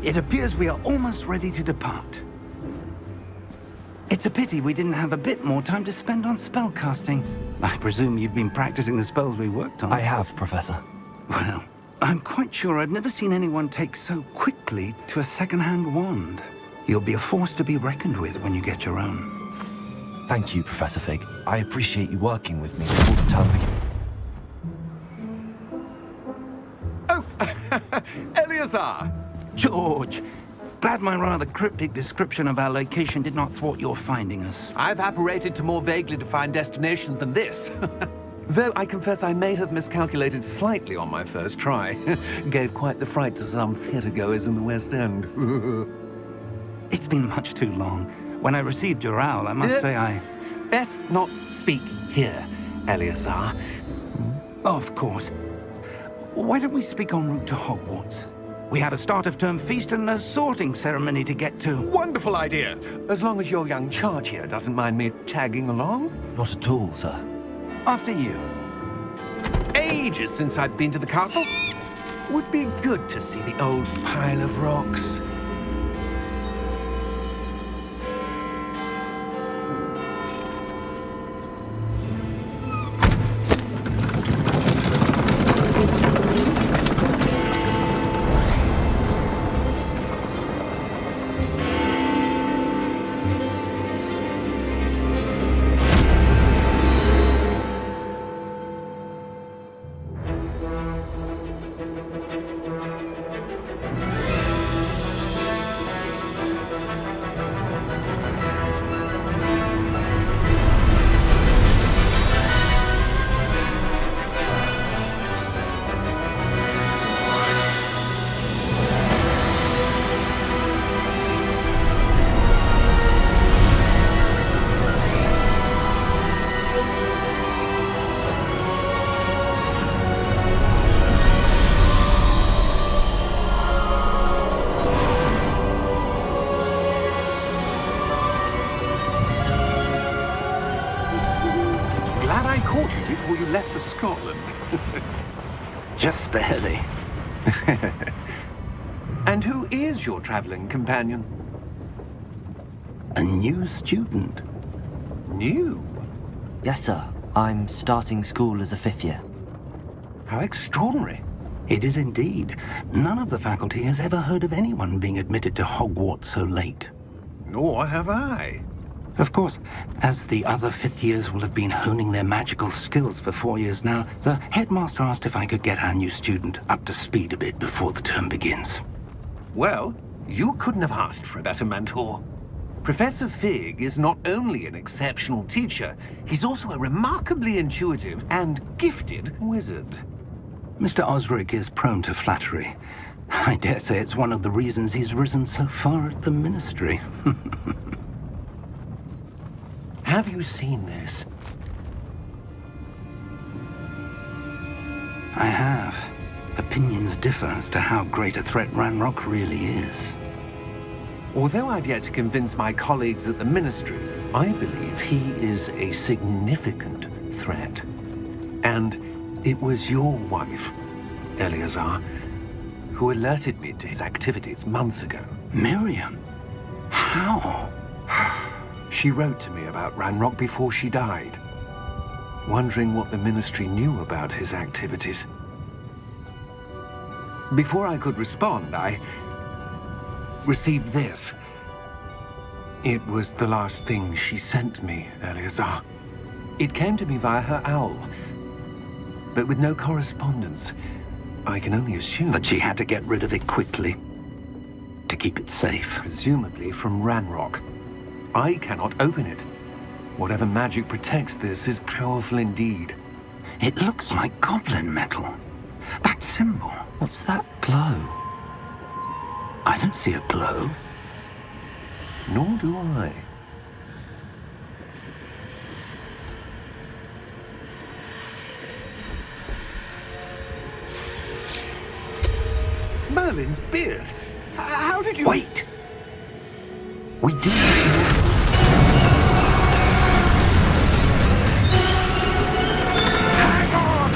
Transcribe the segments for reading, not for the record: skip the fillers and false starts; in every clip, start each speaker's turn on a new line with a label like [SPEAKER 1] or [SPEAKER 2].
[SPEAKER 1] It appears we are almost ready to depart. It's a pity we didn't have a bit more time to spend on spellcasting. I presume you've been practicing the spells we worked on.
[SPEAKER 2] I have, Professor.
[SPEAKER 1] Well, I'm quite sure I've never seen anyone take so quickly to a second-hand wand. You'll be a force to be reckoned with when you get your own.
[SPEAKER 2] Thank you, Professor Fig. I appreciate you working with me before the term begins.
[SPEAKER 3] Oh, Eleazar!
[SPEAKER 1] George! Glad my rather cryptic description of our location did not thwart your finding us.
[SPEAKER 3] I've apparated to more vaguely defined destinations than this. Though I confess I may have miscalculated slightly on my first try. Gave quite the fright to some theatergoers in the West End.
[SPEAKER 1] It's been much too long. When I received your owl, I must say I...
[SPEAKER 3] Best not speak here, Eleazar.
[SPEAKER 1] Of course. Why don't we speak en route to Hogwarts? We have a start-of-term feast and a sorting ceremony to get to.
[SPEAKER 3] Wonderful idea! As long as your young charge here doesn't mind me tagging along.
[SPEAKER 2] Not at all, sir.
[SPEAKER 1] After you.
[SPEAKER 3] Ages since I've been to the castle. Would be good to see the old pile of rocks. Before you left for Scotland.
[SPEAKER 1] Just barely.
[SPEAKER 3] And who is your traveling companion?
[SPEAKER 1] A new student.
[SPEAKER 3] New?
[SPEAKER 2] Yes, sir. I'm starting school as a 5th year.
[SPEAKER 3] How extraordinary.
[SPEAKER 1] It is indeed. None of the faculty has ever heard of anyone being admitted to Hogwarts so late.
[SPEAKER 3] Nor have I.
[SPEAKER 1] Of course, as the other 5th years will have been honing their magical skills for 4 years now, the headmaster asked if I could get our new student up to speed a bit before the term begins.
[SPEAKER 3] Well, you couldn't have asked for a better mentor. Professor Fig is not only an exceptional teacher, he's also a remarkably intuitive and gifted wizard.
[SPEAKER 1] Mr. Osric is prone to flattery. I dare say it's one of the reasons he's risen so far at the Ministry.
[SPEAKER 3] Have you seen this?
[SPEAKER 1] I have. Opinions differ as to how great a threat Ranrock really is.
[SPEAKER 3] Although I've yet to convince my colleagues at the Ministry, I believe he is a significant threat. And it was your wife, Eleazar, who alerted me to his activities months ago.
[SPEAKER 1] Miriam? How?
[SPEAKER 3] She wrote to me about Ranrock before she died, wondering what the Ministry knew about his activities. Before I could respond, I received this. It was the last thing she sent me, Eleazar. It came to me via her owl, but with no correspondence. I can only assume
[SPEAKER 1] That she had to get rid of it quickly, to keep it safe.
[SPEAKER 3] presumably from Ranrock. I cannot open it. Whatever magic protects this is powerful indeed.
[SPEAKER 1] It looks like goblin metal. That symbol.
[SPEAKER 2] What's that glow?
[SPEAKER 1] I don't see a glow.
[SPEAKER 3] Nor do I. Merlin's beard. How did you...
[SPEAKER 1] Wait! We do...
[SPEAKER 3] Hang on!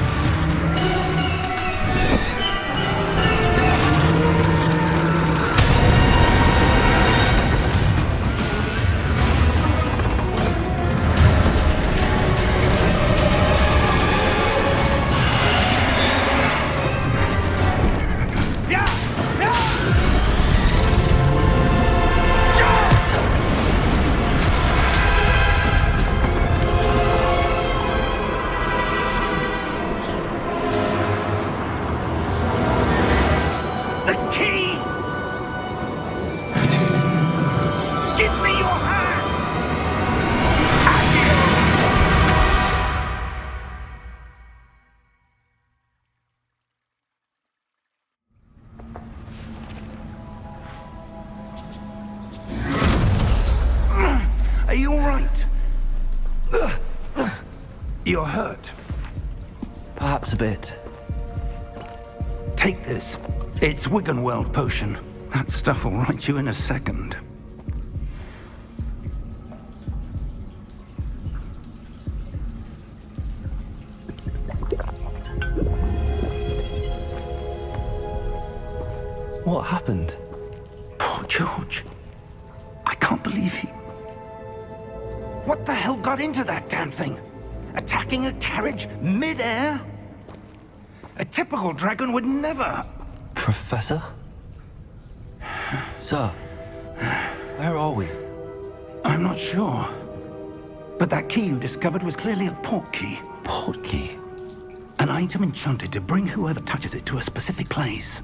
[SPEAKER 1] You're hurt.
[SPEAKER 2] Perhaps a bit.
[SPEAKER 1] Take this. It's Wiggenweld potion. That stuff will right you in a second.
[SPEAKER 2] What happened?
[SPEAKER 1] Poor George. I can't believe he... What the hell got into that damn thing? Attacking a carriage mid-air? A typical dragon would never...
[SPEAKER 2] Professor? Sir, where are we?
[SPEAKER 1] I'm not sure. But that key you discovered was clearly a port key.
[SPEAKER 2] Port key?
[SPEAKER 1] An item enchanted to bring whoever touches it to a specific place.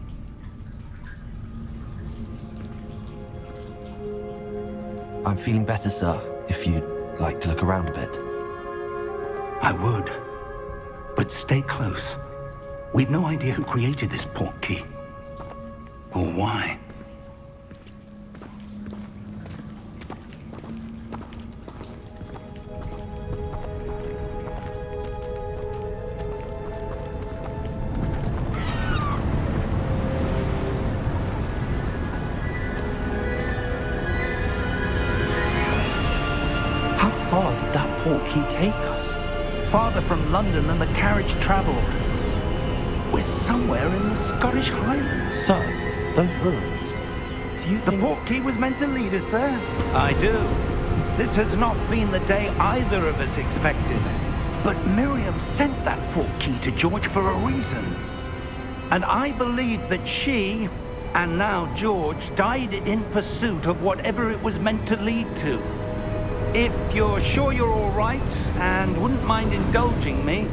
[SPEAKER 2] I'm feeling better, sir, if you'd like to look around a bit.
[SPEAKER 1] I would. But stay close. We've no idea who created this port key. Or why.
[SPEAKER 2] How far did that port key take us?
[SPEAKER 1] Farther from London than the carriage travelled. We're somewhere in the Scottish Highlands.
[SPEAKER 2] Sir, those ruins. Do you
[SPEAKER 1] The
[SPEAKER 2] think...
[SPEAKER 1] port key was meant to lead us there? I do. This has not been the day either of us expected. But Miriam sent that port key to George for a reason. And I believe that she, and now George, died in pursuit of whatever it was meant to lead to. If you're sure you're all right and wouldn't mind indulging me,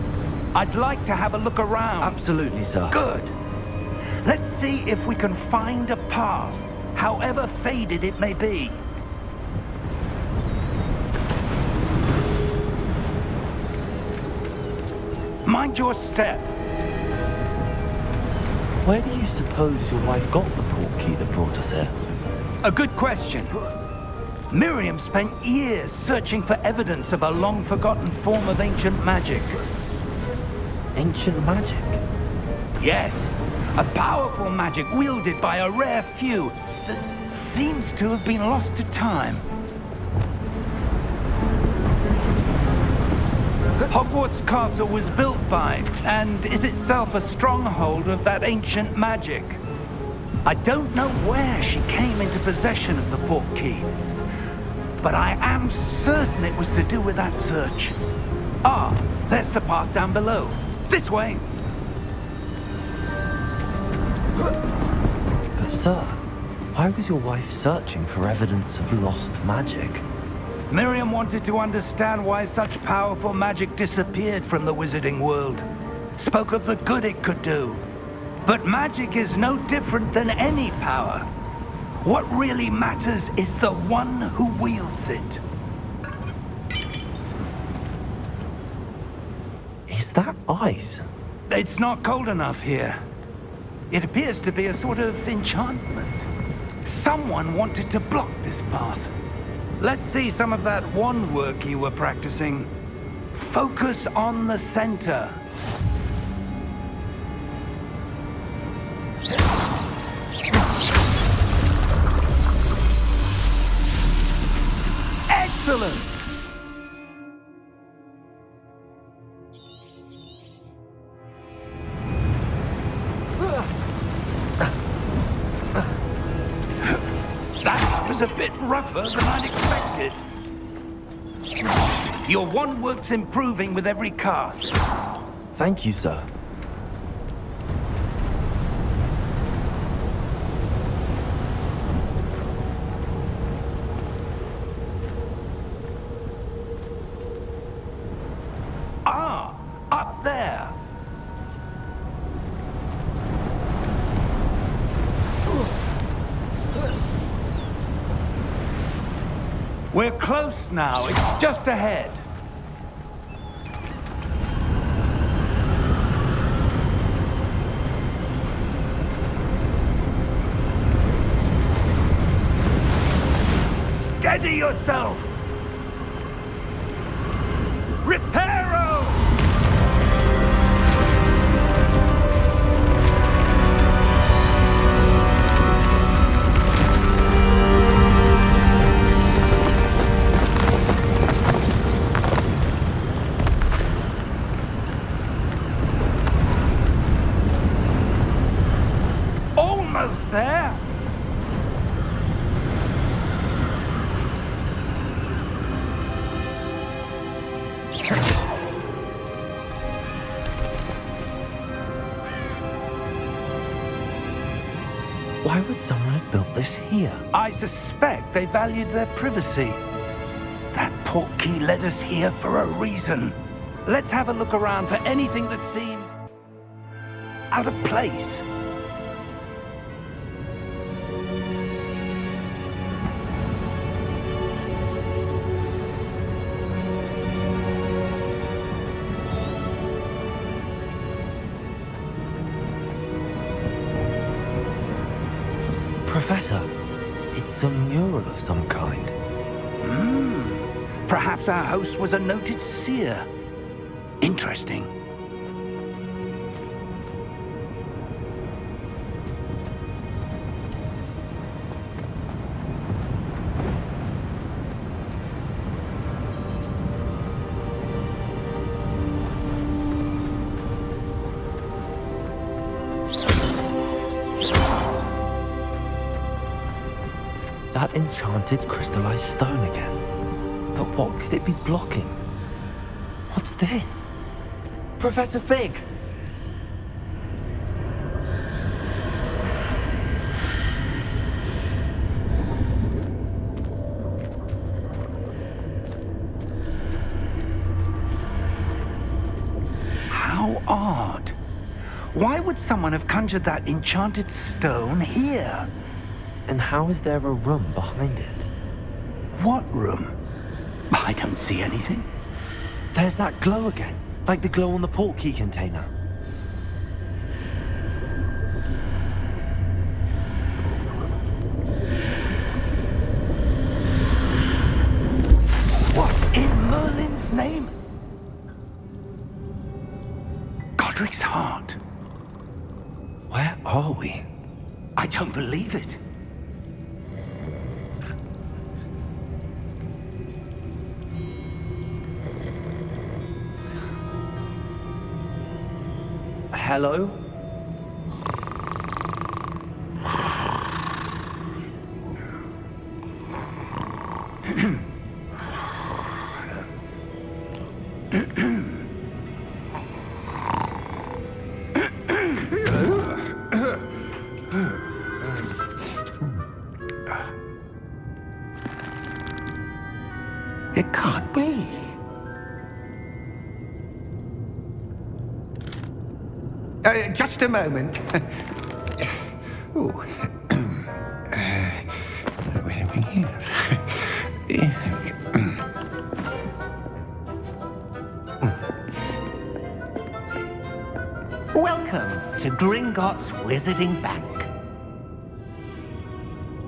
[SPEAKER 1] I'd like to have a look around.
[SPEAKER 2] Absolutely, sir.
[SPEAKER 1] Good. Let's see if we can find a path, however faded it may be. Mind your step.
[SPEAKER 2] Where do you suppose your wife got the port key that brought us here?
[SPEAKER 1] A good question. Miriam spent years searching for evidence of a long-forgotten form of ancient magic.
[SPEAKER 2] Ancient magic?
[SPEAKER 1] Yes, a powerful magic wielded by a rare few that seems to have been lost to time. Hogwarts Castle was built by, and is itself a stronghold of that ancient magic. I don't know where she came into possession of the port key, but I am certain it was to do with that search. Ah, there's the path down below. This way.
[SPEAKER 2] But sir, why was your wife searching for evidence of lost magic?
[SPEAKER 1] Miriam wanted to understand why such powerful magic disappeared from the wizarding world. Spoke of the good it could do. But magic is no different than any power. What really matters is the one who wields it.
[SPEAKER 2] Is that ice?
[SPEAKER 1] It's not cold enough here. It appears to be a sort of enchantment. Someone wanted to block this path. Let's see some of that wand work you were practicing. Focus on the center. Excellent! That was a bit rougher than I'd expected. Your wand work's improving with every cast.
[SPEAKER 2] Thank you, sir.
[SPEAKER 1] Ah, up there. We're close now. It's just ahead. Steady yourself. Reparo! close there.
[SPEAKER 2] Why would someone have built this here?
[SPEAKER 1] I suspect they valued their privacy. That portkey led us here for a reason. Let's have a look around for anything that seems out of place.
[SPEAKER 2] Professor, it's a mural of some kind.
[SPEAKER 1] Perhaps our host was a noted seer. Interesting.
[SPEAKER 2] That enchanted crystallized stone again. But what could it be blocking? What's this? Professor Fig!
[SPEAKER 1] How odd. Why would someone have conjured that enchanted stone here?
[SPEAKER 2] And how is there a room behind it?
[SPEAKER 1] What room? I don't see anything.
[SPEAKER 2] There's that glow again, like the glow on the portkey container.
[SPEAKER 1] What in Merlin's name? Godric's heart.
[SPEAKER 2] Where are we?
[SPEAKER 1] I don't believe it.
[SPEAKER 2] Hello?
[SPEAKER 3] It can't be. Just a moment. Oh. Where are we here?
[SPEAKER 4] Welcome to Gringotts Wizarding Bank.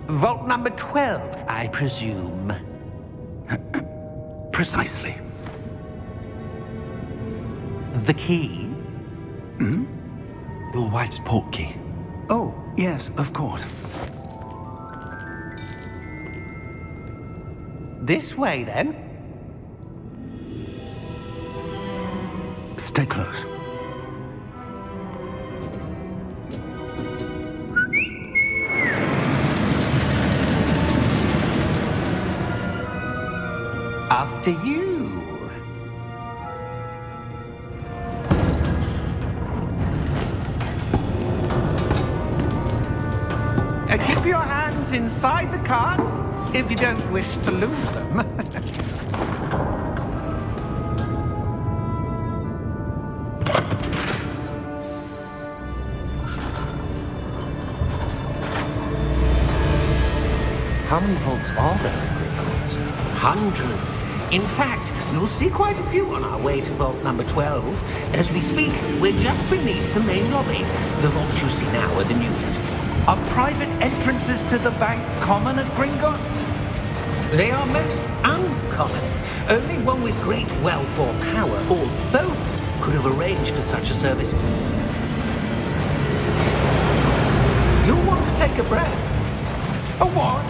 [SPEAKER 4] Vault number 12, I presume.
[SPEAKER 1] Precisely.
[SPEAKER 4] The key?
[SPEAKER 2] Your wife's portkey.
[SPEAKER 1] Oh, yes, of course.
[SPEAKER 4] This way, then.
[SPEAKER 1] Stay close.
[SPEAKER 4] After you. Keep your hands inside the cart if you don't wish to lose them.
[SPEAKER 2] How many vaults are there in Gringotts?
[SPEAKER 4] Hundreds. In fact, you'll see quite a few on our way to vault number 12. As we speak, we're just beneath the main lobby. The vaults you see now are the newest.
[SPEAKER 1] Are private entrances to the bank common at Gringotts?
[SPEAKER 4] They are most uncommon. Only one with great wealth or power, or both, could have arranged for such a service. You'll want to take a breath.
[SPEAKER 1] A what?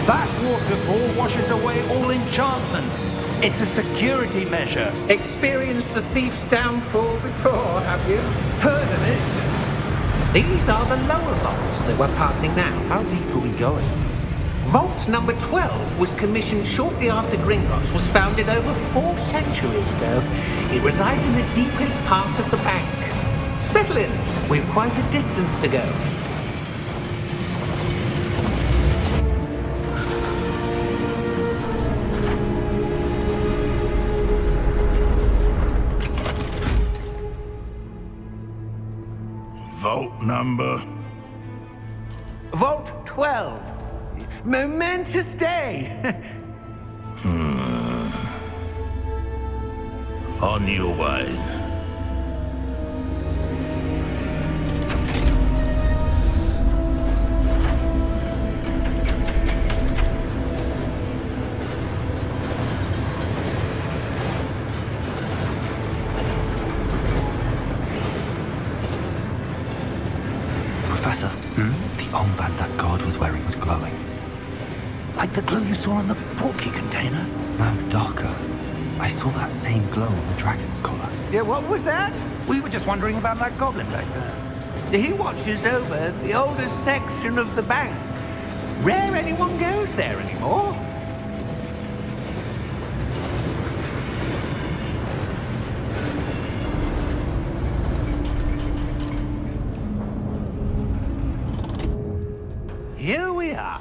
[SPEAKER 1] That waterfall washes away all enchantments. It's a security measure.
[SPEAKER 4] Experienced the thief's downfall before, have you?
[SPEAKER 1] Heard of it?
[SPEAKER 4] These are the lower vaults that we're passing now.
[SPEAKER 2] How deep are we going?
[SPEAKER 4] Vault number 12 was commissioned shortly after Gringotts was founded over 4 centuries ago. It resides in the deepest part of the bank. Settle in. We've quite a distance to go.
[SPEAKER 5] Vault number.
[SPEAKER 1] Vault 12. Momentous day.
[SPEAKER 5] On your way.
[SPEAKER 2] Professor, the armband that guard was wearing was glowing.
[SPEAKER 1] Like the glow you saw on the portkey container?
[SPEAKER 2] No, darker. I saw that same glow on the dragon's collar.
[SPEAKER 1] Yeah, what was that? We were just wondering about that goblin back there.
[SPEAKER 4] He watches over the oldest section of the bank. Rare anyone goes there anymore. Here we are.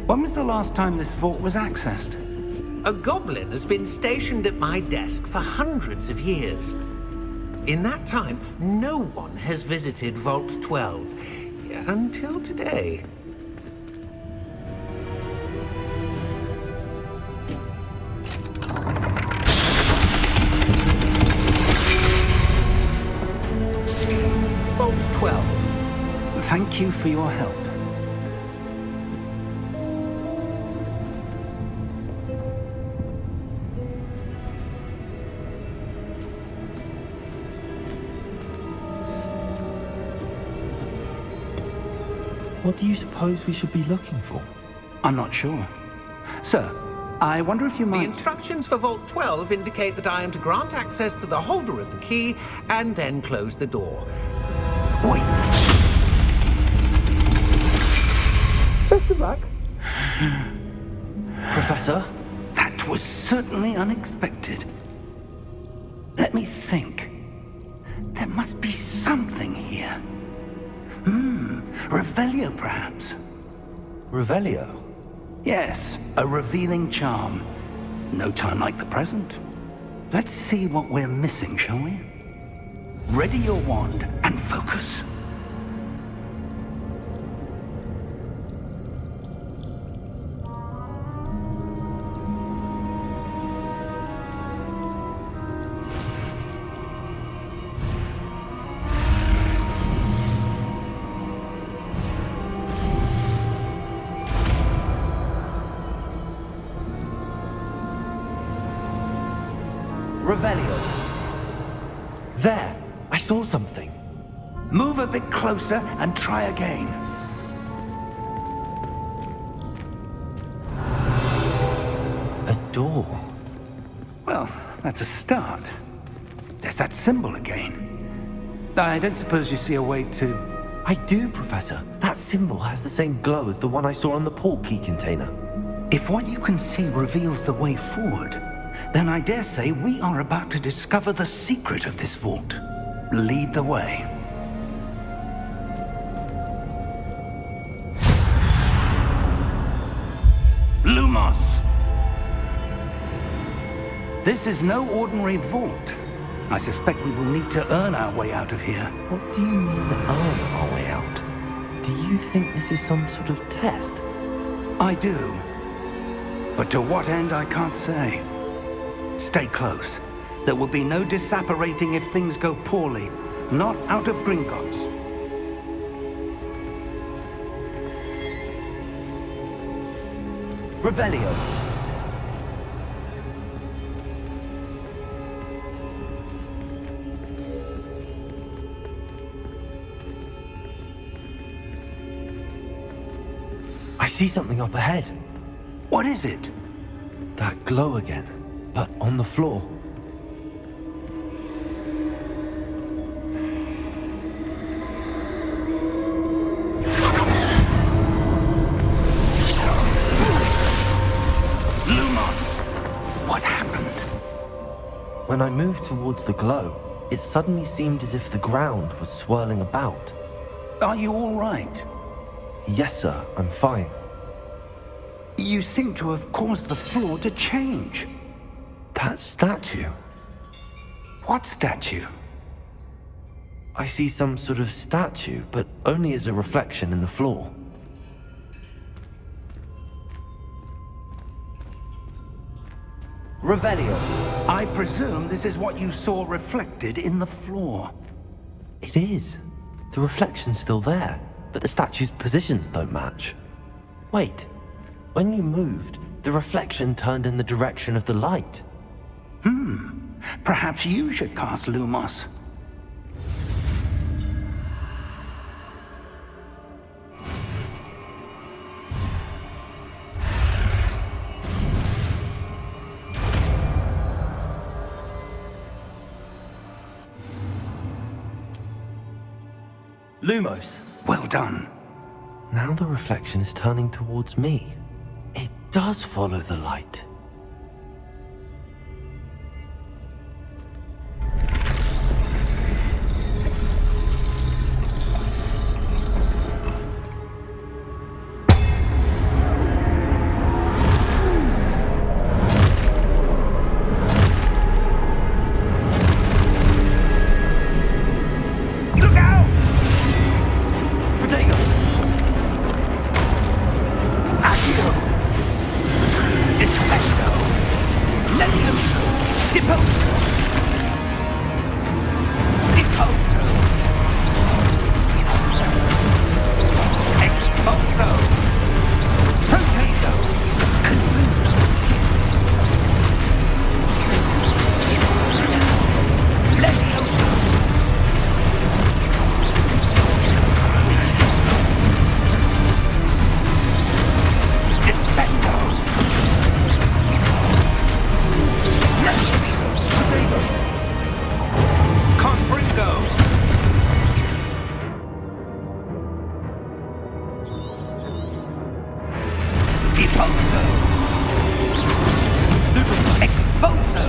[SPEAKER 1] When was the last time this vault was accessed?
[SPEAKER 4] A goblin has been stationed at my desk for hundreds of years. In that time, no one has visited Vault 12 until today. Vault 12.
[SPEAKER 1] Thank you for your help.
[SPEAKER 2] What do you suppose we should be looking for?
[SPEAKER 1] I'm not sure. Sir, I wonder if you
[SPEAKER 4] The
[SPEAKER 1] might...
[SPEAKER 4] instructions for Vault 12 indicate that I am to grant access to the holder of the key and then close the door.
[SPEAKER 1] Wait!
[SPEAKER 4] Best of luck.
[SPEAKER 2] Professor?
[SPEAKER 1] That was certainly unexpected. Let me think. There must be something here. Revelio, perhaps?
[SPEAKER 2] Revelio?
[SPEAKER 1] Yes, a revealing charm. No time like the present. Let's see what we're missing, shall we? Ready your wand and focus. Revelio.
[SPEAKER 2] There! I saw something.
[SPEAKER 1] Move a bit closer and try again.
[SPEAKER 2] A door.
[SPEAKER 1] Well, that's a start. There's that symbol again. I don't suppose you see a way to...
[SPEAKER 2] I do, Professor. That symbol has the same glow as the one I saw on the portkey container.
[SPEAKER 1] If what you can see reveals the way forward, then I dare say we are about to discover the secret of this vault. Lead the way. Lumos! This is no ordinary vault. I suspect we will need to earn our way out of here.
[SPEAKER 2] What do you mean, earn our way out? Do you think this is some sort of test?
[SPEAKER 1] I do. But to what end, I can't say. Stay close. There will be no disapparating if things go poorly. Not out of Gringotts. Revelio.
[SPEAKER 2] I see something up ahead.
[SPEAKER 1] What is it?
[SPEAKER 2] That glow again, but on the floor.
[SPEAKER 1] What happened?
[SPEAKER 2] When I moved towards the glow, it suddenly seemed as if the ground was swirling about.
[SPEAKER 1] Are you all right?
[SPEAKER 2] Yes, sir, I'm fine.
[SPEAKER 1] You seem to have caused the floor to change.
[SPEAKER 2] That statue.
[SPEAKER 1] What statue?
[SPEAKER 2] I see some sort of statue, but only as a reflection in the floor.
[SPEAKER 1] Revelio, I presume this is what you saw reflected in the floor.
[SPEAKER 2] It is. The reflection's still there, but the statue's positions don't match. Wait, when you moved, the reflection turned in the direction of the light.
[SPEAKER 1] Perhaps you should cast Lumos.
[SPEAKER 2] Lumos!
[SPEAKER 1] Well done.
[SPEAKER 2] Now the reflection is turning towards me. It does follow the light.
[SPEAKER 1] Look out!
[SPEAKER 2] Protego!
[SPEAKER 1] Accio! Defendo! Levioso! Deposo! Deposo! Exposo! Protego! Confundo! Levioso! Descendo! Protego! Confringo! Deposo! Exposo!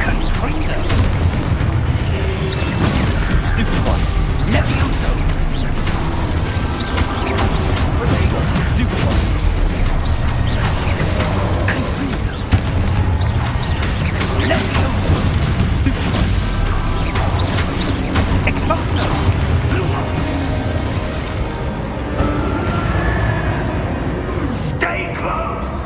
[SPEAKER 1] Confringo! Stupid one! Levioso! Protego! Stupid one! Confringo! Levioso! Stupid one! Exposo! Stay close!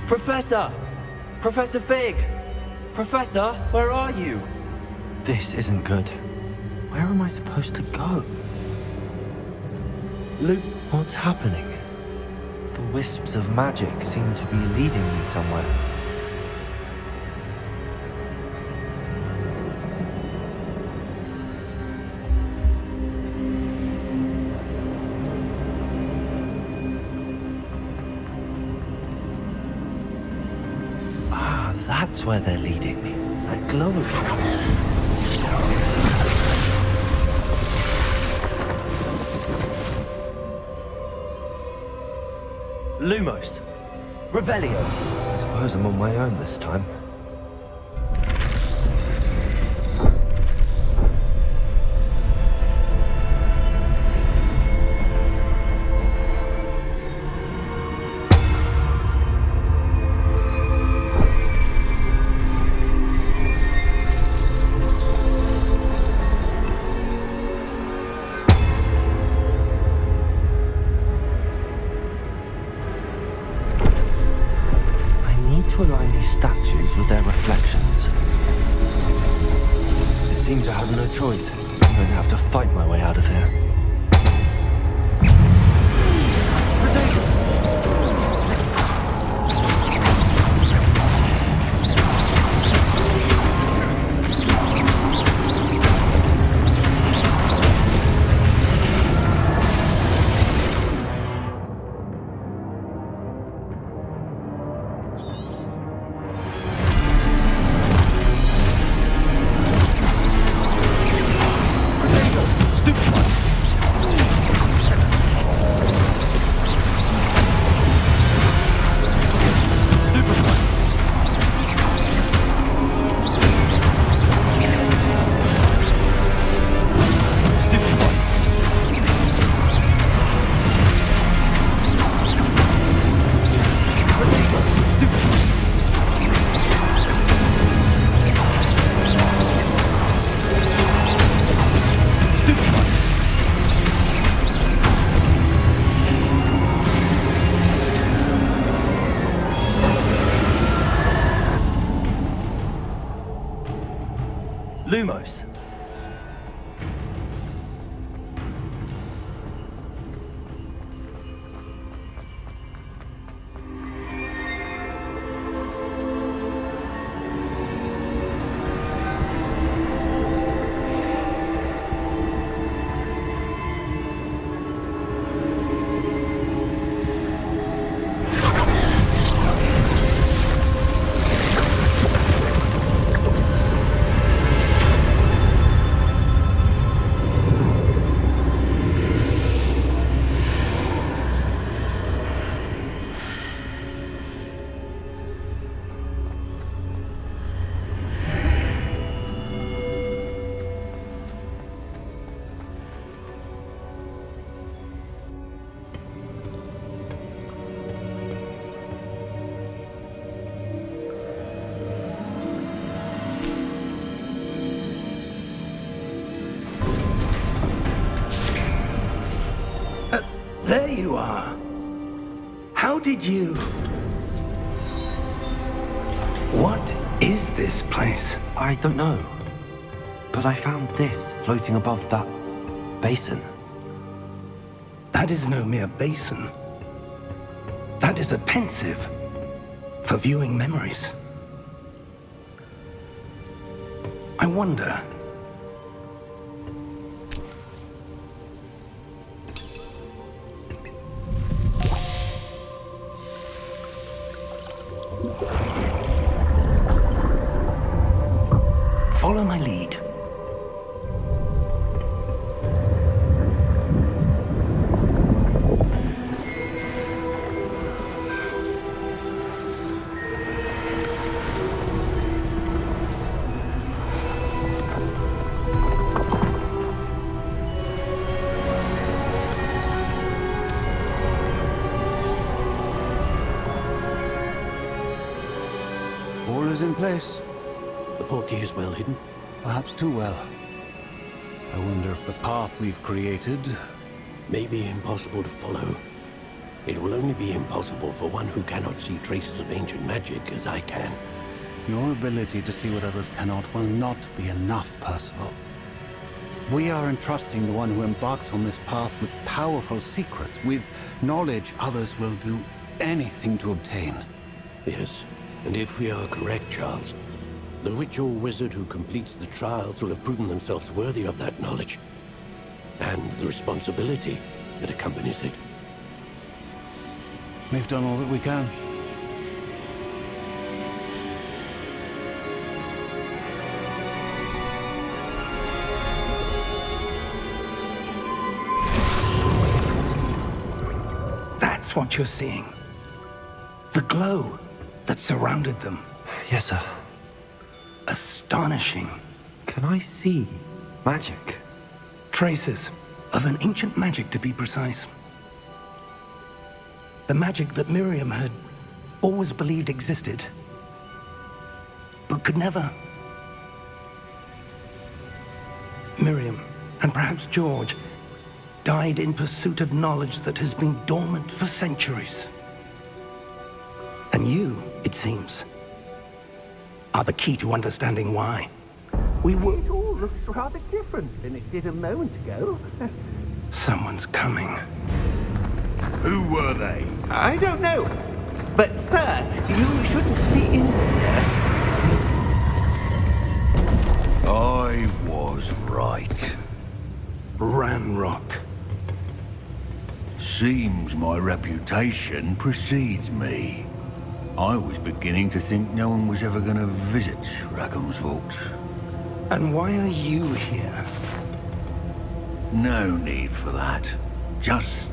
[SPEAKER 2] Professor! Professor Fig! Professor, where are you? This isn't good. Where am I supposed to go? Luke, what's happening? The wisps of magic seem to be leading me somewhere. Ah, that's where they're leading me. That glow again. Lumos. Revelio. I suppose I'm on my own this time. To align these statues with their reflections. It seems I have no choice. I'm going to have to fight my way out of here. Lumos.
[SPEAKER 1] There you are. How did you... What is this place?
[SPEAKER 2] I don't know. But I found this floating above that basin.
[SPEAKER 1] That is no mere basin. That is a pensive for viewing memories. I wonder... Follow my lead.
[SPEAKER 6] All is in place.
[SPEAKER 7] The portkey is well hidden.
[SPEAKER 6] Perhaps too well. I wonder if the path we've created...
[SPEAKER 7] May be impossible to follow. It will only be impossible for one who cannot see traces of ancient magic as I can.
[SPEAKER 6] Your ability to see what others cannot will not be enough, Percival. We are entrusting the one who embarks on this path with powerful secrets, with knowledge others will do anything to obtain.
[SPEAKER 7] Yes, and if we are correct, Charles, the witch or wizard who completes the trials will have proven themselves worthy of that knowledge, and the responsibility that accompanies it.
[SPEAKER 6] We've done all that we can.
[SPEAKER 1] That's what you're seeing. The glow that surrounded them.
[SPEAKER 2] Yes, sir.
[SPEAKER 1] Astonishing.
[SPEAKER 2] Can I see magic?
[SPEAKER 1] Traces of an ancient magic, to be precise. The magic that Miriam had always believed existed, but could never. Miriam, and perhaps George, died in pursuit of knowledge that has been dormant for centuries. And you, it seems, are the key to understanding why. We were...
[SPEAKER 4] It all looks rather different than it did a moment ago.
[SPEAKER 1] Someone's coming.
[SPEAKER 5] Who were they?
[SPEAKER 4] I don't know. But, sir, you shouldn't be in here.
[SPEAKER 5] I was right.
[SPEAKER 1] Ranrock.
[SPEAKER 5] Seems my reputation precedes me. I was beginning to think no one was ever going to visit Rackham's vault.
[SPEAKER 1] And why are you here?
[SPEAKER 5] No need for that. Just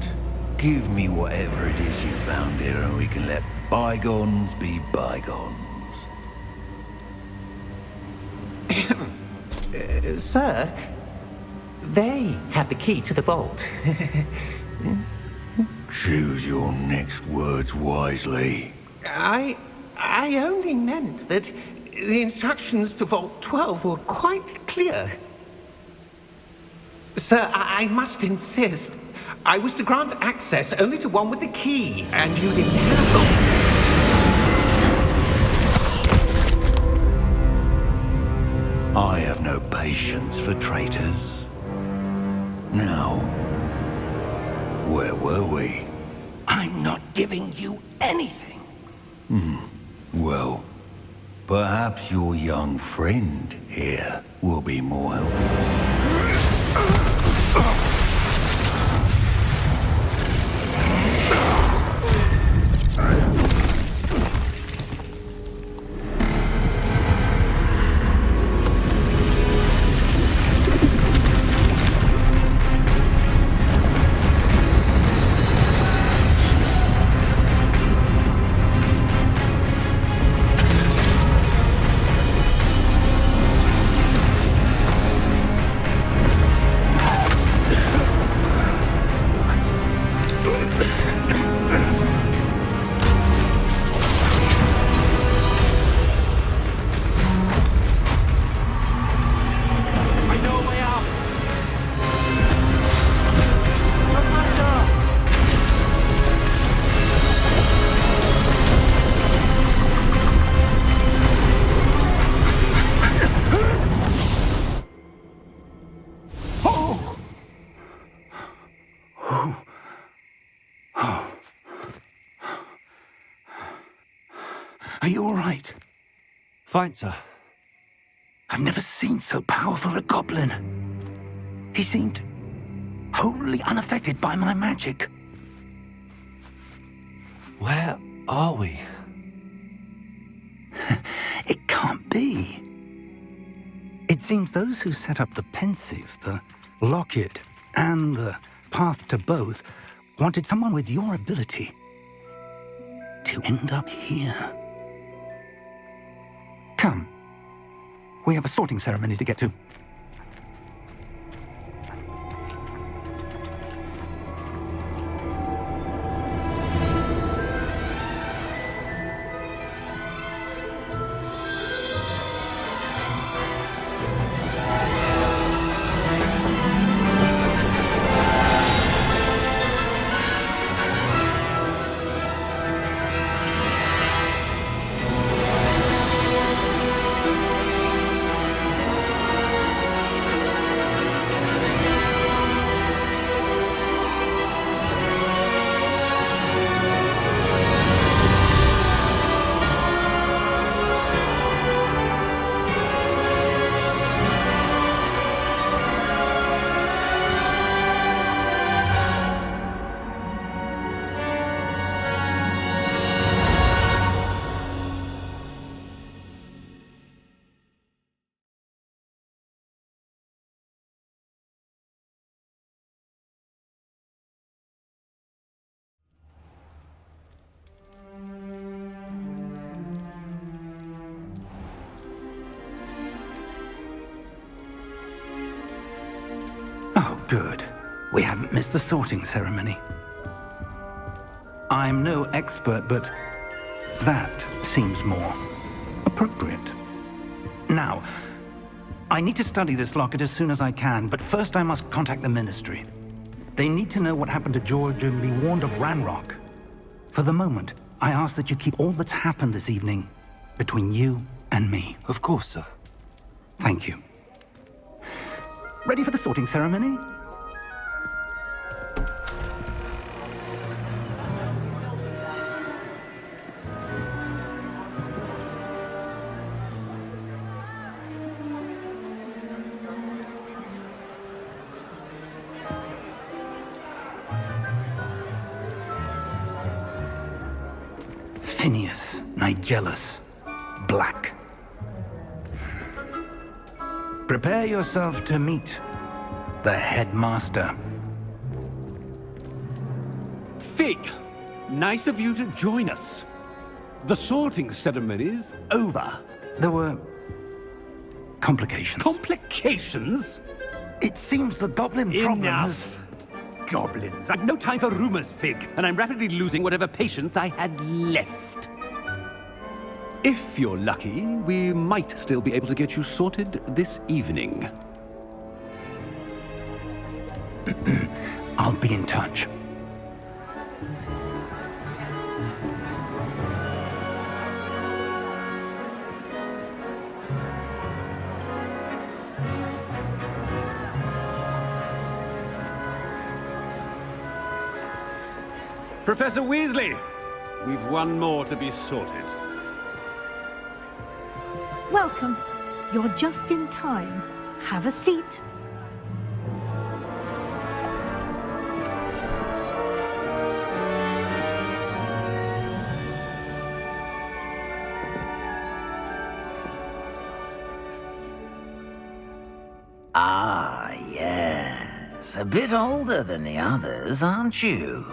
[SPEAKER 5] give me whatever it is you found here and we can let bygones be bygones.
[SPEAKER 4] Sir, they have the key to the vault.
[SPEAKER 5] Choose your next words wisely.
[SPEAKER 4] I only meant that the instructions to Vault 12 were quite clear. Sir, I must insist. I was to grant access only to one with the key, and you didn't have them.
[SPEAKER 5] I have no for traitors. Now, where were we?
[SPEAKER 1] I'm not giving you anything.
[SPEAKER 5] Well, perhaps your young friend here will be more helpful.
[SPEAKER 1] Are you all right?
[SPEAKER 2] Fine, sir.
[SPEAKER 1] I've never seen so powerful a goblin. He seemed wholly unaffected by my magic.
[SPEAKER 2] Where are we?
[SPEAKER 1] It can't be. It seems those who set up the pensive, the locket, and the path to both wanted someone with your ability to end up here. Come. We have a sorting ceremony to get to. Oh, good. We haven't missed the sorting ceremony. I'm no expert, but that seems more appropriate. Now, I need to study this locket as soon as I can, but first I must contact the Ministry. They need to know what happened to George and be warned of Ranrock. For the moment, I ask that you keep all that's happened this evening between you and me.
[SPEAKER 2] Of course, sir.
[SPEAKER 1] Thank you. Ready for the sorting ceremony? Phineas, Nigellus, Black. Prepare yourself to meet the headmaster.
[SPEAKER 8] Fig, nice of you to join us. The sorting ceremony's over.
[SPEAKER 1] There were complications.
[SPEAKER 8] Complications?
[SPEAKER 1] It seems the goblin problem has...
[SPEAKER 8] Enough. Goblins. I've no time for rumors, Fig, and I'm rapidly losing whatever patience I had left. If you're lucky, we might still be able to get you sorted this evening.
[SPEAKER 1] I'll be in touch.
[SPEAKER 8] Professor Weasley, we've one more to be sorted.
[SPEAKER 9] Welcome. You're just in time. Have a seat.
[SPEAKER 1] Ah, yes. A bit older than the others, aren't you?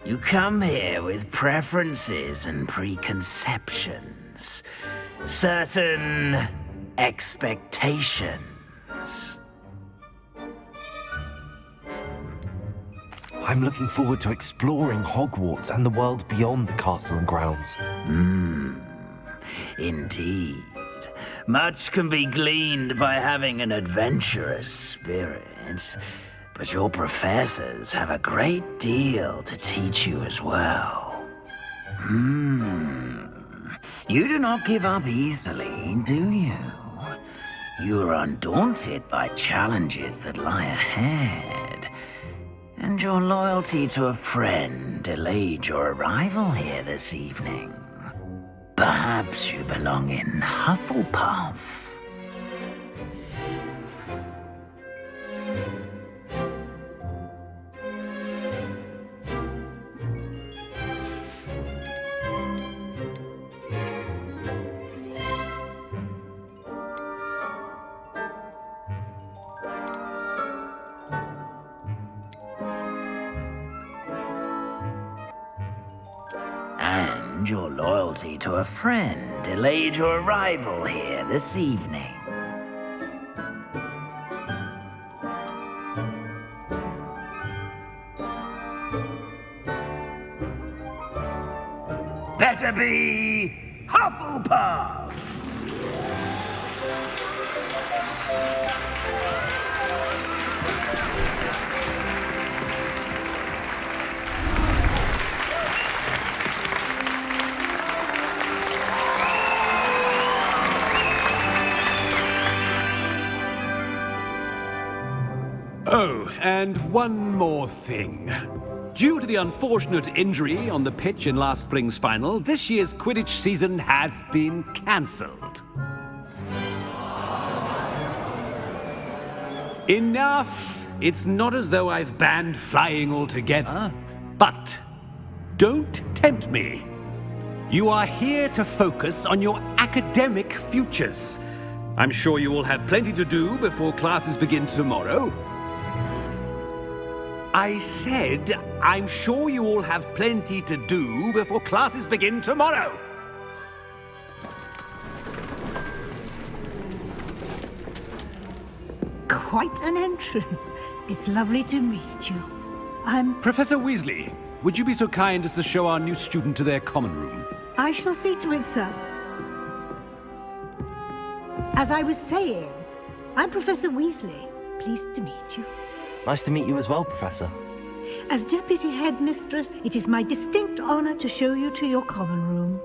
[SPEAKER 1] You come here with preferences and preconceptions. Certain expectations.
[SPEAKER 2] I'm looking forward to exploring Hogwarts and the world beyond the castle and grounds.
[SPEAKER 1] Indeed. Much can be gleaned by having an adventurous spirit, but your professors have a great deal to teach you as well. You do not give up easily, do you? You are undaunted by challenges that lie ahead, and your loyalty to a friend delayed your arrival here this evening. Perhaps you belong in Hufflepuff. And your loyalty to a friend delayed your arrival here this evening. Better be Hufflepuff!
[SPEAKER 8] Oh, and one more thing. Due to the unfortunate injury on the pitch in last spring's final, this year's Quidditch season has been cancelled. Enough! It's not as though I've banned flying altogether, but don't tempt me. You are here to focus on your academic futures. I'm sure you will have plenty to do before classes begin tomorrow. I said, I'm sure you all have plenty to do before classes begin tomorrow.
[SPEAKER 9] Quite an entrance. It's lovely to meet you. I'm...
[SPEAKER 8] Professor Weasley, would you be so kind as to show our new student to their common room?
[SPEAKER 9] I shall see to it, sir. As I was saying, I'm Professor Weasley. Pleased to meet you.
[SPEAKER 2] Nice to meet you as well, Professor.
[SPEAKER 9] As Deputy Headmistress, it is my distinct honor to show you to your common room.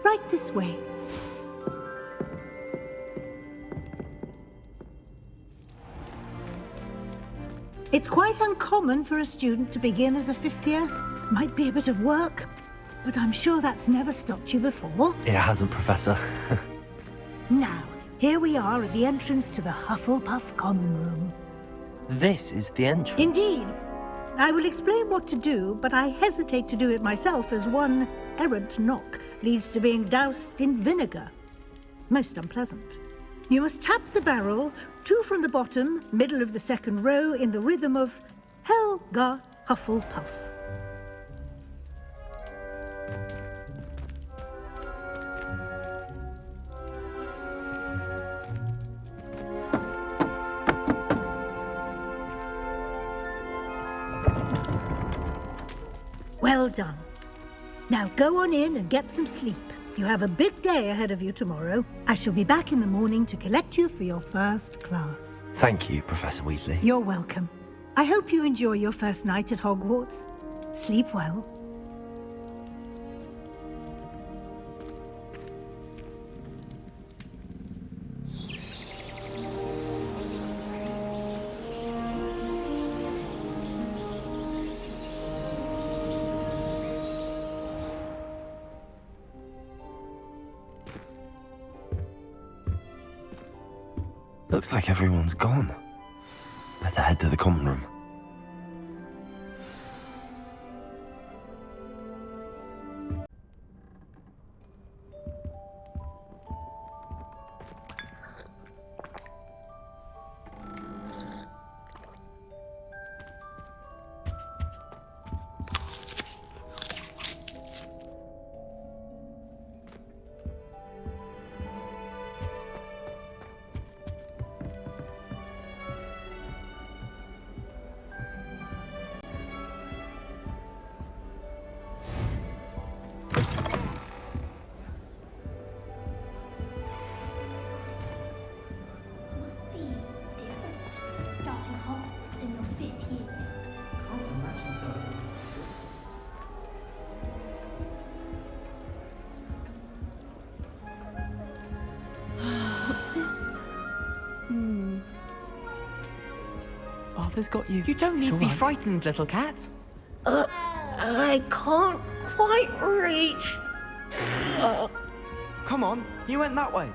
[SPEAKER 9] Right this way. It's quite uncommon for a student to begin as a fifth year. Might be a bit of work, but I'm sure that's never stopped you before.
[SPEAKER 2] It hasn't, Professor.
[SPEAKER 9] Now, here we are at the entrance to the Hufflepuff common room.
[SPEAKER 2] This is the entrance.
[SPEAKER 9] Indeed. I will explain what to do, but I hesitate to do it myself as one errant knock leads to being doused in vinegar. Most unpleasant. You must tap the barrel, 2 from the bottom, middle of the second row, in the rhythm of Helga Hufflepuff. Well done. Now go on in and get some sleep. You have a big day ahead of you tomorrow. I shall be back in the morning to collect you for your first class.
[SPEAKER 2] Thank you, Professor Weasley.
[SPEAKER 9] You're welcome. I hope you enjoy your first night at Hogwarts. Sleep well.
[SPEAKER 2] Looks like everyone's gone. Better head to the common room.
[SPEAKER 10] Must be different. Starting Hogwarts in your 5th year. What's this?
[SPEAKER 11] Arthur's got you.
[SPEAKER 12] You don't need
[SPEAKER 11] It's
[SPEAKER 12] to be
[SPEAKER 11] all right.
[SPEAKER 12] frightened, little cat.
[SPEAKER 4] I can't quite reach.
[SPEAKER 11] Come on, you went that way.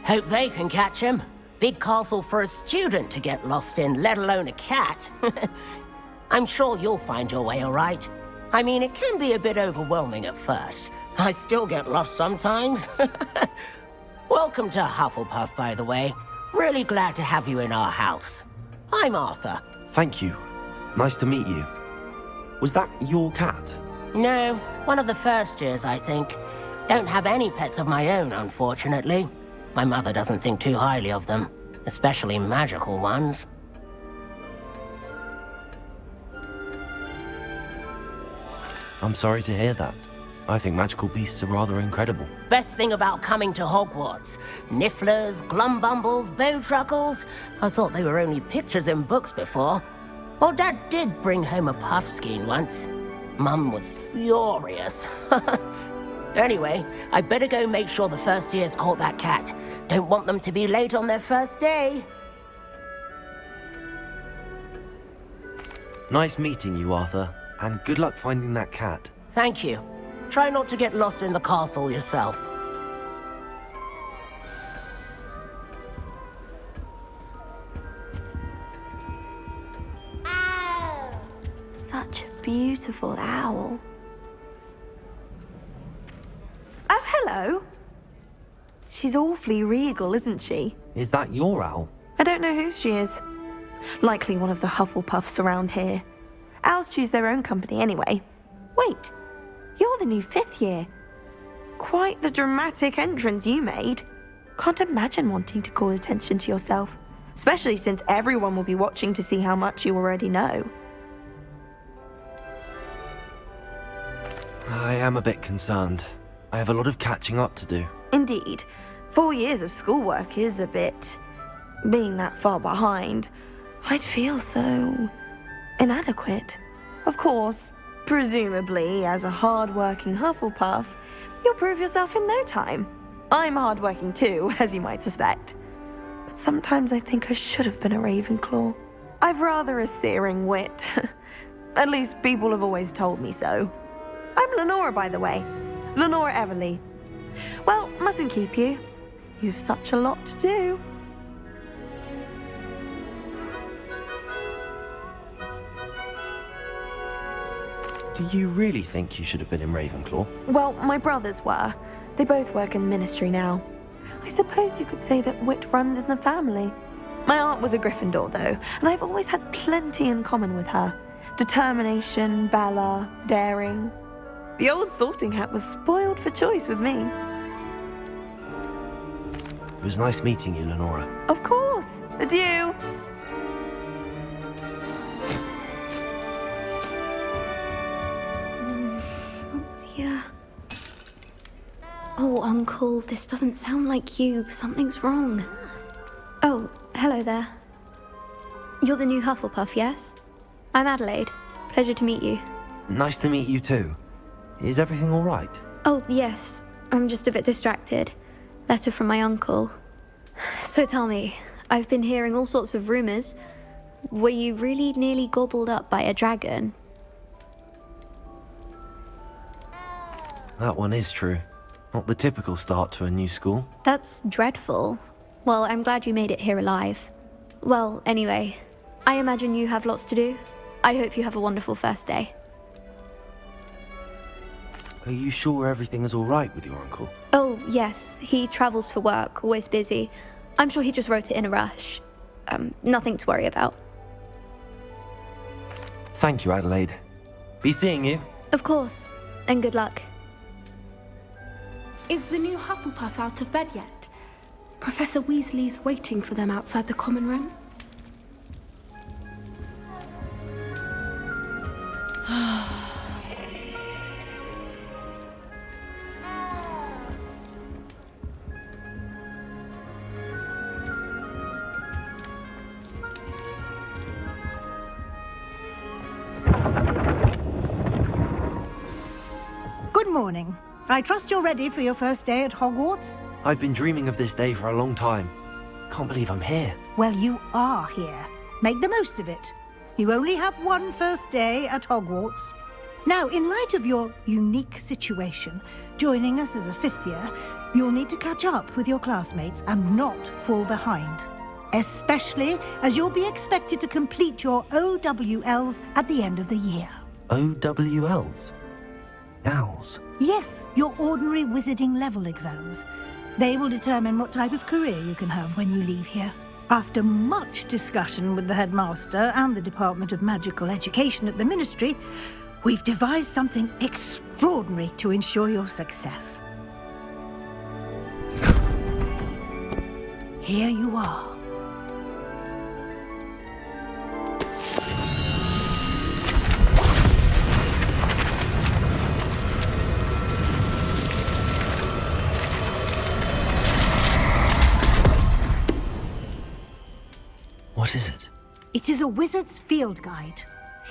[SPEAKER 13] Hope they can catch him. Big castle for a student to get lost in, let alone a cat. I'm sure you'll find your way all right. I mean, it can be a bit overwhelming at first. I still get lost sometimes. Welcome to Hufflepuff, by the way. Really glad to have you in our house. I'm Arthur.
[SPEAKER 2] Thank you. Nice to meet you. Was that your cat?
[SPEAKER 13] No, one of the first years, I think. Don't have any pets of my own, unfortunately. My mother doesn't think too highly of them, especially magical ones.
[SPEAKER 2] I'm sorry to hear that. I think magical beasts are rather incredible.
[SPEAKER 13] Best thing about coming to Hogwarts. Nifflers, glumbumbles, bowtruckles. I thought they were only pictures in books before. Well, Dad did bring home a puffskein once. Mum was furious. Anyway, I better go make sure the first years caught that cat. Don't want them to be late on their first day.
[SPEAKER 2] Nice meeting you, Arthur, and good luck finding that cat.
[SPEAKER 13] Thank you. Try not to get lost in the castle yourself.
[SPEAKER 14] Such a beautiful owl. Oh, hello. She's awfully regal, isn't she?
[SPEAKER 2] Is that your owl?
[SPEAKER 14] I don't know who she is. Likely one of the Hufflepuffs around here. Owls choose their own company anyway. Wait, you're the new 5th year. Quite the dramatic entrance you made. Can't imagine wanting to call attention to yourself, especially since everyone will be watching to see how much you already know.
[SPEAKER 2] I am a bit concerned. I have a lot of catching up to do.
[SPEAKER 14] Indeed, 4 years of schoolwork is a bit... Being that far behind, I'd feel so... inadequate. Of course, presumably, as a hard-working Hufflepuff, you'll prove yourself in no time. I'm hard-working too, as you might suspect. But sometimes I think I should have been a Ravenclaw. I've rather a searing wit. At least people have always told me so. I'm Lenora, by the way. Lenora Everly. Well, mustn't keep you. You've such a lot to do.
[SPEAKER 2] Do you really think you should have been in Ravenclaw?
[SPEAKER 14] Well, my brothers were. They both work in ministry now. I suppose you could say that wit runs in the family. My aunt was a Gryffindor, though, and I've always had plenty in common with her. Determination, valor, daring. The old sorting hat was spoiled for choice with me.
[SPEAKER 2] It was nice meeting you, Lenora.
[SPEAKER 14] Of course. Adieu.
[SPEAKER 10] Yeah. Oh, Uncle, this doesn't sound like you. Something's wrong. Oh, hello there. You're the new Hufflepuff, yes? I'm Adelaide. Pleasure to meet you.
[SPEAKER 2] Nice to meet you too. Is everything all right?
[SPEAKER 10] Oh, yes. I'm just a bit distracted. Letter from my uncle. So tell me, I've been hearing all sorts of rumors. Were you really nearly gobbled up by a dragon?
[SPEAKER 2] That one is true. Not the typical start to a new school.
[SPEAKER 10] That's dreadful. Well, I'm glad you made it here alive. Well, anyway, I imagine you have lots to do. I hope you have a wonderful first day.
[SPEAKER 2] Are you sure everything is all right with your uncle?
[SPEAKER 10] Oh, yes. He travels for work, always busy. I'm sure he just wrote it in a rush. Nothing to worry about.
[SPEAKER 2] Thank you, Adelaide. Be seeing you.
[SPEAKER 10] Of course. And good luck.
[SPEAKER 12] Is the new Hufflepuff out of bed yet? Professor Weasley's waiting for them outside the common room.
[SPEAKER 9] Good morning. I trust you're ready for your first day at Hogwarts?
[SPEAKER 2] I've been dreaming of this day for a long time. Can't believe I'm here.
[SPEAKER 9] Well, you are here. Make the most of it. You only have one first day at Hogwarts. Now, in light of your unique situation, joining us as a fifth year, you'll need to catch up with your classmates and not fall behind. Especially as you'll be expected to complete your OWLs at the end of the year.
[SPEAKER 2] OWLs? Owls?
[SPEAKER 9] Yes, your ordinary wizarding level exams. They will determine what type of career you can have when you leave here. After much discussion with the headmaster and the Department of Magical Education at the Ministry, we've devised something extraordinary to ensure your success. Here you are.
[SPEAKER 2] What is it?
[SPEAKER 9] It is a wizard's field guide.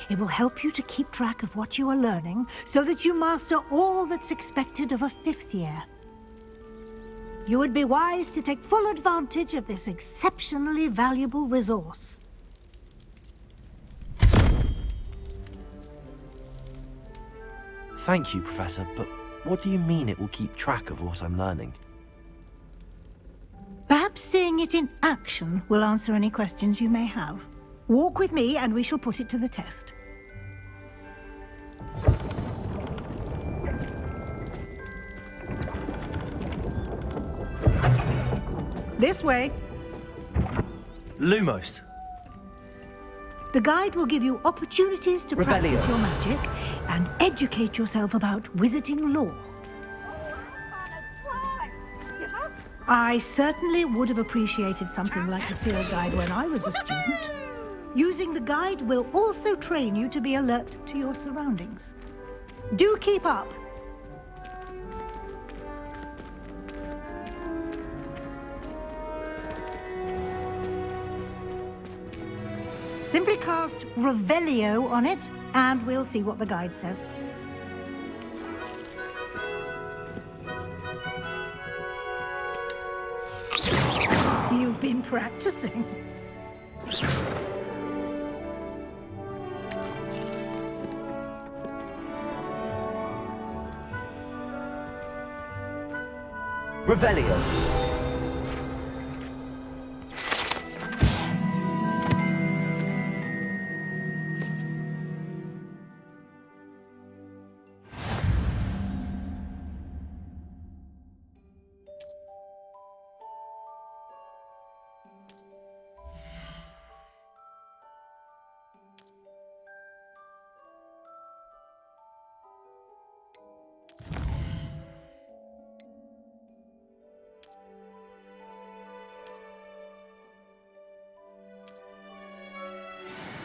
[SPEAKER 9] It will help you to keep track of what you are learning so that you master all that's expected of a fifth year. You would be wise to take full advantage of this exceptionally valuable resource.
[SPEAKER 2] Thank you, Professor, but what do you mean it will keep track of what I'm learning?
[SPEAKER 9] Perhaps seeing it in action will answer any questions you may have. Walk with me and we shall put it to the test. This way.
[SPEAKER 2] Lumos.
[SPEAKER 9] The guide will give you opportunities to practice your magic and educate yourself about wizarding lore. I certainly would have appreciated something like the field guide when I was a student. Using the guide will also train you to be alert to your surroundings. Do keep up. Simply cast Revelio on it, and we'll see what the guide says. You've been practicing.
[SPEAKER 2] Revelio.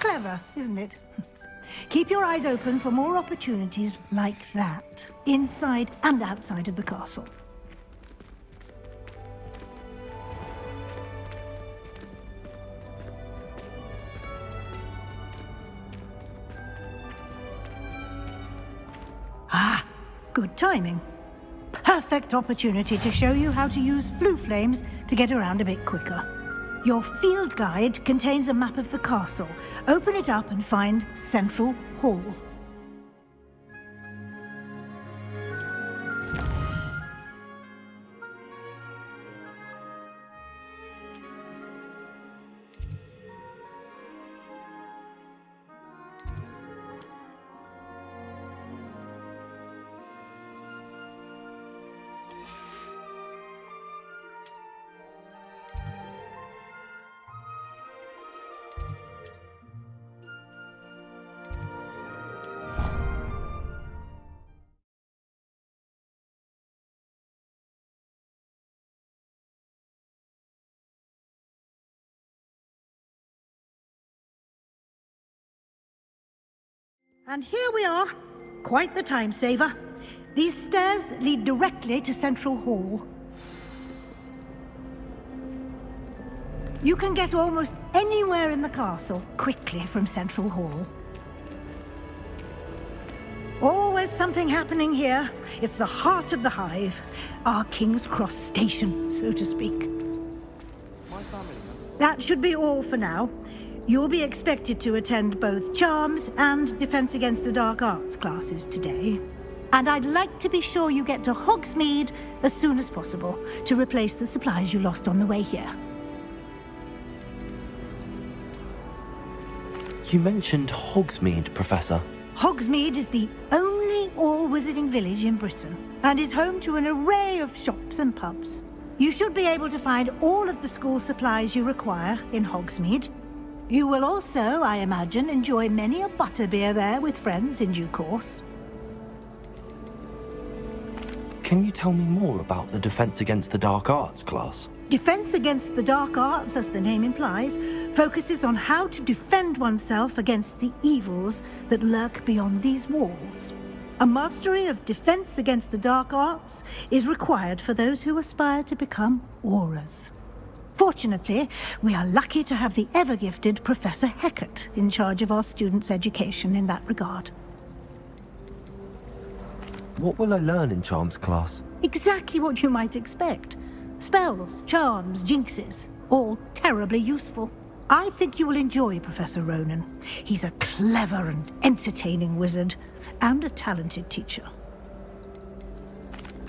[SPEAKER 9] Clever, isn't it? Keep your eyes open for more opportunities like that, inside and outside of the castle. Ah, good timing. Perfect opportunity to show you how to use flue flames to get around a bit quicker. Your field guide contains a map of the castle. Open it up and find Central Hall. And here we are. Quite the time saver. These stairs lead directly to Central Hall. You can get almost anywhere in the castle quickly from Central Hall. Always something happening here. It's the heart of the hive. Our King's Cross station, so to speak. That should be all for now. You'll be expected to attend both Charms and Defense Against the Dark Arts classes today. And I'd like to be sure you get to Hogsmeade as soon as possible to replace the supplies you lost on the way here.
[SPEAKER 2] You mentioned Hogsmeade, Professor.
[SPEAKER 9] Hogsmeade is the only all-wizarding village in Britain and is home to an array of shops and pubs. You should be able to find all of the school supplies you require in Hogsmeade. You will also, I imagine, enjoy many a butterbeer there with friends in due course.
[SPEAKER 2] Can you tell me more about the Defense Against the Dark Arts class?
[SPEAKER 9] Defense Against the Dark Arts, as the name implies, focuses on how to defend oneself against the evils that lurk beyond these walls. A mastery of Defense Against the Dark Arts is required for those who aspire to become Aurors. Fortunately, we are lucky to have the ever-gifted Professor Hecat in charge of our students' education in that regard.
[SPEAKER 2] What will I learn in Charms class?
[SPEAKER 9] Exactly what you might expect. Spells, charms, jinxes, all terribly useful. I think you will enjoy Professor Ronan. He's a clever and entertaining wizard, and a talented teacher.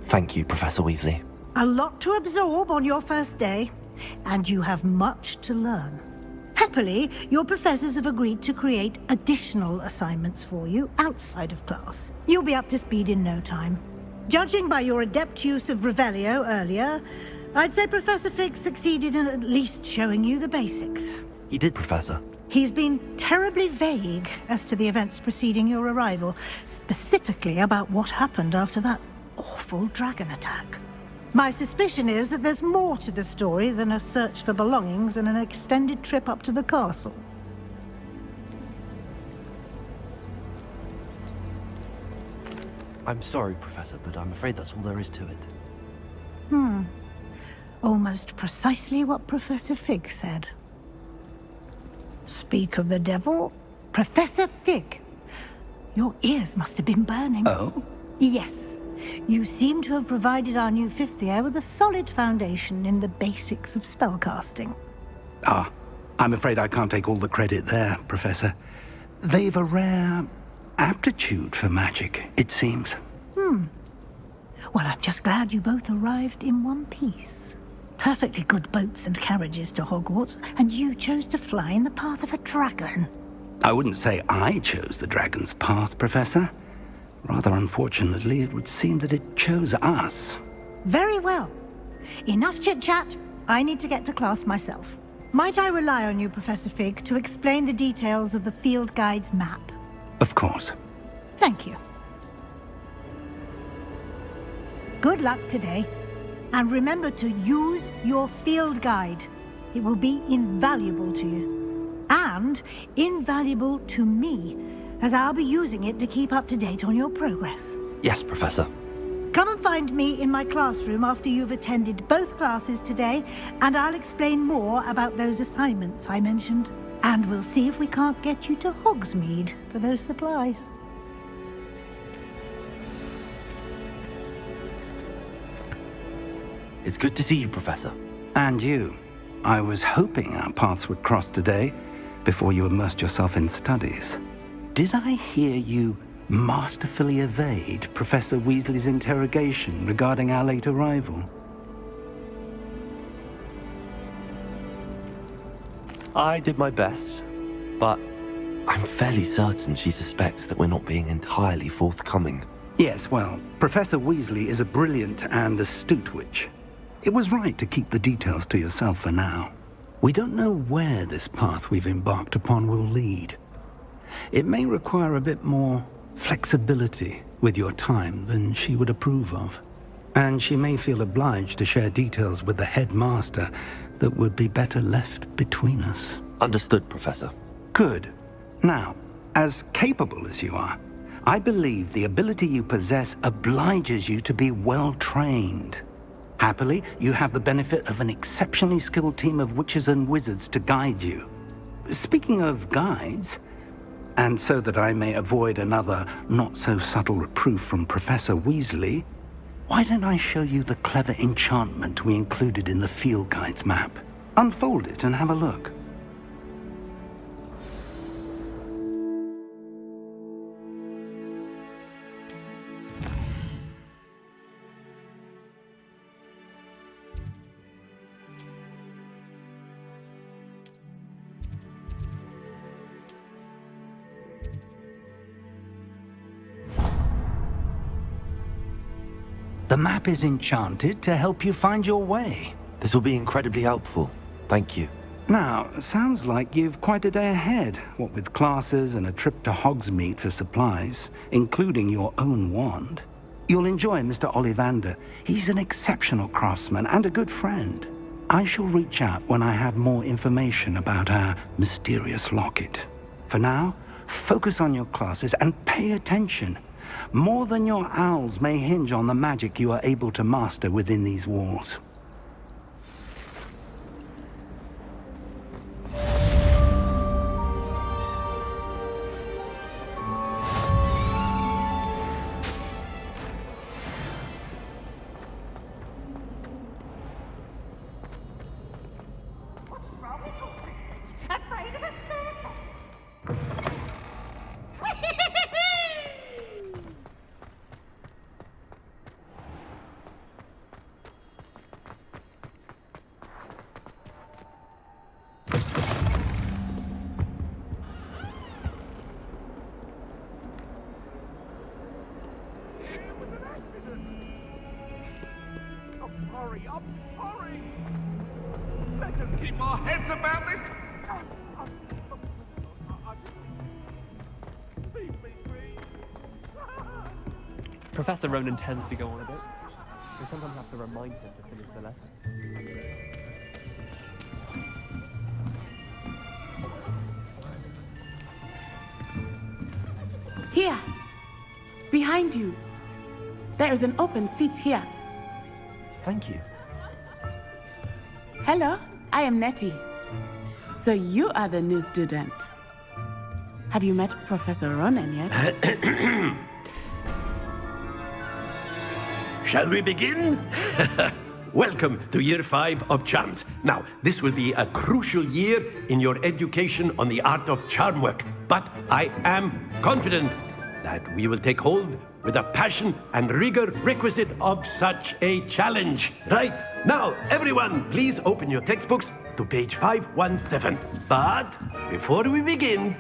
[SPEAKER 2] Thank you, Professor Weasley.
[SPEAKER 9] A lot to absorb on your first day, and you have much to learn. Happily, your professors have agreed to create additional assignments for you outside of class. You'll be up to speed in no time. Judging by your adept use of Revelio earlier, I'd say Professor Fig succeeded in at least showing you the basics.
[SPEAKER 2] He did, Professor.
[SPEAKER 9] He's been terribly vague as to the events preceding your arrival, specifically about what happened after that awful dragon attack. My suspicion is that there's more to the story than a search for belongings and an extended trip up to the castle.
[SPEAKER 2] I'm sorry, Professor, but I'm afraid that's all there is to it.
[SPEAKER 9] Almost precisely what Professor Fig said. Speak of the devil, Professor Fig. Your ears must have been burning.
[SPEAKER 1] Oh?
[SPEAKER 9] Yes. You seem to have provided our new fifth year with a solid foundation in the basics of spellcasting.
[SPEAKER 1] Ah, I'm afraid I can't take all the credit there, Professor. They've a rare aptitude for magic, it seems.
[SPEAKER 9] Well, I'm just glad you both arrived in one piece. Perfectly good boats and carriages to Hogwarts, and you chose to fly in the path of a dragon.
[SPEAKER 1] I wouldn't say I chose the dragon's path, Professor. Rather unfortunately, it would seem that it chose us.
[SPEAKER 9] Very well. Enough chit-chat. I need to get to class myself. Might I rely on you, Professor Fig, to explain the details of the field guide's map?
[SPEAKER 1] Of course.
[SPEAKER 9] Thank you. Good luck today. And remember to use your field guide. It will be invaluable to you. And invaluable to me, as I'll be using it to keep up to date on your progress.
[SPEAKER 2] Yes, Professor.
[SPEAKER 9] Come and find me in my classroom after you've attended both classes today, and I'll explain more about those assignments I mentioned. And we'll see if we can't get you to Hogsmeade for those supplies.
[SPEAKER 2] It's good to see you, Professor.
[SPEAKER 1] And you. I was hoping our paths would cross today, before you immersed yourself in studies. Did I hear you masterfully evade Professor Weasley's interrogation regarding our late arrival?
[SPEAKER 2] I did my best, but I'm fairly certain she suspects that we're not being entirely forthcoming.
[SPEAKER 1] Yes, well, Professor Weasley is a brilliant and astute witch. It was right to keep the details to yourself for now. We don't know where this path we've embarked upon will lead. It may require a bit more flexibility with your time than she would approve of. And she may feel obliged to share details with the headmaster that would be better left between us.
[SPEAKER 2] Understood, Professor.
[SPEAKER 1] Good. Now, As capable as you are, I believe the ability you possess obliges you to be well trained. Happily, you have the benefit of an exceptionally skilled team of witches and wizards to guide you. Speaking of guides, and so that I may avoid another not-so-subtle reproof from Professor Weasley, why don't I show you the clever enchantment we included in the field guide's map? Unfold it and have a look. The map is enchanted to help you find your way.
[SPEAKER 2] This will be incredibly helpful. Thank you.
[SPEAKER 1] Now, sounds like you've quite a day ahead, what with classes and a trip to Hogsmeade for supplies, including your own wand. You'll enjoy Mr. Ollivander. He's an exceptional craftsman and a good friend. I shall reach out when I have more information about our mysterious locket. For now, focus on your classes and pay attention. More than your owls may hinge on the magic you are able to master within these walls.
[SPEAKER 15] Keep our heads about this.
[SPEAKER 11] Professor Ronan tends to go on a bit. We sometimes have to remind him to finish the lesson.
[SPEAKER 16] Here, behind you. There is an open seat here.
[SPEAKER 2] Thank you.
[SPEAKER 16] Hello, I am Nettie. So you are the new student. Have you met Professor Ronan yet?
[SPEAKER 7] Shall we begin? Welcome to Year 5 of Charms. Now, this will be a crucial year in your education on the art of charm work, but I am confident that we will take hold with the passion and rigor requisite of such a challenge. Right, now, everyone, please open your textbooks to page 517. But before we begin,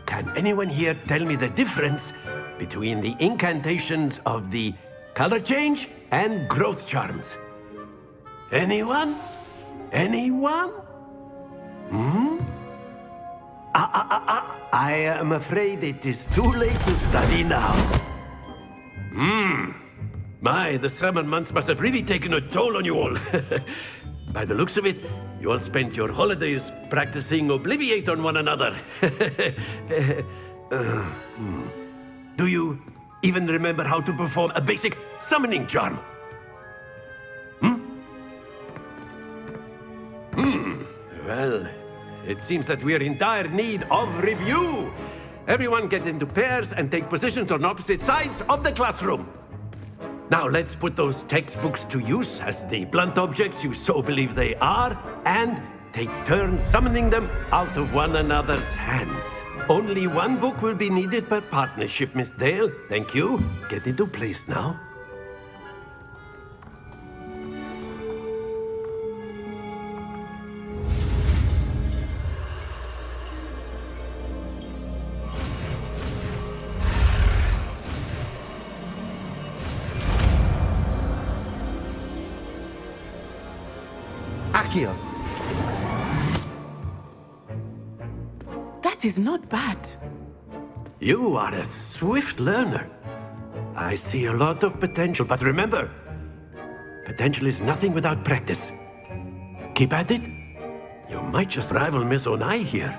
[SPEAKER 7] can anyone here tell me the difference between the incantations of the color change and growth charms? Anyone? Anyone? I am afraid it is too late to study now. My, the summer months must have really taken a toll on you all. By the looks of it, you all spent your holidays practicing Obliviate on one another. Do you even remember how to perform a basic summoning charm? Well, it seems that we are in dire need of review. Everyone get into pairs and take positions on opposite sides of the classroom. Now let's put those textbooks to use as the blunt objects you so believe they are, and take turns summoning them out of one another's hands. Only one book will be needed per partnership, Miss Dale. Thank you. Get into place now.
[SPEAKER 1] Accio.
[SPEAKER 16] That is not bad.
[SPEAKER 7] You are a swift learner. I see a lot of potential, but remember, potential is nothing without practice. Keep at it. You might just rival Miss Onai here.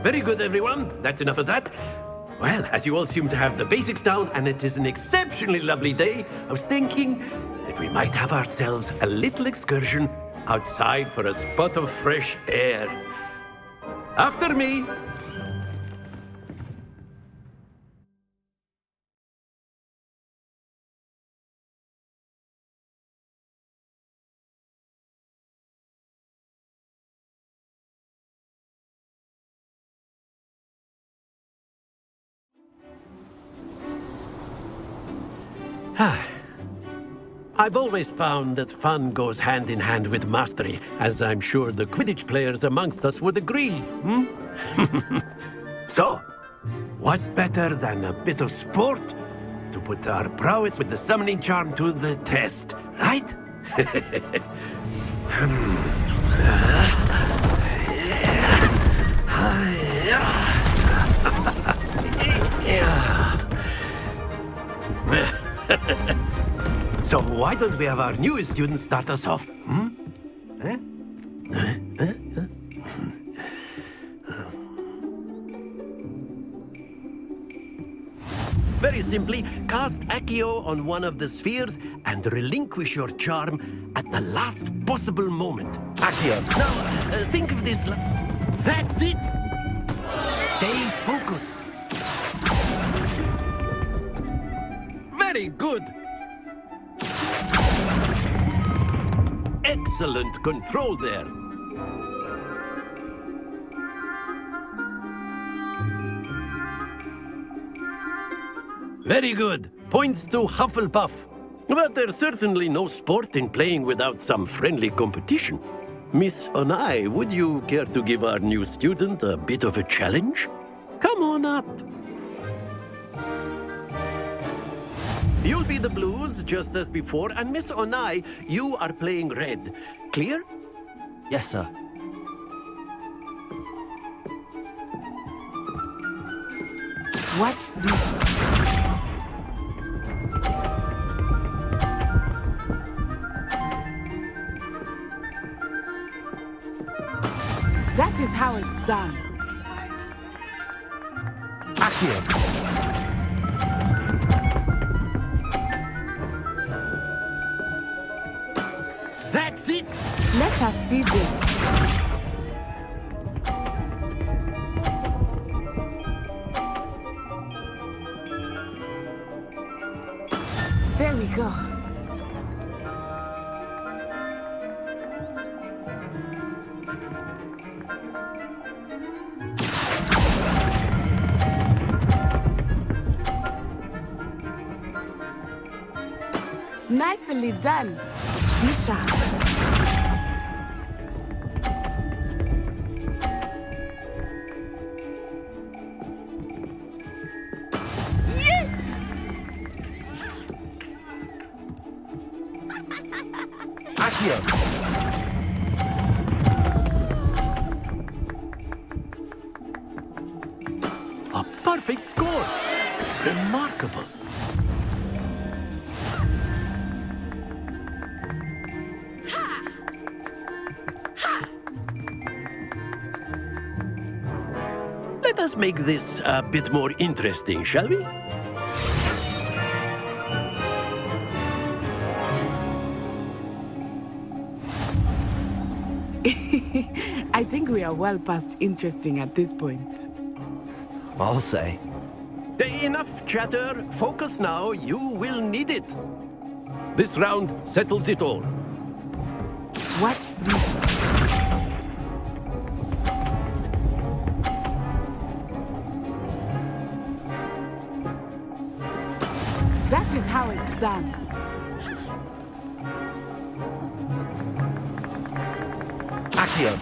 [SPEAKER 7] Very good, everyone. That's enough of that. Well, as you all seem to have the basics down, and it is an exceptionally lovely day, I was thinking that we might have ourselves a little excursion outside for a spot of fresh air. After me. I've always found that fun goes hand in hand with mastery, as I'm sure the Quidditch players amongst us would agree, So, what better than a bit of sport to put our prowess with the summoning charm to the test, right? So why don't we have our newest student start us off? Very simply, cast Accio on one of the spheres and relinquish your charm at the last possible moment. Accio. Now, think of this. That's it! Stay focused. Very good. Excellent control there. Very good. Points to Hufflepuff. But there's certainly no sport in playing without some friendly competition. Miss Onai, would you care to give our new student a bit of a challenge? Come on up. You'll be the blues, just as before, and Miss Onai, you are playing red. Clear?
[SPEAKER 2] Yes, sir.
[SPEAKER 16] Watch this. That is how it's done.
[SPEAKER 7] Accio. That's it!
[SPEAKER 16] Let us see this. There we go. Nicely done. Be sharp. Yes!
[SPEAKER 7] Accio. A perfect score. Remarkable. Let us make this a bit more interesting, shall we?
[SPEAKER 16] I think we are well past interesting at this point.
[SPEAKER 2] I'll say.
[SPEAKER 7] Enough chatter. Focus now. You will need it. This round settles it all.
[SPEAKER 16] Watch this. That is how it's done.
[SPEAKER 7] Accio.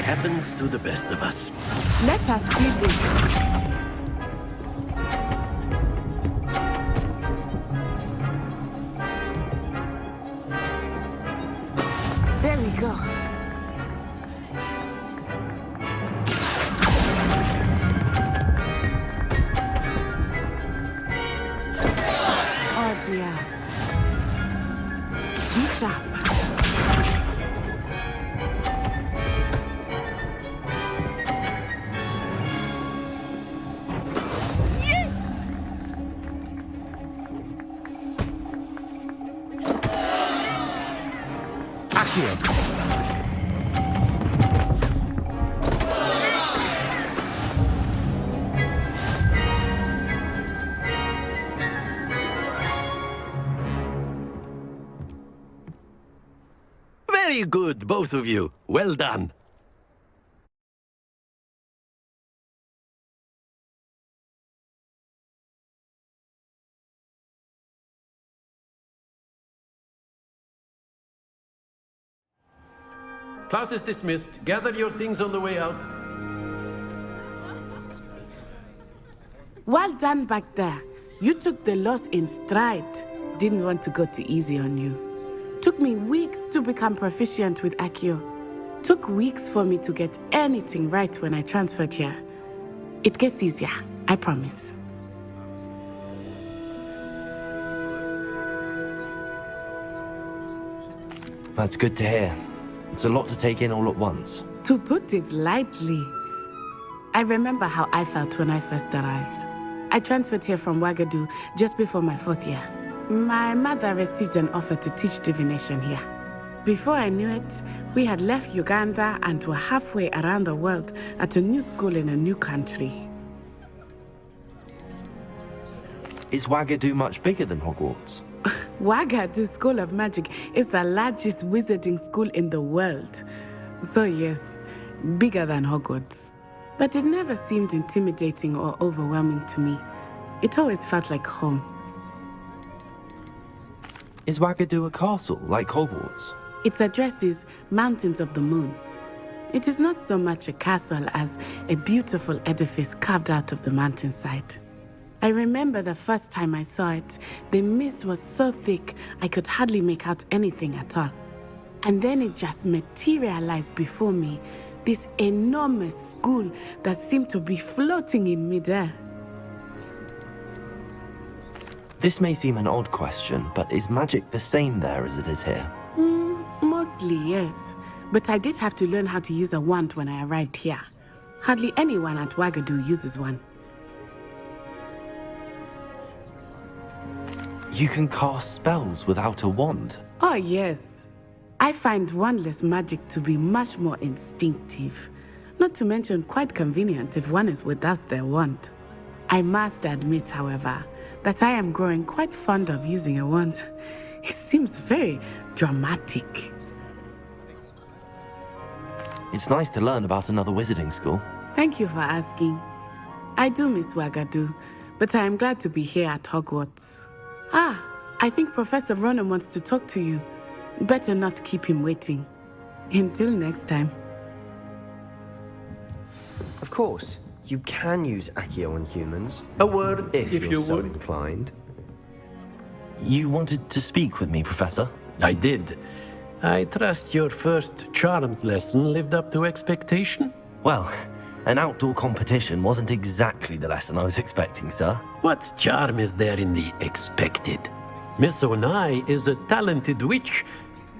[SPEAKER 7] Happens to the best of us.
[SPEAKER 16] Let us see this. There we go. Oh dear. Be sharp.
[SPEAKER 2] Accio.
[SPEAKER 7] Very good, both of you. Well done. Class is dismissed. Gather your things on the way out.
[SPEAKER 16] Well done back there. You took the loss in stride. Didn't want to go too easy on you. Took me weeks to become proficient with Accio. Took weeks for me to get anything right when I transferred here. It gets easier, I promise.
[SPEAKER 2] That's good to hear. It's a lot to take in all at once.
[SPEAKER 16] To put it lightly, I remember how I felt when I first arrived. I transferred here from Ouagadougou just before my 4th year. My mother received an offer to teach divination here. Before I knew it, we had left Uganda and were halfway around the world at a new school in a new country.
[SPEAKER 2] Is Ouagadougou much bigger than Hogwarts?
[SPEAKER 16] Ouagadougou School of Magic is the largest wizarding school in the world. So yes, bigger than Hogwarts. But it never seemed intimidating or overwhelming to me. It always felt like home.
[SPEAKER 2] Is Ouagadougou a castle, like Hogwarts?
[SPEAKER 16] Its address is Mountains of the Moon. It is not so much a castle as a beautiful edifice carved out of the mountainside. I remember the first time I saw it, the mist was so thick I could hardly make out anything at all. And then it just materialized before me, this enormous school that seemed to be floating in midair.
[SPEAKER 2] This may seem an odd question, but is magic the same there as it is here?
[SPEAKER 16] Mostly, yes. But I did have to learn how to use a wand when I arrived here. Hardly anyone at Ouagadougou uses one.
[SPEAKER 2] You can cast spells without a wand?
[SPEAKER 16] Oh, yes. I find wandless magic to be much more instinctive. Not to mention quite convenient if one is without their wand. I must admit, however, that I am growing quite fond of using a wand. It seems very dramatic.
[SPEAKER 2] It's nice to learn about another wizarding school.
[SPEAKER 16] Thank you for asking. I do miss Ouagadougou, but I am glad to be here at Hogwarts. Ah, I think Professor Ronan wants to talk to you. Better not keep him waiting. Until next time.
[SPEAKER 17] Of course, you can use Accio on humans. A word if you're so inclined.
[SPEAKER 2] You wanted to speak with me, Professor?
[SPEAKER 7] I did. I trust your first charms lesson lived up to expectation?
[SPEAKER 2] Well, an outdoor competition wasn't exactly the lesson I was expecting, sir.
[SPEAKER 7] What charm is there in the expected? Miss Onai is a talented witch.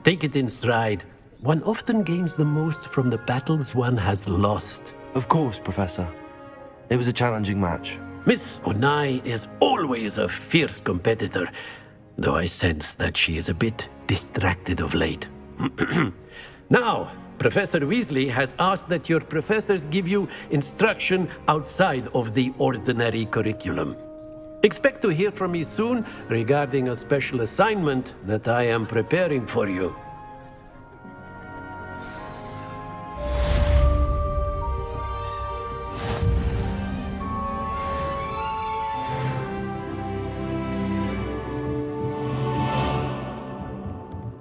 [SPEAKER 7] Take it in stride. One often gains the most from the battles one has lost.
[SPEAKER 2] Of course, Professor. It was a challenging match.
[SPEAKER 7] Miss Onai is always a fierce competitor, though I sense that she is a bit distracted of late. Now, Professor Weasley has asked that your professors give you instruction outside of the ordinary curriculum. Expect to hear from me soon regarding a special assignment that I am preparing for you.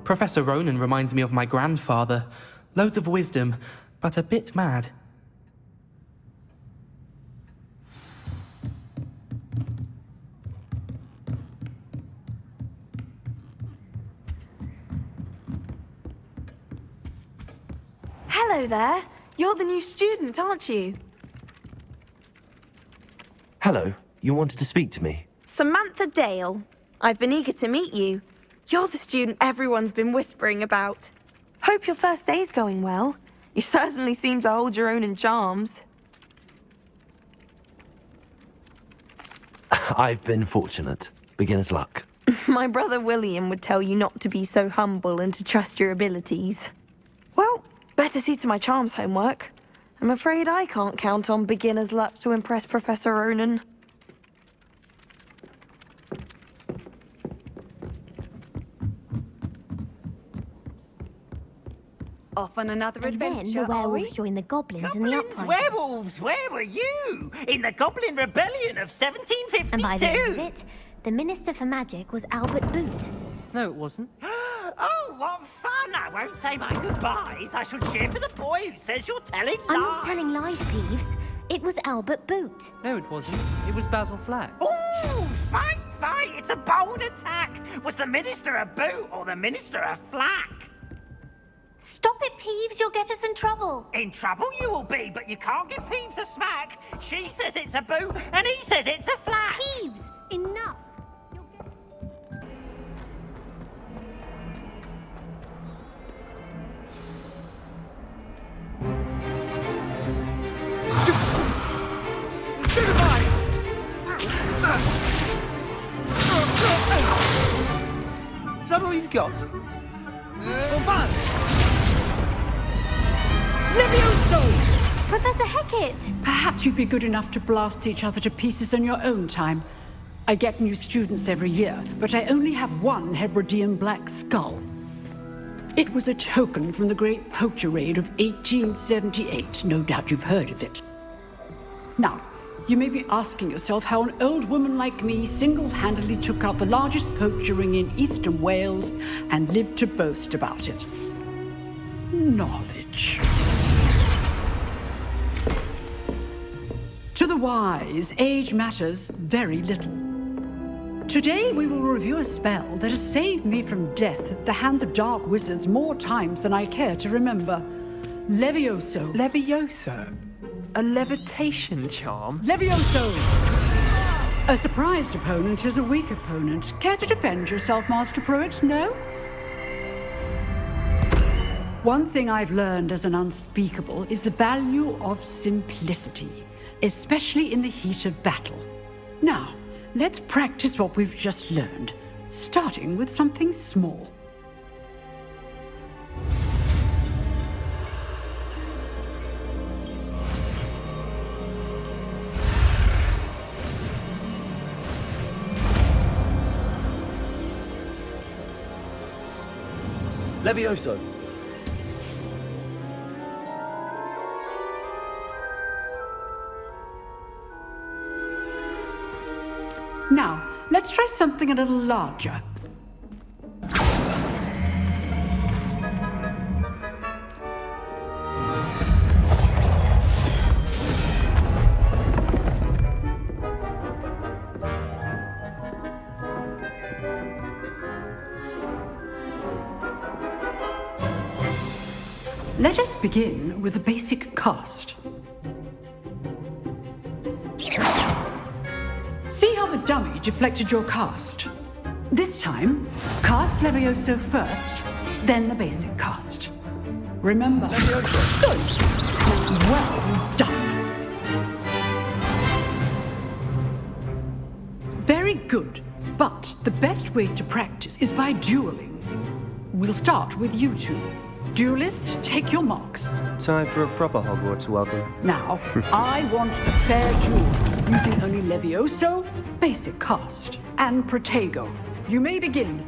[SPEAKER 11] Professor Ronan reminds me of my grandfather. Loads of wisdom, but a bit mad.
[SPEAKER 14] Hello there. You're the new student, aren't you?
[SPEAKER 2] Hello. You wanted to speak to me?
[SPEAKER 14] Samantha Dale. I've been eager to meet you. You're the student everyone's been whispering about. Hope your first day's going well. You certainly seem to hold your own in charms.
[SPEAKER 2] I've been fortunate. Beginner's luck.
[SPEAKER 14] My brother William would tell you not to be so humble and to trust your abilities. Well, better see to my charms homework. I'm afraid I can't count on beginner's luck to impress Professor Ronan.
[SPEAKER 18] Off on another
[SPEAKER 19] And then
[SPEAKER 18] adventure,
[SPEAKER 19] the
[SPEAKER 18] are we?
[SPEAKER 19] werewolves joined the goblins in the
[SPEAKER 20] Goblins,
[SPEAKER 19] uprising.
[SPEAKER 20] werewolves, where were you? In the Goblin Rebellion of 1752?
[SPEAKER 19] And by the end of it, the Minister for Magic was Albert Boot.
[SPEAKER 11] No, it wasn't.
[SPEAKER 20] Oh, what fun! I won't say my goodbyes. I shall cheer for the boy who says you're telling lies.
[SPEAKER 19] I'm not telling lies, Peeves. It was Albert Boot.
[SPEAKER 11] No, it wasn't. It was Basil Flack.
[SPEAKER 20] Ooh, fight! It's a bold attack. Was the Minister a boot or the Minister a flack?
[SPEAKER 19] Stop it, Peeves. You'll get us in trouble.
[SPEAKER 20] In trouble you will be, but you can't give Peeves a smack. She says it's a boot, and he says it's a flack.
[SPEAKER 19] Peeves, enough.
[SPEAKER 21] Is that all you've got?
[SPEAKER 22] Levioso!
[SPEAKER 19] Professor Hecat!
[SPEAKER 22] Perhaps you'd be good enough to blast each other to pieces on your own time. I get new students every year, but I only have one Hebridean black skull. It was a token from the Great Poacher Raid of 1878. No doubt you've heard of it. Now, you may be asking yourself how an old woman like me single-handedly took out the largest poacher ring in eastern Wales and lived to boast about it. Knowledge. To the wise, age matters very little. Today we will review a spell that has saved me from death at the hands of dark wizards more times than I care to remember. Levioso.
[SPEAKER 11] Levioso? A levitation charm?
[SPEAKER 22] Levioso! A surprised opponent is a weak opponent. Care to defend yourself, Master Pruitt? No? One thing I've learned as an unspeakable is the value of simplicity, especially in the heat of battle. Now, let's practice what we've just learned, starting with something small.
[SPEAKER 21] Levioso.
[SPEAKER 22] Now, let's try something a little larger. Let us begin with the basic cast. See how the dummy deflected your cast? This time, cast Levioso first, then the basic cast. Remember. Good. Well done. Very good. But the best way to practice is by dueling. We'll start with you two. Duelists, take your marks.
[SPEAKER 17] Time for a proper Hogwarts welcome.
[SPEAKER 22] Now, I want a fair duel, using only Levioso, basic cast, and Protego. You may begin.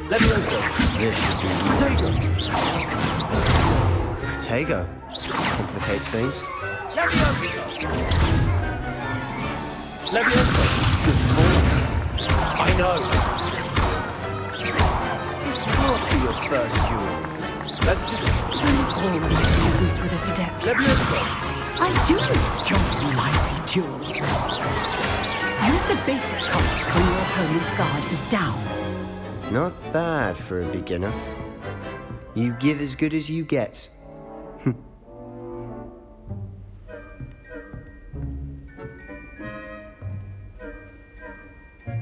[SPEAKER 17] Levioso. Protego. Protego. Complicates things.
[SPEAKER 20] Levioso!
[SPEAKER 17] Levioso. Good morning. I know. This can't be your first duel. Let's just...
[SPEAKER 22] Through this adept.
[SPEAKER 17] Levioso.
[SPEAKER 22] I do enjoy a lively duel. Use the basic cast when your opponent's guard is down.
[SPEAKER 17] Not bad for a beginner. You give as good as you get.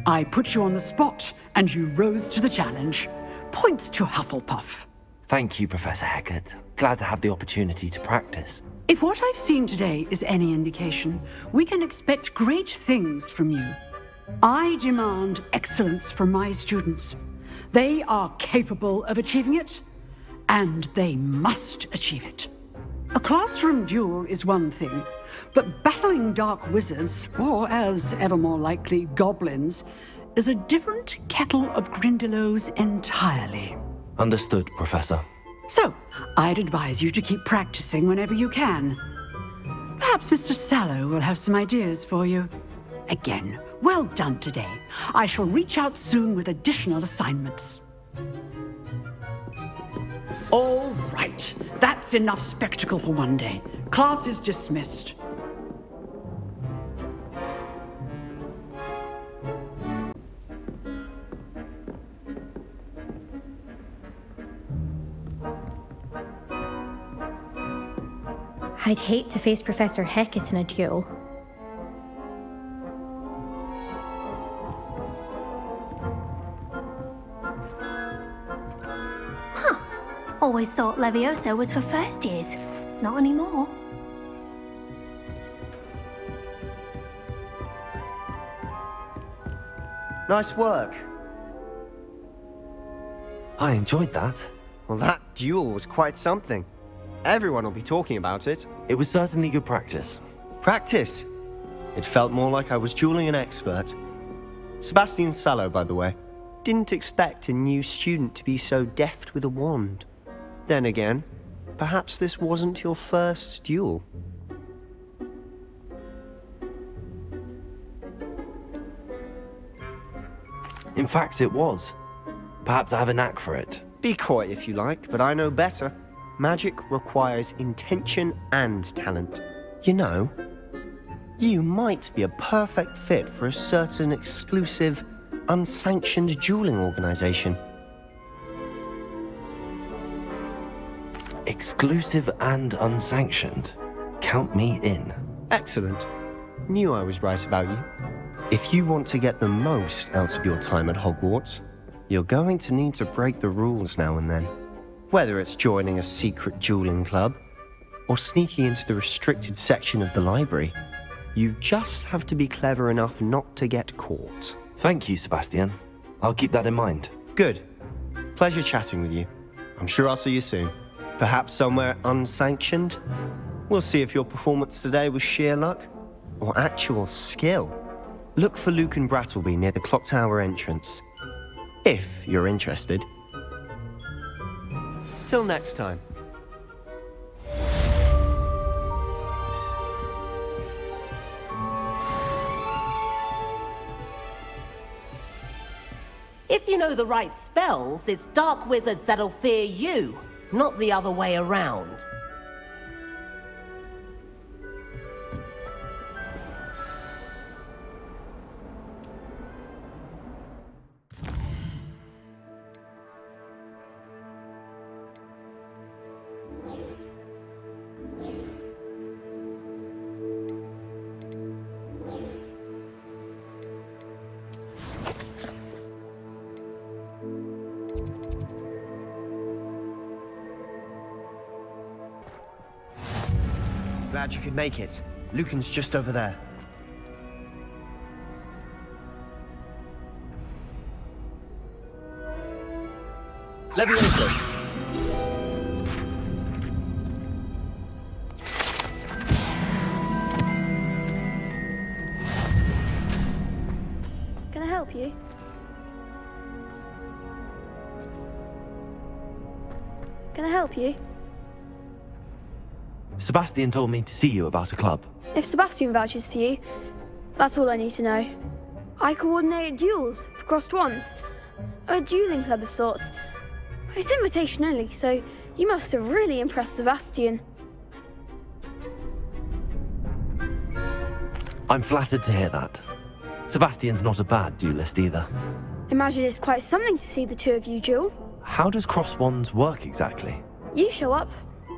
[SPEAKER 22] I put you on the spot, and you rose to the challenge. Points to Hufflepuff.
[SPEAKER 2] Thank you, Professor Hecat. Glad to have the opportunity to practice.
[SPEAKER 22] If what I've seen today is any indication, we can expect great things from you. I demand excellence from my students. They are capable of achieving it, and they must achieve it. A classroom duel is one thing, but battling dark wizards, or as ever more likely, goblins, is a different kettle of Grindylows entirely.
[SPEAKER 2] Understood, Professor.
[SPEAKER 22] So, I'd advise you to keep practicing whenever you can. Perhaps Mr. Sallow will have some ideas for you. Again, well done today. I shall reach out soon with additional assignments. All right, that's enough spectacle for one day. Class is dismissed.
[SPEAKER 3] I'd hate to face Professor Hecat in a duel.
[SPEAKER 19] Huh. Always thought Leviosa was for first years. Not anymore.
[SPEAKER 17] Nice work.
[SPEAKER 2] I enjoyed that.
[SPEAKER 17] Well, that duel was quite something. Everyone will be talking about it.
[SPEAKER 2] It was certainly good practice.
[SPEAKER 17] Practice? It felt more like I was dueling an expert. Sebastian Sallow, by the way. Didn't expect a new student to be so deft with a wand. Then again, perhaps this wasn't your first duel.
[SPEAKER 2] In fact, it was. Perhaps I have a knack for it.
[SPEAKER 17] Be coy if you like, but I know better. Magic requires intention and talent. You know, you might be a perfect fit for a certain exclusive, unsanctioned dueling organization.
[SPEAKER 2] Exclusive and unsanctioned. Count me in.
[SPEAKER 17] Excellent. Knew I was right about you. If you want to get the most out of your time at Hogwarts, you're going to need to break the rules now and then. Whether it's joining a secret dueling club, or sneaking into the restricted section of the library, you just have to be clever enough not to get caught.
[SPEAKER 2] Thank you, Sebastian. I'll keep that in mind.
[SPEAKER 17] Good. Pleasure chatting with you. I'm sure I'll see you soon. Perhaps somewhere unsanctioned? We'll see if your performance today was sheer luck, or actual skill. Look for Luke and Brattleby near the clock tower entrance, if you're interested. Till next time.
[SPEAKER 13] If you know the right spells, it's dark wizards that'll fear you, not the other way around.
[SPEAKER 17] Glad you could make it. Lucan's just over there. Leviosa!
[SPEAKER 10] Can I help you? Can I help you?
[SPEAKER 2] Sebastian told me to see you about a club.
[SPEAKER 10] If Sebastian vouches for you, that's all I need to know. I coordinate duels for crossed wands. A dueling club of sorts. It's invitation only, so you must have really impressed Sebastian.
[SPEAKER 2] I'm flattered to hear that. Sebastian's not a bad duelist either.
[SPEAKER 10] Imagine it's quite something to see the two of you duel.
[SPEAKER 2] How does cross wands work exactly?
[SPEAKER 10] You show up,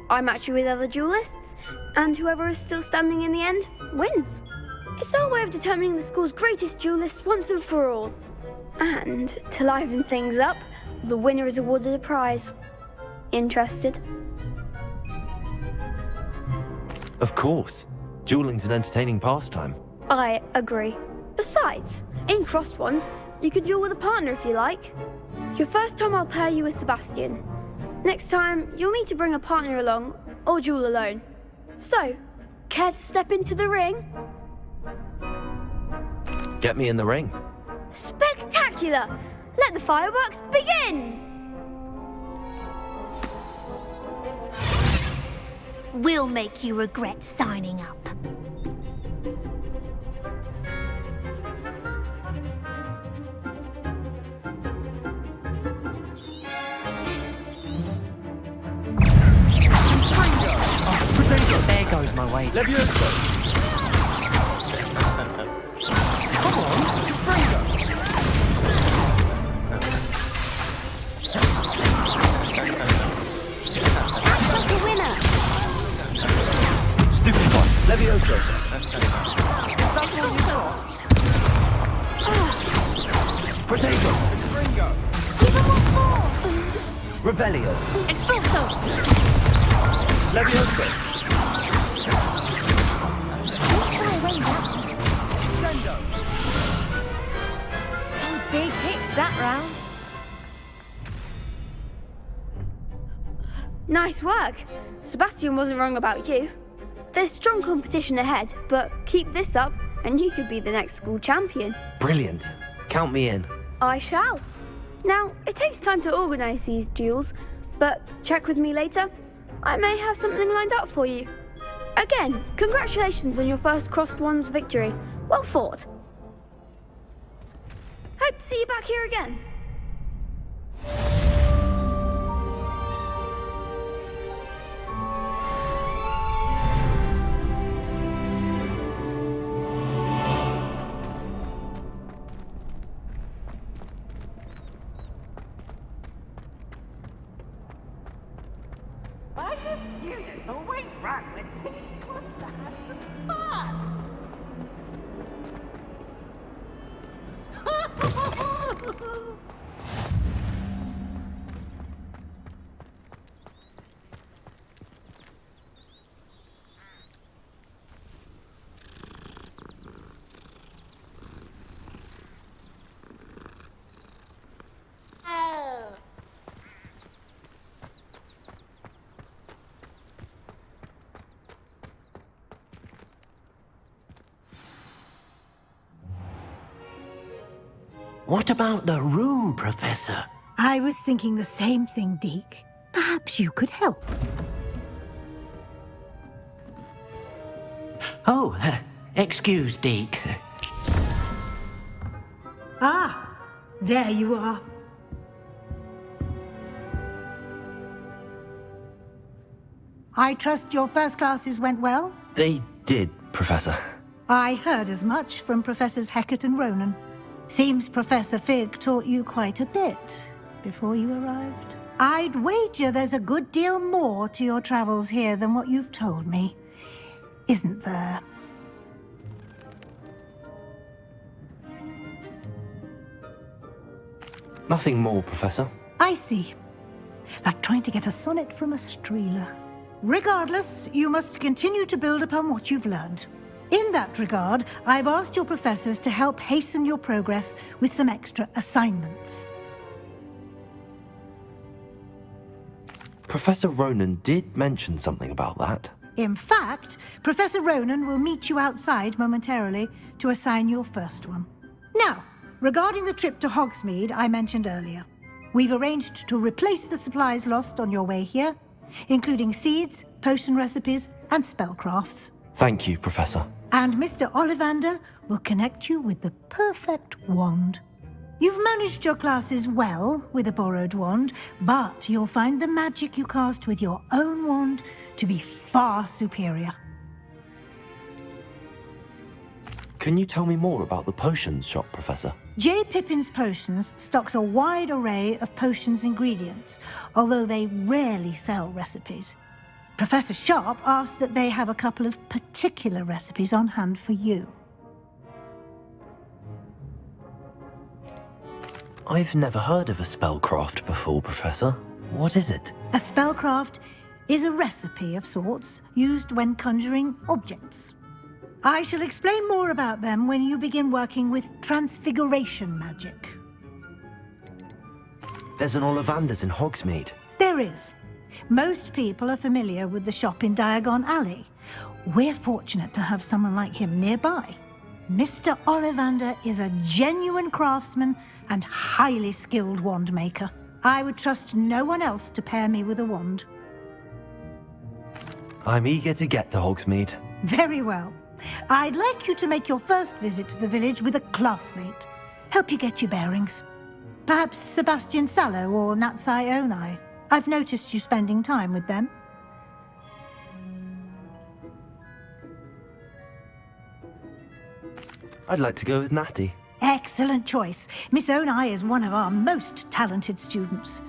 [SPEAKER 10] I match you with other duelists, and whoever is still standing in the end wins. It's our way of determining the school's greatest duelist once and for all. And to liven things up, the winner is awarded a prize. Interested?
[SPEAKER 2] Of course. Dueling's an entertaining pastime.
[SPEAKER 10] I agree. Besides, in crossed ones, you could duel with a partner if you like. Your first time I'll pair you with Sebastian. Next time, you'll need to bring a partner along, or duel alone. So, care to step into the ring?
[SPEAKER 2] Get me in the ring.
[SPEAKER 10] Spectacular! Let the fireworks begin!
[SPEAKER 19] We'll make you regret signing up.
[SPEAKER 5] There goes my weight.
[SPEAKER 21] Levioso! Come on, Fringo!
[SPEAKER 10] Act like a winner!
[SPEAKER 21] Stupid one! Levioso!
[SPEAKER 10] That's all you got.
[SPEAKER 21] Potato! Fringo!
[SPEAKER 10] Give him what for!
[SPEAKER 21] Revelio!
[SPEAKER 10] Expulso!
[SPEAKER 21] Levioso! Sendo!
[SPEAKER 3] Some big hits that round.
[SPEAKER 10] Nice work. Sebastian wasn't wrong about you. There's strong competition ahead, but keep this up and you could be the next school champion.
[SPEAKER 2] Brilliant. Count me in.
[SPEAKER 10] I shall. Now, it takes time to organise these duels, but check with me later. I may have something lined up for you. Again, congratulations on your first crossed ones victory. Well fought. Hope to see you back here again.
[SPEAKER 20] I have students always run when he wants to have some fun.
[SPEAKER 4] What about the room, Professor?
[SPEAKER 9] I was thinking the same thing, Deke. Perhaps you could help.
[SPEAKER 4] Oh, excuse, Deke.
[SPEAKER 9] Ah, there you are. I trust your first classes went well?
[SPEAKER 2] They did, Professor.
[SPEAKER 9] I heard as much from Professors Hecat and Ronan. Seems Professor Fig taught you quite a bit before you arrived. I'd wager there's a good deal more to your travels here than what you've told me, isn't there?
[SPEAKER 2] Nothing more, Professor.
[SPEAKER 9] I see. Like trying to get a sonnet from a streeler. Regardless, you must continue to build upon what you've learned. In that regard, I've asked your professors to help hasten your progress with some extra assignments.
[SPEAKER 2] Professor Ronan did mention something about that.
[SPEAKER 9] In fact, Professor Ronan will meet you outside momentarily to assign your first one. Now, regarding the trip to Hogsmeade I mentioned earlier, we've arranged to replace the supplies lost on your way here, including seeds, potion recipes, and spellcrafts.
[SPEAKER 2] Thank you, Professor.
[SPEAKER 9] And Mr. Ollivander will connect you with the perfect wand. You've managed your classes well with a borrowed wand, but you'll find the magic you cast with your own wand to be far superior.
[SPEAKER 2] Can you tell me more about the potions shop, Professor?
[SPEAKER 9] J. Pippin's Potions stocks a wide array of potions ingredients, although they rarely sell recipes. Professor Sharp asked that they have a couple of particular recipes on hand for you.
[SPEAKER 2] I've never heard of a spellcraft before, Professor. What is it?
[SPEAKER 9] A spellcraft is a recipe of sorts used when conjuring objects. I shall explain more about them when you begin working with transfiguration magic.
[SPEAKER 2] There's an Ollivander's in Hogsmeade.
[SPEAKER 9] There is. Most people are familiar with the shop in Diagon Alley. We're fortunate to have someone like him nearby. Mr. Ollivander is a genuine craftsman and highly skilled wand maker. I would trust no one else to pair me with a wand.
[SPEAKER 2] I'm eager to get to Hogsmeade.
[SPEAKER 9] Very well. I'd like you to make your first visit to the village with a classmate. Help you get your bearings. Perhaps Sebastian Sallow or Natsai Onai. I've noticed you spending time with them.
[SPEAKER 2] I'd like to go with Natty.
[SPEAKER 9] Excellent choice. Miss Onai is one of our most talented students.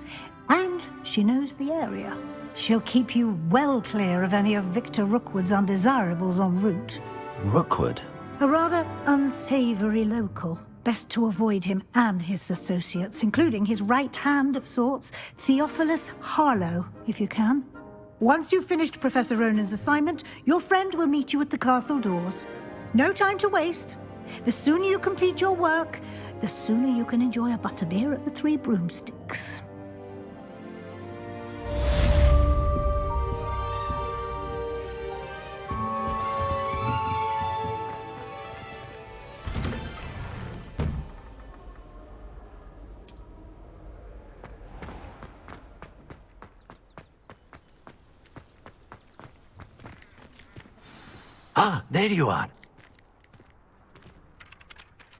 [SPEAKER 9] And she knows the area. She'll keep you well clear of any of Victor Rookwood's undesirables en route.
[SPEAKER 2] Rookwood?
[SPEAKER 9] A rather unsavory local. Best to avoid him and his associates, including his right hand of sorts, Theophilus Harlow, if you can. Once you've finished Professor Ronan's assignment, your friend will meet you at the castle doors. No time to waste. The sooner you complete your work, the sooner you can enjoy a butterbeer at the Three Broomsticks.
[SPEAKER 7] Ah, there you are.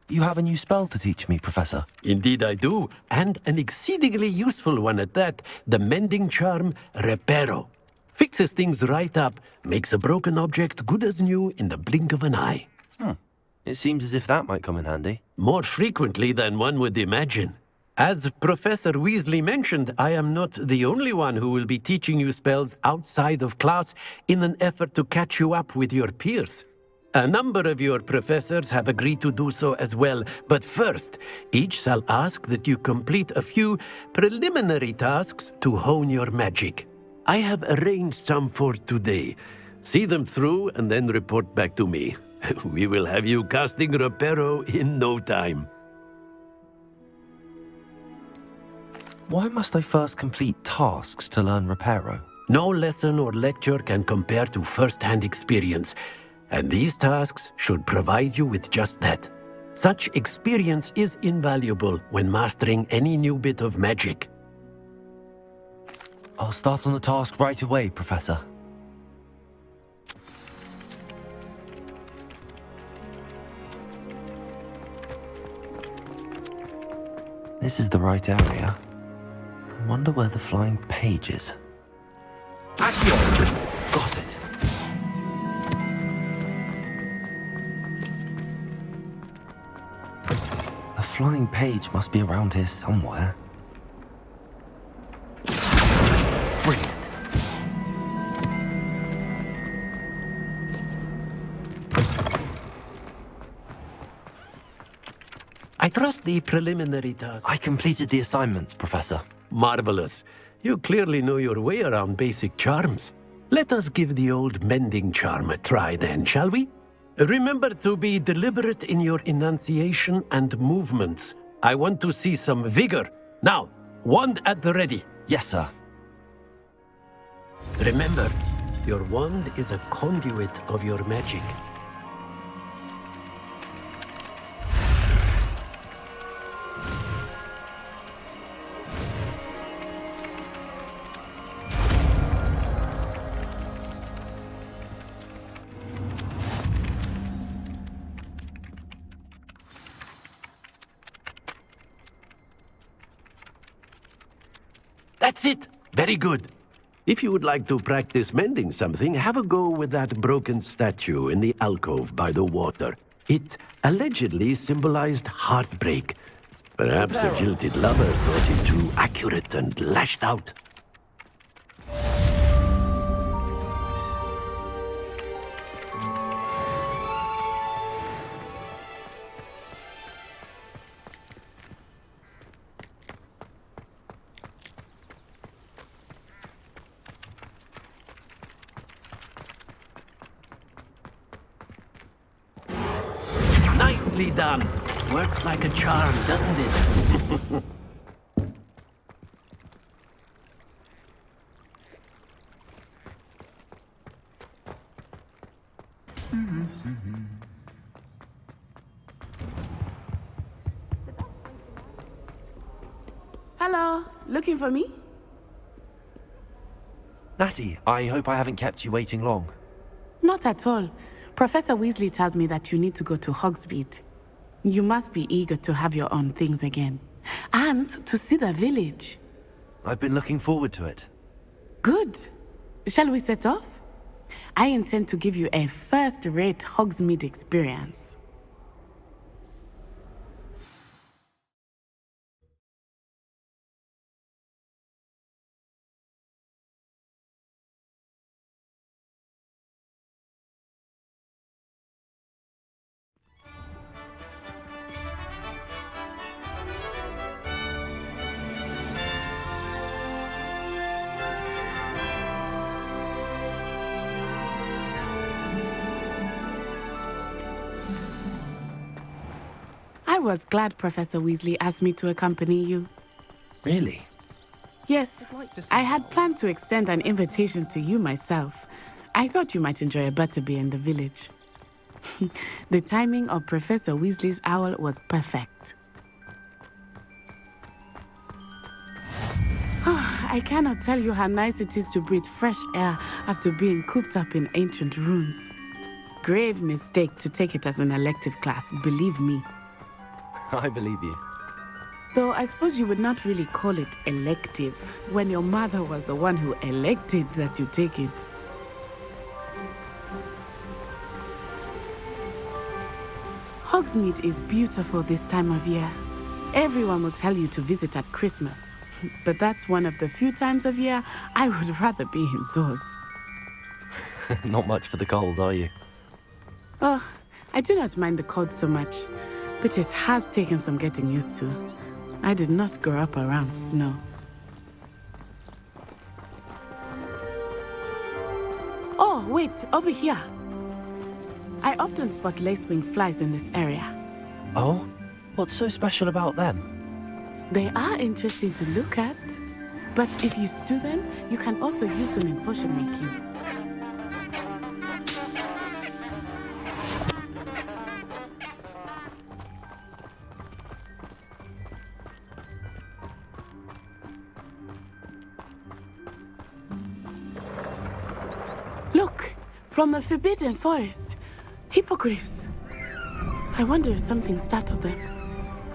[SPEAKER 2] You have a new spell to teach me, Professor.
[SPEAKER 7] Indeed I do, and an exceedingly useful one at that. The mending charm, Reparo. Fixes things right up, makes a broken object good as new in the blink of an eye.
[SPEAKER 2] It seems as if that might come in handy.
[SPEAKER 7] More frequently than one would imagine. As Professor Weasley mentioned, I am not the only one who will be teaching you spells outside of class in an effort to catch you up with your peers. A number of your professors have agreed to do so as well, but first, each shall ask that you complete a few preliminary tasks to hone your magic. I have arranged some for today. See them through and then report back to me. We will have you casting Reparo in no time.
[SPEAKER 2] Why must I first complete tasks to learn Reparo?
[SPEAKER 7] No lesson or lecture can compare to first-hand experience, and these tasks should provide you with just that. Such experience is invaluable when mastering any new bit of magic.
[SPEAKER 2] I'll start on the task right away, Professor. This is the right area. I wonder where the flying page is. Got it. A flying page must be around here somewhere. Brilliant.
[SPEAKER 7] I trust the preliminary task.
[SPEAKER 2] I completed the assignments, Professor.
[SPEAKER 7] Marvelous. You clearly know your way around basic charms. Let us give the old mending charm a try then, shall we? Remember to be deliberate in your enunciation and movements. I want to see some vigor. Now, wand at the ready.
[SPEAKER 2] Yes, sir.
[SPEAKER 7] Remember, your wand is a conduit of your magic. That's it! Very good. If you would like to practice mending something, have a go with that broken statue in the alcove by the water. It allegedly symbolized heartbreak. Perhaps a jilted lover thought it too accurate and lashed out.
[SPEAKER 6] Nicely done. Works like a charm, doesn't it?
[SPEAKER 16] Hello, looking for me?
[SPEAKER 2] Natty, I hope I haven't kept you waiting long.
[SPEAKER 16] Not at all. Professor Weasley tells me that you need to go to Hogsmeade. You must be eager to have your own things again. And to see the village.
[SPEAKER 2] I've been looking forward to it.
[SPEAKER 16] Good. Shall we set off? I intend to give you a first-rate Hogsmeade experience. I was glad Professor Weasley asked me to accompany you.
[SPEAKER 2] Really?
[SPEAKER 16] Yes, I had planned to extend an invitation to you myself. I thought you might enjoy a butterbeer in the village. The timing of Professor Weasley's owl was perfect. I cannot tell you how nice it is to breathe fresh air after being cooped up in ancient rooms. Grave mistake to take it as an elective class, believe me.
[SPEAKER 2] I believe you.
[SPEAKER 16] Though I suppose you would not really call it elective when your mother was the one who elected that you take it. Hogsmeade is beautiful this time of year. Everyone will tell you to visit at Christmas, but that's one of the few times of year I would rather be indoors.
[SPEAKER 2] Not much for the cold, are you?
[SPEAKER 16] Oh, I do not mind the cold so much, but it has taken some getting used to. I did not grow up around snow. Oh, wait, over here. I often spot lacewing flies in this area.
[SPEAKER 2] Oh? What's so special about them?
[SPEAKER 16] They are interesting to look at, but if you stew them, you can also use them in potion making. Look, from the Forbidden Forest, hippogriffs. I wonder if something startled them.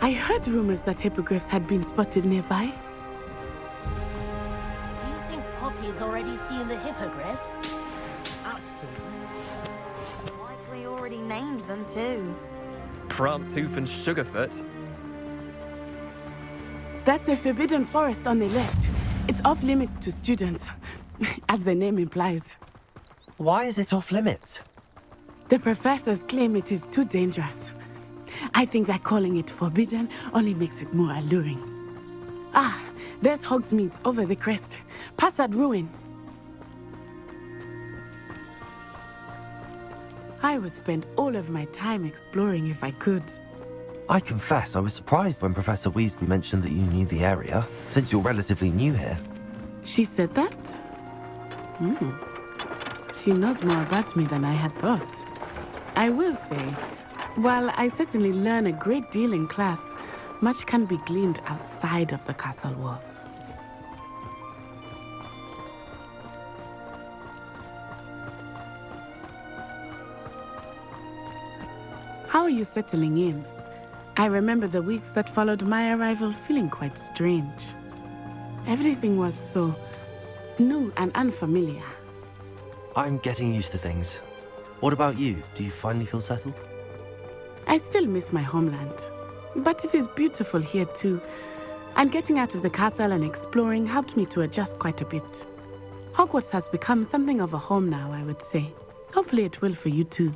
[SPEAKER 16] I heard rumors that hippogriffs had been spotted nearby.
[SPEAKER 13] Do you think Poppy's already seen the hippogriffs?
[SPEAKER 14] Like we already named them too.
[SPEAKER 11] Prance, Hoof, and Sugarfoot.
[SPEAKER 16] That's the Forbidden Forest on the left. It's off limits to students, as the name implies.
[SPEAKER 2] Why is it off limits?
[SPEAKER 16] The professors claim it is too dangerous. I think that calling it forbidden only makes it more alluring. Ah, there's Hogsmeade over the crest. Past that ruin. I would spend all of my time exploring if I could.
[SPEAKER 2] I confess I was surprised when Professor Weasley mentioned that you knew the area, since you're relatively new here.
[SPEAKER 16] She said that? She knows more about me than I had thought. I will say, while I certainly learn a great deal in class, much can be gleaned outside of the castle walls. How are you settling in? I remember the weeks that followed my arrival feeling quite strange. Everything was so new and unfamiliar.
[SPEAKER 2] I'm getting used to things. What about you? Do you finally feel settled?
[SPEAKER 16] I still miss my homeland, but it is beautiful here too. And getting out of the castle and exploring helped me to adjust quite a bit. Hogwarts has become something of a home now, I would say. Hopefully it will for you too.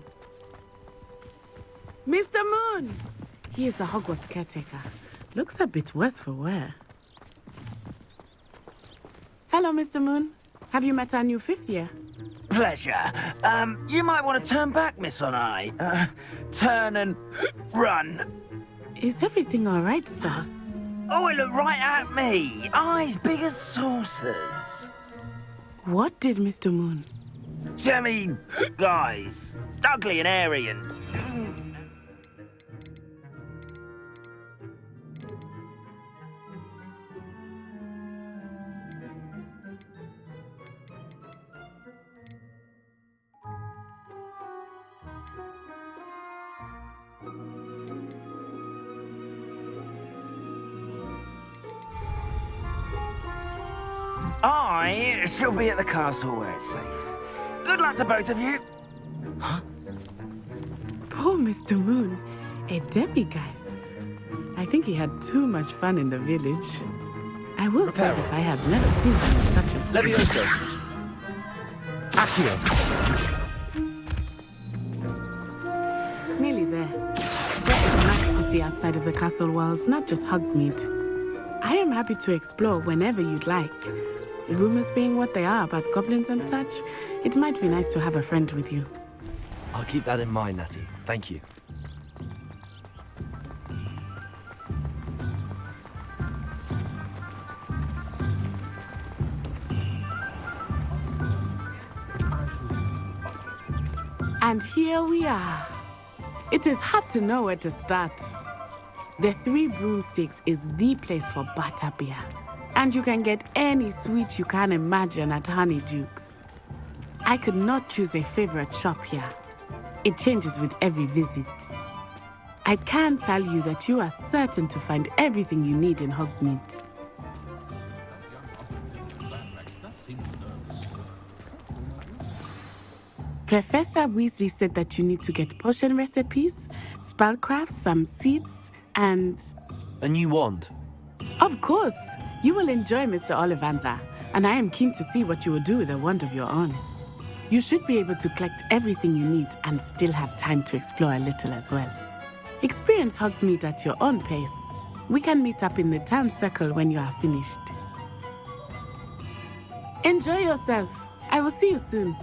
[SPEAKER 16] Mr. Moon! He is the Hogwarts caretaker. Looks a bit worse for wear. Hello, Mr. Moon. Have you met our new 5th year?
[SPEAKER 20] pleasure. You might want to turn back, Miss Onai. Turn and run.
[SPEAKER 16] Is everything all right, sir?
[SPEAKER 20] Oh, it looked right at me. Eyes big as saucers.
[SPEAKER 16] What did Mr. Moon?
[SPEAKER 20] Jemmy, guys. Ugly and airy and... I shall be at the castle where it's safe. Good luck to both of you.
[SPEAKER 16] Poor Mr. Moon, a demiguise. I think he had too much fun in the village. I will say that I have never seen him in such a state.
[SPEAKER 21] Levioso. Accio.
[SPEAKER 16] Nearly there. There is much to see outside of the castle walls, not just Hogsmeade. I am happy to explore whenever you'd like. Rumors being what they are about goblins and such, it might be nice to have a friend with you.
[SPEAKER 2] I'll keep that in mind, Natty. Thank you.
[SPEAKER 16] And here we are. It is hard to know where to start. The Three Broomsticks is the place for butterbeer. And you can get any sweet you can imagine at Honeyduke's. I could not choose a favorite shop here. It changes with every visit. I can tell you that you are certain to find everything you need in Hogsmeade. Professor Weasley said that you need to get potion recipes, spellcrafts, some seeds, and...
[SPEAKER 2] A new wand?
[SPEAKER 16] Of course! You will enjoy Mr. Ollivander, and I am keen to see what you will do with a wand of your own. You should be able to collect everything you need and still have time to explore a little as well. Experience Hogsmeade at your own pace. We can meet up in the town circle when you are finished. Enjoy yourself. I will see you soon.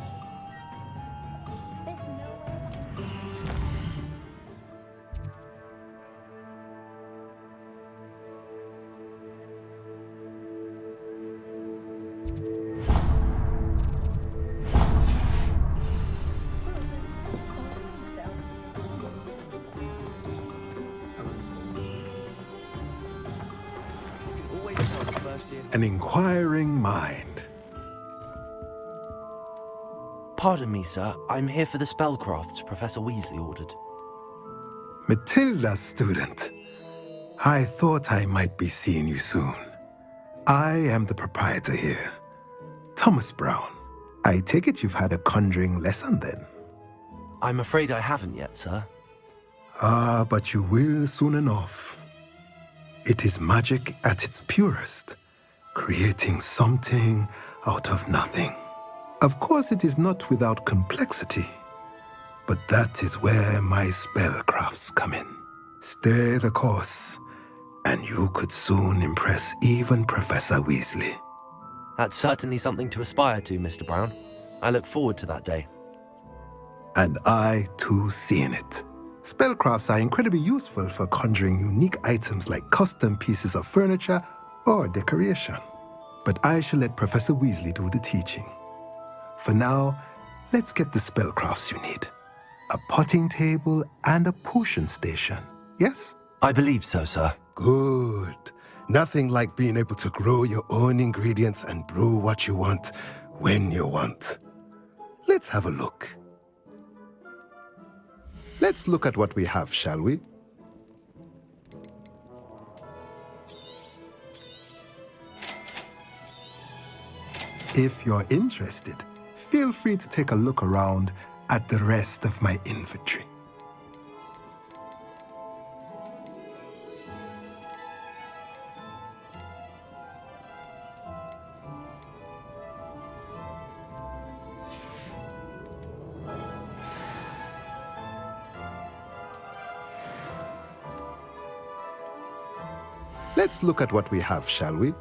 [SPEAKER 8] An inquiring mind.
[SPEAKER 2] Pardon me, sir. I'm here for the spellcrafts Professor Weasley ordered.
[SPEAKER 8] Matilda's student. I thought I might be seeing you soon. I am the proprietor here, Thomas Brown. I take it you've had a conjuring lesson then?
[SPEAKER 2] I'm afraid I haven't yet, sir.
[SPEAKER 8] Ah, but you will soon enough. It is magic at its purest, creating something out of nothing. Of course, it is not without complexity, but that is where my spellcrafts come in. Stay the course, and you could soon impress even Professor Weasley.
[SPEAKER 2] That's certainly something to aspire to, Mr. Brown. I look forward to that day.
[SPEAKER 8] And I, too, see in it. Spellcrafts are incredibly useful for conjuring unique items like custom pieces of furniture or decoration. But I shall let Professor Weasley do the teaching. For now, let's get the spellcrafts you need. A potting table and a potion station, yes?
[SPEAKER 2] I believe so, sir.
[SPEAKER 8] Good. Nothing like being able to grow your own ingredients and brew what you want when you want. Let's have a look. Let's look at what we have, shall we? If you're interested, feel free to take a look around at the rest of my inventory. Let's look at what we have, shall we?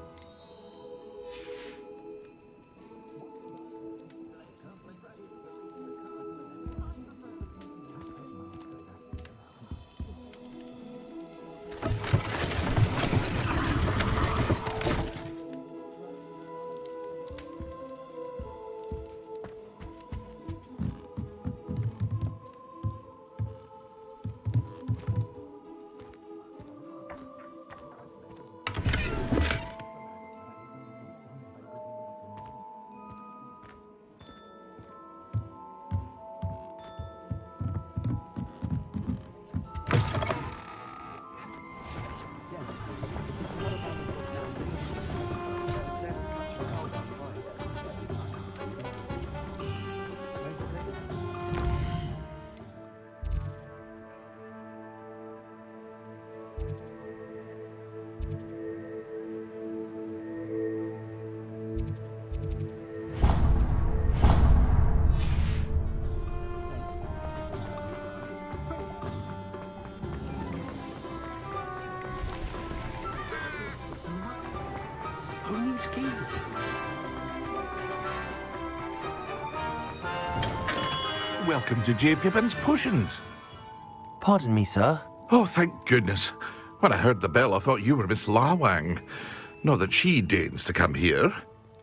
[SPEAKER 6] key.
[SPEAKER 12] Welcome to J. Pippin's Potions.
[SPEAKER 2] Pardon me, sir.
[SPEAKER 12] Oh, thank goodness. When I heard the bell, I thought you were Miss Lawang. Not that she deigns to come here.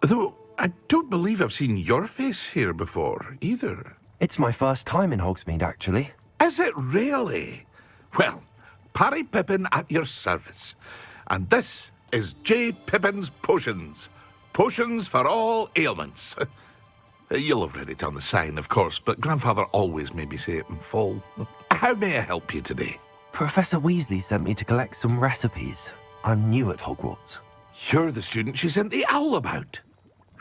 [SPEAKER 12] Though, I don't believe I've seen your face here before, either.
[SPEAKER 2] It's my first time in Hogsmeade, actually.
[SPEAKER 12] Is it really? Well, Parry Pippin at your service. And this is J. Pippin's Potions. Potions for all ailments. You'll have read it on the sign, of course, but Grandfather always made me say it in full. How may I help you today?
[SPEAKER 2] Professor Weasley sent me to collect some recipes. I'm new at Hogwarts.
[SPEAKER 12] You're the student she sent the owl about.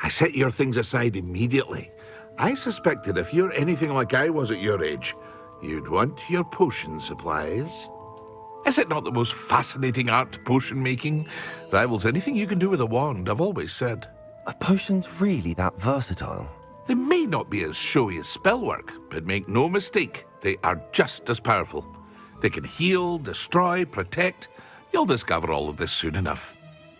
[SPEAKER 12] I set your things aside immediately. I suspected if you're anything like I was at your age, you'd want your potion supplies. Is it not the most fascinating art, potion making? Rivals anything you can do with a wand, I've always said.
[SPEAKER 2] Are potions really that versatile?
[SPEAKER 12] They may not be as showy as spellwork, but make no mistake, they are just as powerful. They can heal, destroy, protect. You'll discover all of this soon enough.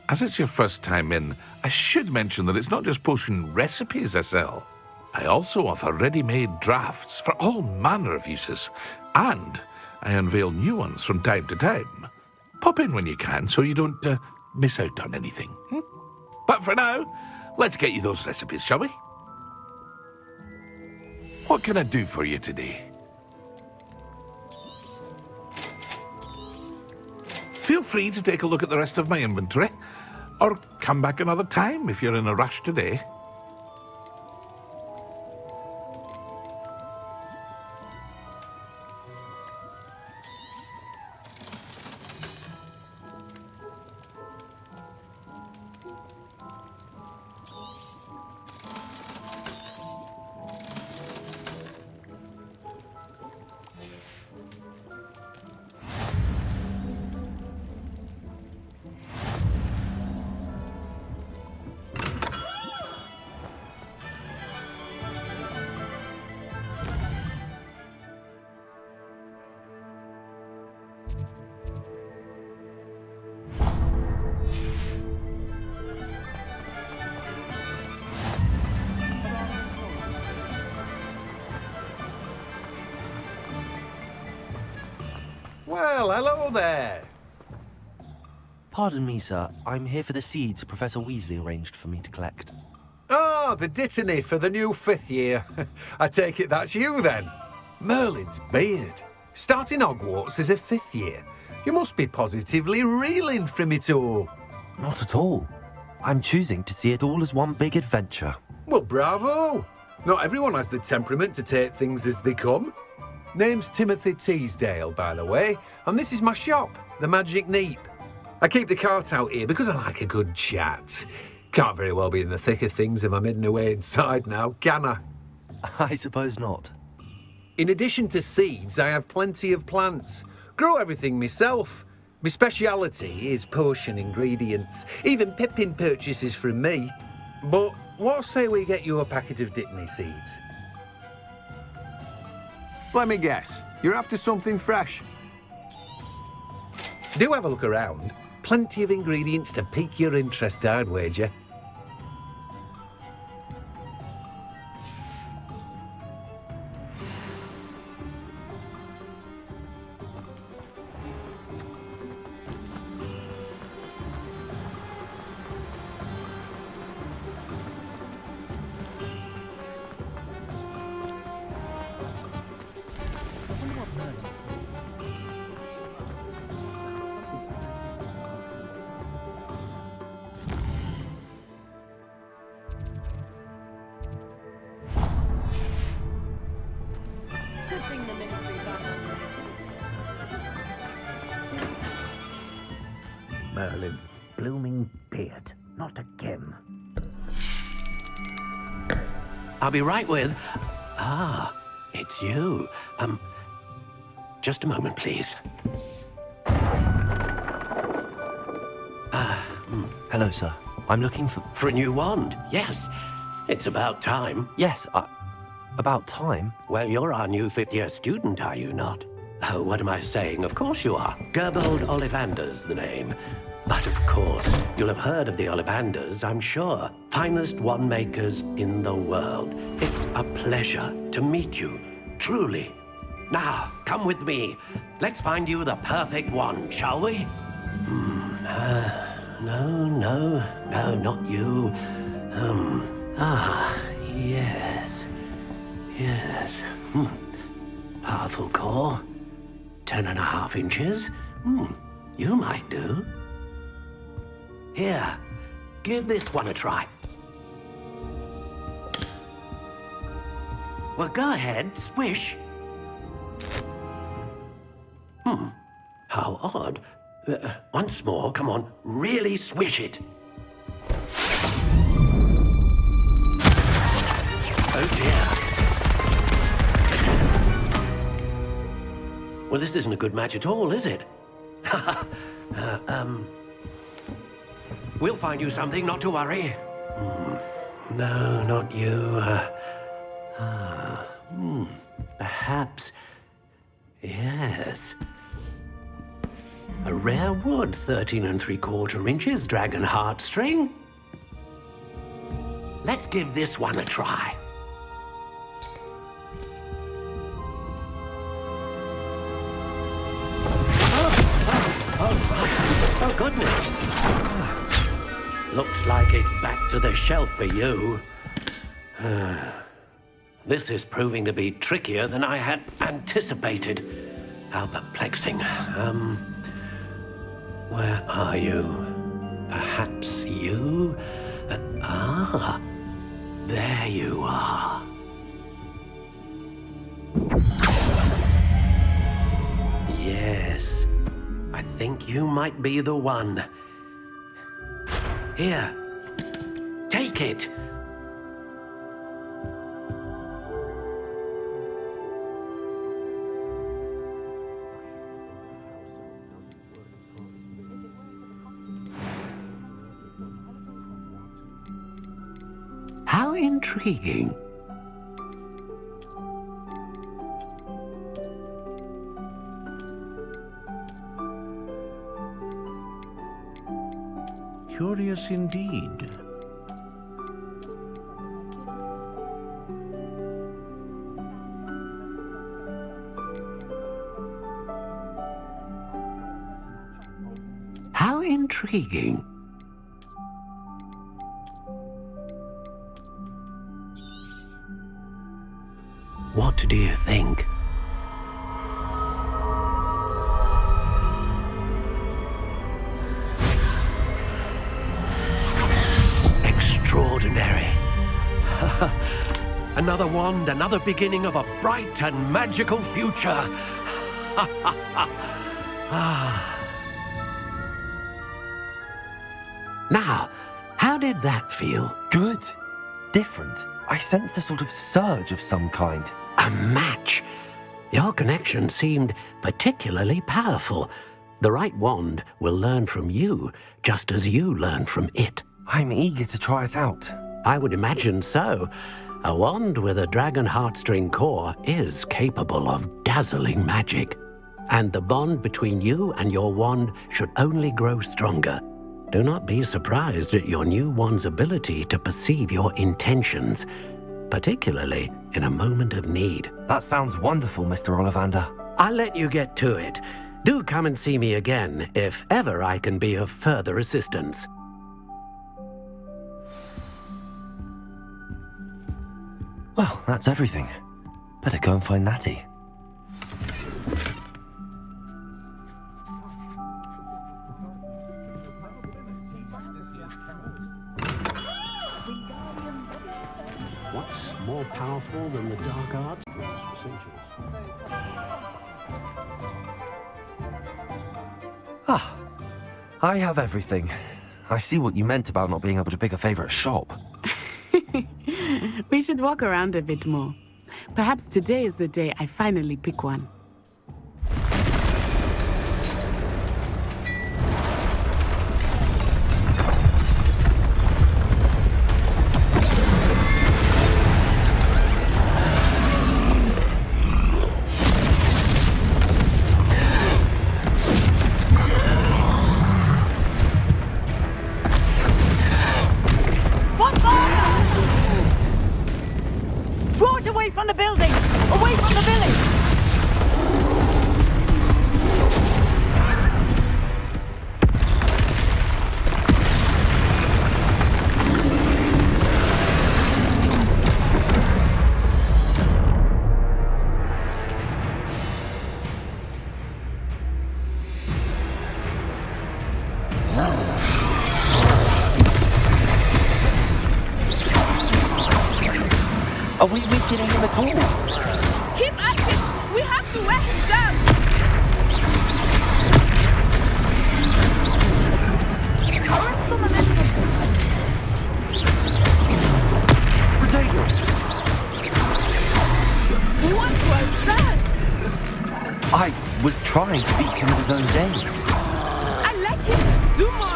[SPEAKER 12] As it's your first time in, I should mention that it's not just potion recipes I sell. I also offer ready-made drafts for all manner of uses, and I unveil new ones from time to time. Pop in when you can so you don't miss out on anything. But for now, let's get you those recipes, shall we? What can I do for you today? Feel free to take a look at the rest of my inventory, or come back another time if you're in a rush today.
[SPEAKER 21] Well, hello there.
[SPEAKER 2] Pardon me, sir. I'm here for the seeds Professor Weasley arranged for me to collect.
[SPEAKER 21] Oh, the dittany for the new 5th year. I take it that's you, then. Merlin's beard. Starting Hogwarts as a 5th year. You must be positively reeling from it all.
[SPEAKER 2] Not at all. I'm choosing to see it all as one big adventure.
[SPEAKER 21] Well, bravo. Not everyone has the temperament to take things as they come. Name's Timothy Teasdale, by the way, and this is my shop, the Magic Neep. I keep the cart out here because I like a good chat. Can't very well be in the thick of things if I'm hidden away inside now, can I?
[SPEAKER 2] I suppose not.
[SPEAKER 21] In addition to seeds, I have plenty of plants. Grow everything myself. My speciality is potion ingredients. Even Pippin purchases from me. But what say we get you a packet of Dittany seeds? Let me guess. You're after something fresh. Do have a look around. Plenty of ingredients to pique your interest, I'd wager.
[SPEAKER 6] Merlin's blooming beard. Not again.
[SPEAKER 7] I'll be right with... Ah, it's you. Just a moment, please.
[SPEAKER 2] Hello, sir. I'm looking for...
[SPEAKER 7] For a new wand, yes. It's about time.
[SPEAKER 2] Yes, about time?
[SPEAKER 7] Well, you're our new 5th-year student, are you not? Oh, what am I saying? Of course you are. Gerbold Ollivander's the name. But of course, you'll have heard of the Ollivanders, I'm sure. Finest wand makers in the world. It's a pleasure to meet you, truly. Now, come with me. Let's find you the perfect wand, shall we? No, not you. Yes. Powerful core. 10.5 inches. You might do. Here, give this one a try. Well, go ahead, swish. How odd. Once more, come on, really swish it. Oh dear. Well, this isn't a good match at all, is it? We'll find you something, not to worry. No, not you. Perhaps. Yes. A rare wood, 13 3/4 inches, dragon heartstring. Let's give this one a try. Oh, goodness. Looks like it's back to the shelf for you. This is proving to be trickier than I had anticipated. How perplexing. Where are you? Perhaps you? There you are. Yes, I think you might be the one. Here, take it. How intriguing. Curious indeed. How intriguing. What do you think? Extraordinary. Another wand, another beginning of a bright and magical future. Now, how did that feel?
[SPEAKER 2] Good. Different. I sensed a sort of surge of some kind.
[SPEAKER 7] A match. Your connection seemed particularly powerful. The right wand will learn from you, just as you learn from it.
[SPEAKER 2] I'm eager to try it out.
[SPEAKER 7] I would imagine so. A wand with a dragon heartstring core is capable of dazzling magic. And the bond between you and your wand should only grow stronger. Do not be surprised at your new wand's ability to perceive your intentions, particularly in a moment of need.
[SPEAKER 2] That sounds wonderful, Mr. Ollivander.
[SPEAKER 7] I'll let you get to it. Do come and see me again if ever I can be of further assistance.
[SPEAKER 2] Well, that's everything. Better go and find Natty.
[SPEAKER 7] What's more powerful than the dark arts?
[SPEAKER 2] I have everything. I see what you meant about not being able to pick a favorite shop.
[SPEAKER 16] We should walk around a bit more. Perhaps today is the day I finally pick one.
[SPEAKER 2] Are we weakening him at all?
[SPEAKER 1] Keep at it! We have to wear him down!
[SPEAKER 22] Arrest the momentum!
[SPEAKER 2] Potato!
[SPEAKER 1] What was that?
[SPEAKER 2] I was trying to beat him at his own game.
[SPEAKER 1] I like it! Do more!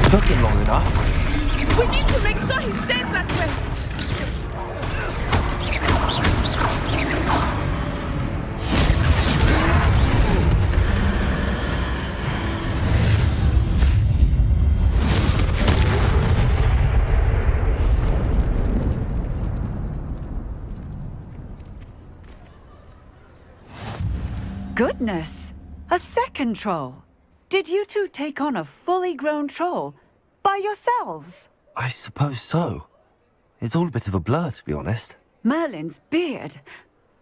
[SPEAKER 2] Took him long enough.
[SPEAKER 1] We need to make sure he stays that way.
[SPEAKER 18] Goodness! A second troll! Did you two take on a fully grown troll? By yourselves?
[SPEAKER 2] I suppose so. It's all a bit of a blur, to be honest.
[SPEAKER 18] Merlin's beard.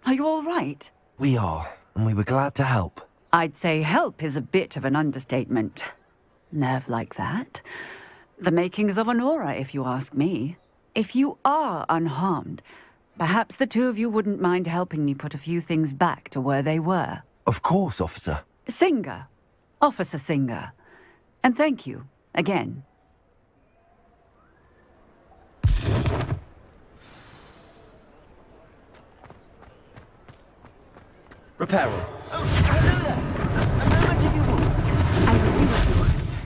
[SPEAKER 18] Are you all right?
[SPEAKER 2] We are, and we were glad to help.
[SPEAKER 18] I'd say help is a bit of an understatement. Nerve like that. The makings of an aura, if you ask me. If you are unharmed, perhaps the two of you wouldn't mind helping me put a few things back to where they were.
[SPEAKER 2] Of course, officer.
[SPEAKER 18] Singer. Officer Singer. And thank you, again.
[SPEAKER 2] Repairer.
[SPEAKER 18] I will see what he wants.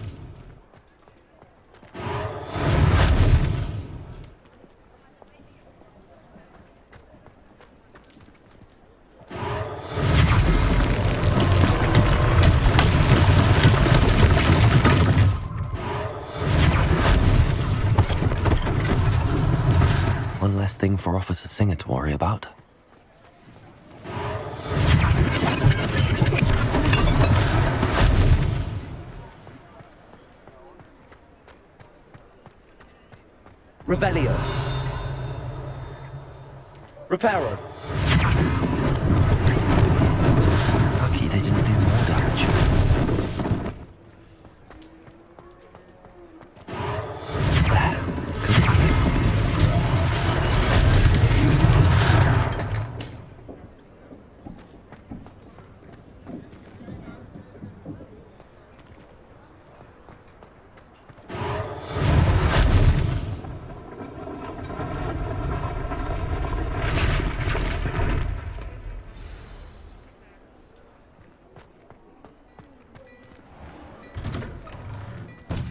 [SPEAKER 2] One less thing for Officer Singer to worry about.
[SPEAKER 5] Revelio. Reparo.
[SPEAKER 2] Lucky they didn't do more damage.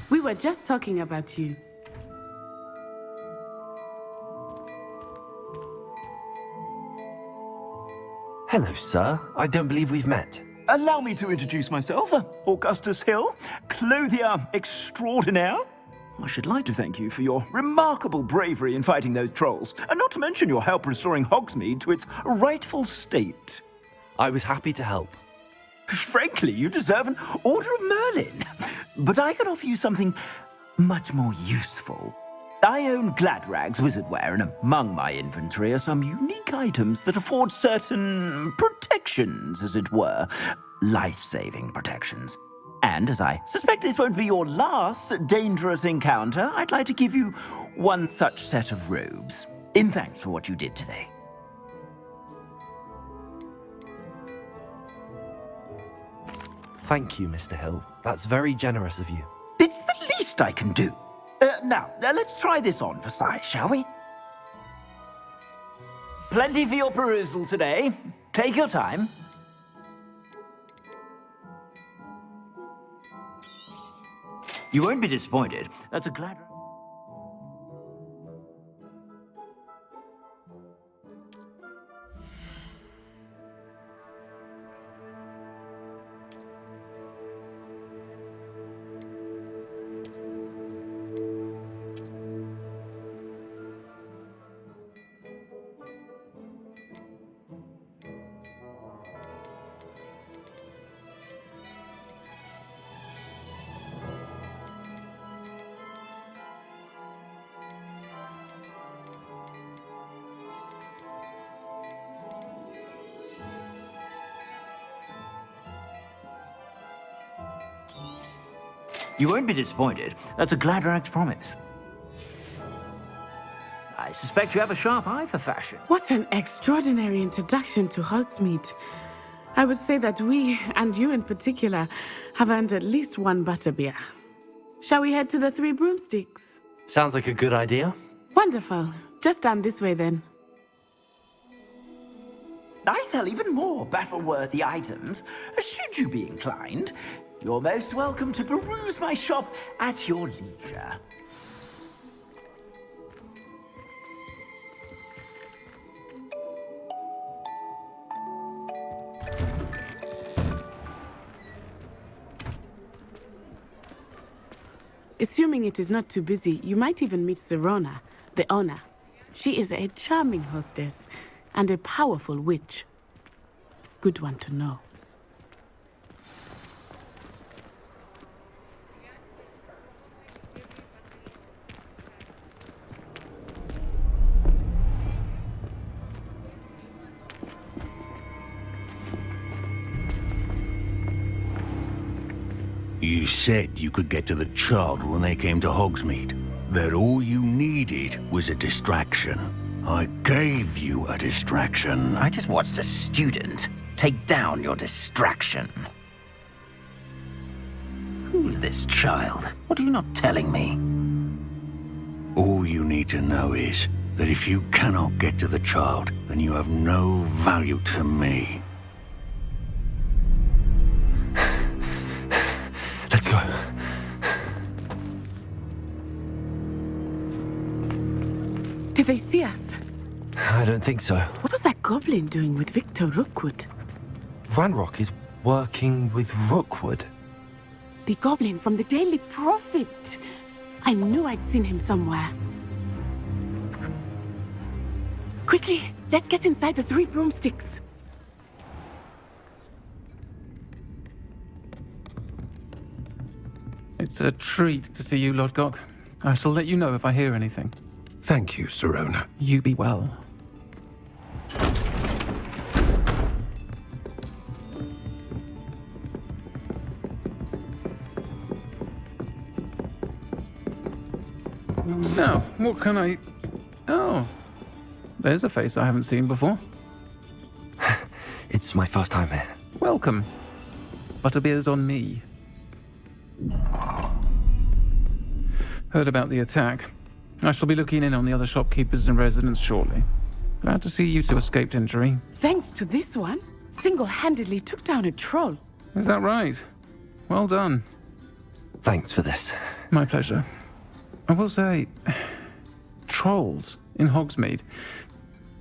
[SPEAKER 16] We were just talking about you.
[SPEAKER 2] Hello, sir. I don't believe we've met.
[SPEAKER 15] Allow me to introduce myself, Augustus Hill, clothier extraordinaire. I should like to thank you for your remarkable bravery in fighting those trolls, and not to mention your help restoring Hogsmeade to its rightful state.
[SPEAKER 2] I was happy to help.
[SPEAKER 15] Frankly, you deserve an Order of Merlin. But I can offer you something much more useful. I own Gladrag's wizardware, and among my inventory are some unique items that afford certain protections, as it were. Life-saving protections. And as I suspect this won't be your last dangerous encounter, I'd like to give you one such set of robes, in thanks for what you did today.
[SPEAKER 2] Thank you, Mr. Hill. That's very generous of you.
[SPEAKER 15] It's the least I can do. Now, let's try this on for size, shall we? Plenty for your perusal today. Take your time. You won't be disappointed. That's a glad... You won't be disappointed. That's a Gladrag's promise. I suspect you have a sharp eye for fashion.
[SPEAKER 16] What an extraordinary introduction to Hogsmeade. I would say that we, and you in particular, have earned at least one butterbeer. Shall we head to the Three Broomsticks?
[SPEAKER 2] Sounds like a good idea.
[SPEAKER 16] Wonderful. Just down this way then.
[SPEAKER 15] I sell even more battle-worthy items, should you be inclined. You're most welcome to peruse my shop at your leisure.
[SPEAKER 16] Assuming it is not too busy, you might even meet Sirona, the owner. She is a charming hostess and a powerful witch. Good one to know.
[SPEAKER 6] You said you could get to the child when they came to Hogsmeade. That all you needed was a distraction. I gave you a distraction.
[SPEAKER 20] I just watched a student take down your distraction. Who's this child? What are you not telling me?
[SPEAKER 6] All you need to know is that if you cannot get to the child, then you have no value to me.
[SPEAKER 2] Let's go.
[SPEAKER 16] Did they see us?
[SPEAKER 2] I don't think so.
[SPEAKER 16] What was that goblin doing with Victor Rookwood?
[SPEAKER 2] Ranrock is working with Rookwood.
[SPEAKER 16] The goblin from the Daily Prophet. I knew I'd seen him somewhere. Quickly, let's get inside the Three Broomsticks.
[SPEAKER 17] It's a treat to see you, Lodgok. I shall let you know if I hear anything.
[SPEAKER 21] Thank you, Sirona.
[SPEAKER 17] You be well. Now, what can I... Oh, there's a face I haven't seen before.
[SPEAKER 2] It's my first time here.
[SPEAKER 17] Welcome. Butterbeer's on me. Heard about the attack. I shall be looking in on the other shopkeepers and residents shortly. Glad to see you two escaped injury.
[SPEAKER 16] Thanks to this one, single-handedly took down a troll.
[SPEAKER 17] Is that right? Well done.
[SPEAKER 2] Thanks for this.
[SPEAKER 17] My pleasure. I will say, trolls in Hogsmeade.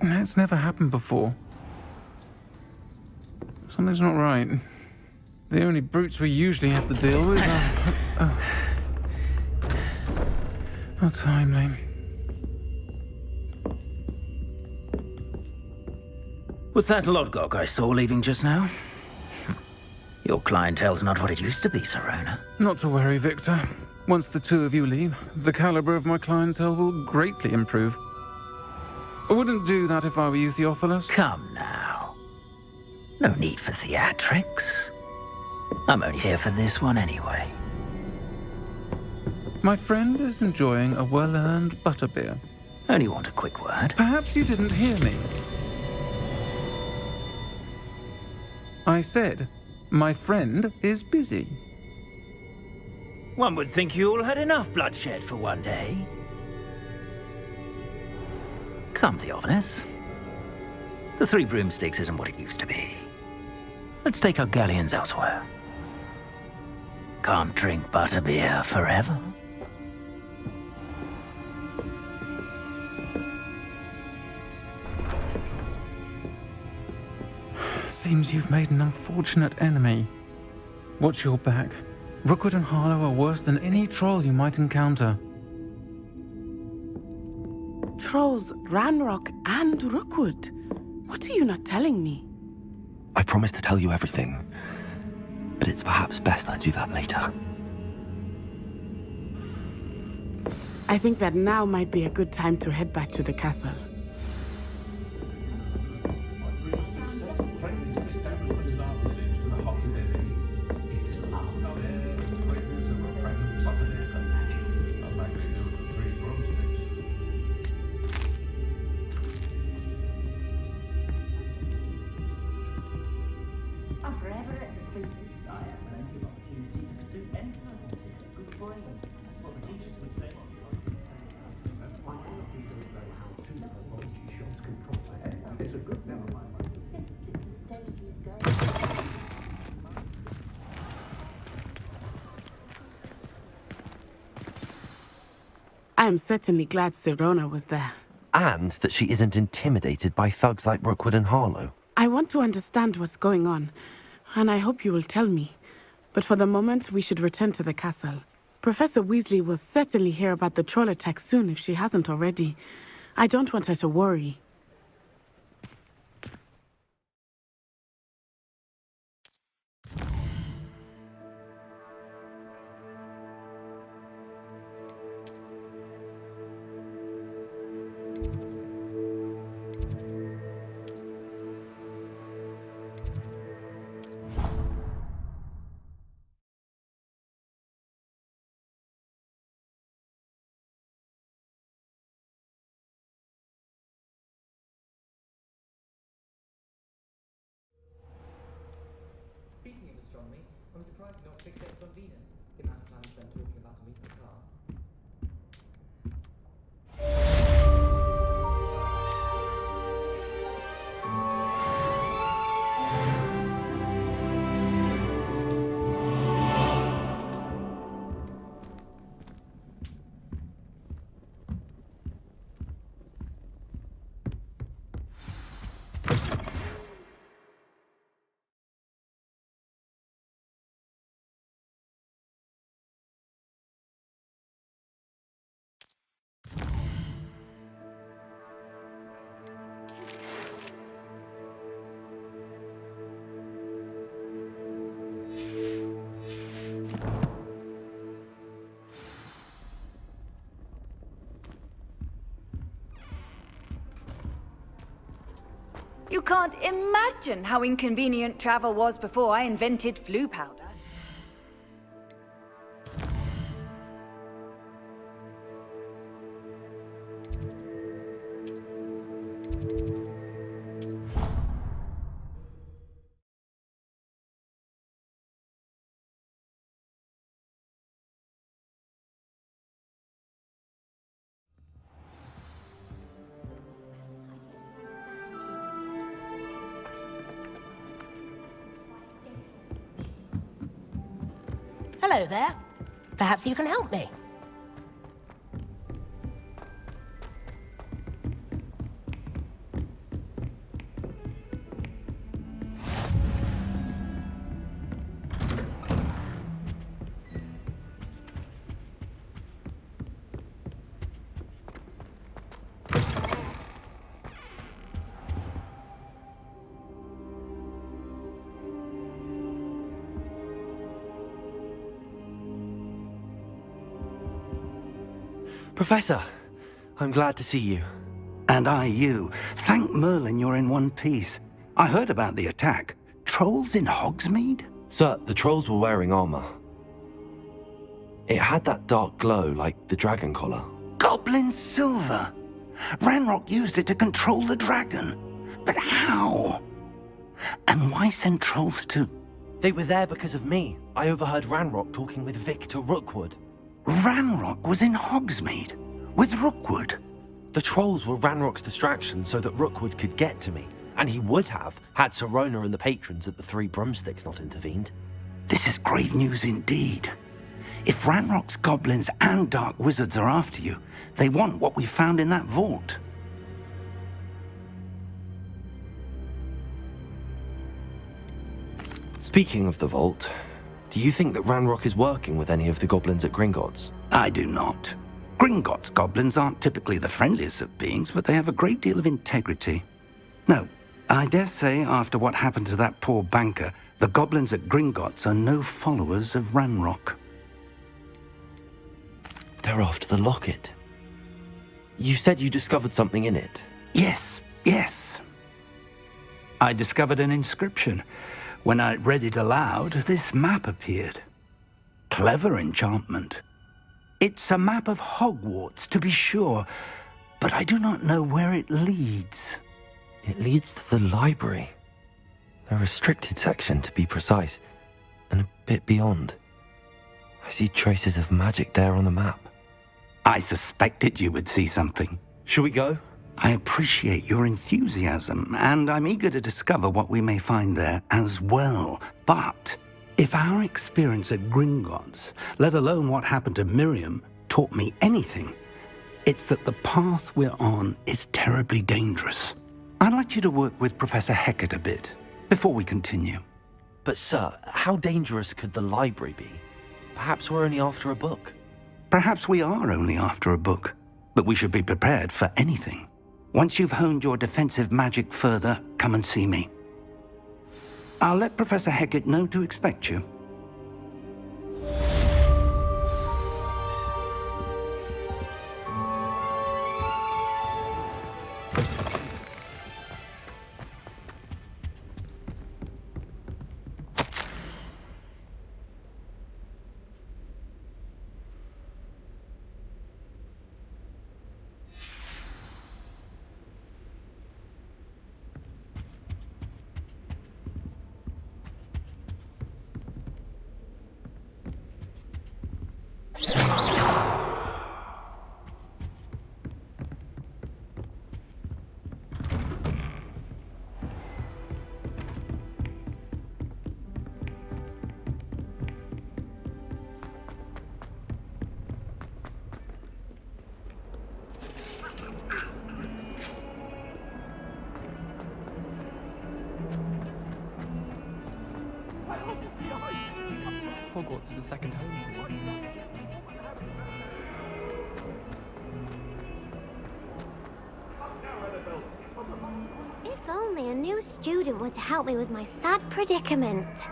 [SPEAKER 17] That's never happened before. Something's not right. The only brutes we usually have to deal with are... How timely.
[SPEAKER 20] Was that Lodgok I saw leaving just now? Your clientele's not what it used to be, Sirona.
[SPEAKER 17] Not to worry, Victor. Once the two of you leave, the caliber of my clientele will greatly improve. I wouldn't do that if I were you, Theophilus.
[SPEAKER 20] Come now. No need for theatrics. I'm only here for this one anyway.
[SPEAKER 17] My friend is enjoying a well-earned butterbeer.
[SPEAKER 20] Only want a quick word.
[SPEAKER 17] Perhaps you didn't hear me. I said, my friend is busy.
[SPEAKER 20] One would think you all had enough bloodshed for one day. Come, Theophilus. The Three Broomsticks isn't what it used to be. Let's take our galleons elsewhere. Can't drink butterbeer forever.
[SPEAKER 17] Seems you've made an unfortunate enemy. Watch your back. Rookwood and Harlow are worse than any troll you might encounter.
[SPEAKER 16] Trolls, Ranrock, and Rookwood. What are you not telling me?
[SPEAKER 2] I promise to tell you everything, but it's perhaps best I do that later.
[SPEAKER 16] I think that now might be a good time to head back to the castle.
[SPEAKER 3] I'm forever at the Cleveland. I have plenty of opportunity to pursue anything I wanted. Good brain. Well, the teachers would say. That's why all of these are very how-to pathology shots control the head. It's a good never mind. Since it's a stage he's going.
[SPEAKER 16] I am certainly glad Sirona was there.
[SPEAKER 2] And that she isn't intimidated by thugs like Rookwood and Harlow.
[SPEAKER 16] I want to understand what's going on, and I hope you will tell me. But for the moment, we should return to the castle. Professor Weasley will certainly hear about the troll attack soon if she hasn't already. I don't want her to worry.
[SPEAKER 19] Speaking of astronomy, I'm surprised you don't fix it on Venus. The amount of time spent talking about a meteor car.
[SPEAKER 18] You can't imagine how inconvenient travel was before I invented flu powder.
[SPEAKER 13] Hello there. Perhaps you can help me.
[SPEAKER 2] Professor, I'm glad to see you.
[SPEAKER 6] And I you. Thank Merlin you're in one piece. I heard about the attack. Trolls in Hogsmeade?
[SPEAKER 2] Sir, the trolls were wearing armor. It had that dark glow like the dragon collar.
[SPEAKER 6] Goblin silver! Ranrock used it to control the dragon. But how? And why send trolls too?
[SPEAKER 2] They were there because of me. I overheard Ranrock talking with Victor Rookwood.
[SPEAKER 6] Ranrock was in Hogsmeade? With Rookwood?
[SPEAKER 2] The trolls were Ranrock's distraction so that Rookwood could get to me. And he would have, had Sirona and the patrons at the Three Broomsticks not intervened.
[SPEAKER 6] This is grave news indeed. If Ranrock's goblins and dark wizards are after you, they want what we found in that vault.
[SPEAKER 2] Speaking of the vault, do you think that Ranrock is working with any of the goblins at Gringotts?
[SPEAKER 6] I do not. Gringotts goblins aren't typically the friendliest of beings, but they have a great deal of integrity. No, I dare say after what happened to that poor banker, the goblins at Gringotts are no followers of Ranrock.
[SPEAKER 2] They're after the locket. You said you discovered something in it.
[SPEAKER 6] Yes, yes. I discovered an inscription. When I read it aloud, this map appeared. Clever enchantment. It's a map of Hogwarts, to be sure, but I do not know where it leads.
[SPEAKER 2] It leads to the library. A restricted section, to be precise, and a bit beyond. I see traces of magic there on the map.
[SPEAKER 6] I suspected you would see something.
[SPEAKER 2] Shall we go?
[SPEAKER 6] I appreciate your enthusiasm, and I'm eager to discover what we may find there as well. But if our experience at Gringotts, let alone what happened to Miriam, taught me anything, it's that the path we're on is terribly dangerous. I'd like you to work with Professor Hecat a bit before we continue.
[SPEAKER 2] But sir, how dangerous could the library be? Perhaps we're only after a book.
[SPEAKER 6] Perhaps we are only after a book, but we should be prepared for anything. Once you've honed your defensive magic further, come and see me. I'll let Professor Hecat know to expect you.
[SPEAKER 11] Hogwarts is a second home to me.
[SPEAKER 4] If only a new student were to help me with my sad predicament.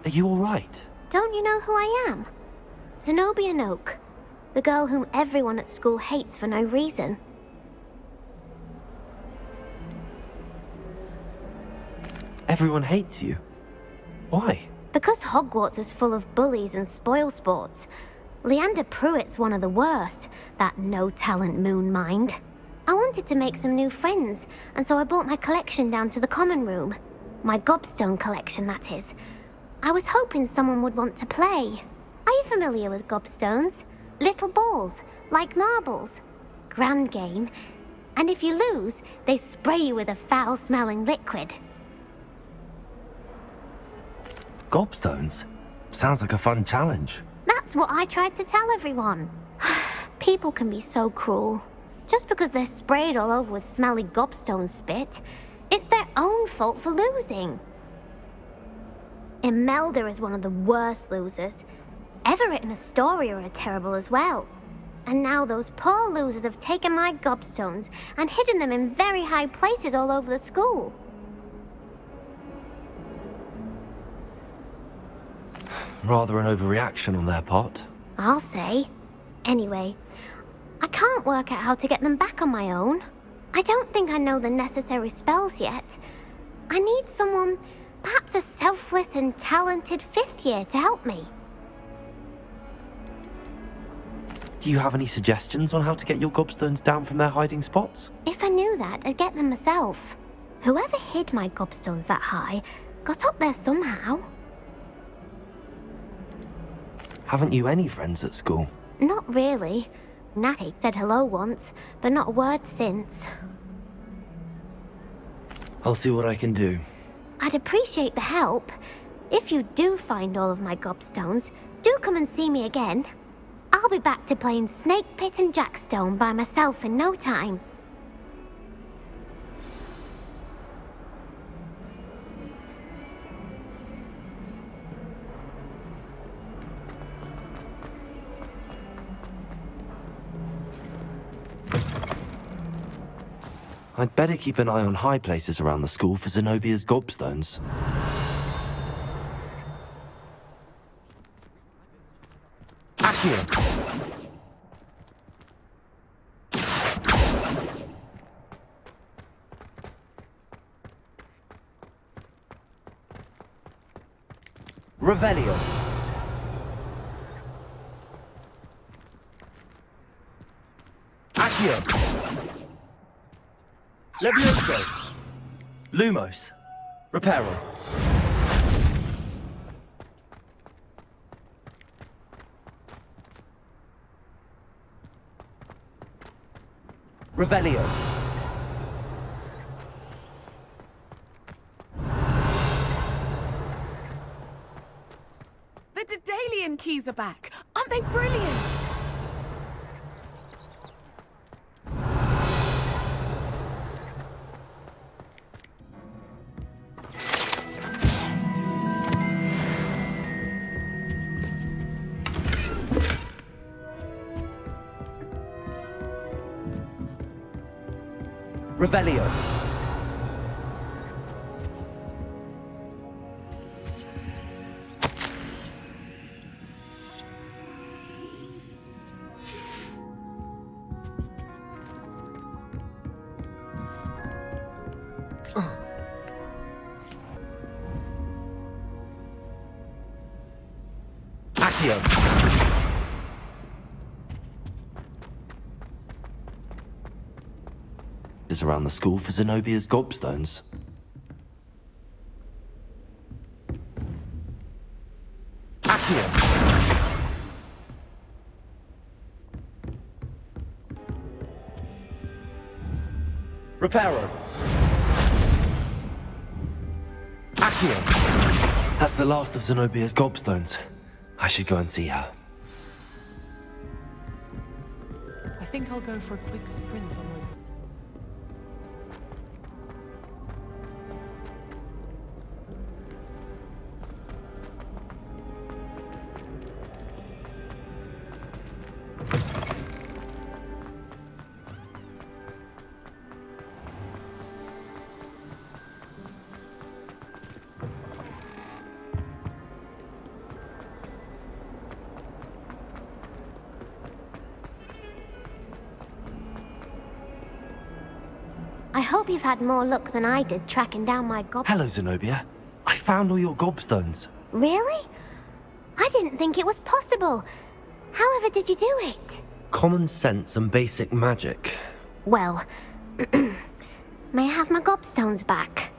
[SPEAKER 2] Are you all right?
[SPEAKER 4] Don't you know who I am? Zenobia Noak, the girl whom everyone at school hates for no reason.
[SPEAKER 2] Everyone hates you. Why?
[SPEAKER 4] Because Hogwarts is full of bullies and spoilsports. Leander Pruitt's one of the worst, that no-talent moon mind. I wanted to make some new friends, and so I brought my collection down to the common room. My gobstone collection, that is. I was hoping someone would want to play. Are you familiar with gobstones? Little balls, like marbles. Grand game. And if you lose, they spray you with a foul-smelling liquid.
[SPEAKER 2] Gobstones? Sounds like a fun challenge.
[SPEAKER 4] That's what I tried to tell everyone. People can be so cruel. Just because they're sprayed all over with smelly gobstone spit, it's their own fault for losing. Imelda is one of the worst losers. Everett and Astoria are terrible as well. And now those poor losers have taken my gobstones and hidden them in very high places all over the school.
[SPEAKER 2] Rather an overreaction on their part.
[SPEAKER 4] I'll say. Anyway, I can't work out how to get them back on my own. I don't think I know the necessary spells yet. I need someone, perhaps a selfless and talented fifth year to help me.
[SPEAKER 2] Do you have any suggestions on how to get your gobstones down from their hiding spots?
[SPEAKER 4] If I knew that, I'd get them myself. Whoever hid my gobstones that high got up there somehow.
[SPEAKER 2] Haven't you any friends at school?
[SPEAKER 4] Not really. Natty said hello once, but not a word since.
[SPEAKER 2] I'll see what I can do.
[SPEAKER 4] I'd appreciate the help. If you do find all of my gobstones, do come and see me again. I'll be back to playing Snake Pit and Jackstone by myself in no time.
[SPEAKER 2] I'd better keep an eye on high places around the school for Zenobia's gobstones. Accio!
[SPEAKER 5] Revelio.
[SPEAKER 2] Accio!
[SPEAKER 5] Levioso.
[SPEAKER 2] Lumos. Reparo.
[SPEAKER 5] Revelio.
[SPEAKER 1] The Daedalian keys are back. Aren't they brilliant?
[SPEAKER 5] Revelio.
[SPEAKER 2] Accio. Is around the school for Zenobia's gobstones. Accio. Reparo. Accio. That's the last of Zenobia's gobstones. I should go and see her.
[SPEAKER 19] I think I'll go for a quick sprint on my...
[SPEAKER 4] I hope you've had more luck than I did tracking down my gob...
[SPEAKER 2] Hello, Zenobia. I found all your gobstones.
[SPEAKER 4] Really? I didn't think it was possible. However did you do it?
[SPEAKER 2] Common sense and basic magic.
[SPEAKER 4] Well, may I have my gobstones back?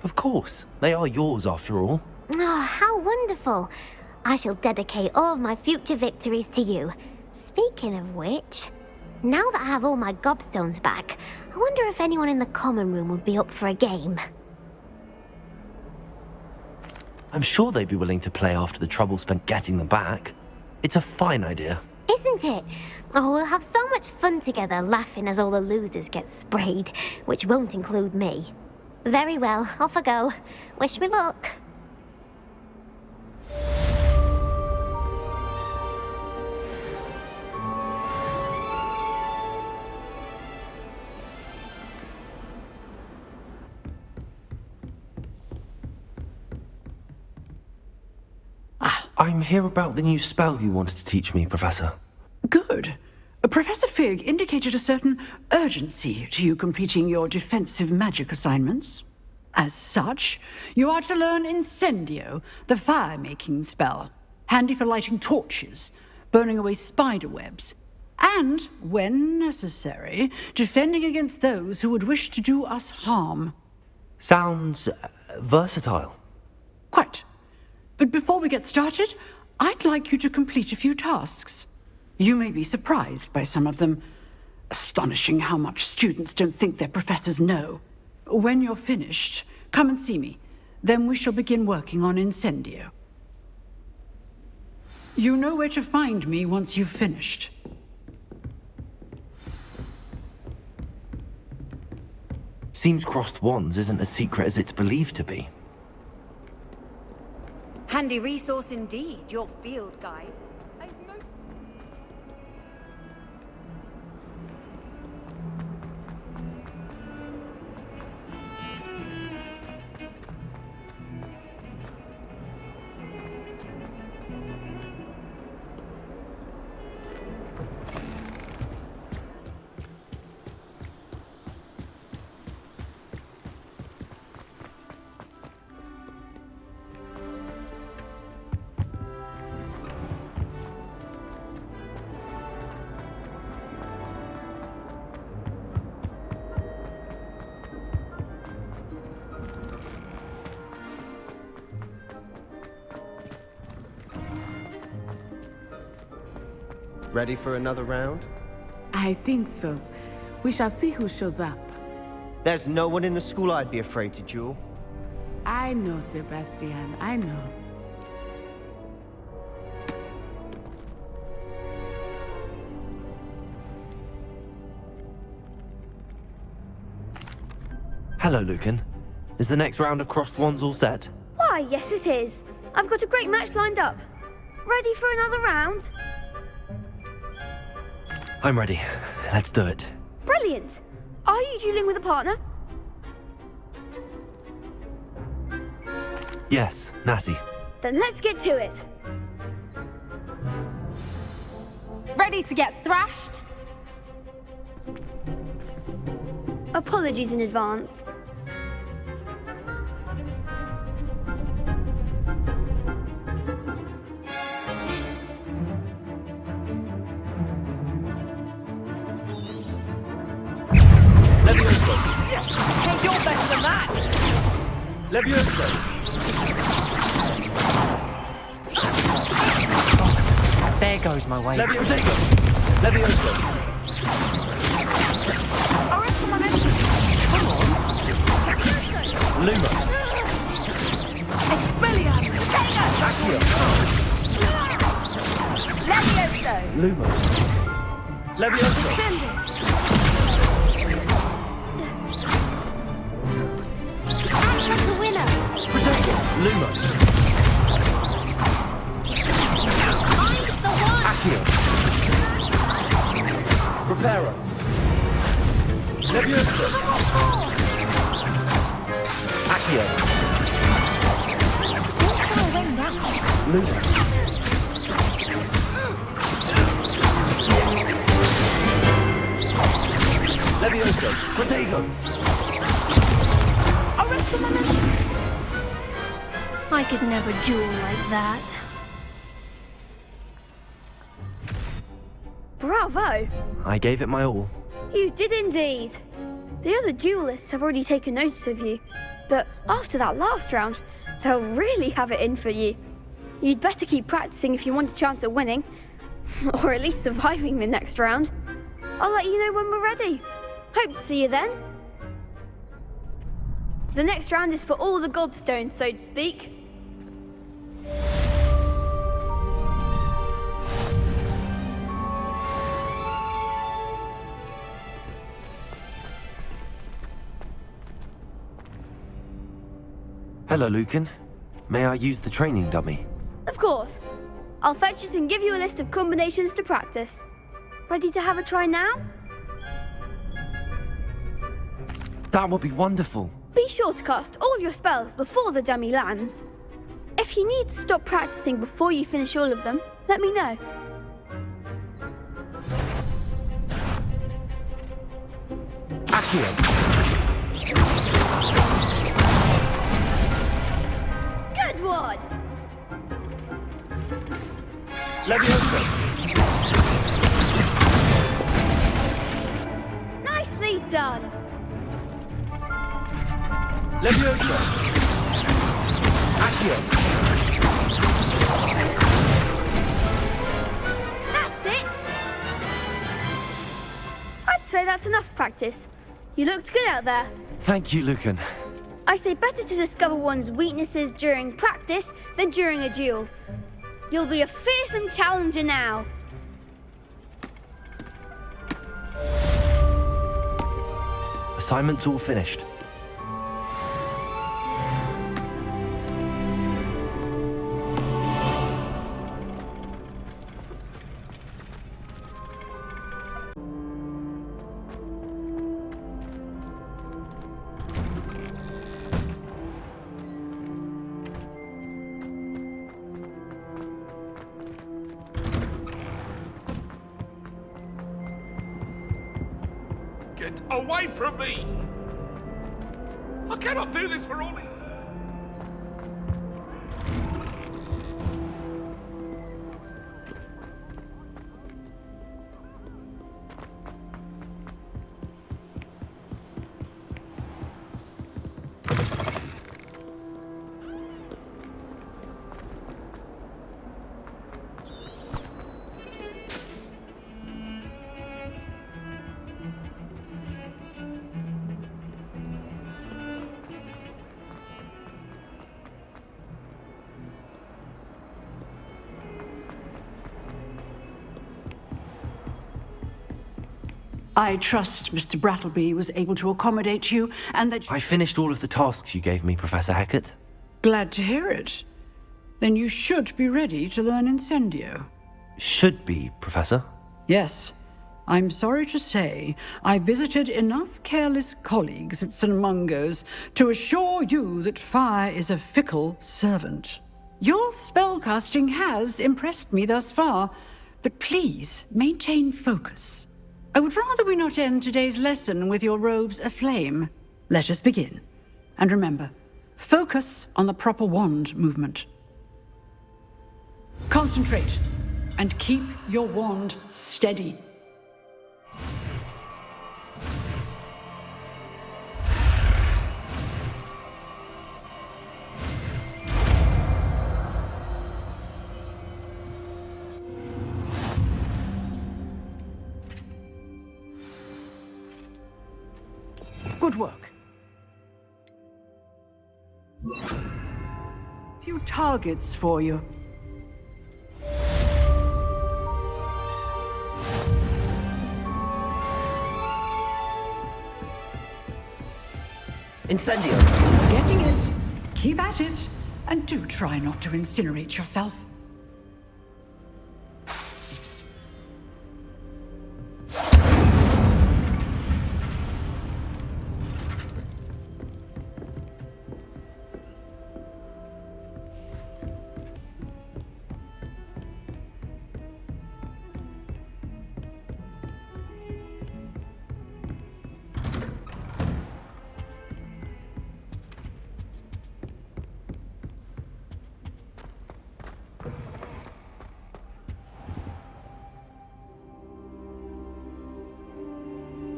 [SPEAKER 2] Of course. They are yours after all.
[SPEAKER 4] Oh, how wonderful. I shall dedicate all of my future victories to you. Speaking of which, now that I have all my gobstones back, I wonder if anyone in the common room would be up for a game.
[SPEAKER 2] I'm sure they'd be willing to play after the trouble spent getting them back. It's a fine idea.
[SPEAKER 4] Isn't it? Oh, we'll have so much fun together laughing as all the losers get sprayed, which won't include me. Very well, off I go. Wish me luck.
[SPEAKER 2] I'm here about the new spell you wanted to teach me, Professor.
[SPEAKER 22] Good. Professor Fig indicated a certain urgency to you completing your defensive magic assignments. As such, you are to learn Incendio, the fire-making spell, handy for lighting torches, burning away spider webs, and, when necessary, defending against those who would wish to do us harm.
[SPEAKER 2] Sounds versatile.
[SPEAKER 22] Quite. But before we get started, I'd like you to complete a few tasks. You may be surprised by some of them. Astonishing how much students don't think their professors know. When you're finished, come and see me. Then we shall begin working on Incendio. You know where to find me once you've finished.
[SPEAKER 2] Seems crossed wands isn't as secret as it's believed to be.
[SPEAKER 9] Handy resource indeed, your field guide.
[SPEAKER 10] Ready for another round?
[SPEAKER 16] I think so. We shall see who shows up.
[SPEAKER 10] There's no one in the school I'd be afraid to duel.
[SPEAKER 16] I know, Sebastian, I know.
[SPEAKER 2] Hello, Lucan. Is the next round of crossed wands all set?
[SPEAKER 1] Why, yes it is. I've got a great match lined up. Ready for another round?
[SPEAKER 2] I'm ready. Let's do it.
[SPEAKER 1] Brilliant. Are you dueling with a partner?
[SPEAKER 2] Yes, Natty.
[SPEAKER 1] Then let's get to it.
[SPEAKER 14] Ready to get thrashed?
[SPEAKER 1] Apologies in advance.
[SPEAKER 5] Levioso.
[SPEAKER 13] Hey, you're better than that!
[SPEAKER 5] Levioso.
[SPEAKER 11] There goes my way.
[SPEAKER 5] Levioso. Levioso. Lumos.
[SPEAKER 14] Expelliarmus.
[SPEAKER 5] Accio.
[SPEAKER 14] Levioso.
[SPEAKER 5] Lumos. Levioso.
[SPEAKER 1] Act like a winner.
[SPEAKER 5] Protego. Lumos.
[SPEAKER 1] I'm the one.
[SPEAKER 5] Accio. Reparo. Levioso. Accio.
[SPEAKER 14] What's our way now?
[SPEAKER 5] Lumos. Levioso. Protego.
[SPEAKER 1] I could never duel like that. Bravo!
[SPEAKER 2] I gave it my all.
[SPEAKER 1] You did indeed. The other duelists have already taken notice of you, but after that last round, they'll really have it in for you. You'd better keep practicing if you want a chance at winning, or at least surviving the next round. I'll let you know when we're ready. Hope to see you then. The next round is for all the gobstones, so to speak.
[SPEAKER 2] Hello, Lucan. May I use the training dummy?
[SPEAKER 1] Of course. I'll fetch it and give you a list of combinations to practice. Ready to have a try now?
[SPEAKER 2] That would be wonderful.
[SPEAKER 1] Be sure to cast all your spells before the dummy lands. If you need to stop practicing before you finish all of them, let me know.
[SPEAKER 5] Accio.
[SPEAKER 1] Good one!
[SPEAKER 5] Levioso.
[SPEAKER 1] Nicely done!
[SPEAKER 5] Levioso. Accio.
[SPEAKER 1] That's it! I'd say that's enough practice. You looked good out there.
[SPEAKER 2] Thank you, Lucan.
[SPEAKER 1] I say better to discover one's weaknesses during practice than during a duel. You'll be a fearsome challenger now.
[SPEAKER 2] Assignment's all finished.
[SPEAKER 12] Get away from me! I cannot do this for only...
[SPEAKER 22] I trust Mr. Brattleby was able to accommodate you, and that...
[SPEAKER 2] I finished all of the tasks you gave me, Professor Hackett.
[SPEAKER 22] Glad to hear it. Then you should be ready to learn Incendio.
[SPEAKER 2] Should be, Professor.
[SPEAKER 22] Yes. I'm sorry to say, I visited enough careless colleagues at St. Mungo's to assure you that fire is a fickle servant. Your spellcasting has impressed me thus far, but please maintain focus. I would rather we not end today's lesson with your robes aflame. Let us begin. And remember, focus on the proper wand movement. Concentrate, and keep your wand steady. Good work. Few targets for you.
[SPEAKER 10] Incendio.
[SPEAKER 22] Getting it. Keep at it. And do try not to incinerate yourself.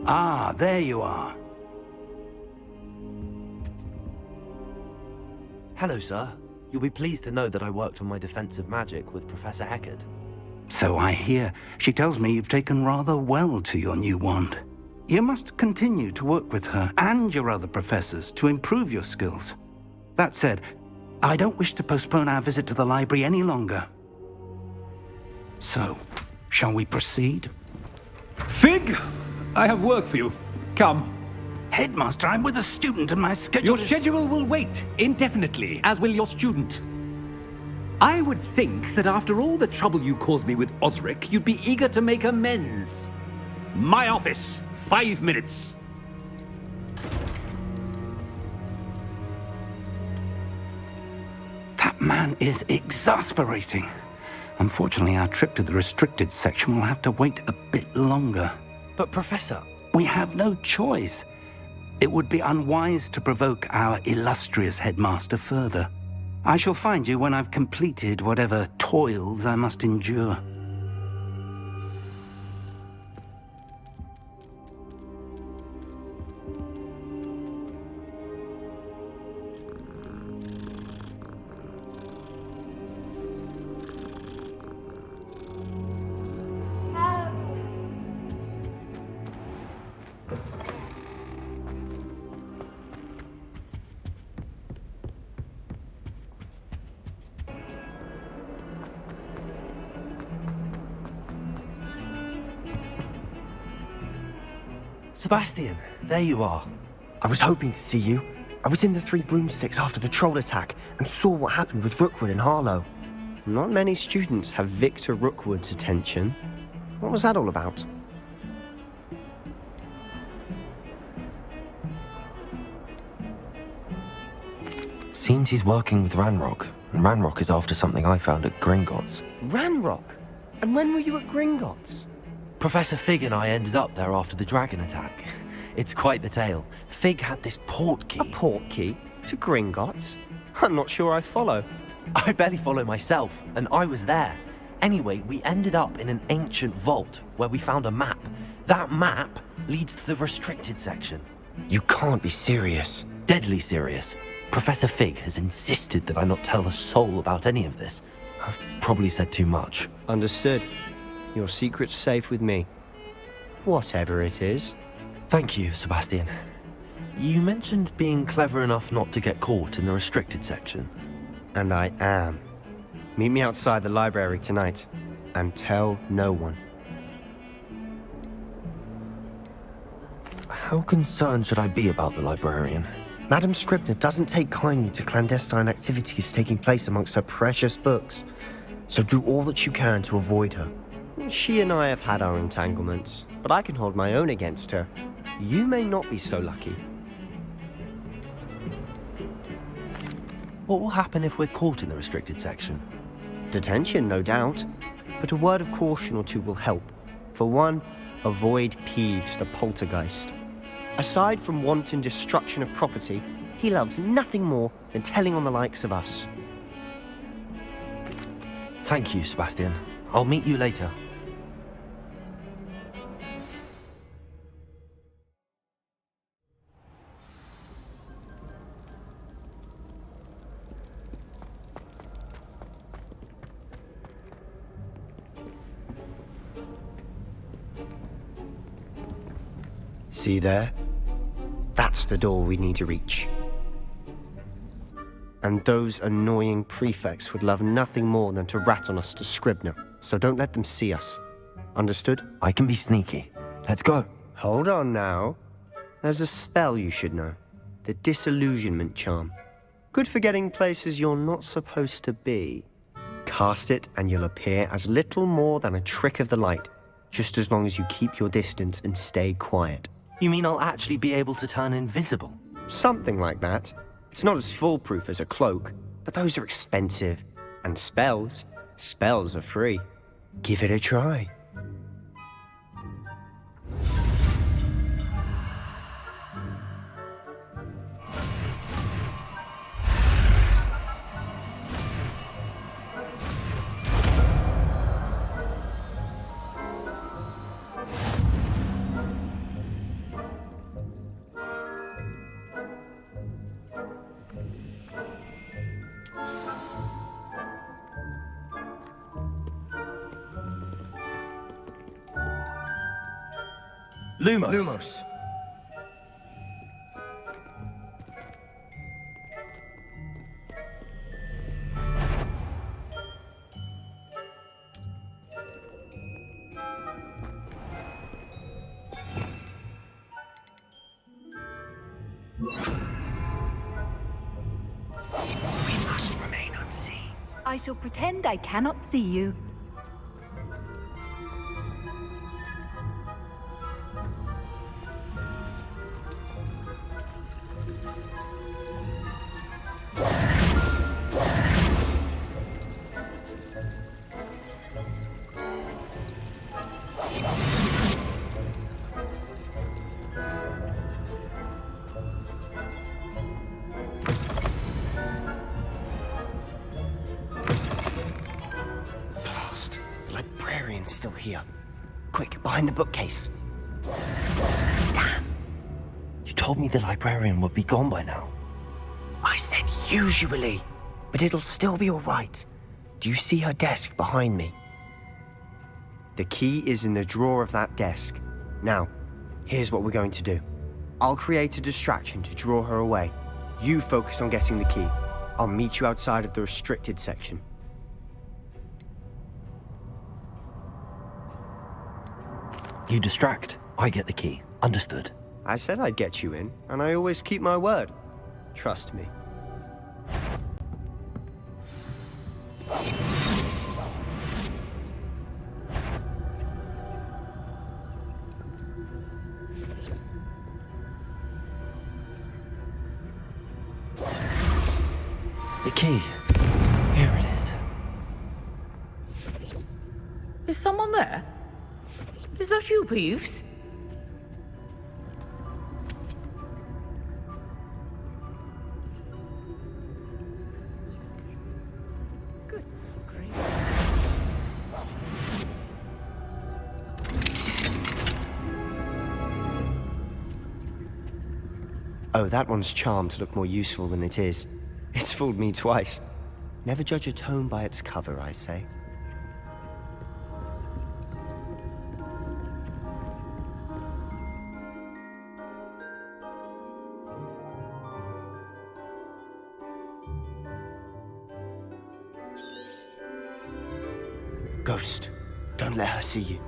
[SPEAKER 6] Ah, there you are.
[SPEAKER 2] Hello, sir. You'll be pleased to know that I worked on my defensive magic with Professor Hackett.
[SPEAKER 6] So I hear. She tells me you've taken rather well to your new wand. You must continue to work with her and your other professors to improve your skills. That said, I don't wish to postpone our visit to the library any longer. So, shall we proceed?
[SPEAKER 5] Fig! I have work for you. Come.
[SPEAKER 6] Headmaster, I'm with a student and my schedule
[SPEAKER 5] Your schedule will wait indefinitely, as will your student. I would think that after all the trouble you caused me with Osric, you'd be eager to make amends. My office, 5 minutes.
[SPEAKER 6] That man is exasperating. Unfortunately, our trip to the restricted section will have to wait a bit longer.
[SPEAKER 2] But, Professor...
[SPEAKER 6] We have no choice. It would be unwise to provoke our illustrious headmaster further. I shall find you when I've completed whatever toils I must endure.
[SPEAKER 2] Sebastian, there you are.
[SPEAKER 10] I was hoping to see you. I was in the Three Broomsticks after the troll attack and saw what happened with Rookwood and Harlow. Not many students have Victor Rookwood's attention. What was that all about?
[SPEAKER 2] Seems he's working with Ranrock, and Ranrock is after something I found at Gringotts.
[SPEAKER 10] Ranrock? And when were you at Gringotts?
[SPEAKER 2] Professor Fig and I ended up there after the dragon attack. It's quite the tale. Fig had this port key.
[SPEAKER 10] A port key? To Gringotts? I'm not sure I follow.
[SPEAKER 2] I barely follow myself, and I was there. Anyway, we ended up in an ancient vault where we found a map. That map leads to the restricted section.
[SPEAKER 10] You can't be serious.
[SPEAKER 2] Deadly serious. Professor Fig has insisted that I not tell a soul about any of this. I've probably said too much.
[SPEAKER 10] Understood. Your secret's safe with me. Whatever it is.
[SPEAKER 2] Thank you, Sebastian. You mentioned being clever enough not to get caught in the restricted section.
[SPEAKER 10] And I am. Meet me outside the library tonight, and tell no one.
[SPEAKER 2] How concerned should I be about the librarian?
[SPEAKER 10] Madam Scribner doesn't take kindly to clandestine activities taking place amongst her precious books, so do all that you can to avoid her. She and I have had our entanglements, but I can hold my own against her. You may not be so lucky.
[SPEAKER 2] What will happen if we're caught in the restricted section?
[SPEAKER 10] Detention, no doubt, but a word of caution or two will help. For one, avoid Peeves, the poltergeist. Aside from wanton destruction of property, he loves nothing more than telling on the likes of us.
[SPEAKER 2] Thank you, Sebastian. I'll meet you later.
[SPEAKER 10] See there? That's the door we need to reach. And those annoying prefects would love nothing more than to rat on us to Scribner, so don't let them see us. Understood?
[SPEAKER 2] I can be sneaky. Let's go.
[SPEAKER 10] Hold on now. There's a spell you should know. The Disillusionment Charm. Good for getting places you're not supposed to be. Cast it and you'll appear as little more than a trick of the light, just as long as you keep your distance and stay quiet.
[SPEAKER 2] You mean I'll actually be able to turn invisible?
[SPEAKER 10] Something like that. It's not as foolproof as a cloak, but those are expensive. And spells are free. Give it a try.
[SPEAKER 2] Lumos.
[SPEAKER 7] We must remain unseen. I shall pretend I cannot see you.
[SPEAKER 10] Still here. Quick, behind the bookcase.
[SPEAKER 2] Damn! You told me the librarian would be gone by now.
[SPEAKER 10] I said usually, but it'll still be all right. Do you see her desk behind me? The key is in the drawer of that desk. Now, here's what we're going to do. I'll create a distraction to draw her away. You focus on getting the key. I'll meet you outside of the restricted section.
[SPEAKER 2] You distract, I get the key. Understood.
[SPEAKER 10] I said I'd get you in, and I always keep my word. Trust me.
[SPEAKER 2] The key. Here it is.
[SPEAKER 14] Is someone there? Is that you, Peeves?
[SPEAKER 10] Oh, that one's charmed to look more useful than it is. It's fooled me twice. Never judge a tome by its cover, I say. Ghost, don't let her see you.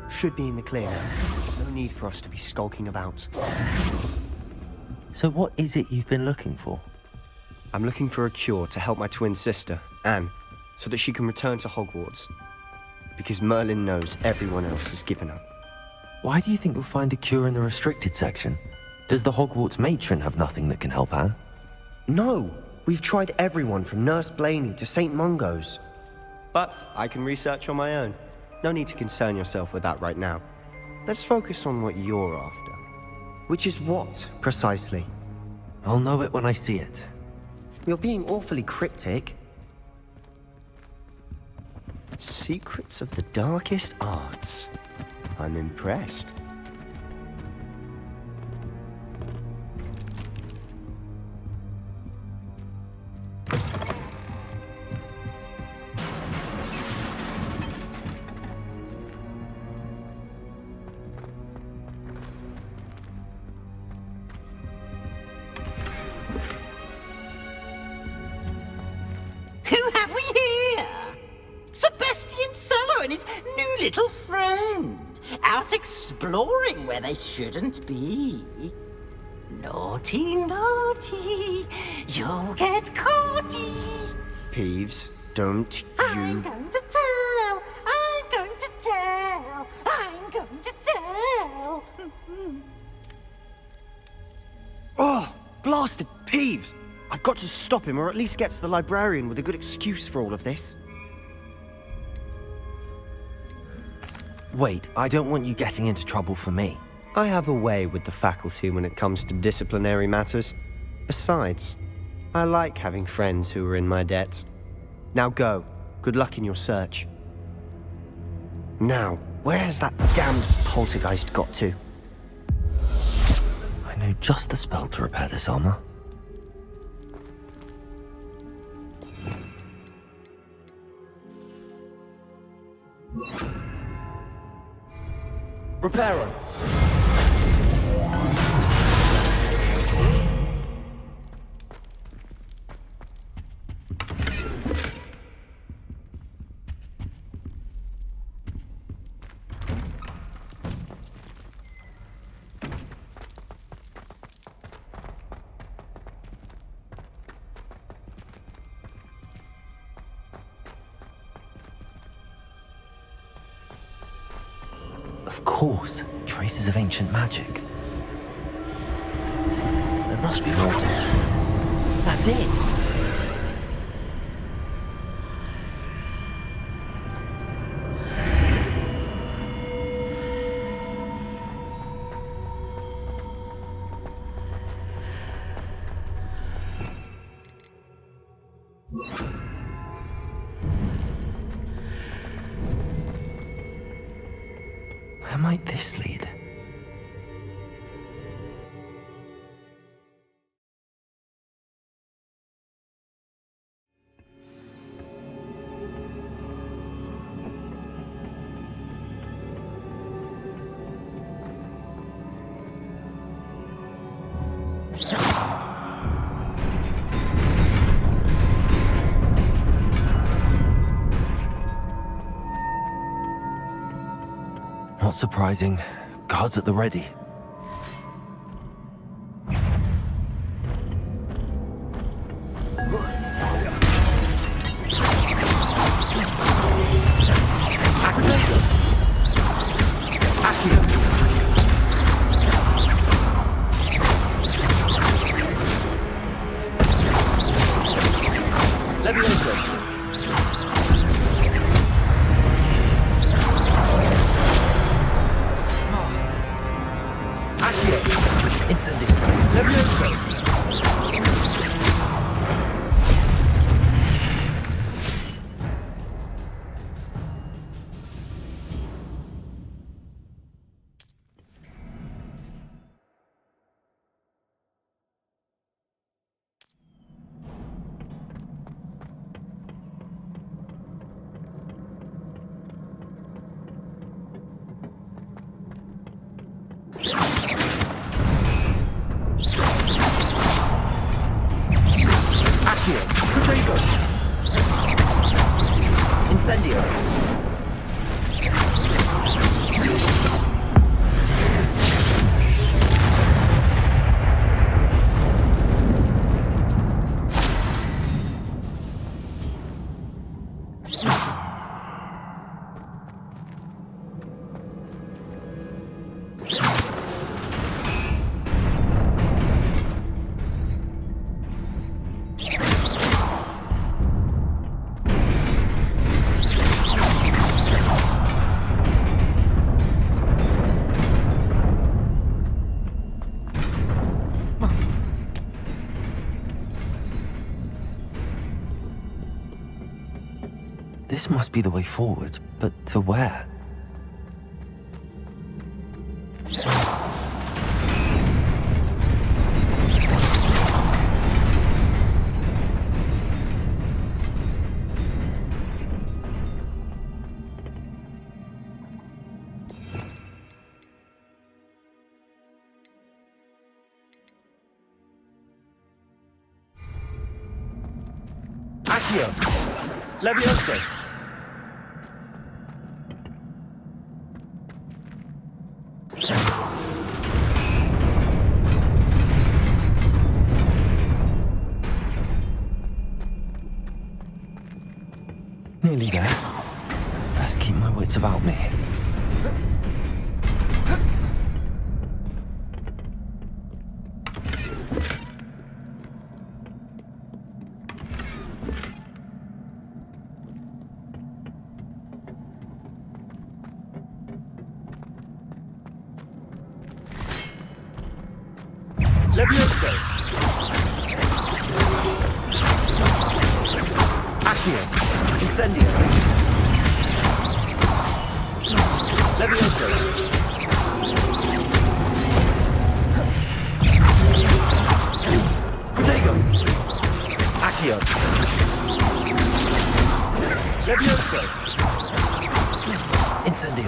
[SPEAKER 10] Should be in the clear now. There's no need for us to be skulking about.
[SPEAKER 2] So what is it you've been looking for?
[SPEAKER 10] I'm looking for a cure to help my twin sister, Anne, so that she can return to Hogwarts. Because Merlin knows everyone else has given up.
[SPEAKER 2] Why do you think you'll find a cure in the restricted section? Does the Hogwarts matron have nothing that can help Anne?
[SPEAKER 10] No! We've tried everyone from Nurse Blaney to St. Mungo's. But I can research on my own. No need to concern yourself with that right now. Let's focus on what you're after. Which is what, precisely?
[SPEAKER 2] I'll know it when I see it.
[SPEAKER 10] You're being awfully cryptic. Secrets of the darkest arts. I'm impressed.
[SPEAKER 13] Who have we here? Sebastian Sallow and his new little friend. Out exploring where they shouldn't be. Naughty, naughty, you'll get caughty.
[SPEAKER 10] Peeves, don't
[SPEAKER 13] I'm
[SPEAKER 10] you...
[SPEAKER 13] going to tell, I'm going to tell, I'm going to tell.
[SPEAKER 10] Oh, blasted Peeves! I've got to stop him, or at least get to the librarian with a good excuse for all of this.
[SPEAKER 2] Wait, I don't want you getting into trouble for me.
[SPEAKER 10] I have a way with the faculty when it comes to disciplinary matters. Besides, I like having friends who are in my debt. Now go. Good luck in your search. Now, where has that damned poltergeist got to?
[SPEAKER 2] I know just the spell to repair this armor.
[SPEAKER 10] Reparo.
[SPEAKER 2] Of course, traces of ancient magic. There must be more to this room. That's it! Where might this lead? Not surprising. Guards at the ready. This must be the way forward, but to where?
[SPEAKER 10] Accio! Levioso!
[SPEAKER 2] Nearly there. Let's keep my wits about me.
[SPEAKER 10] Levioso! Accio! Incendio! Levioso! Protego! Accio! Levioso! Incendio!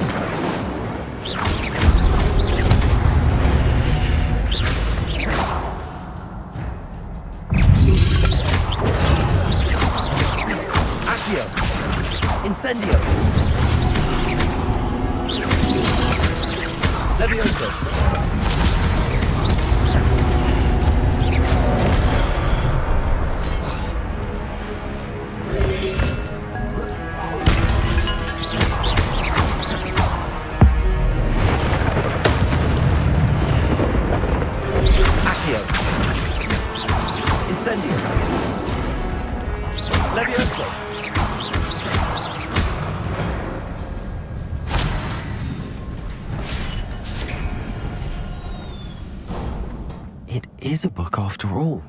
[SPEAKER 10] Incendio! Levioso! Accio! Incendio! Levioso!
[SPEAKER 2] It is a book after all.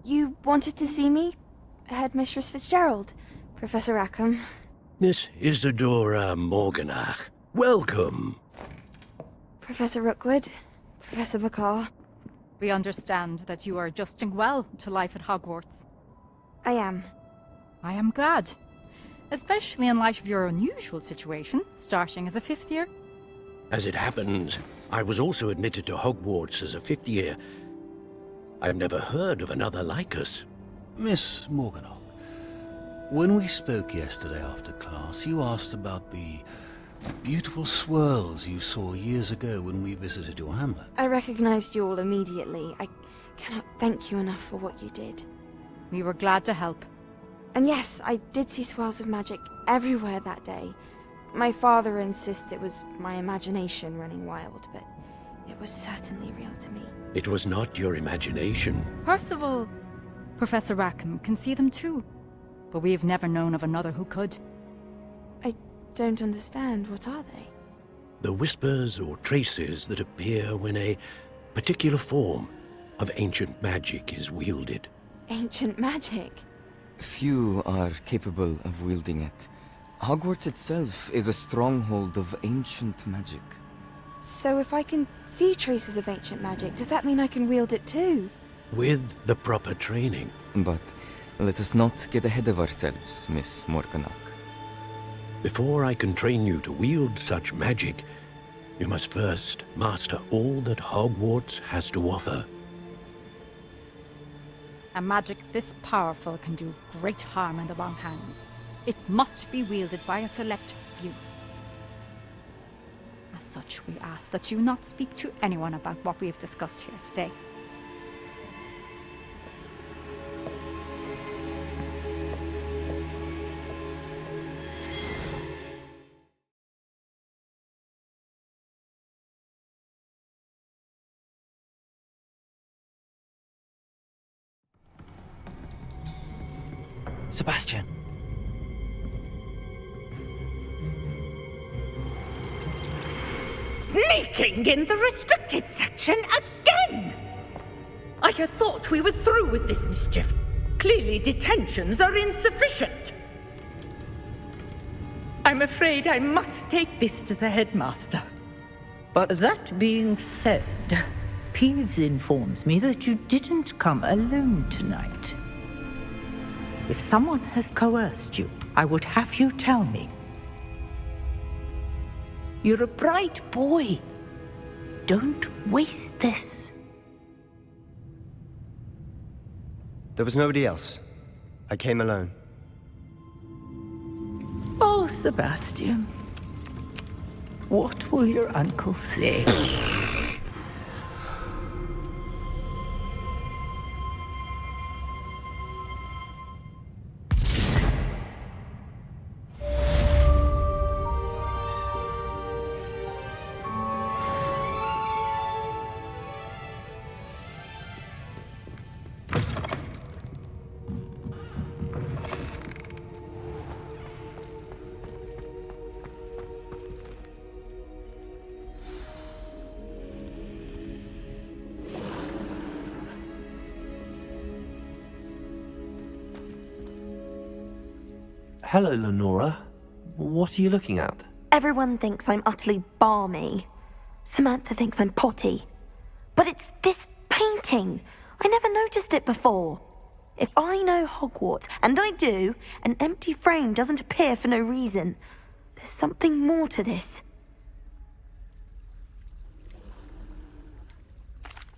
[SPEAKER 8] You wanted to see me? Headmistress Fitzgerald, Professor Rackham.
[SPEAKER 15] Miss Isadora Morganach, welcome.
[SPEAKER 8] Professor Rookwood, Professor McCaw.
[SPEAKER 7] We understand that you are adjusting well to life at Hogwarts.
[SPEAKER 8] I am.
[SPEAKER 7] I am glad. Especially in light of your unusual situation, starting as a 5th year.
[SPEAKER 15] As it happens, I was also admitted to Hogwarts as a 5th year. I've never heard of another like us.
[SPEAKER 23] Miss Morganach, when we spoke yesterday after class, you asked about the beautiful swirls you saw years ago when we visited your hamlet.
[SPEAKER 8] I recognized you all immediately. I cannot thank you enough for what you did.
[SPEAKER 7] We were glad to help.
[SPEAKER 8] And yes, I did see swirls of magic everywhere that day. My father insists it was my imagination running wild, but it was certainly real to me.
[SPEAKER 15] It was not your imagination.
[SPEAKER 7] Percival, Professor Rackham can see them too. But we have never known of another who could.
[SPEAKER 8] I don't understand. What are they?
[SPEAKER 15] The whispers or traces that appear when a particular form of ancient magic is wielded.
[SPEAKER 8] Ancient magic?
[SPEAKER 24] Few are capable of wielding it. Hogwarts itself is a stronghold of ancient magic.
[SPEAKER 8] So if I can see traces of ancient magic, does that mean I can wield it too?
[SPEAKER 15] With the proper training.
[SPEAKER 24] But let us not get ahead of ourselves, Miss Morganach.
[SPEAKER 15] Before I can train you to wield such magic, you must first master all that Hogwarts has to offer.
[SPEAKER 7] A magic this powerful can do great harm in the wrong hands. It must be wielded by a select few. As such, we ask that you not speak to anyone about what we have discussed here today.
[SPEAKER 20] Sebastian.
[SPEAKER 14] Sneaking in the restricted section again! I had thought we were through with this mischief. Clearly detentions are insufficient. I'm afraid I must take this to the headmaster.
[SPEAKER 25] But that being said, Peeves informs me that you didn't come alone tonight. If someone has coerced you, I would have you tell me. You're a bright boy. Don't waste this.
[SPEAKER 10] There was nobody else. I came alone.
[SPEAKER 25] Oh, Sebastian. What will your uncle say?
[SPEAKER 2] Hello, Lenora. What are you looking at?
[SPEAKER 26] Everyone thinks I'm utterly balmy. Samantha thinks I'm potty. But it's this painting. I never noticed it before. If I know Hogwarts, and I do, an empty frame doesn't appear for no reason. There's something more to this.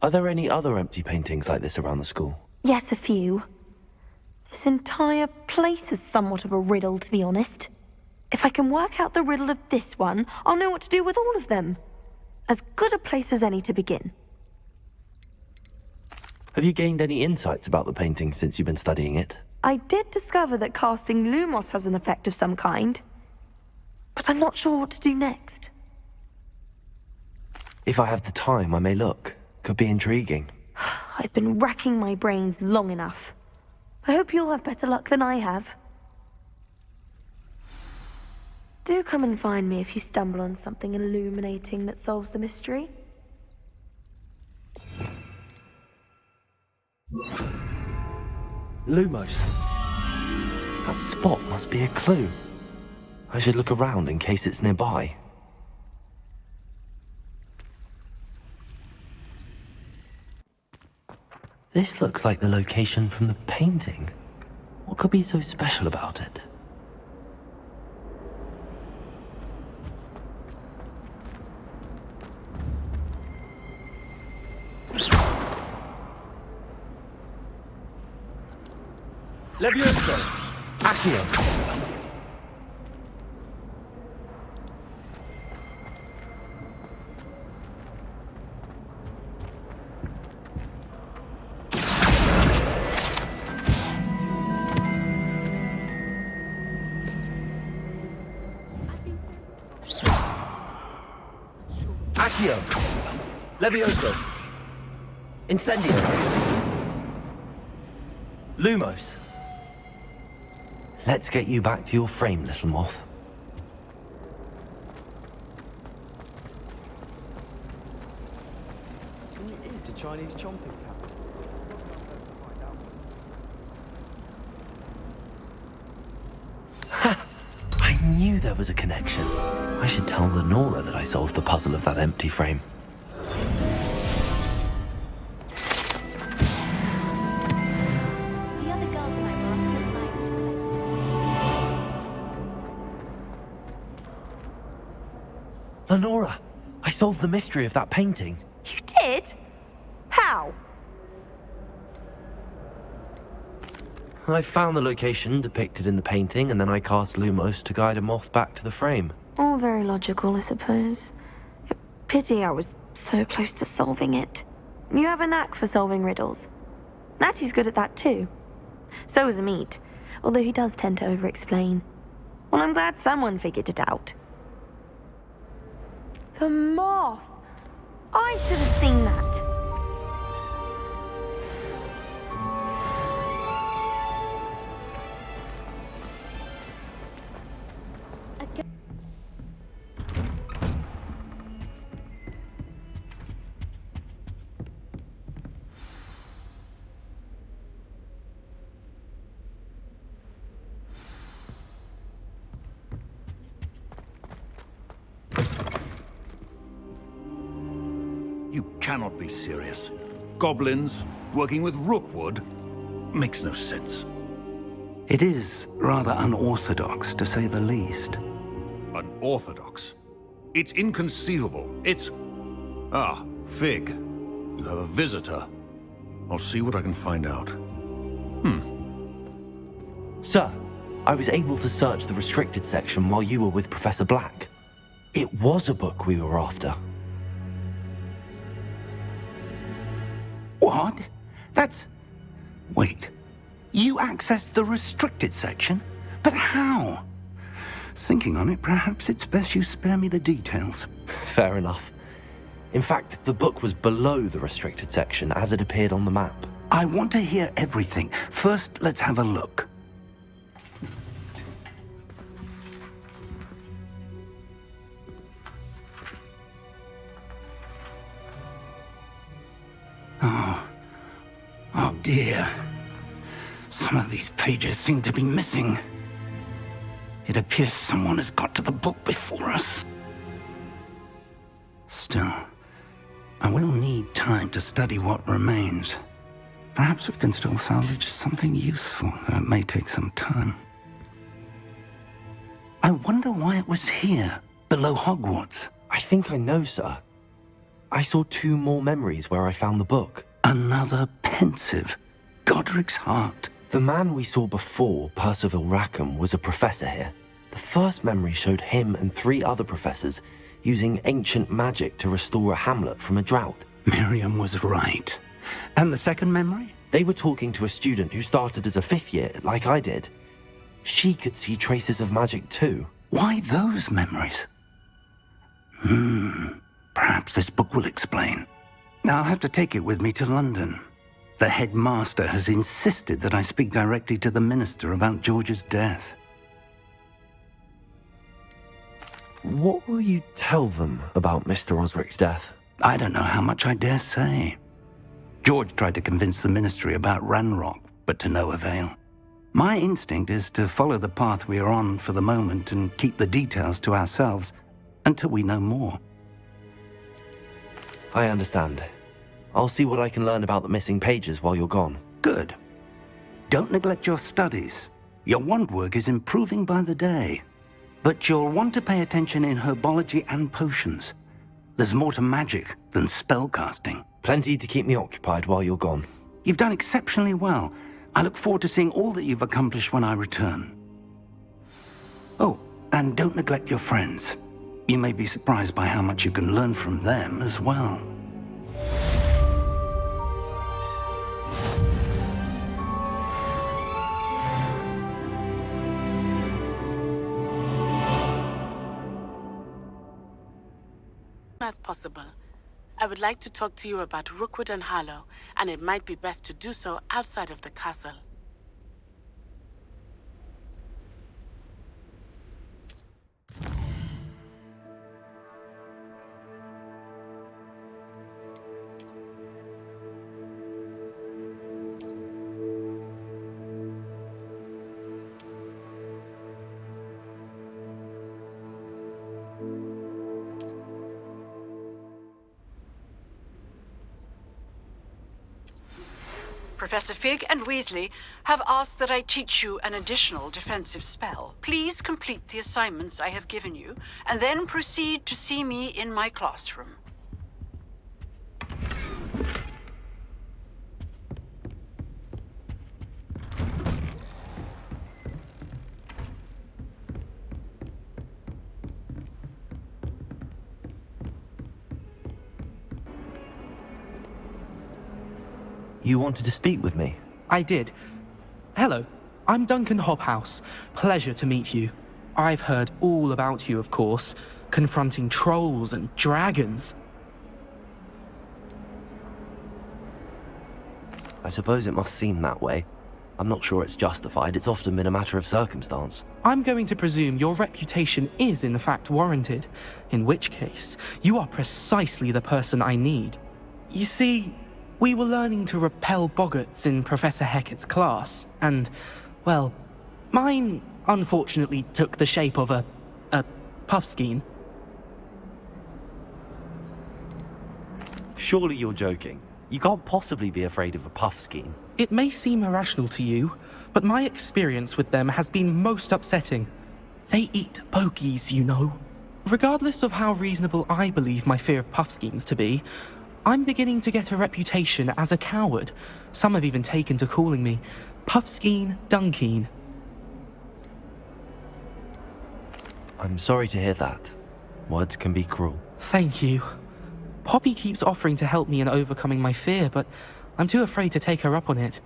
[SPEAKER 2] Are there any other empty paintings like this around the school?
[SPEAKER 26] Yes, a few. This entire place is somewhat of a riddle, to be honest. If I can work out the riddle of this one, I'll know what to do with all of them. As good a place as any to begin.
[SPEAKER 2] Have you gained any insights about the painting since you've been studying it?
[SPEAKER 26] I did discover that casting Lumos has an effect of some kind. But I'm not sure what to do next.
[SPEAKER 2] If I have the time, I may look. Could be intriguing.
[SPEAKER 26] I've been racking my brains long enough. I hope you'll have better luck than I have. Do come and find me if you stumble on something illuminating that solves the mystery.
[SPEAKER 2] Lumos. That spot must be a clue. I should look around in case it's nearby. This looks like the location from the painting. What could be so special about it?
[SPEAKER 3] Levioso!
[SPEAKER 2] Accio!
[SPEAKER 3] Accio! Levioso!
[SPEAKER 2] Incendio! Lumos! Let's get you back to your frame, little moth.
[SPEAKER 11] Can you eat a Chinese chomping cat?
[SPEAKER 2] Ha! I knew there was a connection. I should tell Lenora that I solved the puzzle of that empty frame.
[SPEAKER 1] The other girls in my room couldn't
[SPEAKER 2] Lenora! I solved the mystery of that painting.
[SPEAKER 26] You did? How?
[SPEAKER 2] I found the location depicted in the painting, and then I cast Lumos to guide a moth back to the frame.
[SPEAKER 26] All very logical, I suppose. Pity I was so close to solving it. You have a knack for solving riddles. Natty's good at that too. So is Amit, although he does tend to over-explain. Well, I'm glad someone figured it out. The moth! I should have seen that.
[SPEAKER 23] You cannot be serious. Goblins working with Rookwood makes no sense.
[SPEAKER 6] It is rather unorthodox, to say the least.
[SPEAKER 23] Unorthodox? It's inconceivable. It's... Ah, Fig. You have a visitor. I'll see what I can find out.
[SPEAKER 2] Sir, I was able to search the restricted section while you were with Professor Black. It was a book we were after.
[SPEAKER 6] What? That's... Wait. You accessed the restricted section? But how? Thinking on it, perhaps it's best you spare me the details.
[SPEAKER 2] Fair enough. In fact, the book was below the restricted section as it appeared on the map.
[SPEAKER 6] I want to hear everything. First, let's have a look. Oh dear. Some of these pages seem to be missing. It appears someone has got to the book before us. Still, I will need time to study what remains. Perhaps we can still salvage something useful, though it may take some time. I wonder why it was here, below Hogwarts.
[SPEAKER 2] I think I know, sir. I saw 2 more memories where I found the book.
[SPEAKER 6] Another pensive. Godric's heart.
[SPEAKER 2] The man we saw before, Percival Rackham, was a professor here. The first memory showed him and 3 other professors using ancient magic to restore a hamlet from a drought.
[SPEAKER 6] Miriam was right. And the second memory?
[SPEAKER 2] They were talking to a student who started as a 5th year, like I did. She could see traces of magic too.
[SPEAKER 6] Why those memories? Perhaps this book will explain. I'll have to take it with me to London. The headmaster has insisted that I speak directly to the minister about George's death.
[SPEAKER 2] What will you tell them about Mr. Osric's death?
[SPEAKER 6] I don't know how much I dare say. George tried to convince the ministry about Ranrock, but to no avail. My instinct is to follow the path we are on for the moment and keep the details to ourselves until we know more.
[SPEAKER 2] I understand. I'll see what I can learn about the missing pages while you're gone.
[SPEAKER 6] Good. Don't neglect your studies. Your wand work is improving by the day. But you'll want to pay attention in herbology and potions. There's more to magic than spellcasting.
[SPEAKER 2] Plenty to keep me occupied while you're gone.
[SPEAKER 6] You've done exceptionally well. I look forward to seeing all that you've accomplished when I return. Oh, and don't neglect your friends. You may be surprised by how much you can learn from them as well.
[SPEAKER 16] As possible. I would like to talk to you about Rookwood and Harlow, and it might be best to do so outside of the castle.
[SPEAKER 22] Professor Fig and Weasley have asked that I teach you an additional defensive spell. Please complete the assignments I have given you, and then proceed to see me in my classroom.
[SPEAKER 2] You wanted to speak with me?
[SPEAKER 11] I did. Hello, I'm Duncan Hobhouse. Pleasure to meet you. I've heard all about you, of course, confronting trolls and dragons.
[SPEAKER 2] I suppose it must seem that way. I'm not sure it's justified. It's often been a matter of circumstance.
[SPEAKER 11] I'm going to presume your reputation is in fact warranted, in which case, you are precisely the person I need. You see, we were learning to repel boggarts in Professor Hecat's class, and, well, mine unfortunately took the shape of a puffskein.
[SPEAKER 2] Surely you're joking. You can't possibly be afraid of a puffskein.
[SPEAKER 11] It may seem irrational to you, but my experience with them has been most upsetting. They eat bogies, you know. Regardless of how reasonable I believe my fear of puffskeins to be, I'm beginning to get a reputation as a coward. Some have even taken to calling me Puffskein Dunkeen.
[SPEAKER 2] I'm sorry to hear that. Words can be cruel.
[SPEAKER 11] Thank you. Poppy keeps offering to help me in overcoming my fear, but I'm too afraid to take her up on it.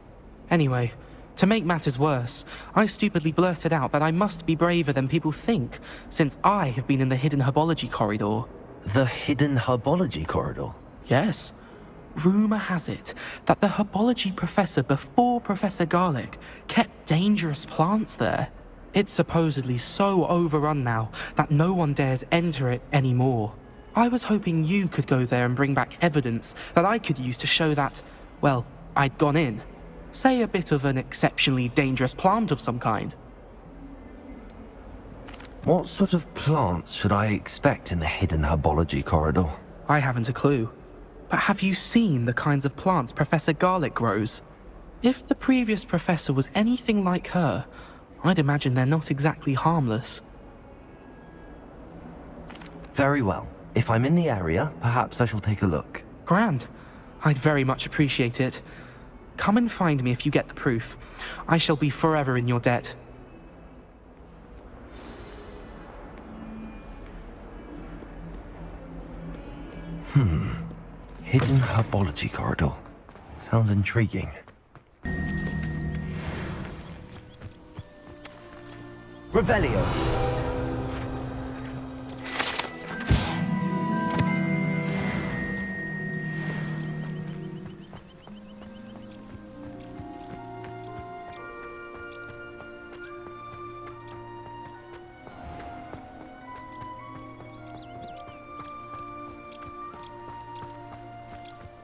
[SPEAKER 11] Anyway, to make matters worse, I stupidly blurted out that I must be braver than people think, since I have been in the hidden herbology corridor.
[SPEAKER 2] The hidden herbology corridor?
[SPEAKER 11] Yes. Rumour has it that the herbology professor before Professor Garlick kept dangerous plants there. It's supposedly so overrun now that no one dares enter it anymore. I was hoping you could go there and bring back evidence that I could use to show that, well, I'd gone in. Say a bit of an exceptionally dangerous plant of some kind.
[SPEAKER 2] What sort of plants should I expect in the hidden herbology corridor?
[SPEAKER 11] I haven't a clue. But have you seen the kinds of plants Professor Garlick grows? If the previous professor was anything like her, I'd imagine they're not exactly harmless.
[SPEAKER 2] Very well. If I'm in the area, perhaps I shall take a look.
[SPEAKER 11] Grand. I'd very much appreciate it. Come and find me if you get the proof. I shall be forever in your debt.
[SPEAKER 2] Hidden herbology corridor. Sounds intriguing.
[SPEAKER 10] Revelio.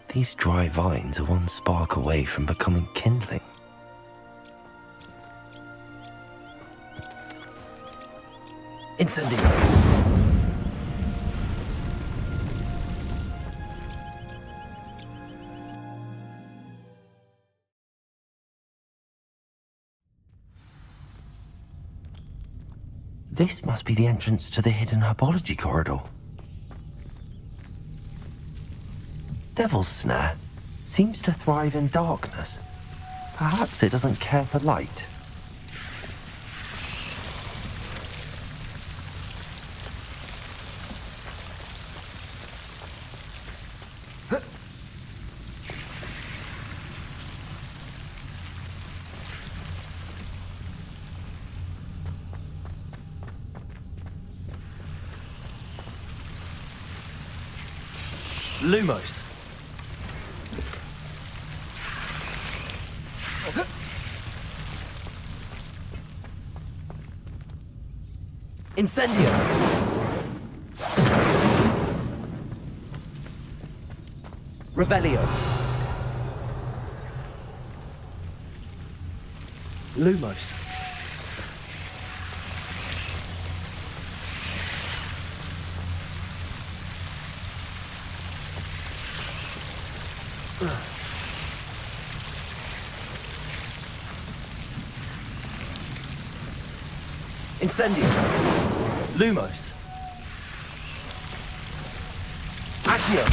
[SPEAKER 2] These dry vines are one spark away from becoming kindling. Incendio. This must be the entrance to the hidden herbology corridor. Devil's Snare seems to thrive in darkness. Perhaps it doesn't care for light. Lumos. Incendio. Revelio. Lumos. Incendio. Lumos. Accio.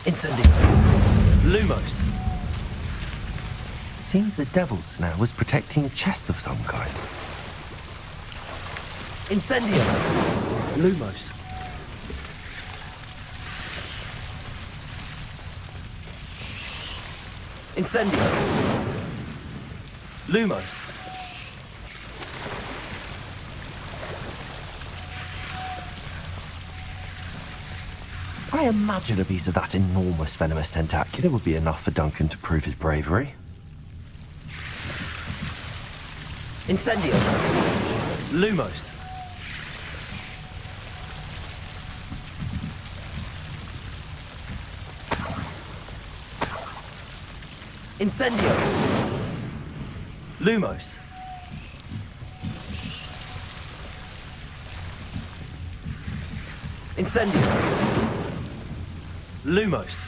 [SPEAKER 2] Incendio. Lumos. Seems the Devil's Snare was protecting a chest of some kind. Incendio. Lumos. Incendio. Lumos. I imagine a piece of that enormous venomous tentacula would be enough for Duncan to prove his bravery. Incendio. Lumos. Incendio. Lumos. Incendio. Lumos.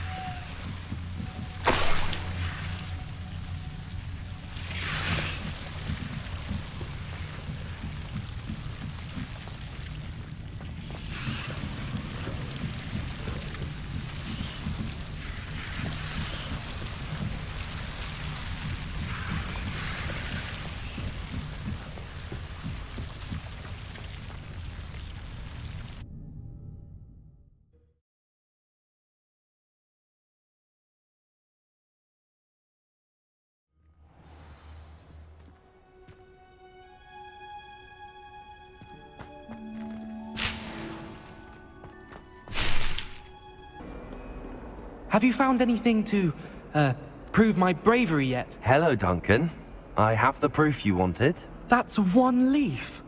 [SPEAKER 11] Have you found anything to, prove my bravery yet?
[SPEAKER 2] Hello, Duncan. I have the proof you wanted.
[SPEAKER 11] That's one leaf.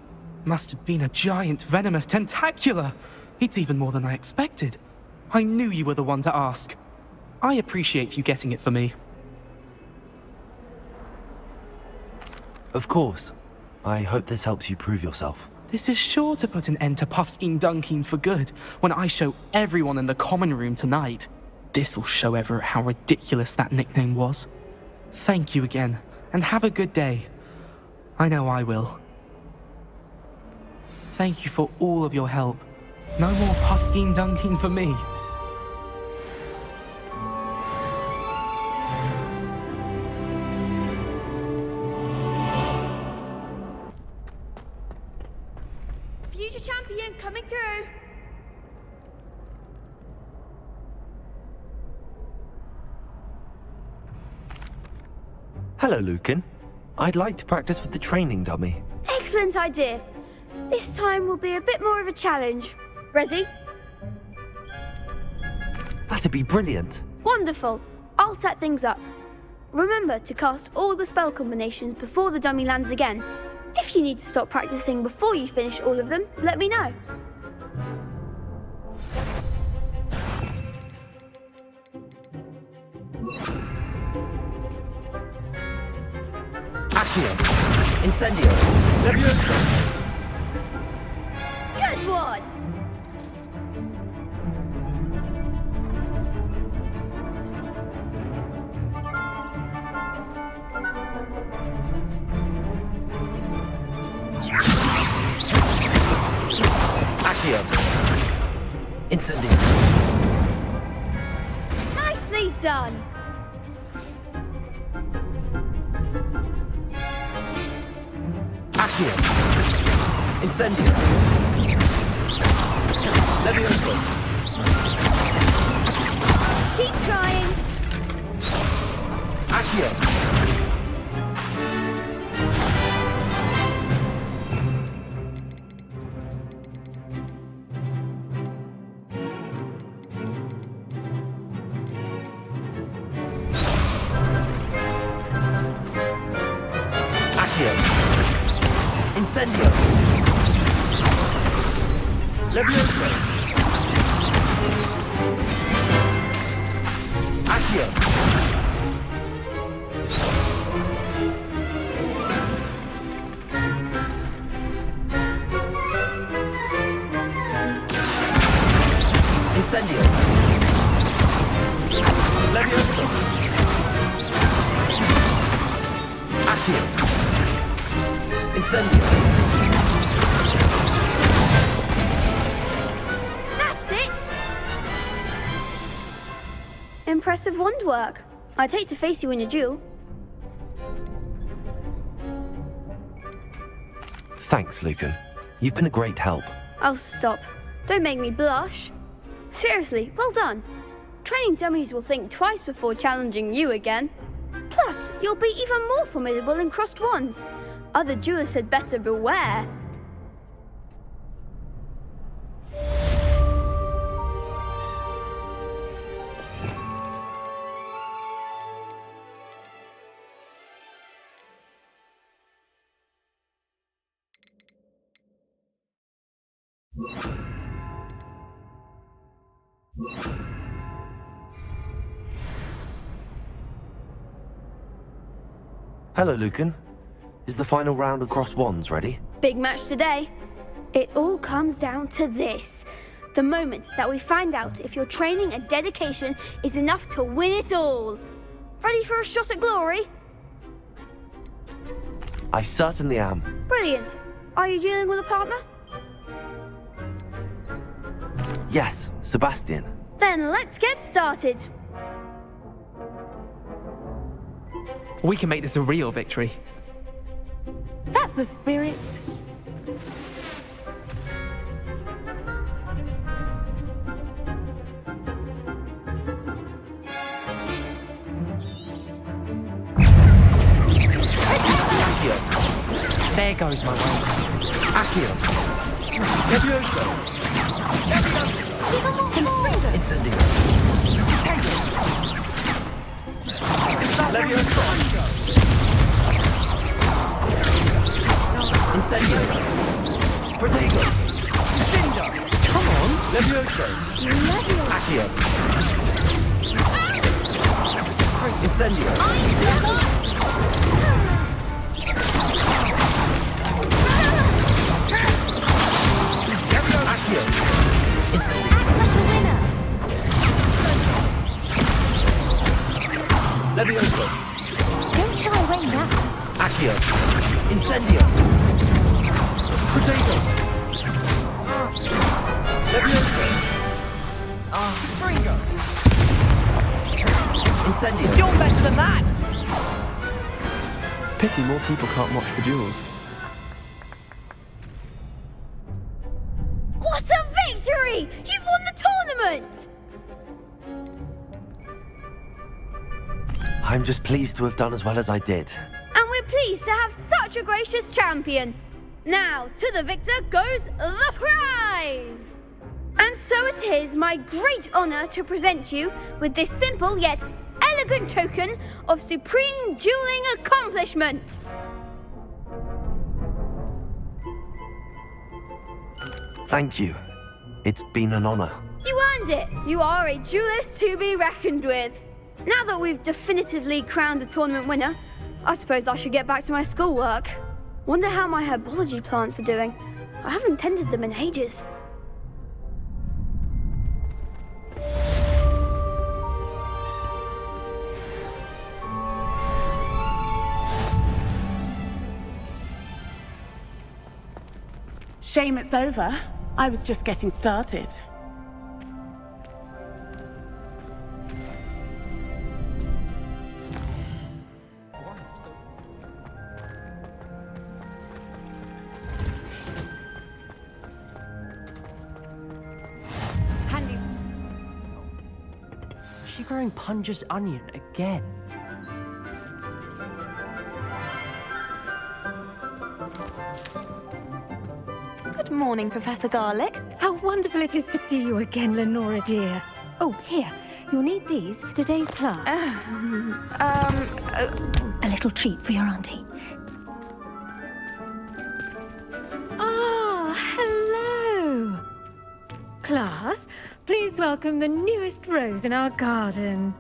[SPEAKER 11] Must have been a giant venomous tentacula. It's even more than I expected. I knew you were the one to ask. I appreciate you getting it for me.
[SPEAKER 2] Of course. I hope this helps you prove yourself.
[SPEAKER 11] This is sure to put an end to Puffskein Dunkeen for good when I show everyone in the common room tonight. This'll show Everett how ridiculous that nickname was. Thank you again, and have a good day. I know I will. Thank you for all of your help. No more Puffskein Dunkeen for me.
[SPEAKER 1] Future champion coming through.
[SPEAKER 2] Hello, Lucan. I'd like to practice with the training dummy.
[SPEAKER 1] Excellent idea. This time will be a bit more of a challenge. Ready?
[SPEAKER 2] That'd be brilliant.
[SPEAKER 1] Wonderful. I'll set things up. Remember to cast all the spell combinations before the dummy lands again. If you need to stop practicing before you finish all of them, let me know.
[SPEAKER 2] Accio.
[SPEAKER 3] Incendio. Levioso.
[SPEAKER 1] Good one!
[SPEAKER 3] Accio. Incendio.
[SPEAKER 1] Nicely done!
[SPEAKER 3] Accio. Incendio. Levioso.
[SPEAKER 1] Keep trying!
[SPEAKER 3] Accio. Accio. Incendio. Levioso. Accio. Incendio. Levioso. Accio. Incendio.
[SPEAKER 1] That's it! Impressive wand work. I'd hate to face you in a duel.
[SPEAKER 2] Thanks, Lucan. You've been a great help.
[SPEAKER 1] Oh, stop. Don't make me blush. Seriously, well done. Training dummies will think twice before challenging you again. Plus, you'll be even more formidable in crossed wands. Other duelists had better beware.
[SPEAKER 2] Hello, Lucan. Is the final round of cross wands ready?
[SPEAKER 1] Big match today. It all comes down to this. The moment that we find out if your training and dedication is enough to win it all. Ready for a shot at glory?
[SPEAKER 2] I certainly am.
[SPEAKER 1] Brilliant. Are you dealing with a partner?
[SPEAKER 2] Yes, Sebastian.
[SPEAKER 1] Then let's get started.
[SPEAKER 11] We can make this a real victory.
[SPEAKER 16] That's the spirit.
[SPEAKER 11] There goes my way.
[SPEAKER 3] Accio. Levioso. Incendio. Levioso. Incendio. Protego. Cinder. Come on. Levioso. Accio. Incendio. Accio. Incendio. Levioso.
[SPEAKER 26] Don't shy away now.
[SPEAKER 3] Accio. Incendio. Protego. Levioso. Fringo. Incendio.
[SPEAKER 11] You're better than that!
[SPEAKER 10] Pity more people can't watch the duels.
[SPEAKER 1] What a victory! You've won the tournament!
[SPEAKER 2] I'm just pleased to have done as well as I did.
[SPEAKER 1] And we're pleased to have such a gracious champion. Now, to the victor goes the prize! And so it is my great honor to present you with this simple yet elegant token of supreme dueling accomplishment.
[SPEAKER 2] Thank you. It's been an honor.
[SPEAKER 1] You earned it. You are a duelist to be reckoned with. Now that we've definitively crowned the tournament winner, I suppose I should get back to my schoolwork. Wonder how my herbology plants are doing. I haven't tended them in ages.
[SPEAKER 16] Shame it's over. I was just getting started.
[SPEAKER 4] Is she growing Punja's onion again?
[SPEAKER 26] Good morning, Professor Garlic.
[SPEAKER 9] How wonderful it is to see you again, Lenora dear. Oh, here. You'll need these for today's class. A little treat for your auntie. Ah, hello. Class, please welcome the newest rose in our garden.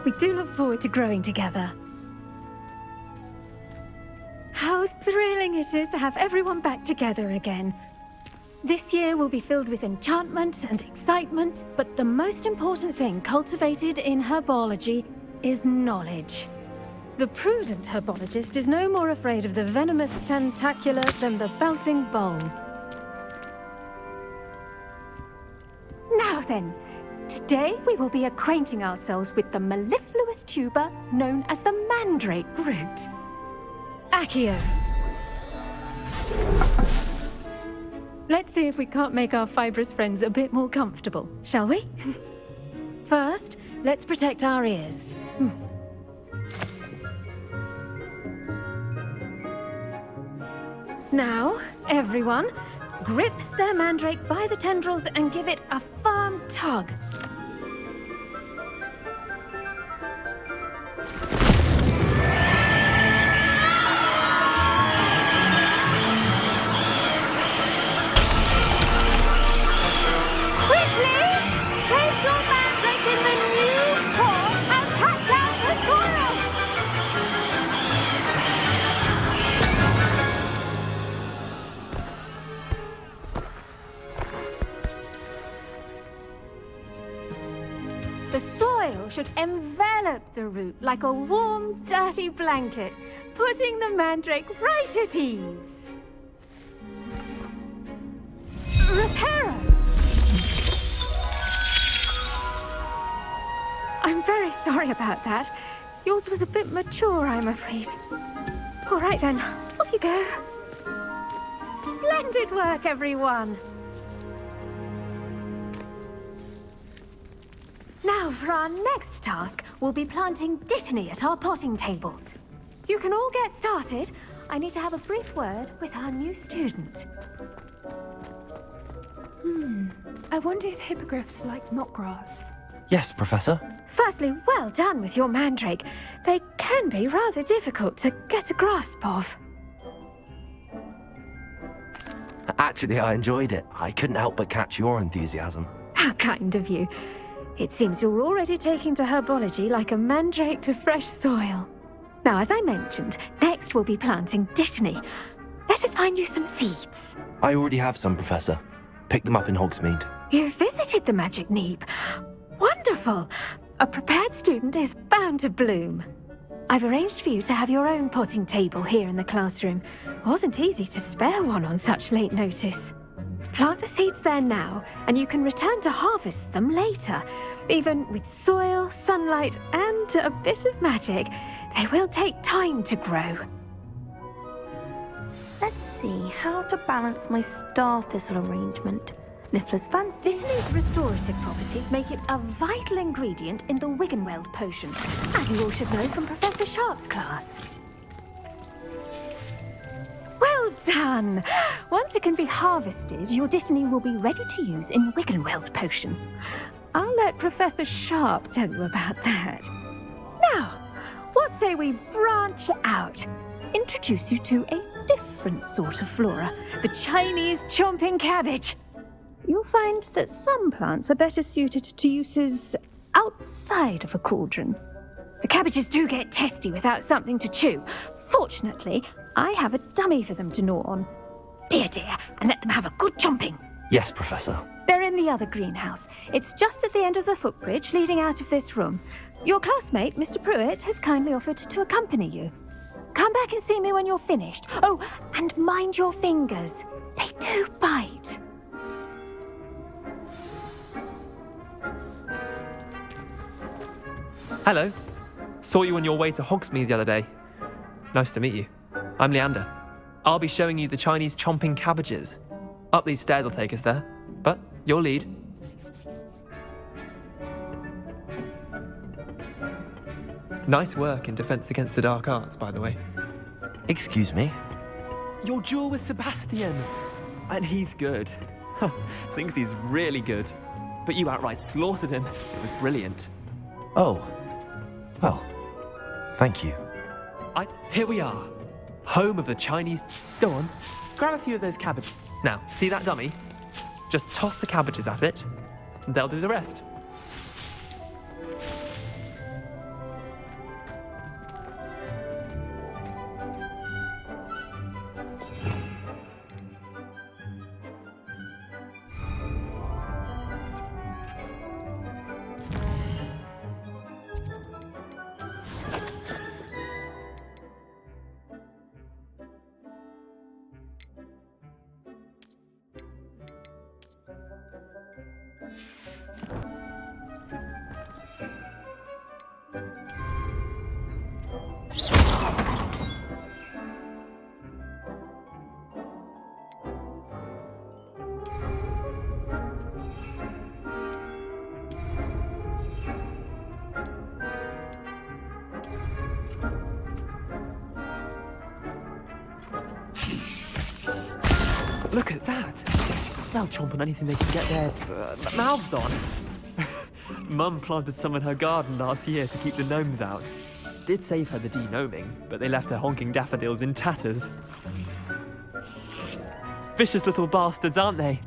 [SPEAKER 9] We do look forward to growing together. How thrilling it is to have everyone back together again. This year will be filled with enchantment and excitement, but the most important thing cultivated in herbology is knowledge. The prudent herbologist is no more afraid of the venomous tentacula than the bouncing bulb. Now then, today we will be acquainting ourselves with the mellifluous tuber known as the mandrake root. Accio. Let's see if we can't make our fibrous friends a bit more comfortable, shall we? First, let's protect our ears. Now, everyone, grip their mandrake by the tendrils and give it a firm tug. The soil should envelop the root like a warm, dirty blanket, putting the mandrake right at ease. Reparo! I'm very sorry about that. Yours was a bit mature, I'm afraid. All right then, off you go. Splendid work, everyone. Now, for our next task, we'll be planting dittany at our potting tables. You can all get started. I need to have a brief word with our new student.
[SPEAKER 17] I wonder if hippogriffs like knotgrass.
[SPEAKER 2] Yes, Professor.
[SPEAKER 9] Firstly, well done with your mandrake. They can be rather difficult to get a grasp of.
[SPEAKER 2] Actually, I enjoyed it. I couldn't help but catch your enthusiasm.
[SPEAKER 9] How kind of you. It seems you're already taking to herbology like a mandrake to fresh soil. Now, as I mentioned, next we'll be planting dittany. Let us find you some seeds.
[SPEAKER 2] I already have some, Professor. Picked them up in Hogsmeade.
[SPEAKER 9] You visited the Magic Neep. Wonderful! A prepared student is bound to bloom. I've arranged for you to have your own potting table here in the classroom. It wasn't easy to spare one on such late notice. Plant the seeds there now, and you can return to harvest them later. Even with soil, sunlight, and a bit of magic, they will take time to grow.
[SPEAKER 26] Let's see how to balance my star thistle arrangement. Niffler's fancy.
[SPEAKER 9] Dittany's restorative properties make it a vital ingredient in the Wiggenweld potion, as you all should know from Professor Sharp's class. Well done! Once it can be harvested, your dittany will be ready to use in Wiggenweld potion. I'll let Professor Sharp tell you about that. Now, what say we branch out? Introduce you to a different sort of flora, the Chinese chomping cabbage. You'll find that some plants are better suited to uses outside of a cauldron. The cabbages do get testy without something to chew. Fortunately, I have a dummy for them to gnaw on. Be a dear and let them have a good chomping.
[SPEAKER 2] Yes, Professor.
[SPEAKER 9] They're in the other greenhouse. It's just at the end of the footbridge leading out of this room. Your classmate, Mr. Pruitt, has kindly offered to accompany you. Come back and see me when you're finished. Oh, and mind your fingers. They do bite.
[SPEAKER 5] Hello. Saw you on your way to Hogsmeade the other day. Nice to meet you. I'm Leander. I'll be showing you the Chinese chomping cabbages. Up these stairs will take us there, but your lead. Nice work in Defense Against the Dark Arts, by the way.
[SPEAKER 2] Excuse me?
[SPEAKER 5] Your duel with Sebastian. And he's good. Thinks he's really good. But you outright slaughtered him. It was brilliant.
[SPEAKER 2] Oh. Well, thank you.
[SPEAKER 5] Here we are. Home of the Chinese... Go on. Grab a few of those cabbages. Now, see that dummy? Just toss the cabbages at it, and they'll do the rest. Look at that! They'll chomp on anything they can get their mouths on. Mum planted some in her garden last year to keep the gnomes out. Did save her the de-gnoming, but they left her honking daffodils in tatters. Vicious little bastards, aren't they?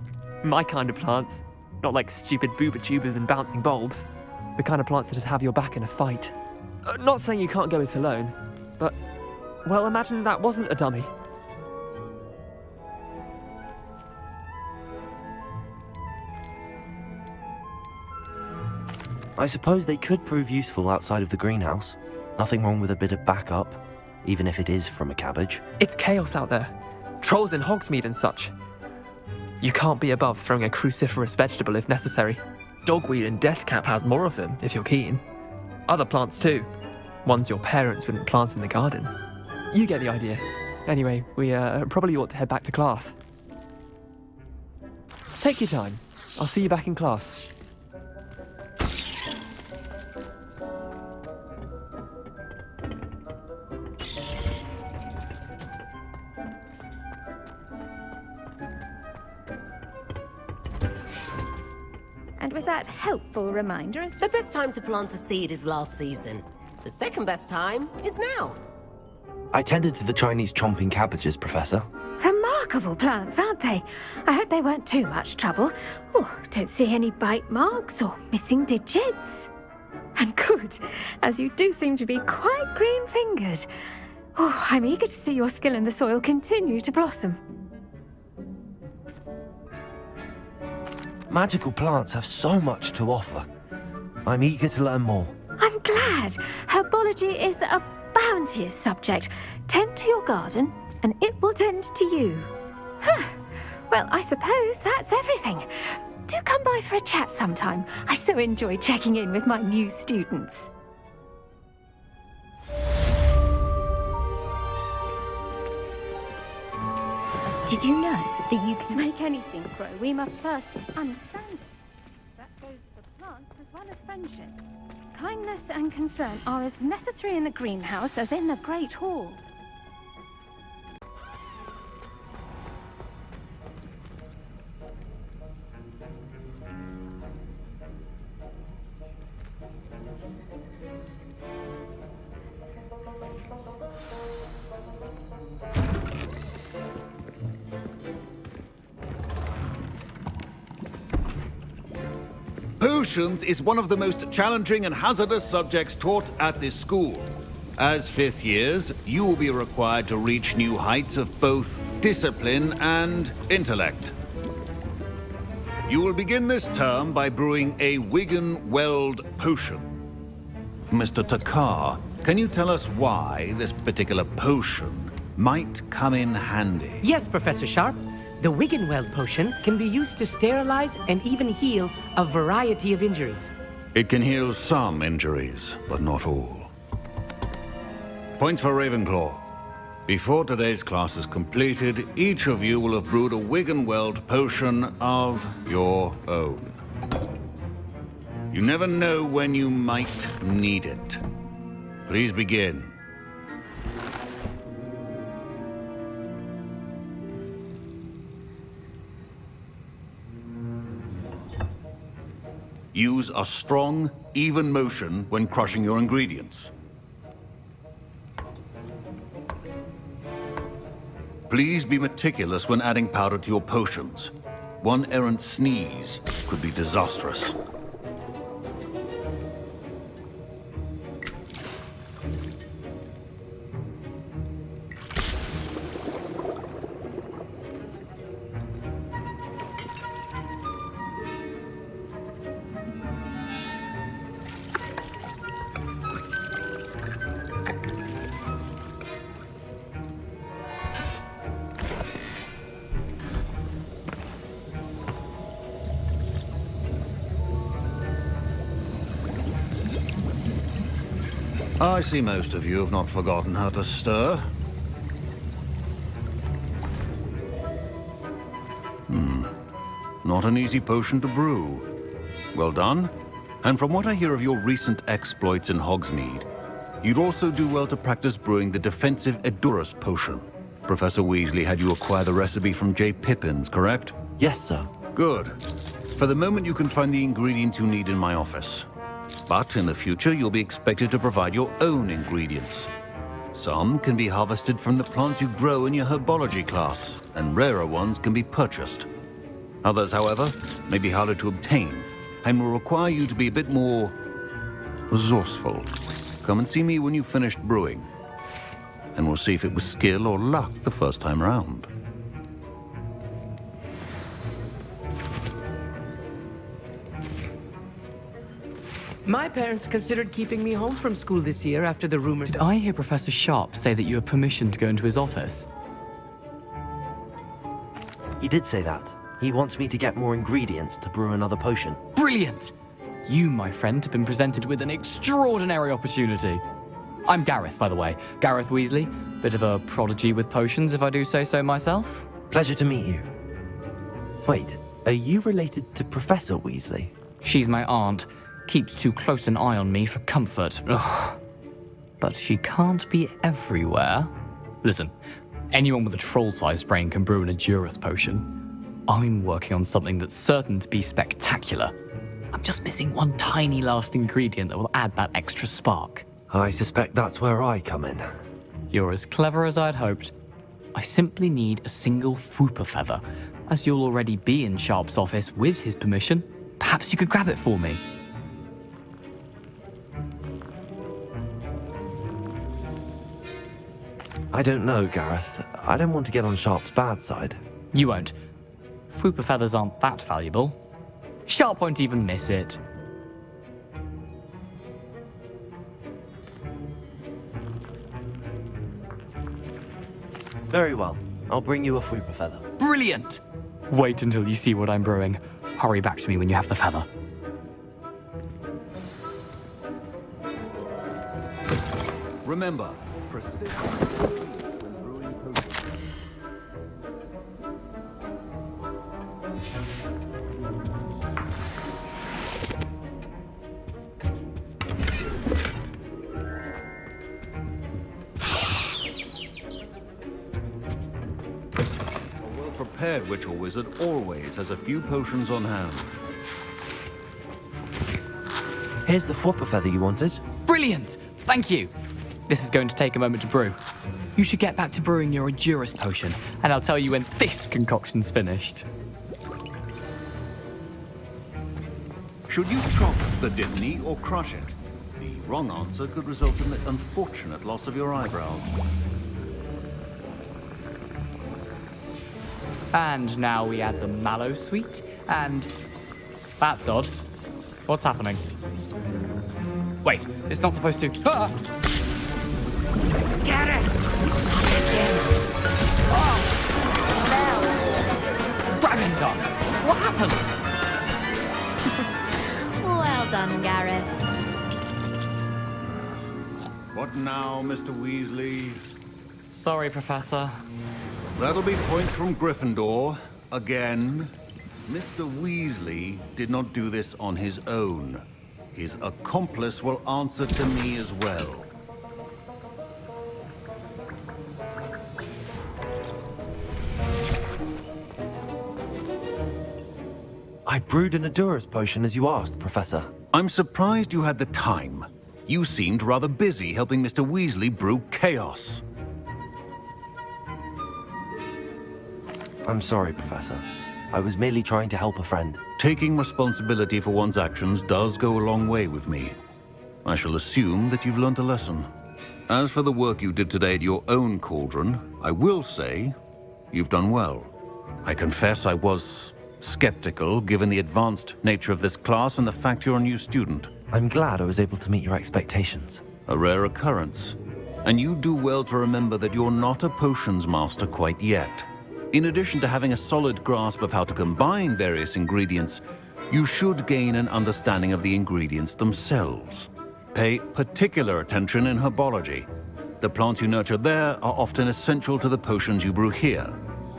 [SPEAKER 5] My kind of plants. Not like stupid booba tubers and bouncing bulbs. The kind of plants that'd have your back in a fight. Not saying you can't go it alone, but... well, imagine that wasn't a dummy.
[SPEAKER 2] I suppose they could prove useful outside of the greenhouse. Nothing wrong with a bit of backup, even if it is from a cabbage.
[SPEAKER 5] It's chaos out there. Trolls in Hogsmeade and such. You can't be above throwing a cruciferous vegetable if necessary. Dogweed and deathcap has more of them, if you're keen. Other plants too. Ones your parents wouldn't plant in the garden. You get the idea. Anyway, we probably ought to head back to class. Take your time. I'll see you back in class.
[SPEAKER 12] And with that helpful reminder as to...
[SPEAKER 13] The best time to plant a seed is last season. The second best time is now.
[SPEAKER 2] I tended to the Chinese chomping cabbages, Professor.
[SPEAKER 9] Remarkable plants, aren't they? I hope they weren't too much trouble. Oh, don't see any bite marks or missing digits. And good, as you do seem to be quite green-fingered. Oh, I'm eager to see your skill in the soil continue to blossom.
[SPEAKER 2] Magical plants have so much to offer. I'm eager to learn more.
[SPEAKER 9] I'm glad. Herbology is a bounteous subject. Tend to your garden, and it will tend to you. Well, I suppose that's everything. Do come by for a chat sometime. I so enjoy checking in with my new students.
[SPEAKER 12] Did you know that you can...
[SPEAKER 9] To make anything grow, we must first understand it. That goes for plants as well as friendships. Kindness and concern are as necessary in the greenhouse as in the Great Hall.
[SPEAKER 18] Potions is one of the most challenging and hazardous subjects taught at this school.
[SPEAKER 23] As fifth years, you will be required to reach new heights of both discipline and intellect. You will begin this term by brewing a Wigan-Weld potion. Mr. Takar, can you tell us why this particular potion might come in handy?
[SPEAKER 8] Yes, Professor Sharp. The Wigan-Weld potion can be used to sterilize and even heal a variety of injuries.
[SPEAKER 23] It can heal some injuries, but not all. Points for Ravenclaw. Before today's class is completed, each of you will have brewed a Wigan-Weld potion of your own. You never know when you might need it. Please begin. Use a strong, even motion when crushing your ingredients. Please be meticulous when adding powder to your potions. One errant sneeze could be disastrous. I see most of you have not forgotten how to stir. Not an easy potion to brew. Well done. And from what I hear of your recent exploits in Hogsmeade, you'd also do well to practice brewing the defensive Edurus potion. Professor Weasley had you acquire the recipe from J. Pippins, correct?
[SPEAKER 2] Yes, sir.
[SPEAKER 23] Good. For the moment, you can find the ingredients you need in my office. But in the future, you'll be expected to provide your own ingredients. Some can be harvested from the plants you grow in your herbology class, and rarer ones can be purchased. Others, however, may be harder to obtain, and will require you to be a bit more resourceful. Come and see me when you've finished brewing, and we'll see if it was skill or luck the first time around.
[SPEAKER 8] My parents considered keeping me home from school this year after the rumors.
[SPEAKER 11] Did I hear Professor Sharp say that you have permission to go into his office?
[SPEAKER 2] He did say that. He wants me to get more ingredients to brew another potion.
[SPEAKER 11] Brilliant! You, my friend, have been presented with an extraordinary opportunity. I'm Gareth, by the way. Gareth Weasley. Bit of a prodigy with potions, if I do say so myself.
[SPEAKER 2] Pleasure to meet you. Wait, are you related to Professor Weasley?
[SPEAKER 11] She's my aunt. Keeps too close an eye on me for comfort. Ugh. But she can't be everywhere. Listen, anyone with a troll-sized brain can brew an Edurus potion. I'm working on something that's certain to be spectacular. I'm just missing one tiny last ingredient that will add that extra spark.
[SPEAKER 2] I suspect that's where I come in.
[SPEAKER 11] You're as clever as I'd hoped. I simply need a single Fwooper feather. As you'll already be in Sharp's office with his permission, perhaps you could grab it for me.
[SPEAKER 2] I don't know, Gareth. I don't want to get on Sharp's bad side.
[SPEAKER 11] You won't. Fwooper feathers aren't that valuable. Sharp won't even miss it.
[SPEAKER 2] Very well. I'll bring you a Fwooper feather.
[SPEAKER 11] Brilliant! Wait until you see what I'm brewing. Hurry back to me when you have the feather.
[SPEAKER 23] Remember, prepared witch or wizard always has a few potions on hand.
[SPEAKER 2] Here's the Fwooper feather you wanted.
[SPEAKER 11] Brilliant! Thank you! This is going to take a moment to brew. You should get back to brewing your Edurus potion, and I'll tell you when this concoction's finished.
[SPEAKER 23] Should you chop the Dimney or crush it? The wrong answer could result in the unfortunate loss of your eyebrows.
[SPEAKER 7] And now we add the mallow sweet, and... That's odd. What's happening? Wait, it's not supposed to... Ah!
[SPEAKER 14] Get it!
[SPEAKER 7] Dragon Done! What happened?
[SPEAKER 15] Well done, Gareth.
[SPEAKER 23] What now, Mr. Weasley?
[SPEAKER 7] Sorry, Professor.
[SPEAKER 23] That'll be points from Gryffindor. Again. Mr. Weasley did not do this on his own. His accomplice will answer to me as well.
[SPEAKER 2] I brewed an Adura's potion as you asked, Professor.
[SPEAKER 23] I'm surprised you had the time. You seemed rather busy helping Mr. Weasley brew chaos.
[SPEAKER 2] I'm sorry, Professor. I was merely trying to help a friend.
[SPEAKER 23] Taking responsibility for one's actions does go a long way with me. I shall assume that you've learnt a lesson. As for the work you did today at your own cauldron, I will say you've done well. I confess I was skeptical, given the advanced nature of this class and the fact you're a new student.
[SPEAKER 2] I'm glad I was able to meet your expectations.
[SPEAKER 23] A rare occurrence. And you do well to remember that you're not a potions master quite yet. In addition to having a solid grasp of how to combine various ingredients, you should gain an understanding of the ingredients themselves. Pay particular attention in herbology. The plants you nurture there are often essential to the potions you brew here.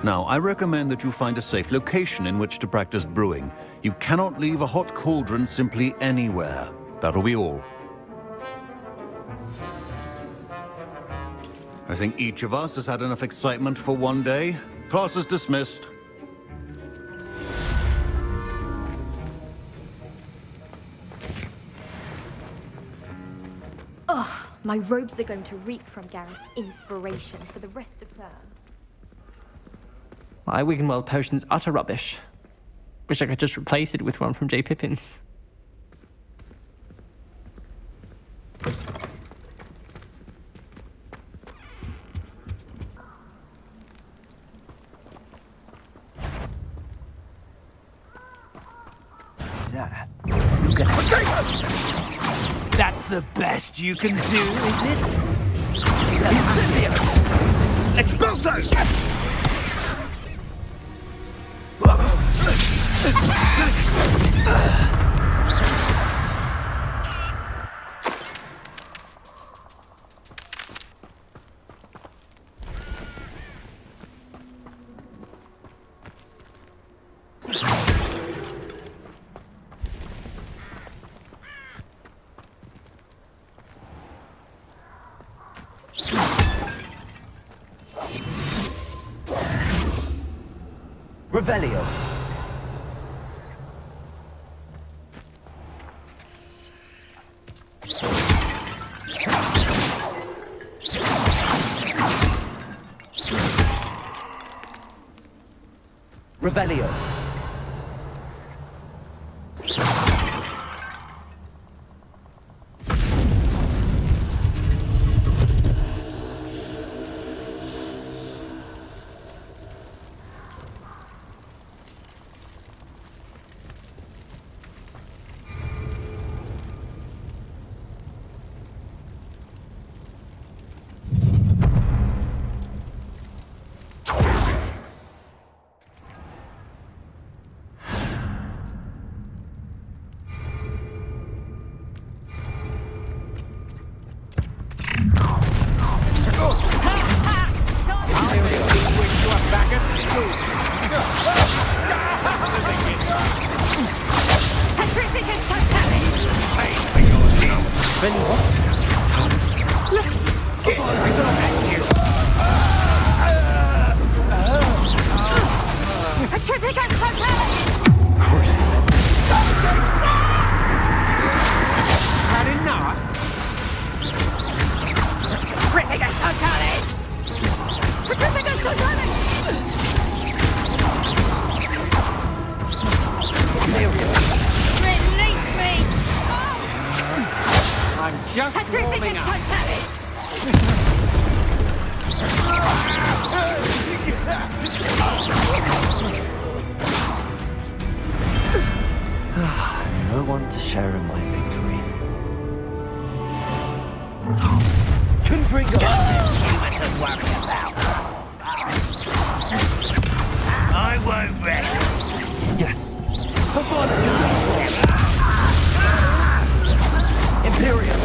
[SPEAKER 23] Now, I recommend that you find a safe location in which to practice brewing. You cannot leave a hot cauldron simply anywhere. That'll be all. I think each of us has had enough excitement for one day. Class is dismissed.
[SPEAKER 18] Ugh, my robes are going to reek from Gareth's inspiration for the rest of term.
[SPEAKER 5] My Wiggenweld potion's utter rubbish. Wish I could just replace it with one from J. Pippin's.
[SPEAKER 6] That's the best you can do, is it? Incendio! Expulso!
[SPEAKER 10] Revelio. Revelio.
[SPEAKER 14] Everything is totally...
[SPEAKER 2] No one to share in my victory.
[SPEAKER 3] Confringo!
[SPEAKER 6] To worry about. I won't rest.
[SPEAKER 2] Yes.
[SPEAKER 3] Imperium!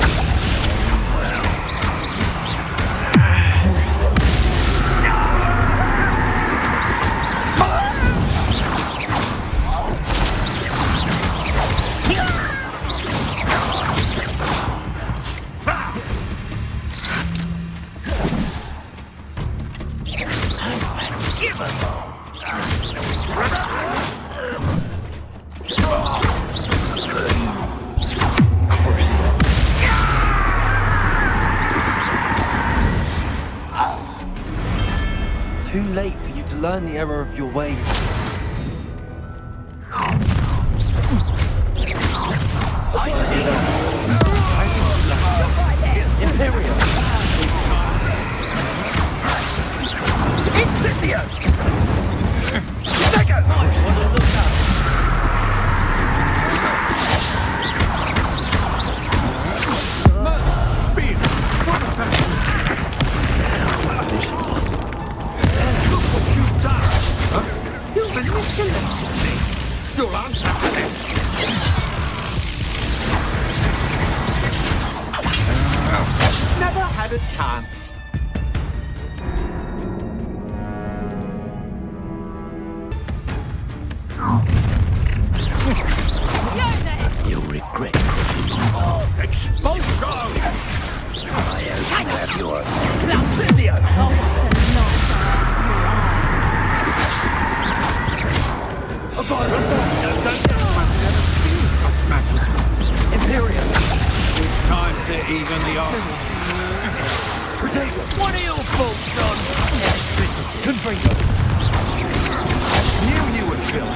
[SPEAKER 2] Too late for you to learn the error of your ways.
[SPEAKER 3] Imperium! Incendio! Second! You'll answer to this. Never had a chance.
[SPEAKER 6] You'll regret
[SPEAKER 3] Expulsion!
[SPEAKER 6] I have your
[SPEAKER 3] Incendio! I've never seen such magic. Imperium! It's time to even the odds. What are your thoughts on electricity? Confringo! Knew you would feel it.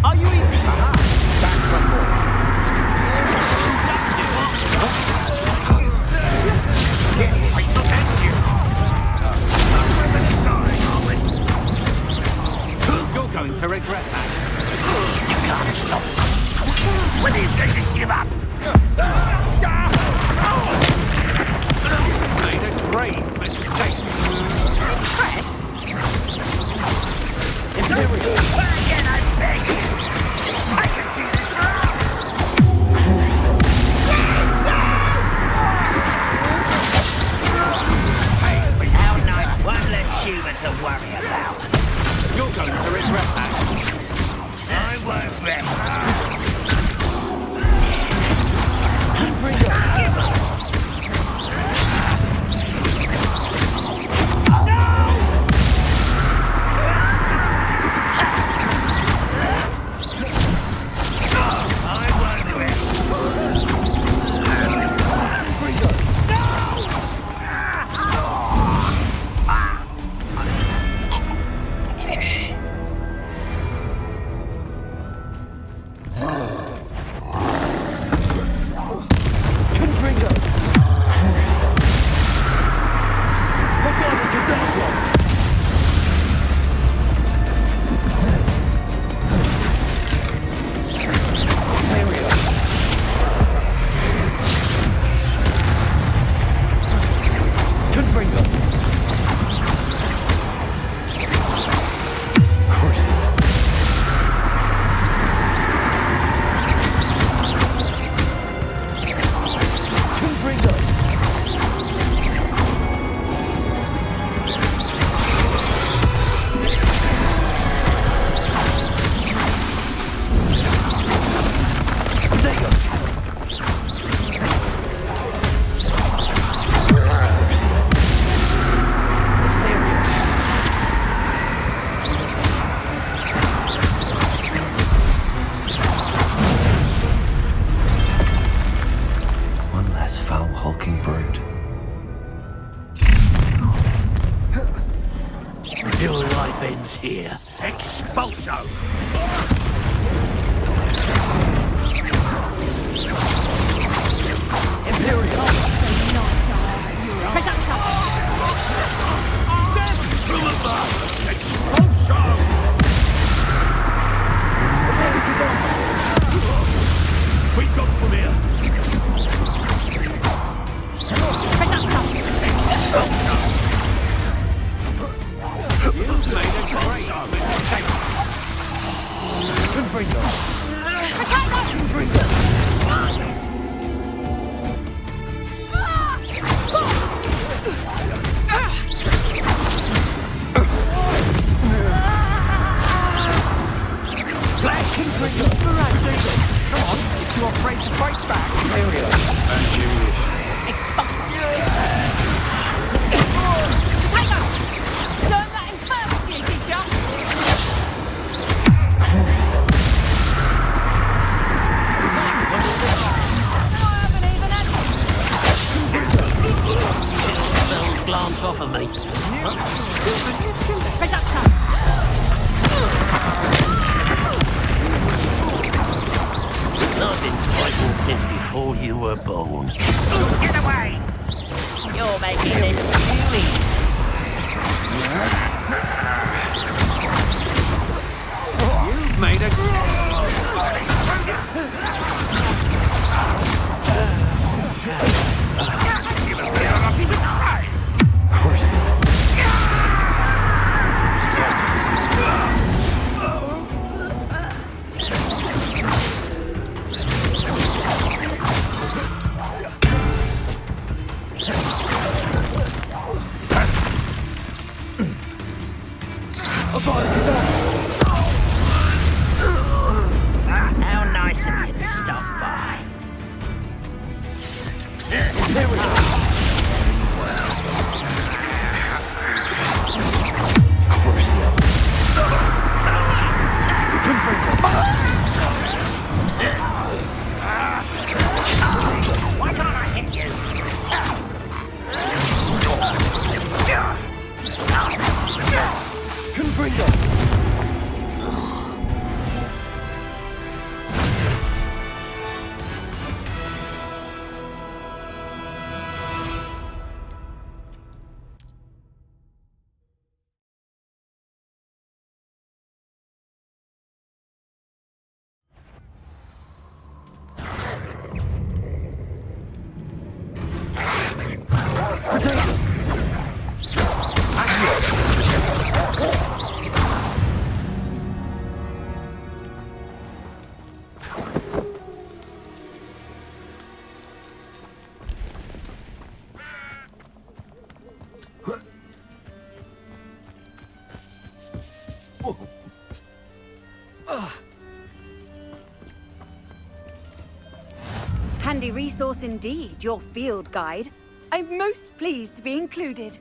[SPEAKER 3] Are you even back from more? You're going to regret that.
[SPEAKER 6] You can't stop. When are you going to give up?
[SPEAKER 3] Made a great mistake.
[SPEAKER 14] Impressed?
[SPEAKER 3] Imperium!
[SPEAKER 6] Again, I beg you. I can do this now. How nice. One less human to worry about.
[SPEAKER 3] You're going to regret that.
[SPEAKER 6] I won't rest.
[SPEAKER 3] You're afraid to fight back. As you wish.
[SPEAKER 14] Expulsor! Tiger! Learn that in first year, did ya?
[SPEAKER 19] Don't glance off of me. I've been fighting since before you were born. Get away! You're making this too easy.
[SPEAKER 3] You've made a...
[SPEAKER 19] How nice of you to stop by. There we go. Crucial. Why can't I hit you? Confringo.
[SPEAKER 20] Handy resource indeed, your field guide. I'm most pleased to be included.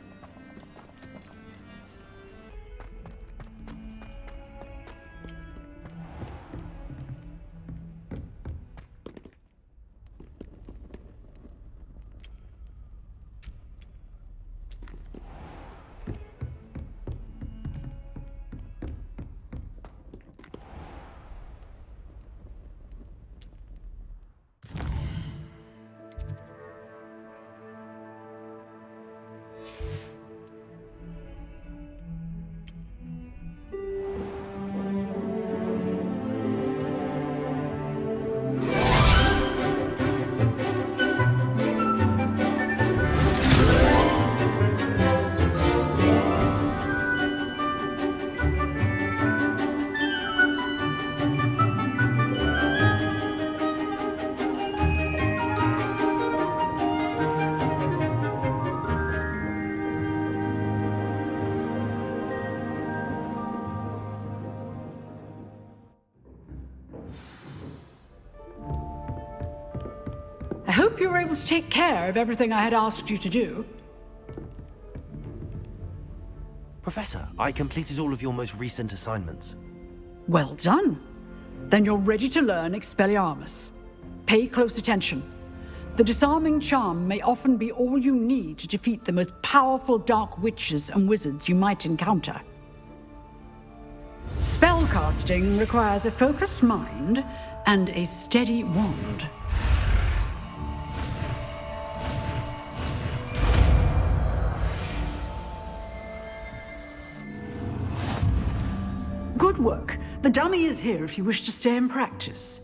[SPEAKER 21] I hope you were able to take care of everything I had asked you to do.
[SPEAKER 2] Professor, I completed all of your most recent assignments.
[SPEAKER 21] Well done. Then you're ready to learn Expelliarmus. Pay close attention. The disarming charm may often be all you need to defeat the most powerful dark witches and wizards you might encounter. Spellcasting requires a focused mind and a steady wand. Good work. The dummy is here if you wish to stay and practice.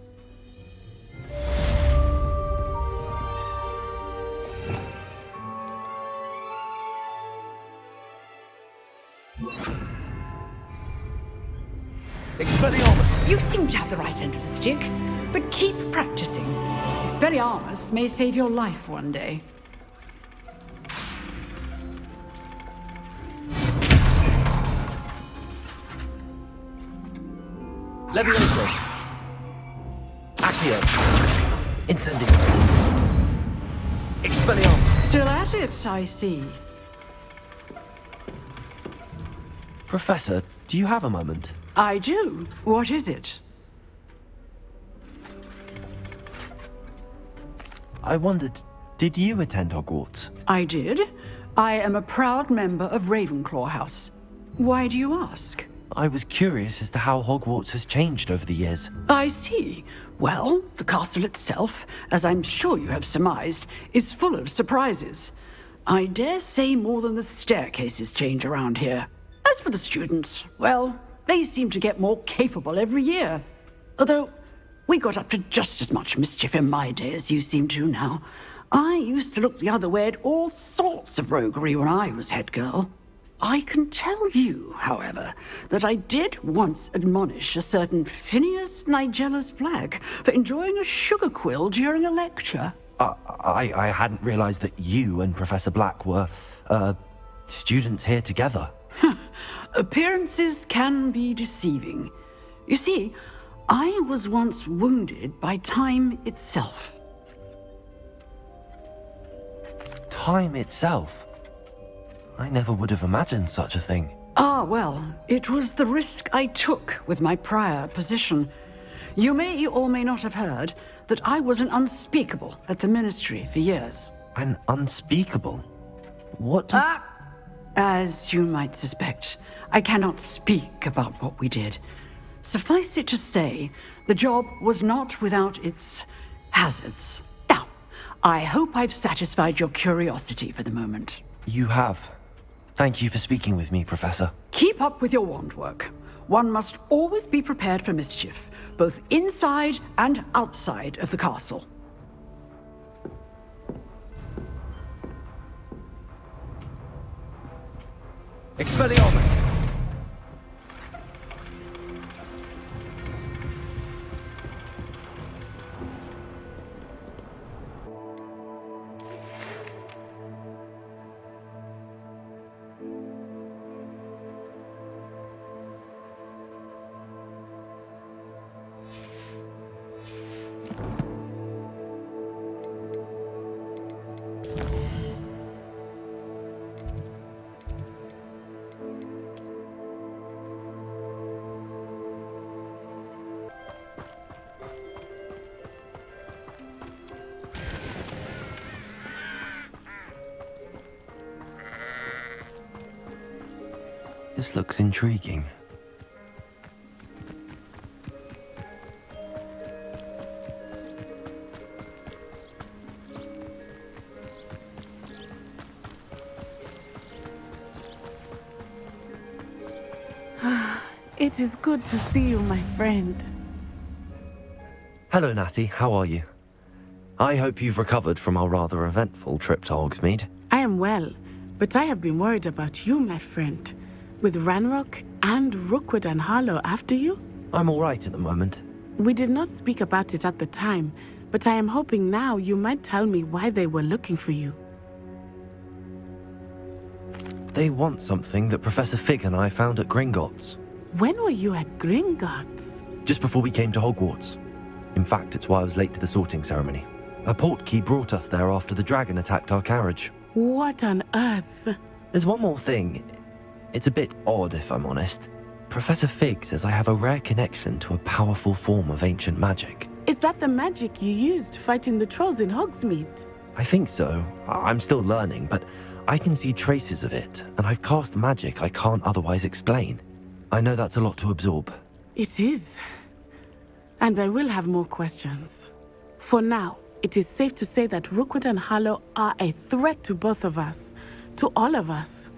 [SPEAKER 2] Expelliarmus!
[SPEAKER 21] You seem to have the right end of the stick, but keep practicing. Expelliarmus may save your life one day.
[SPEAKER 2] Levioso. Accio. Incendio. Expelliarmus.
[SPEAKER 21] Still at it, I see.
[SPEAKER 2] Professor, do you have a moment?
[SPEAKER 21] I do. What is it?
[SPEAKER 2] I wondered, did you attend Hogwarts?
[SPEAKER 21] I did. I am a proud member of Ravenclaw House. Why do you ask?
[SPEAKER 2] I was curious as to how Hogwarts has changed over the years.
[SPEAKER 21] I see. Well, the castle itself, as I'm sure you have surmised, is full of surprises. I dare say more than the staircases change around here. As for the students, well, they seem to get more capable every year. Although, we got up to just as much mischief in my day as you seem to now. I used to look the other way at all sorts of roguery when I was head girl. I can tell you, however, that I did once admonish a certain Phineas Nigellus Black for enjoying a sugar quill during a lecture.
[SPEAKER 2] I hadn't realized that you and Professor Black were, students here together.
[SPEAKER 21] Appearances can be deceiving. You see, I was once wounded by time itself.
[SPEAKER 2] Time itself? I never would have imagined such a thing.
[SPEAKER 21] Ah, well, it was the risk I took with my prior position. You may or may not have heard that I was an unspeakable at the Ministry for years.
[SPEAKER 2] An unspeakable? What does...
[SPEAKER 21] As you might suspect, I cannot speak about what we did. Suffice it to say, the job was not without its hazards. Now, I hope I've satisfied your curiosity for the moment.
[SPEAKER 2] You have. Thank you for speaking with me, Professor.
[SPEAKER 21] Keep up with your wand work. One must always be prepared for mischief, both inside and outside of the castle.
[SPEAKER 2] Expelliarmus! This looks intriguing.
[SPEAKER 1] It is good to see you, my friend.
[SPEAKER 2] Hello, Natty. How are you? I hope you've recovered from our rather eventful trip to Hogsmeade.
[SPEAKER 1] I am well, but I have been worried about you, my friend. With Ranrock and Rookwood and Harlow after you?
[SPEAKER 2] I'm all right at the moment.
[SPEAKER 1] We did not speak about it at the time, but I am hoping now you might tell me why they were looking for you.
[SPEAKER 2] They want something that Professor Fig and I found at Gringotts.
[SPEAKER 1] When were you at Gringotts?
[SPEAKER 2] Just before we came to Hogwarts. In fact, it's why I was late to the sorting ceremony. A portkey brought us there after the dragon attacked our carriage.
[SPEAKER 1] What on earth?
[SPEAKER 2] There's one more thing. It's a bit odd, if I'm honest. Professor Fig says I have a rare connection to a powerful form of ancient magic.
[SPEAKER 1] Is that the magic you used fighting the trolls in Hogsmeade?
[SPEAKER 2] I think so. I'm still learning, but I can see traces of it, and I've cast magic I can't otherwise explain. I know that's a lot to absorb.
[SPEAKER 1] It is. And I will have more questions. For now, it is safe to say that Rookwood and Harlow are a threat to both of us, to all of us.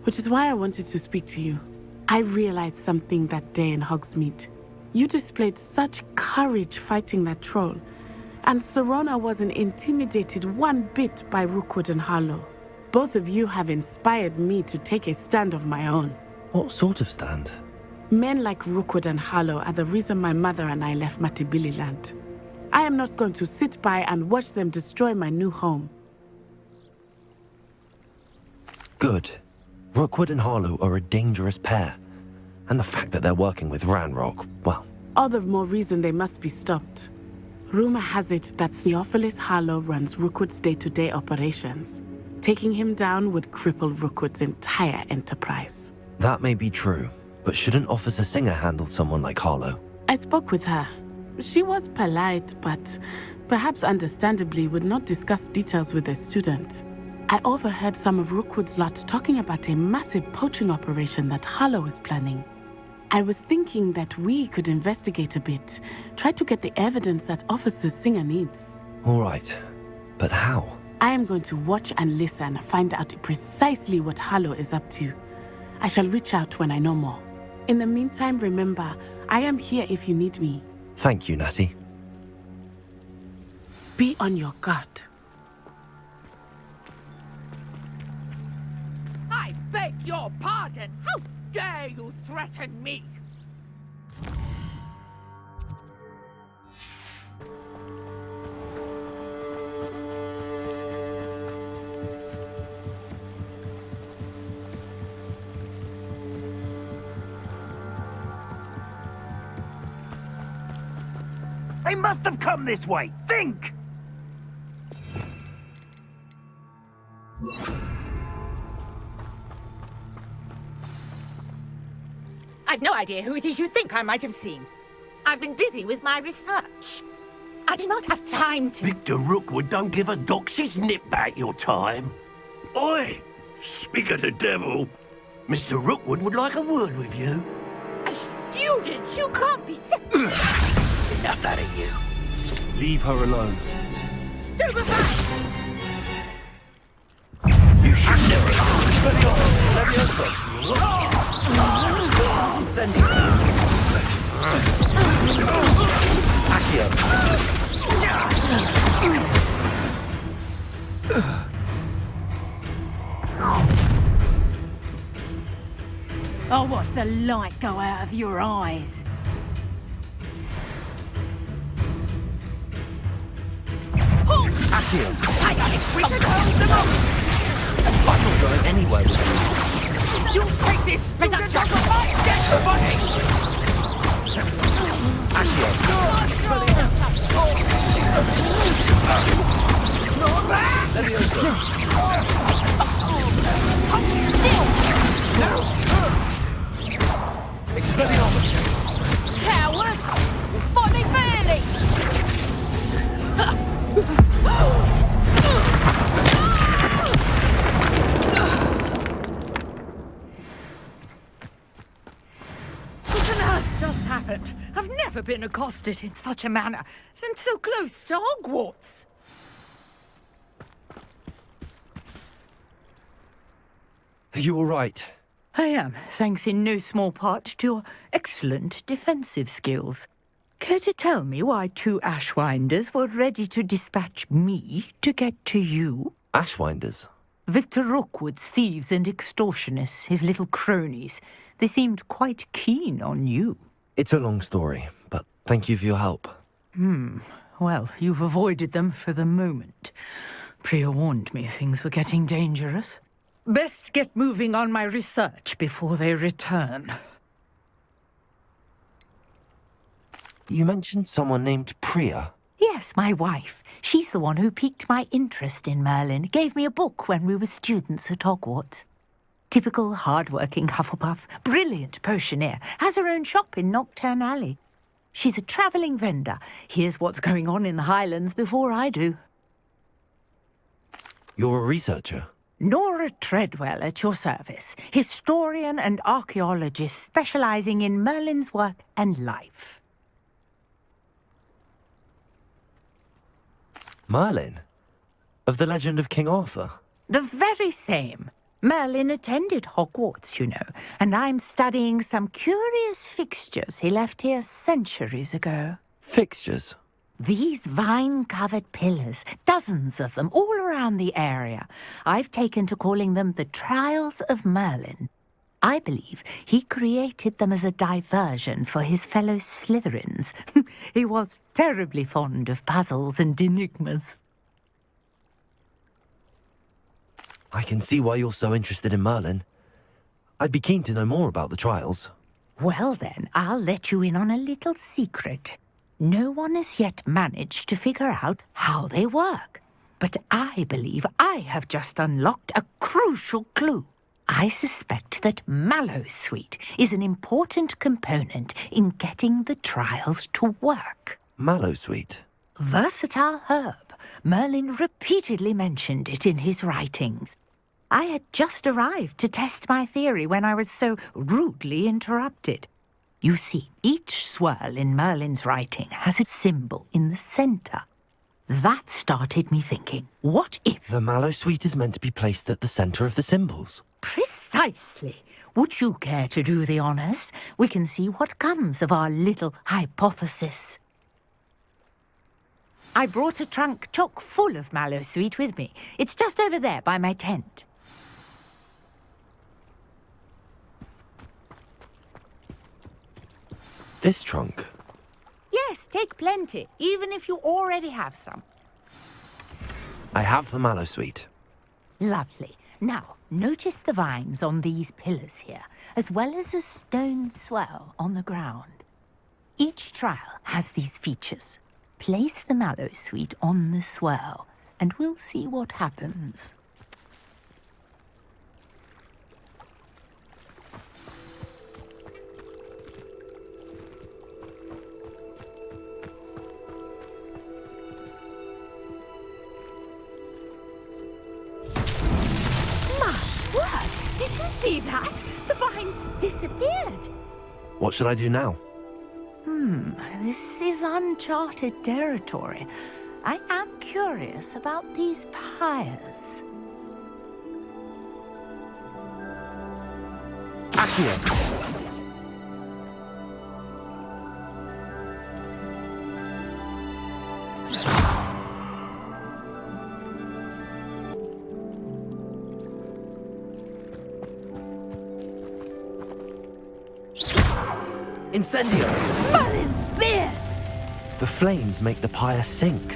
[SPEAKER 1] Which is why I wanted to speak to you. I realized something that day in Hogsmeade. You displayed such courage fighting that troll, and Serona wasn't intimidated one bit by Rookwood and Harlow. Both of you have inspired me to take a stand of my own.
[SPEAKER 2] What sort of stand?
[SPEAKER 1] Men like Rookwood and Harlow are the reason my mother and I left Matibililand. I am not going to sit by and watch them destroy my new home.
[SPEAKER 2] Good. Rookwood and Harlow are a dangerous pair. And the fact that they're working with Ranrock, well...
[SPEAKER 1] All the more reason they must be stopped. Rumor has it that Theophilus Harlow runs Rookwood's day-to-day operations. Taking him down would cripple Rookwood's entire enterprise.
[SPEAKER 2] That may be true, but shouldn't Officer Singer handle someone like Harlow?
[SPEAKER 1] I spoke with her. She was polite, but perhaps understandably would not discuss details with a student. I overheard some of Rookwood's lot talking about a massive poaching operation that Harlow is planning. I was thinking that we could investigate a bit, try to get the evidence that Officer Singer needs.
[SPEAKER 2] All right, but how?
[SPEAKER 1] I am going to watch and listen, find out precisely what Harlow is up to. I shall reach out when I know more. In the meantime, remember, I am here if you need me.
[SPEAKER 2] Thank you, Natty.
[SPEAKER 1] Be on your guard.
[SPEAKER 14] I beg your pardon. How dare you threaten me?
[SPEAKER 19] They must have come this way. Think!
[SPEAKER 14] I've no idea who it is you think I might have seen. I've been busy with my research. I do not have time to...
[SPEAKER 19] Victor Rookwood don't give a doxy's nip back your time. Oi! Speak of the devil. Mr. Rookwood would like a word with you.
[SPEAKER 14] A student? You can't be...
[SPEAKER 19] Enough out of you. Leave her alone.
[SPEAKER 14] Stupefy!
[SPEAKER 19] You should never... Incendio. Accio.
[SPEAKER 14] I'll watch the light go out of your eyes.
[SPEAKER 19] Accio.
[SPEAKER 14] We can hold them up!
[SPEAKER 2] I'm not going anywhere with this.
[SPEAKER 14] You take this student off of my dead body!
[SPEAKER 19] Accio.
[SPEAKER 14] Expelliarmus! Coward! Folly fairly! What on earth just happened? I've never been accosted in such a manner, and so close to Hogwarts.
[SPEAKER 2] Are you all right?
[SPEAKER 14] I am, thanks in no small part to your excellent defensive skills. Care to tell me why two Ashwinders were ready to dispatch me to get to you?
[SPEAKER 2] Ashwinders?
[SPEAKER 14] Victor Rookwood's thieves and extortionists, his little cronies. They seemed quite keen on you.
[SPEAKER 2] It's a long story, but thank you for your help.
[SPEAKER 14] Well, you've avoided them for the moment. Priya warned me things were getting dangerous. Best get moving on my research before they return.
[SPEAKER 2] You mentioned someone named Priya.
[SPEAKER 14] Yes, my wife. She's the one who piqued my interest in Merlin. Gave me a book when we were students at Hogwarts. Typical hard-working Hufflepuff, brilliant potioneer, has her own shop in Knockturn Alley. She's a travelling vendor. Hears what's going on in the Highlands before I do.
[SPEAKER 2] You're a researcher?
[SPEAKER 14] Nora Treadwell at your service, historian and archaeologist specialising in Merlin's work and life.
[SPEAKER 2] Merlin? Of the legend of King Arthur?
[SPEAKER 14] The very same. Merlin attended Hogwarts, you know, and I'm studying some curious fixtures he left here centuries ago.
[SPEAKER 2] Fixtures?
[SPEAKER 14] These vine-covered pillars, dozens of them, all around the area. I've taken to calling them the Trials of Merlin. I believe he created them as a diversion for his fellow Slytherins. He was terribly fond of puzzles and enigmas.
[SPEAKER 2] I can see why you're so interested in Merlin. I'd be keen to know more about the trials.
[SPEAKER 14] Well then, I'll let you in on a little secret. No one has yet managed to figure out how they work. But I believe I have just unlocked a crucial clue. I suspect that Mallowsweet is an important component in getting the trials to work.
[SPEAKER 2] Mallowsweet?
[SPEAKER 14] Versatile herb. Merlin repeatedly mentioned it in his writings. I had just arrived to test my theory when I was so rudely interrupted. You see, each swirl in Merlin's writing has a symbol in the centre. That started me thinking, what if...
[SPEAKER 2] The Mallowsweet is meant to be placed at the centre of the symbols.
[SPEAKER 14] Precisely. Would you care to do the honours? We can see what comes of our little hypothesis. I brought a trunk chock full of Mallowsweet with me. It's just over there by my tent.
[SPEAKER 2] This trunk?
[SPEAKER 14] Yes, take plenty, even if you already have some.
[SPEAKER 2] I have the Mallowsweet.
[SPEAKER 14] Lovely. Now, notice the vines on these pillars here, as well as a stone swell on the ground. Each trial has these features. Place the Mallowsweet on the swell, and we'll see what happens. Did you see that? The vines disappeared.
[SPEAKER 2] What should I do now?
[SPEAKER 14] This is uncharted territory. I am curious about these pyres.
[SPEAKER 2] Accio! Incendio!
[SPEAKER 14] Merlin's beard!
[SPEAKER 2] The flames make the pyre sink.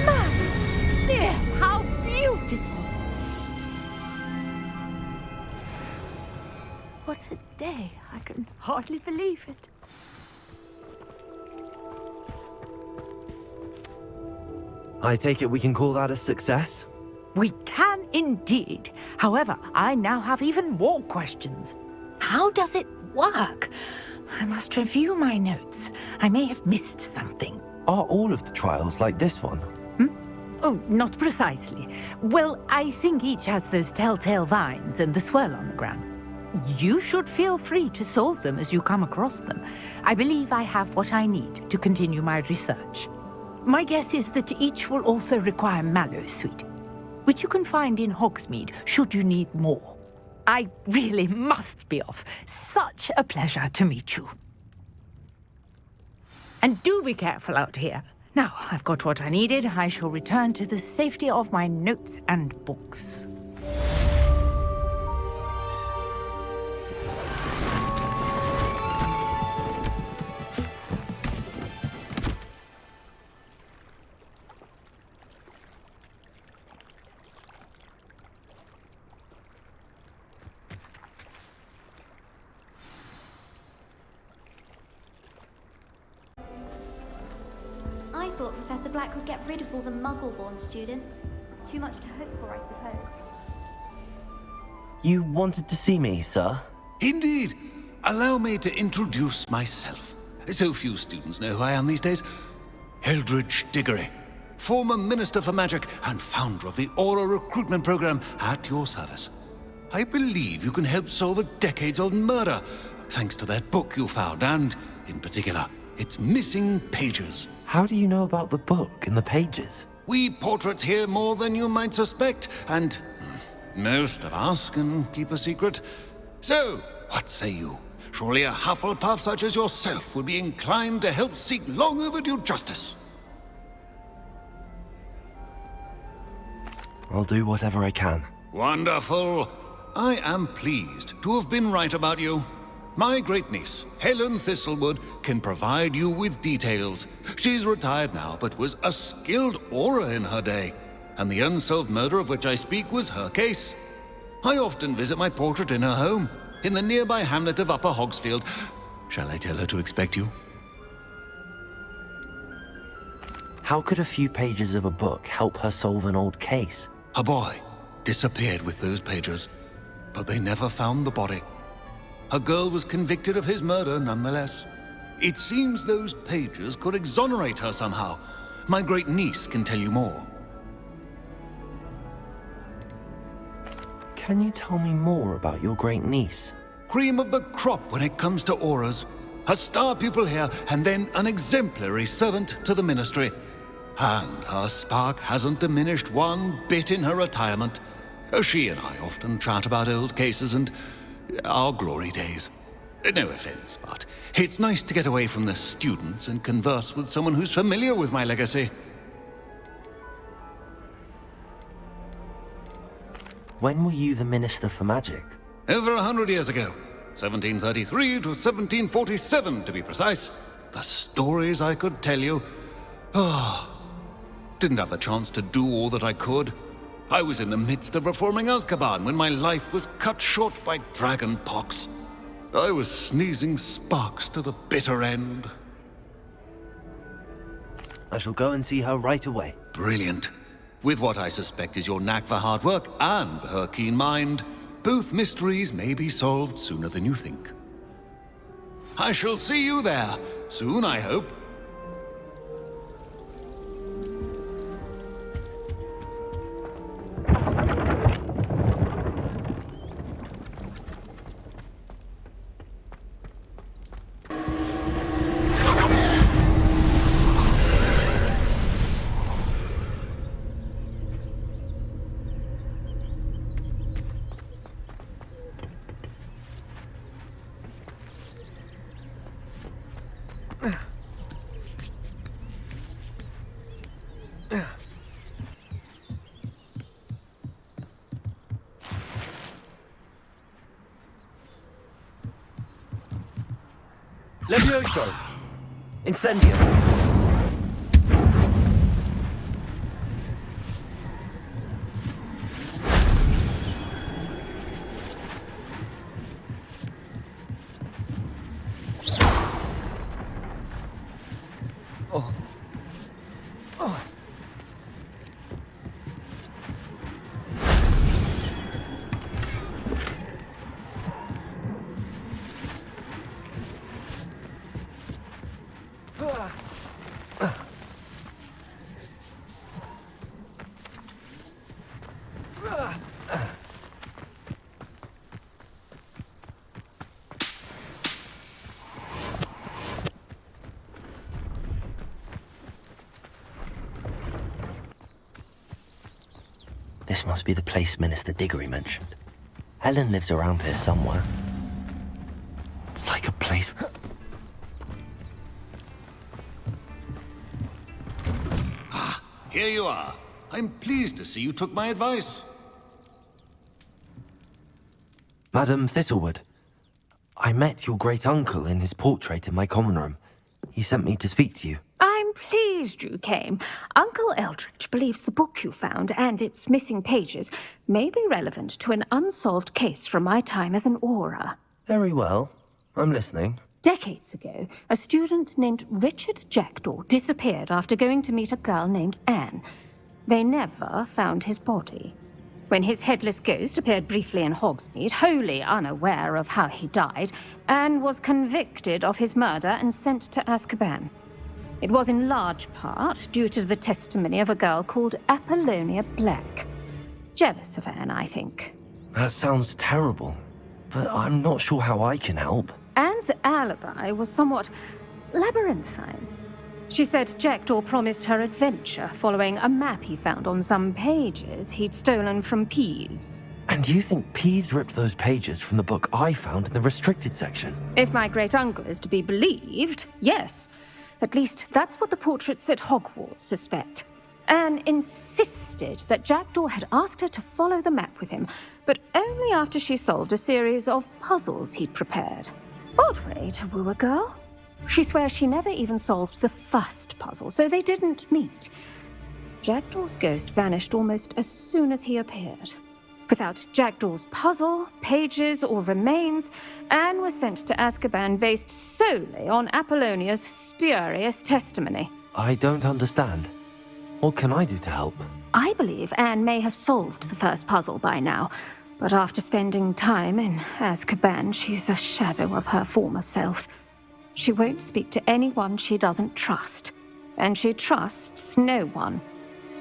[SPEAKER 14] Merlin's beard! How beautiful! What a day! I can hardly believe it.
[SPEAKER 2] I take it we can call that a success?
[SPEAKER 14] We can indeed. However, I now have even more questions. How does it work? I must review my notes. I may have missed something.
[SPEAKER 2] Are all of the trials like this one?
[SPEAKER 14] Oh, not precisely. Well, I think each has those telltale vines and the swirl on the ground. You should feel free to solve them as you come across them. I believe I have what I need to continue my research. My guess is that each will also require Mallowsweet, which you can find in Hogsmeade should you need more. I really must be off. Such a pleasure to meet you. And do be careful out here. Now, I've got what I needed. I shall return to the safety of my notes and books.
[SPEAKER 18] I thought Professor Black would get rid of all the Muggle-born students. Too much to hope for, I suppose.
[SPEAKER 2] You wanted to see me, sir?
[SPEAKER 23] Indeed. Allow me to introduce myself. So few students know who I am these days. Eldridge Diggory, former Minister for Magic and founder of the Aura Recruitment Program, at your service. I believe you can help solve a decades-old murder, thanks to that book you found, and, in particular, its missing pages.
[SPEAKER 2] How do you know about the book and the pages?
[SPEAKER 23] We portraits hear more than you might suspect, and most of us can keep a secret. So, what say you? Surely a Hufflepuff such as yourself would be inclined to help seek long overdue justice.
[SPEAKER 2] I'll do whatever I can.
[SPEAKER 23] Wonderful. I am pleased to have been right about you. My great-niece, Helen Thistlewood, can provide you with details. She's retired now, but was a skilled aura in her day. And the unsolved murder of which I speak was her case. I often visit my portrait in her home, in the nearby hamlet of Upper Hogsfield. Shall I tell her to expect you?
[SPEAKER 2] How could a few pages of a book help her solve an old case?
[SPEAKER 23] A boy disappeared with those pages, but they never found the body. A girl was convicted of his murder nonetheless. It seems those pages could exonerate her somehow. My great-niece can tell you more.
[SPEAKER 2] Can you tell me more about your great-niece?
[SPEAKER 23] Cream of the crop when it comes to auras. A star pupil here, and then an exemplary servant to the ministry. And her spark hasn't diminished one bit in her retirement. She and I often chat about old cases and our glory days. No offense, but it's nice to get away from the students and converse with someone who's familiar with my legacy.
[SPEAKER 2] When were you the Minister for Magic?
[SPEAKER 23] Over 100 years ago. 1733 to 1747, to be precise. The stories I could tell you. Didn't have the chance to do all that I could. I was in the midst of reforming Azkaban when my life was cut short by dragon pox. I was sneezing sparks to the bitter end.
[SPEAKER 2] I shall go and see her right away.
[SPEAKER 23] Brilliant. With what I suspect is your knack for hard work and her keen mind, both mysteries may be solved sooner than you think. I shall see you there, soon I hope.
[SPEAKER 2] Levioso! Incendio! This must be the place Minister Diggory mentioned. Helen lives around here somewhere. It's like a place...
[SPEAKER 23] Here you are. I'm pleased to see you took my advice.
[SPEAKER 2] Madam Thistlewood, I met your great-uncle in his portrait in my common room. He sent me to speak to you.
[SPEAKER 9] I'm pleased you came. Uncle Eldridge believes the book you found and its missing pages may be relevant to an unsolved case from my time as an aura.
[SPEAKER 2] Very well. I'm listening.
[SPEAKER 9] Decades ago, a student named Richard Jackdaw disappeared after going to meet a girl named Anne. They never found his body. When his headless ghost appeared briefly in Hogsmeade, wholly unaware of how he died, Anne was convicted of his murder and sent to Azkaban. It was in large part due to the testimony of a girl called Apollonia Black. Jealous of Anne, I think.
[SPEAKER 2] That sounds terrible, but I'm not sure how I can help.
[SPEAKER 9] Anne's alibi was somewhat labyrinthine. She said Jackdaw promised her adventure following a map he found on some pages he'd stolen from Peeves.
[SPEAKER 2] And you think Peeves ripped those pages from the book I found in the restricted section?
[SPEAKER 4] If my great-uncle is to be believed, yes. At least that's what the portraits at Hogwarts suspect. Anne insisted that Jackdaw had asked her to follow the map with him, but only after she solved a series of puzzles he'd prepared. Odd way to woo a girl. She swears she never even solved the first puzzle, so they didn't meet. Jackdaw's ghost vanished almost as soon as he appeared. Without Jackdaw's puzzle, pages, or remains, Anne was sent to Azkaban based solely on Apollonia's spurious testimony.
[SPEAKER 2] I don't understand. What can I do to help?
[SPEAKER 4] I believe Anne may have solved the first puzzle by now, but after spending time in Azkaban, she's a shadow of her former self. She won't speak to anyone she doesn't trust, and she trusts no one.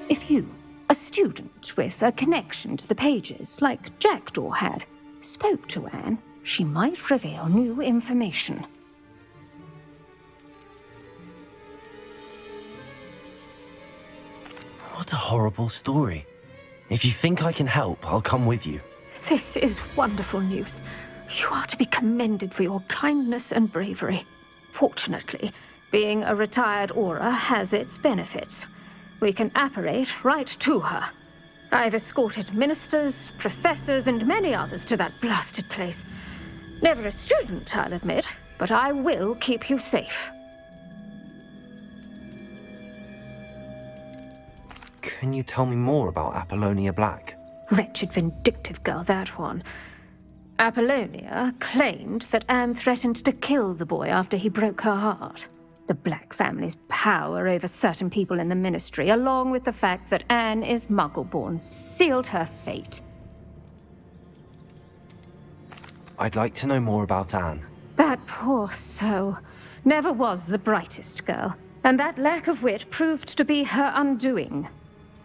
[SPEAKER 4] If you, a student with a connection to the pages, like Jackdaw had, spoke to Anne, she might reveal new information.
[SPEAKER 2] What a horrible story. If you think I can help, I'll come with you.
[SPEAKER 4] This is wonderful news. You are to be commended for your kindness and bravery. Fortunately, being a retired Auror has its benefits. We can apparate right to her. I've escorted ministers, professors, and many others to that blasted place. Never a student, I'll admit, but I will keep you safe.
[SPEAKER 2] Can you tell me more about Apollonia Black?
[SPEAKER 4] Wretched, vindictive girl, that one. Apollonia claimed that Anne threatened to kill the boy after he broke her heart. The Black family's power over certain people in the Ministry, along with the fact that Anne is Muggle-born, sealed her fate.
[SPEAKER 2] I'd like to know more about Anne.
[SPEAKER 4] That poor soul never was the brightest girl, and that lack of wit proved to be her undoing.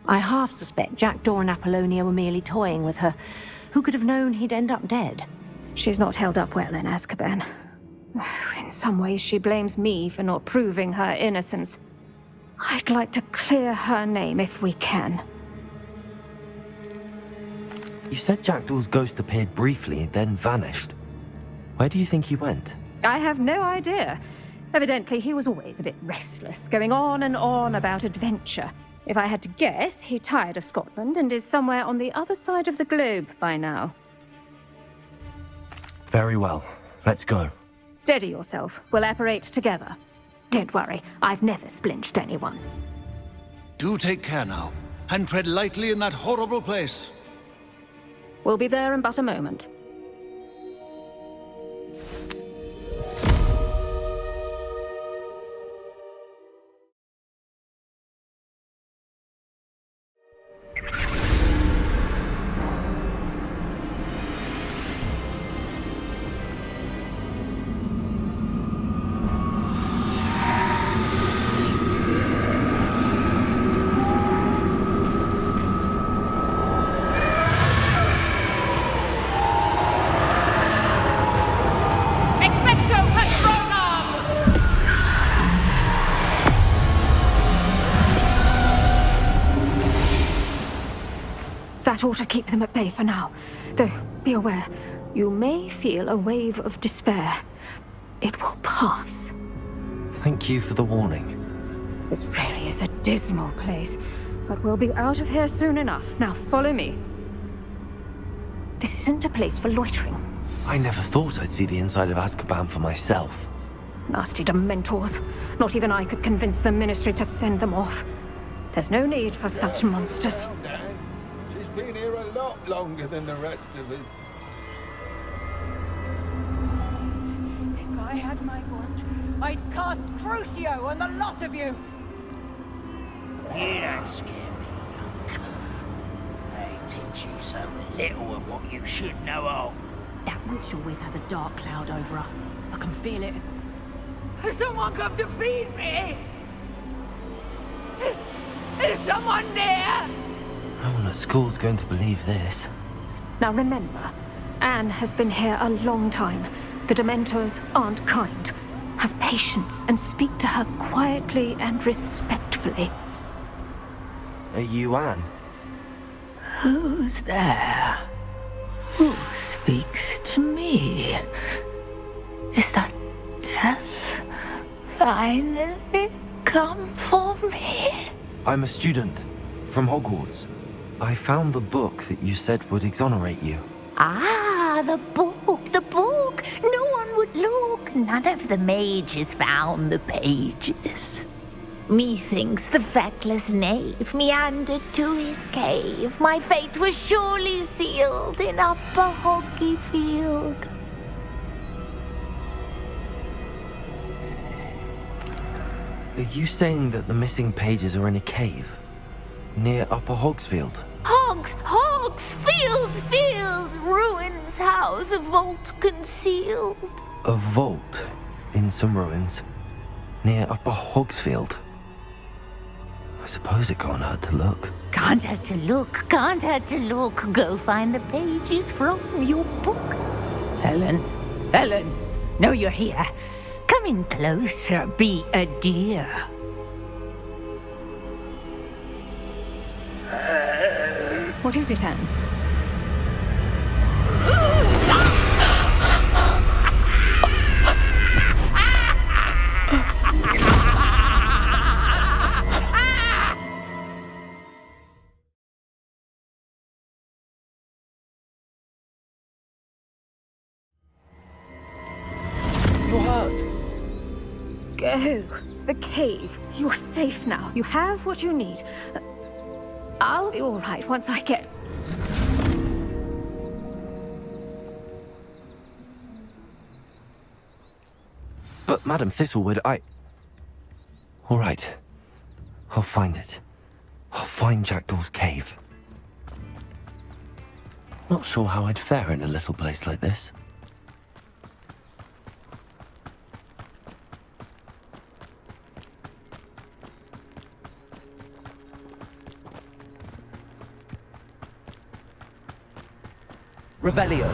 [SPEAKER 16] I half suspect Jackdaw and Apollonia were merely toying with her. Who could have known he'd end up dead?
[SPEAKER 4] She's not held up well in Azkaban. In some ways, she blames me for not proving her innocence. I'd like to clear her name if we can.
[SPEAKER 2] You said Jackdaw's ghost appeared briefly, then vanished. Where do you think he went?
[SPEAKER 4] I have no idea. Evidently, he was always a bit restless, going on and on about adventure. If I had to guess, he tired of Scotland and is somewhere on the other side of the globe by now.
[SPEAKER 2] Very well. Let's go.
[SPEAKER 4] Steady yourself. We'll apparate together. Don't worry, I've never splinched anyone.
[SPEAKER 23] Do take care now, and tread lightly in that horrible place.
[SPEAKER 4] We'll be there in but a moment. That ought to keep them at bay for now. Though, be aware, you may feel a wave of despair. It will pass.
[SPEAKER 2] Thank you for the warning.
[SPEAKER 4] This really is a dismal place, but we'll be out of here soon enough. Now follow me. This isn't a place for loitering.
[SPEAKER 2] I never thought I'd see the inside of Azkaban for myself.
[SPEAKER 4] Nasty Dementors. Not even I could convince the Ministry to send them off. There's no need for such monsters.
[SPEAKER 3] She's been here a lot longer than the rest of us.
[SPEAKER 20] If I had my wand, I'd cast Crucio on the lot of you!
[SPEAKER 19] You don't scare me, young cur. They teach you so little of what you should know of.
[SPEAKER 20] That witch you're with has a dark cloud over her. I can feel it.
[SPEAKER 1] Has someone come to feed me? Is someone near?
[SPEAKER 2] No one at school's going to believe this.
[SPEAKER 4] Now remember, Anne has been here a long time. The Dementors aren't kind. Have patience and speak to her quietly and respectfully.
[SPEAKER 2] Are you Anne?
[SPEAKER 19] Who's there?
[SPEAKER 14] Who speaks to me? Is that death finally come for me?
[SPEAKER 2] I'm a student from Hogwarts. I found the book that you said would exonerate you.
[SPEAKER 14] Ah, the book, the book. No one would look. None of the mages found the pages. Methinks the feckless knave meandered to his cave. My fate was surely sealed in Upper Hoggyfield.
[SPEAKER 2] Are you saying that the missing pages are in a cave near Upper Hogsfield?
[SPEAKER 14] Field, ruins house, a vault concealed.
[SPEAKER 2] A vault in some ruins near Upper Hogsfield. I suppose it can't hurt to look.
[SPEAKER 14] Can't hurt to look, can't hurt to look. Go find the pages from your book. Helen, know you're here. Come in closer, be a dear.
[SPEAKER 4] What is it, Anne?
[SPEAKER 2] You're hurt.
[SPEAKER 4] Go. The cave. You're safe now. You have what you need. I'll be all right once I get...
[SPEAKER 2] But, Madam Thistlewood, All right. I'll find it. I'll find Jackdaw's cave. Not sure how I'd fare in a little place like this.
[SPEAKER 10] Revelio.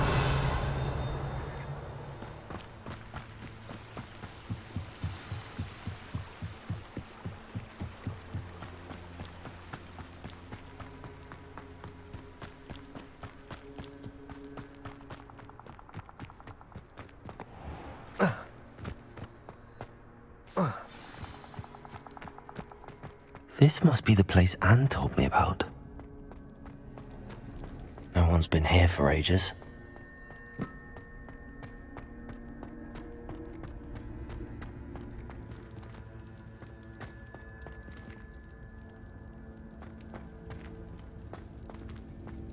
[SPEAKER 2] This must be the place Anne told me about. No one's been here for ages.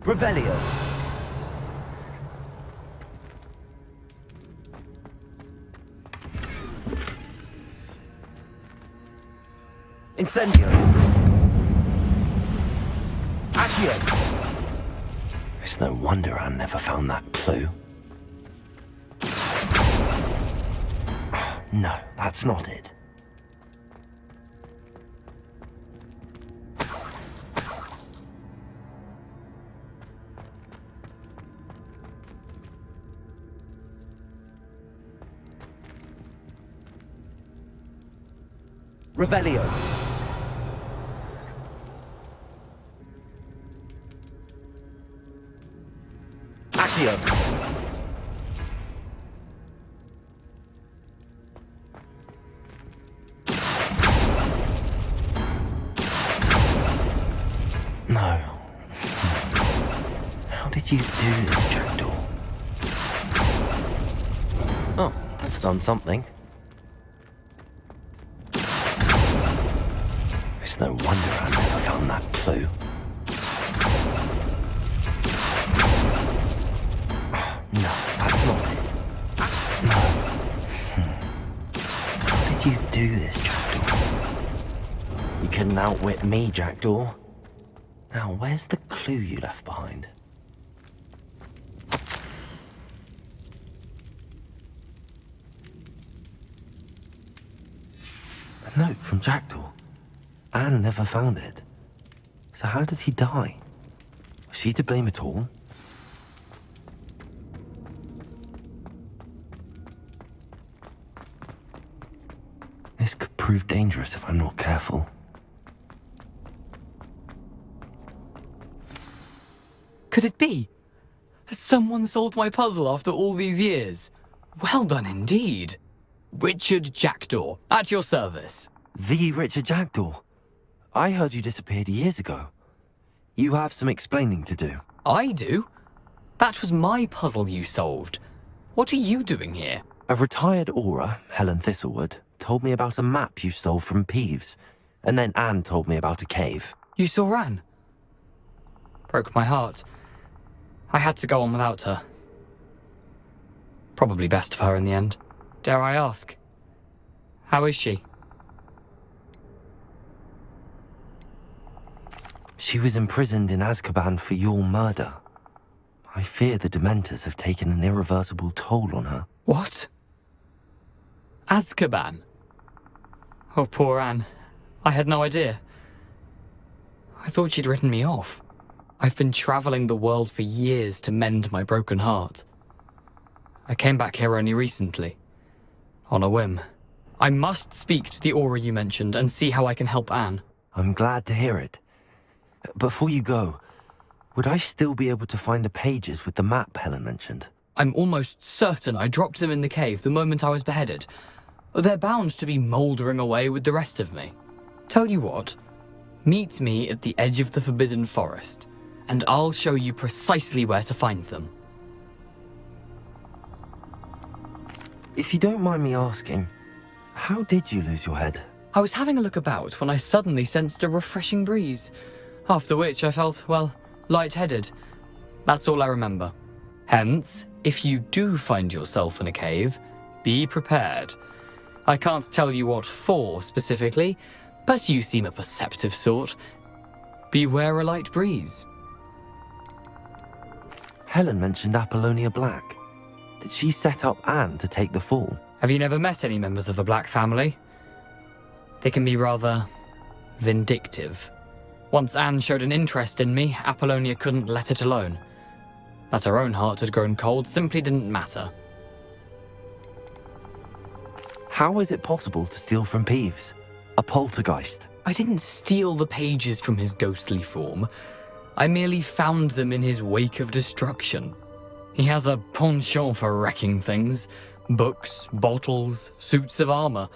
[SPEAKER 10] Revelio. Incendio. Accio.
[SPEAKER 2] It's no wonder Anne never found that clue. No, that's not it.
[SPEAKER 10] Revelio. Accio.
[SPEAKER 2] No. How did you do this, Jackdaw? Oh, that's done something. It's no wonder I never found that clue. No, that's not it. No. How did you do this, Jackdaw? You couldn't outwit me, Jackdaw. Now, where's the clue you left behind? A note from Jackdaw. Anne never found it. So how did he die? Was she to blame at all? This could prove dangerous if I'm not careful.
[SPEAKER 5] Could it be?
[SPEAKER 7] Someone solved my puzzle after all these years. Well done indeed. Richard Jackdaw, at your service.
[SPEAKER 2] The Richard Jackdaw? I heard you disappeared years ago. You have some explaining to do.
[SPEAKER 7] I do? That was my puzzle you solved. What are you doing here?
[SPEAKER 2] A retired aura, Helen Thistlewood, told me about a map you stole from Peeves, and then Anne told me about a cave.
[SPEAKER 7] You saw Anne? Broke my heart. I had to go on without her. Probably best for her in the end. Dare I ask? How is she?
[SPEAKER 2] She was imprisoned in Azkaban for your murder. I fear the Dementors have taken an irreversible toll on her.
[SPEAKER 7] What? Azkaban? Oh, poor Anne. I had no idea. I thought she'd written me off. I've been traveling the world for years to mend my broken heart. I came back here only recently. On a whim. I must speak to the aura you mentioned and see how I can help Anne.
[SPEAKER 2] I'm glad to hear it. Before you go, would I still be able to find the pages with the map Helen mentioned?
[SPEAKER 7] I'm almost certain I dropped them in the cave the moment I was beheaded. They're bound to be mouldering away with the rest of me. Tell you what, meet me at the edge of the Forbidden Forest, and I'll show you precisely where to find them.
[SPEAKER 2] If you don't mind me asking, how did you lose your head?
[SPEAKER 7] I was having a look about when I suddenly sensed a refreshing breeze, after which I felt, well, lightheaded. That's all I remember. Hence, if you do find yourself in a cave, be prepared. I can't tell you what for specifically, but you seem a perceptive sort. Beware a light breeze.
[SPEAKER 2] Helen mentioned Apollonia Black. Did she set up Anne to take the fall?
[SPEAKER 7] Have you never met any members of the Black family? They can be rather vindictive. Once Anne showed an interest in me, Apollonia couldn't let it alone. That her own heart had grown cold simply didn't matter.
[SPEAKER 2] How is it possible to steal from Peeves? A poltergeist?
[SPEAKER 7] I didn't steal the pages from his ghostly form. I merely found them in his wake of destruction. He has a penchant for wrecking things. Books, bottles, suits of armor,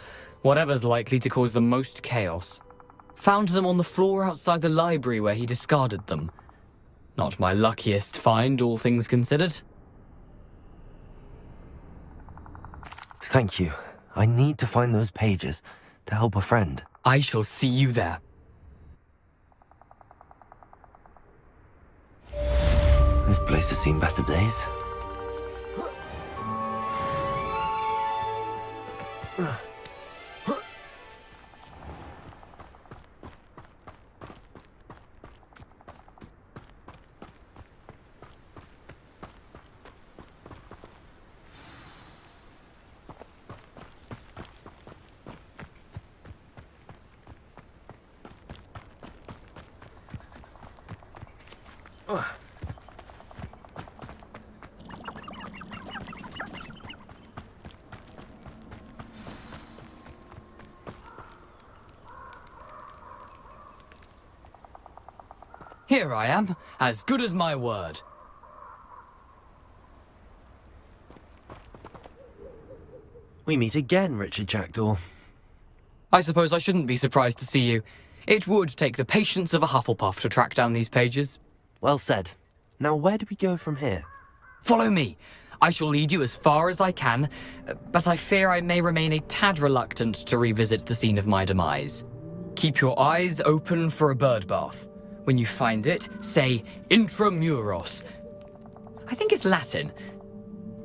[SPEAKER 7] whatever's likely to cause the most chaos. Found them on the floor outside the library where he discarded them. Not my luckiest find, all things considered.
[SPEAKER 2] Thank you. I need to find those pages to help a friend.
[SPEAKER 7] I shall see you there.
[SPEAKER 2] This place has seen better days.
[SPEAKER 7] Here I am, as good as my word.
[SPEAKER 2] We meet again, Richard Jackdaw.
[SPEAKER 7] I suppose I shouldn't be surprised to see you. It would take the patience of a Hufflepuff to track down these pages.
[SPEAKER 2] Well said. Now where do we go from here?
[SPEAKER 7] Follow me. I shall lead you as far as I can, but I fear I may remain a tad reluctant to revisit the scene of my demise. Keep your eyes open for a bird bath. When you find it, say intramuros. I think it's Latin.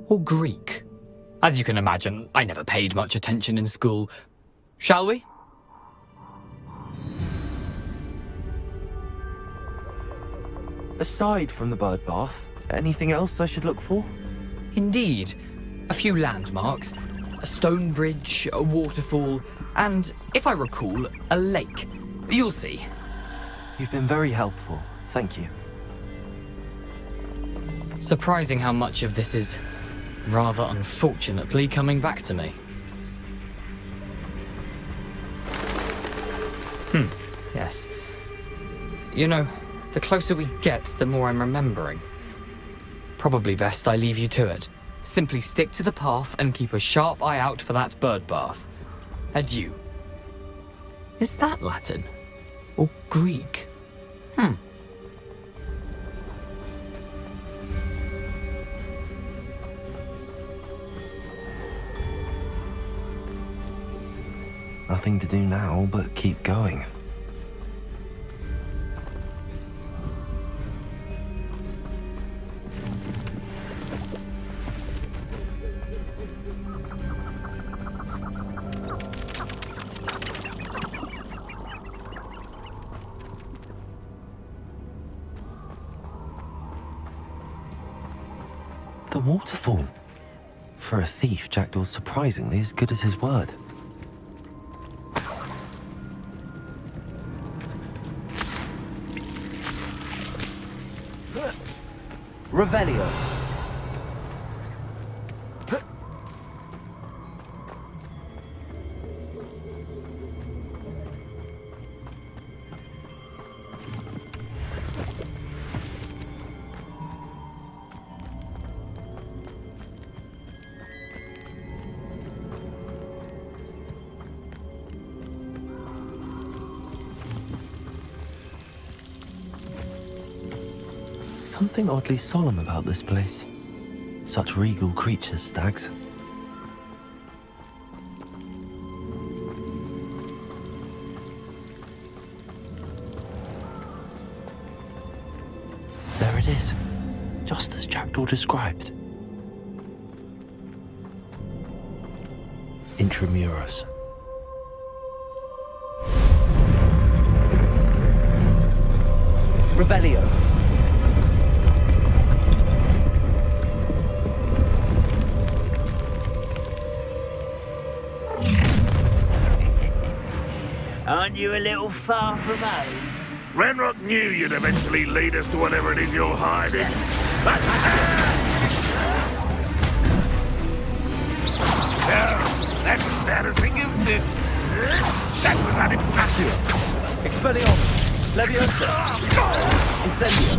[SPEAKER 7] Or Greek. As you can imagine, I never paid much attention in school. Shall we?
[SPEAKER 2] Aside from the bird bath, anything else I should look for?
[SPEAKER 7] Indeed. A few landmarks. A stone bridge, a waterfall, and, if I recall, a lake. You'll see.
[SPEAKER 2] You've been very helpful. Thank you.
[SPEAKER 7] Surprising how much of this is, rather unfortunately, coming back to me. Yes. You know, the closer we get, the more I'm remembering. Probably best I leave you to it. Simply stick to the path and keep a sharp eye out for that bird bath. Adieu. Is that Latin? Or Greek?
[SPEAKER 2] Nothing to do now but keep going. The waterfall. For a thief, Jackdaw's surprisingly as good as his word. Revelio. Something oddly solemn about this place. Such regal creatures, stags. There it is, just as Jackdaw described. Intramuros. Revelio.
[SPEAKER 19] Aren't you a little far from home?
[SPEAKER 13] Ranrock knew you'd eventually lead us to whatever it is you're hiding. That's embarrassing, isn't it? That was unimpressive.
[SPEAKER 2] Expelliarmus. Leviosa. Incendio.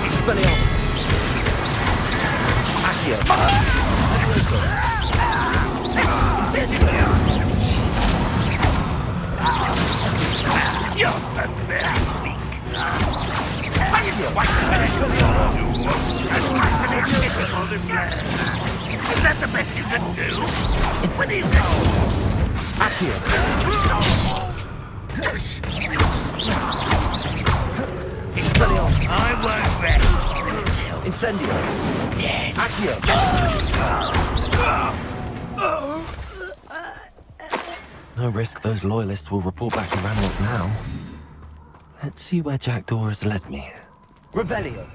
[SPEAKER 2] Expelliarmus. Accio.
[SPEAKER 13] You're so very weak. This plan. Is that the best you can do? What do you know?
[SPEAKER 2] Accio. Expelliarmus.
[SPEAKER 13] I won't rest.
[SPEAKER 2] Incendio.
[SPEAKER 19] Dead.
[SPEAKER 2] Accio. No risk those loyalists will report back to Ranrock now. Let's see where Jackdaw has led me. Revelio.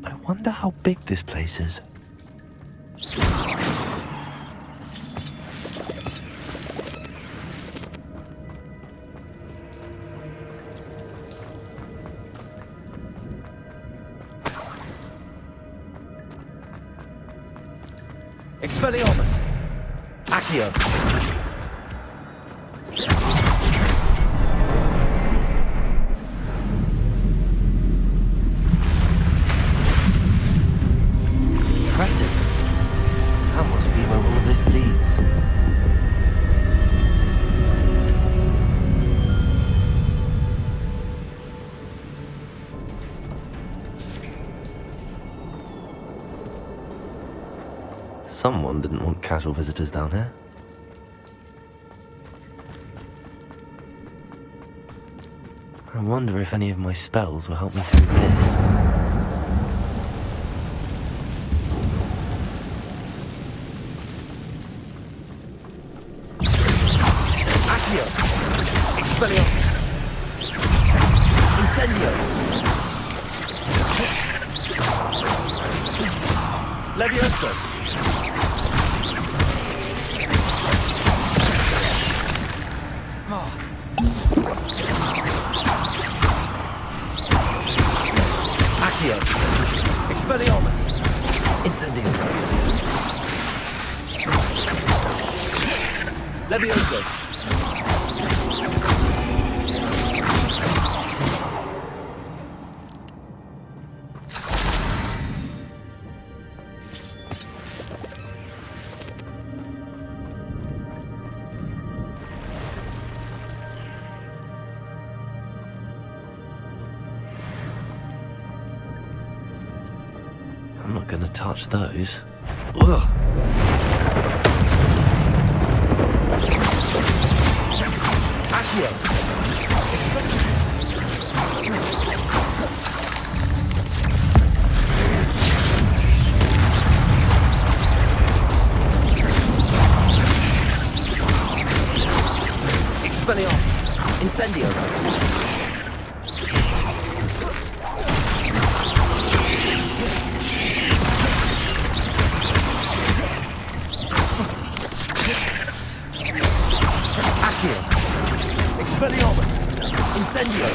[SPEAKER 2] I wonder how big this place is. Expelliarmus. Accio. Impressive. That must be where all this leads. Someone didn't want casual visitors down here. I wonder if any of my spells will help me through this. Accio! Expelliarmus! Incendio! Levioso! Accio. Expelliarmus. Incendio. Levioso. I'm not going to touch those. Ugh. Accio. Expelliarmus. Incendio. Expelliarmus! Incendio!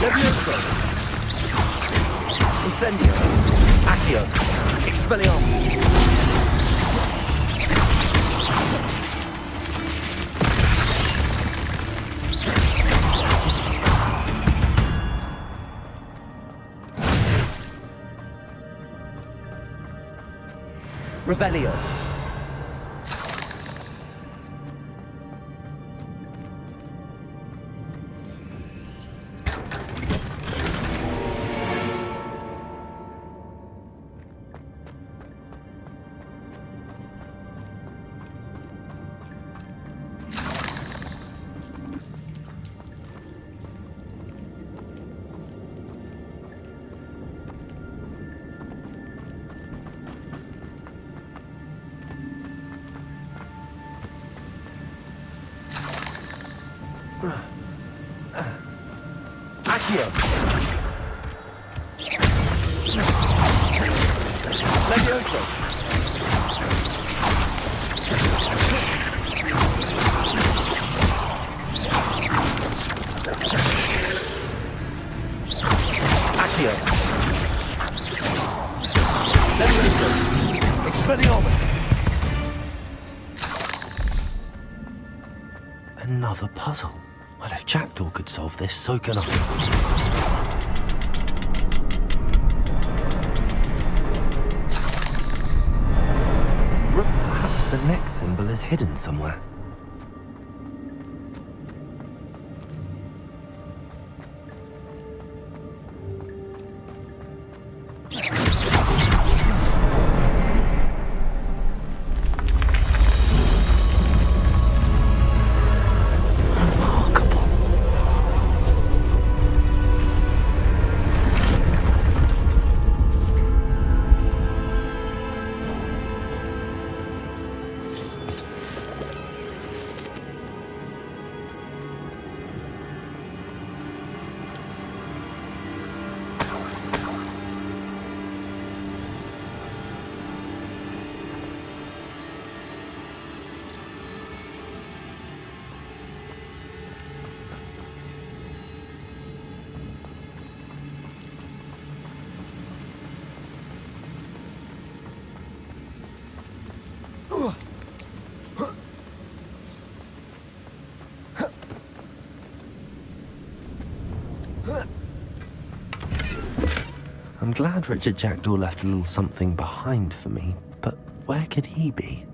[SPEAKER 2] Levioso! Incendio! Accio! Expelliarmus! Revelio. Accio. Levioso. Accio. Levioso. Expelliarmus. Another puzzle. Well, if Jackdaw could solve this, so can I. Perhaps the next symbol is hidden somewhere. I'm glad Richard Jackdaw left a little something behind for me, but where could he be?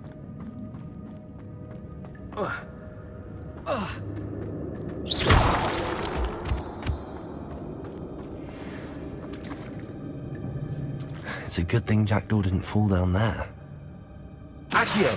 [SPEAKER 2] It's a good thing Jackdaw didn't fall down there. Accio!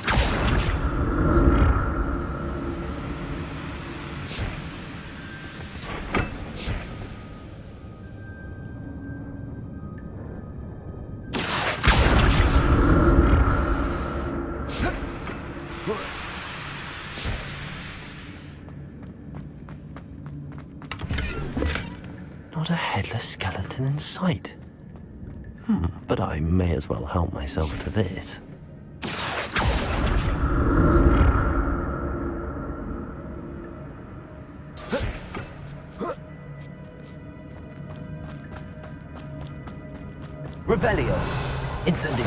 [SPEAKER 2] Not a headless skeleton in sight. But I may as well help myself to this.
[SPEAKER 10] Revelio.
[SPEAKER 2] Incendio.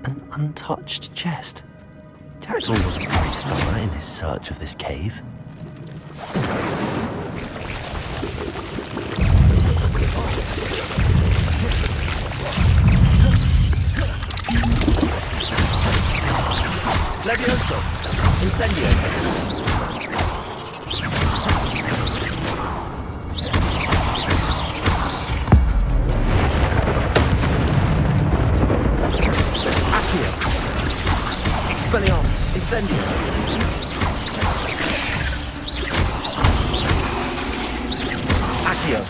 [SPEAKER 2] An untouched chest. Jackdaw wasn't very thorough in his search of this cave.
[SPEAKER 10] Levioso. Incendio. Accio. Expelliarmus. Incendio. Accio.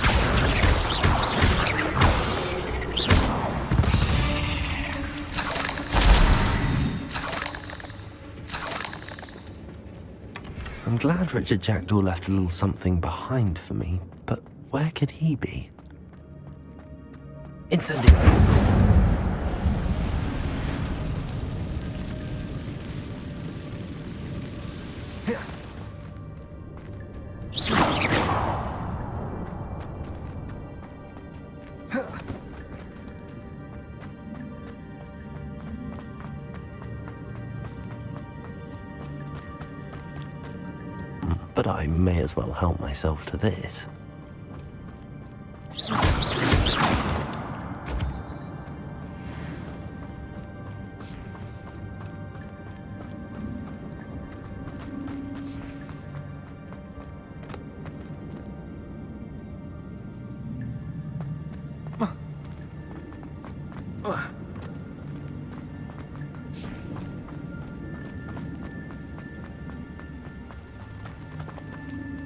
[SPEAKER 2] I'm glad Richard Jackdaw left a little something behind for me, but where could he be?
[SPEAKER 10] Incendio.
[SPEAKER 2] But I may as well help myself to this.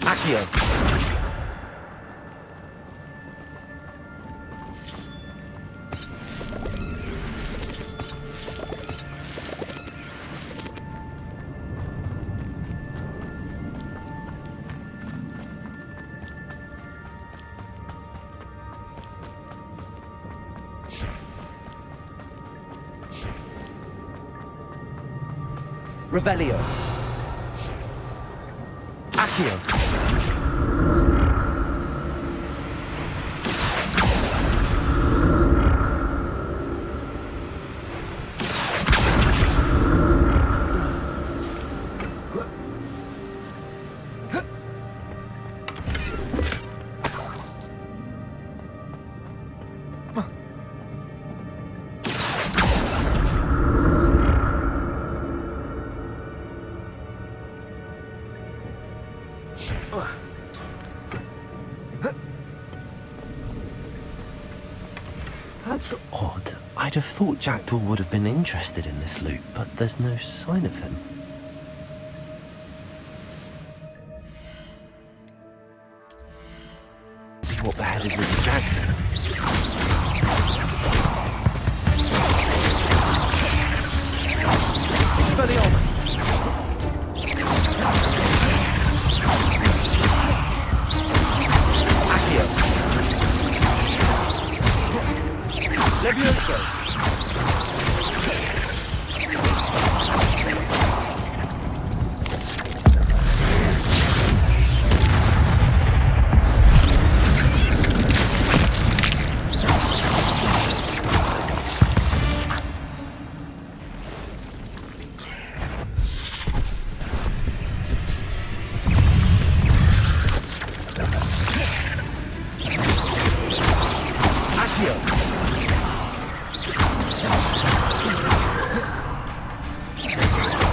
[SPEAKER 10] Accio. Revelio. Accio.
[SPEAKER 2] That's odd. I'd have thought Jackdaw would have been interested in this loot, but there's no sign of him. Be what beheaded Richard Jackdaw.
[SPEAKER 10] Expelliarmus. Accio. Levioso.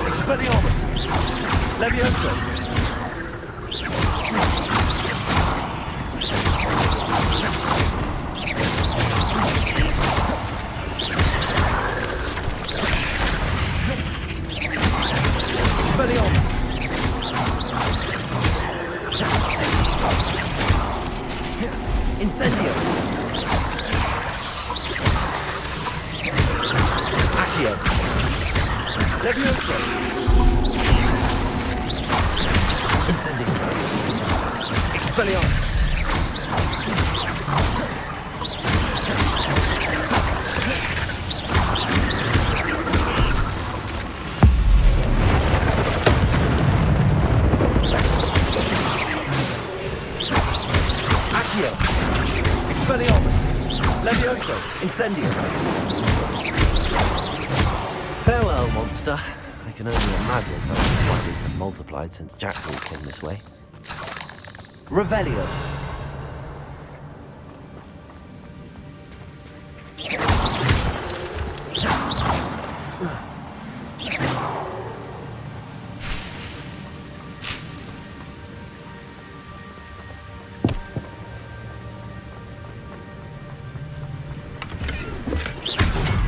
[SPEAKER 10] Expelliarmus. Levioso. Expelliarmus. Incendio. Accio.
[SPEAKER 2] Accio. Levioso. Incendio. Expelliarmus. Accio. Expelliarmus. Levioso. Incendio. Farewell, monster. I can only imagine how spiders have multiplied since Jackdaw came this way. Revelio.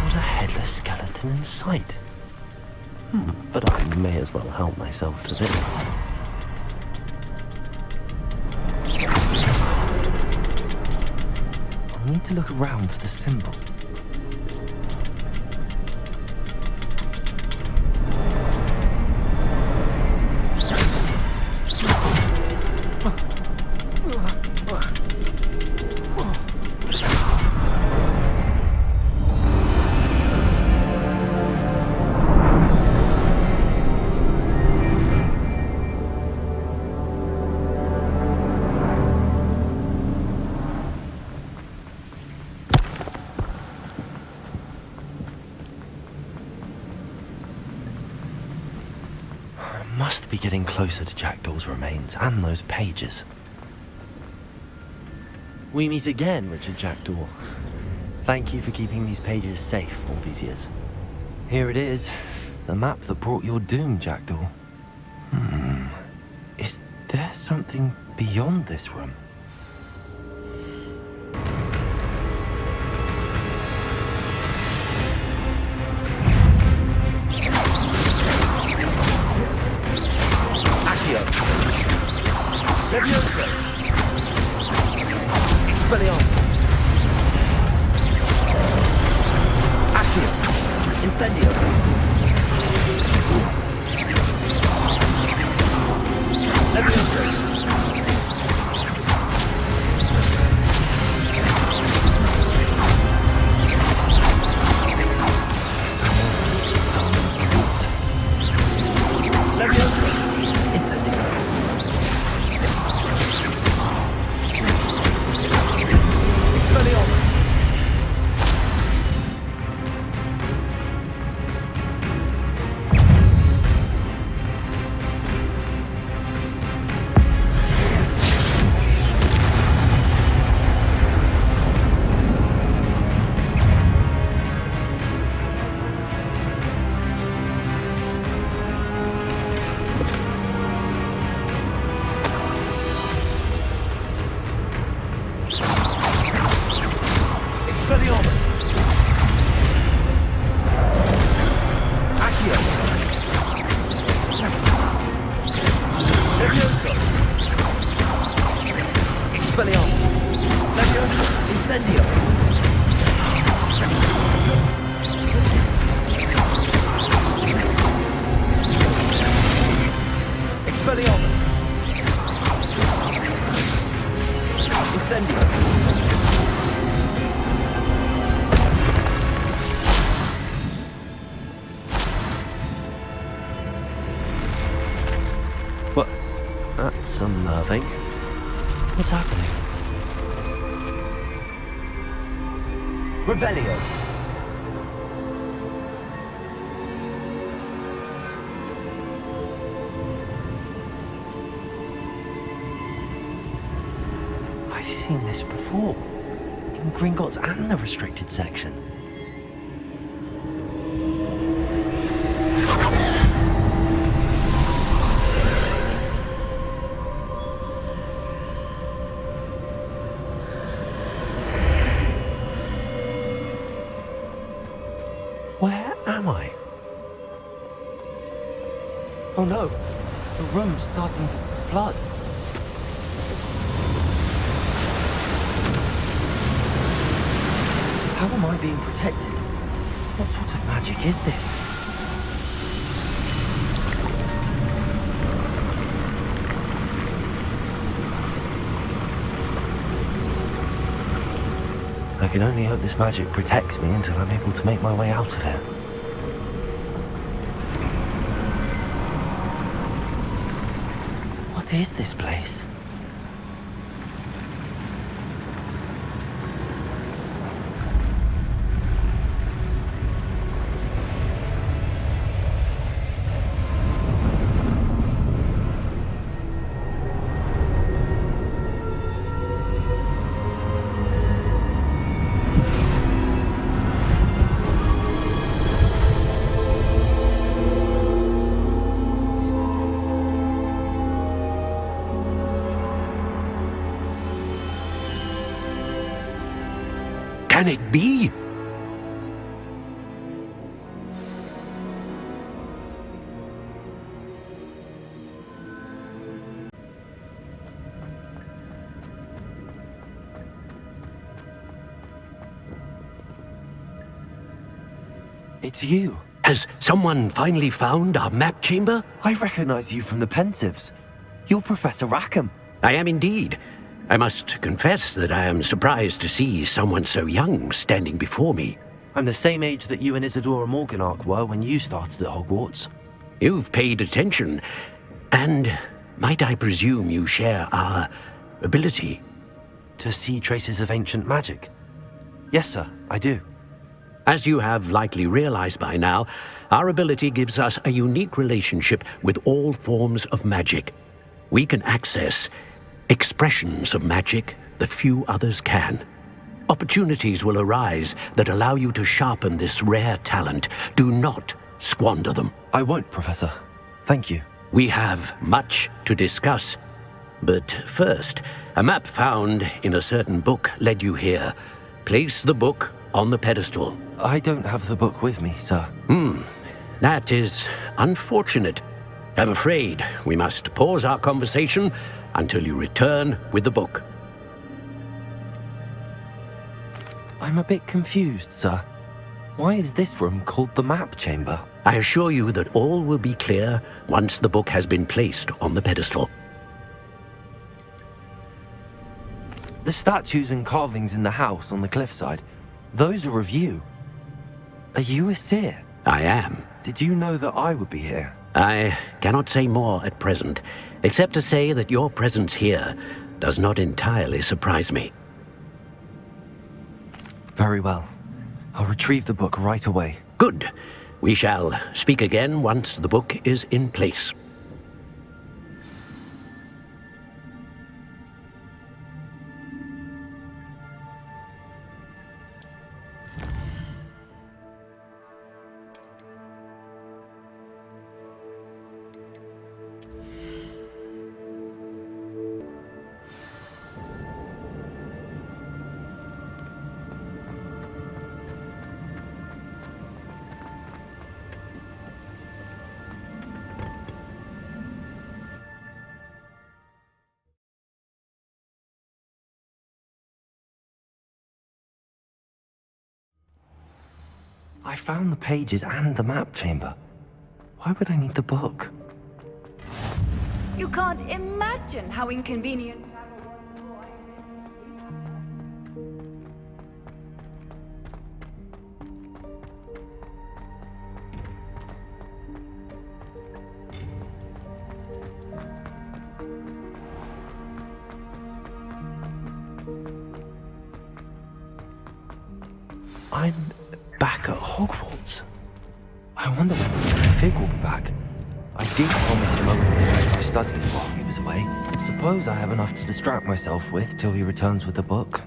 [SPEAKER 2] What a headless skeleton in sight. But I may as well help myself to this. I need to look around for the symbol. Must be getting closer to Jackdaw's remains and those pages. We meet again, Richard Jackdaw. Thank you for keeping these pages safe all these years. Here it is, the map that brought your doom, Jackdaw. Is there something beyond this room? Levioso. Expelliarmus. Accio. Incendio. Levioso. Levioso. Incendio. Expelliarmus. Expelliarmus. Accio. Levioso. Expelliarmus. Levioso. Incendio. Expelliarmus. Incendio. What? That's unnerving. What's happening? Revelio. I've seen this before. In Gringotts and the restricted section. Where am I? Oh no, the room's starting to flood. How am I being protected? What sort of magic is this? I can only hope this magic protects me until I'm able to make my way out of here. What is this place?
[SPEAKER 19] Can it be?
[SPEAKER 2] It's you.
[SPEAKER 19] Has someone finally found our map chamber?
[SPEAKER 2] I recognize you from the Pensives. You're Professor Rackham.
[SPEAKER 19] I am indeed. I must confess that I am surprised to see someone so young standing before me.
[SPEAKER 2] I'm the same age that you and Isadora Morganark were when you started at Hogwarts.
[SPEAKER 19] You've paid attention, and might I presume you share our ability?
[SPEAKER 2] To see traces of ancient magic? Yes, sir, I do.
[SPEAKER 19] As you have likely realized by now, our ability gives us a unique relationship with all forms of magic. We can access expressions of magic that few others can. Opportunities will arise that allow you to sharpen this rare talent. Do not squander them.
[SPEAKER 2] I won't, Professor. Thank you.
[SPEAKER 19] We have much to discuss. But first, a map found in a certain book led you here. Place the book on the pedestal.
[SPEAKER 2] I don't have the book with me, sir.
[SPEAKER 19] That is unfortunate. I'm afraid we must pause our conversation until you return with the book.
[SPEAKER 2] I'm a bit confused, sir. Why is this room called the map chamber?
[SPEAKER 19] I assure you that all will be clear once the book has been placed on the pedestal.
[SPEAKER 2] The statues and carvings in the house on the cliffside, those are of you. Are you a seer?
[SPEAKER 19] I am.
[SPEAKER 2] Did you know that I would be here?
[SPEAKER 19] I cannot say more at present, except to say that your presence here does not entirely surprise me.
[SPEAKER 2] Very well. I'll retrieve the book right away.
[SPEAKER 19] Good. We shall speak again once the book is in place.
[SPEAKER 2] I found the pages and the map chamber. Why would I need the book?
[SPEAKER 20] You can't imagine how inconvenient.
[SPEAKER 2] I'm back at Hogwarts. I wonder when Professor Fig will be back. I did promise him I would read my studies while he was away. Suppose I have enough to distract myself with till he returns with the book.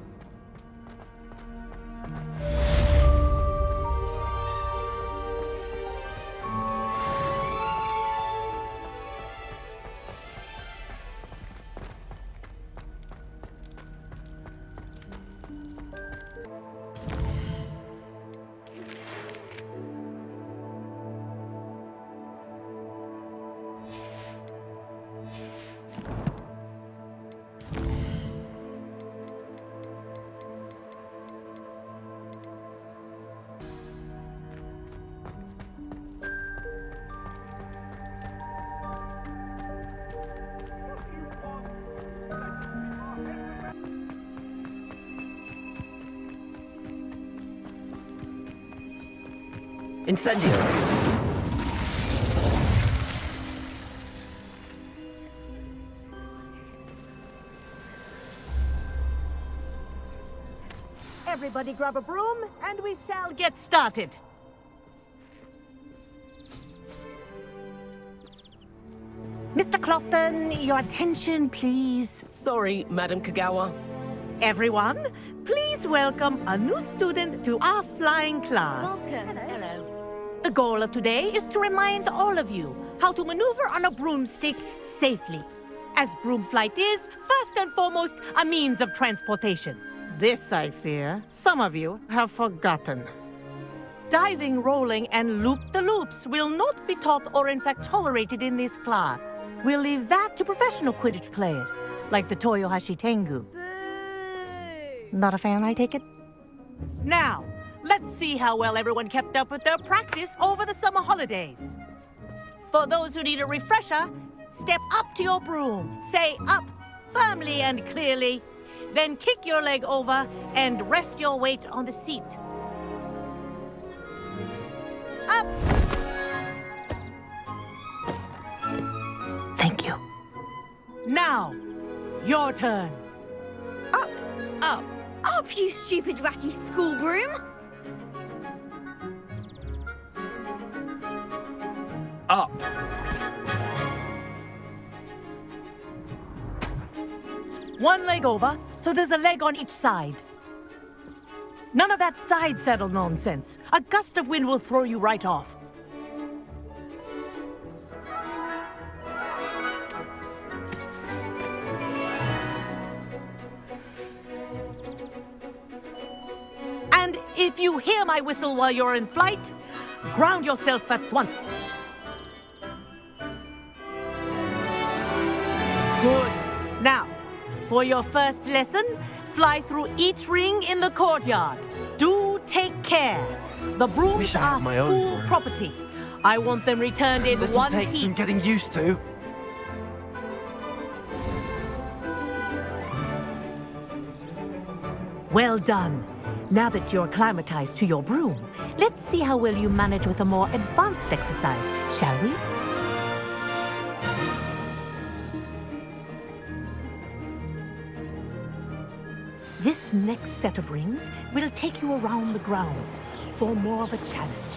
[SPEAKER 10] Incendio!
[SPEAKER 14] Everybody grab a broom, and we shall get started. Mr. Clopton, your attention, please.
[SPEAKER 10] Sorry, Madam Kagawa.
[SPEAKER 14] Everyone, please welcome a new student to our flying class.
[SPEAKER 18] Welcome.
[SPEAKER 14] Hello. The goal of today is to remind all of you how to maneuver on a broomstick safely, as broom flight is, first and foremost, a means of transportation. This, I fear, some of you have forgotten. Diving, rolling, and loop-the-loops will not be taught or in fact tolerated in this class. We'll leave that to professional Quidditch players, like the Toyohashi Tengu. Not a fan, I take it? Now, let's see how well everyone kept up with their practice over the summer holidays. For those who need a refresher, step up to your broom, say up firmly and clearly, then kick your leg over and rest your weight on the seat. Up! Thank you. Now, your turn.
[SPEAKER 18] Up.
[SPEAKER 14] Up.
[SPEAKER 18] Up, you stupid ratty school broom.
[SPEAKER 10] Up!
[SPEAKER 14] One leg over, so there's a leg on each side. None of that side saddle nonsense. A gust of wind will throw you right off. And if you hear my whistle while you're in flight, ground yourself at once. Good. Now, for your first lesson, fly through each ring in the courtyard. Do take care. The brooms are school property. I want them returned in one piece.
[SPEAKER 10] This'll take some getting used to.
[SPEAKER 14] Well done. Now that you're acclimatized to your broom, let's see how well you manage with a more advanced exercise, shall we? This next set of rings will take you around the grounds for more of a challenge.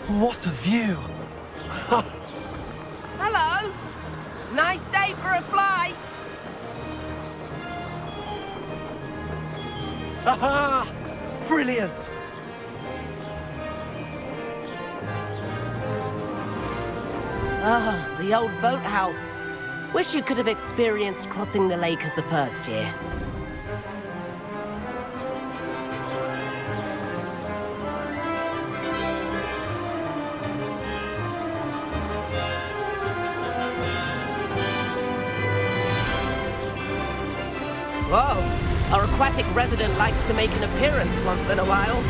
[SPEAKER 10] What a view!
[SPEAKER 12] Hello! Nice day for a flight!
[SPEAKER 10] Aha! Brilliant!
[SPEAKER 12] Ah, the old boathouse. Wish you could have experienced crossing the lake as a first year. Whoa! Our aquatic resident likes to make an appearance once in a while.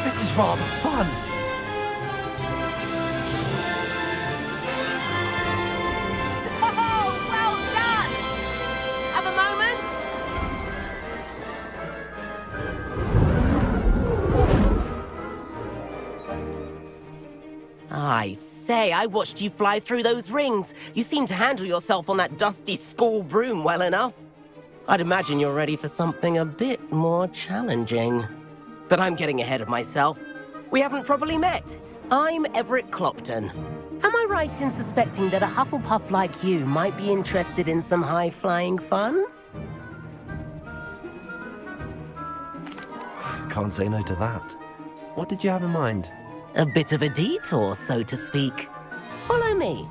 [SPEAKER 10] This is rather fun.
[SPEAKER 12] Oh, well done! Have a moment? I say, I watched you fly through those rings. You seem to handle yourself on that dusty school broom well enough. I'd imagine you're ready for something a bit more challenging. But I'm getting ahead of myself. We haven't properly met. I'm Everett Clopton. Am I right in suspecting that a Hufflepuff like you might be interested in some high-flying fun?
[SPEAKER 2] Can't say no to that. What did you have in mind?
[SPEAKER 12] A bit of a detour, so to speak. Follow me.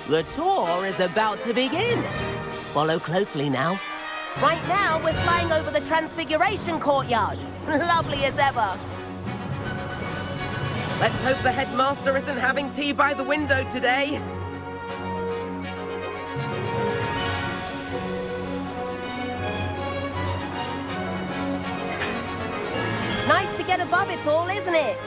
[SPEAKER 12] The tour is about to begin. Follow closely now. Right now, we're flying over the Transfiguration Courtyard. Lovely as ever. Let's hope the headmaster isn't having tea by the window today. get above it all, isn't it?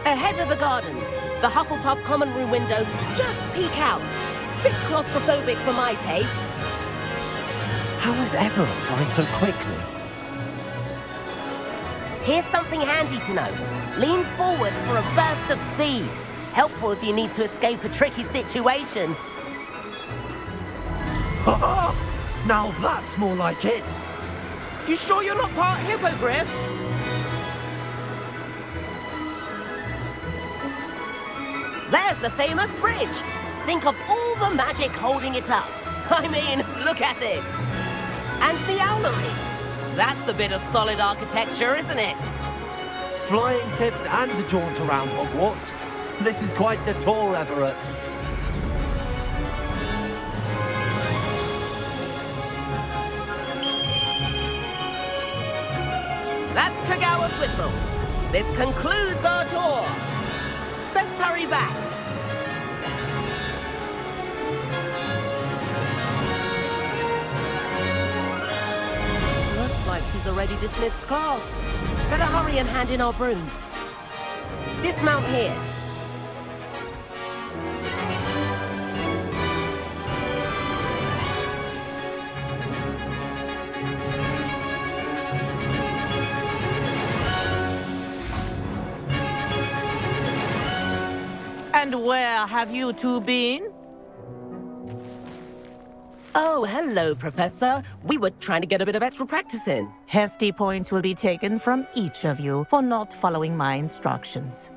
[SPEAKER 12] Ahead of the gardens, the Hufflepuff common room windows just peek out. Bit claustrophobic for my taste.
[SPEAKER 2] How is Everett flying so quickly?
[SPEAKER 12] Here's something handy to know. Lean forward for a burst of speed. Helpful if you need to escape a tricky situation.
[SPEAKER 2] Now that's more like it.
[SPEAKER 12] You sure you're not part hippogriff? There's the famous bridge. Think of all the magic holding it up. I mean, look at it. And the owlery. That's a bit of solid architecture, isn't it?
[SPEAKER 2] Flying tips and a jaunt around Hogwarts. This is quite the tour, Everett.
[SPEAKER 12] That's Kagawa's whistle. This concludes our tour. Best hurry back. Looks like she's already dismissed class. Better hurry and hand in our brooms. Dismount here. And where have you two been? Oh, hello, Professor. We were trying to get a bit of extra practice in.
[SPEAKER 8] Hefty points will be taken from each of you for not following my instructions.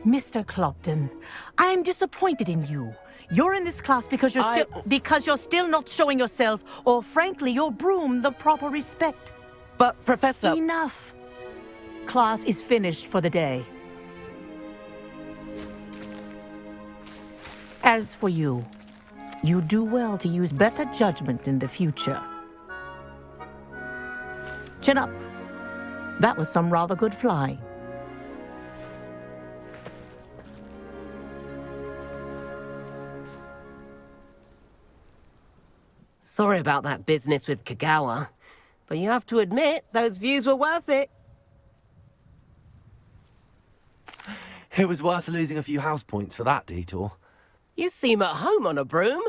[SPEAKER 8] Mr. Clopton, I'm disappointed in you. You're in this class because you're still not showing yourself, or frankly, your broom, the proper respect.
[SPEAKER 12] But, Professor...
[SPEAKER 8] Enough. Class is finished for the day. As for you, you do well to use better judgment in the future. Chin up. That was some rather good flying.
[SPEAKER 12] Sorry about that business with Kagawa, but you have to admit, those views were worth it.
[SPEAKER 2] It was worth losing a few house points for that detour.
[SPEAKER 12] You seem at home on a broom.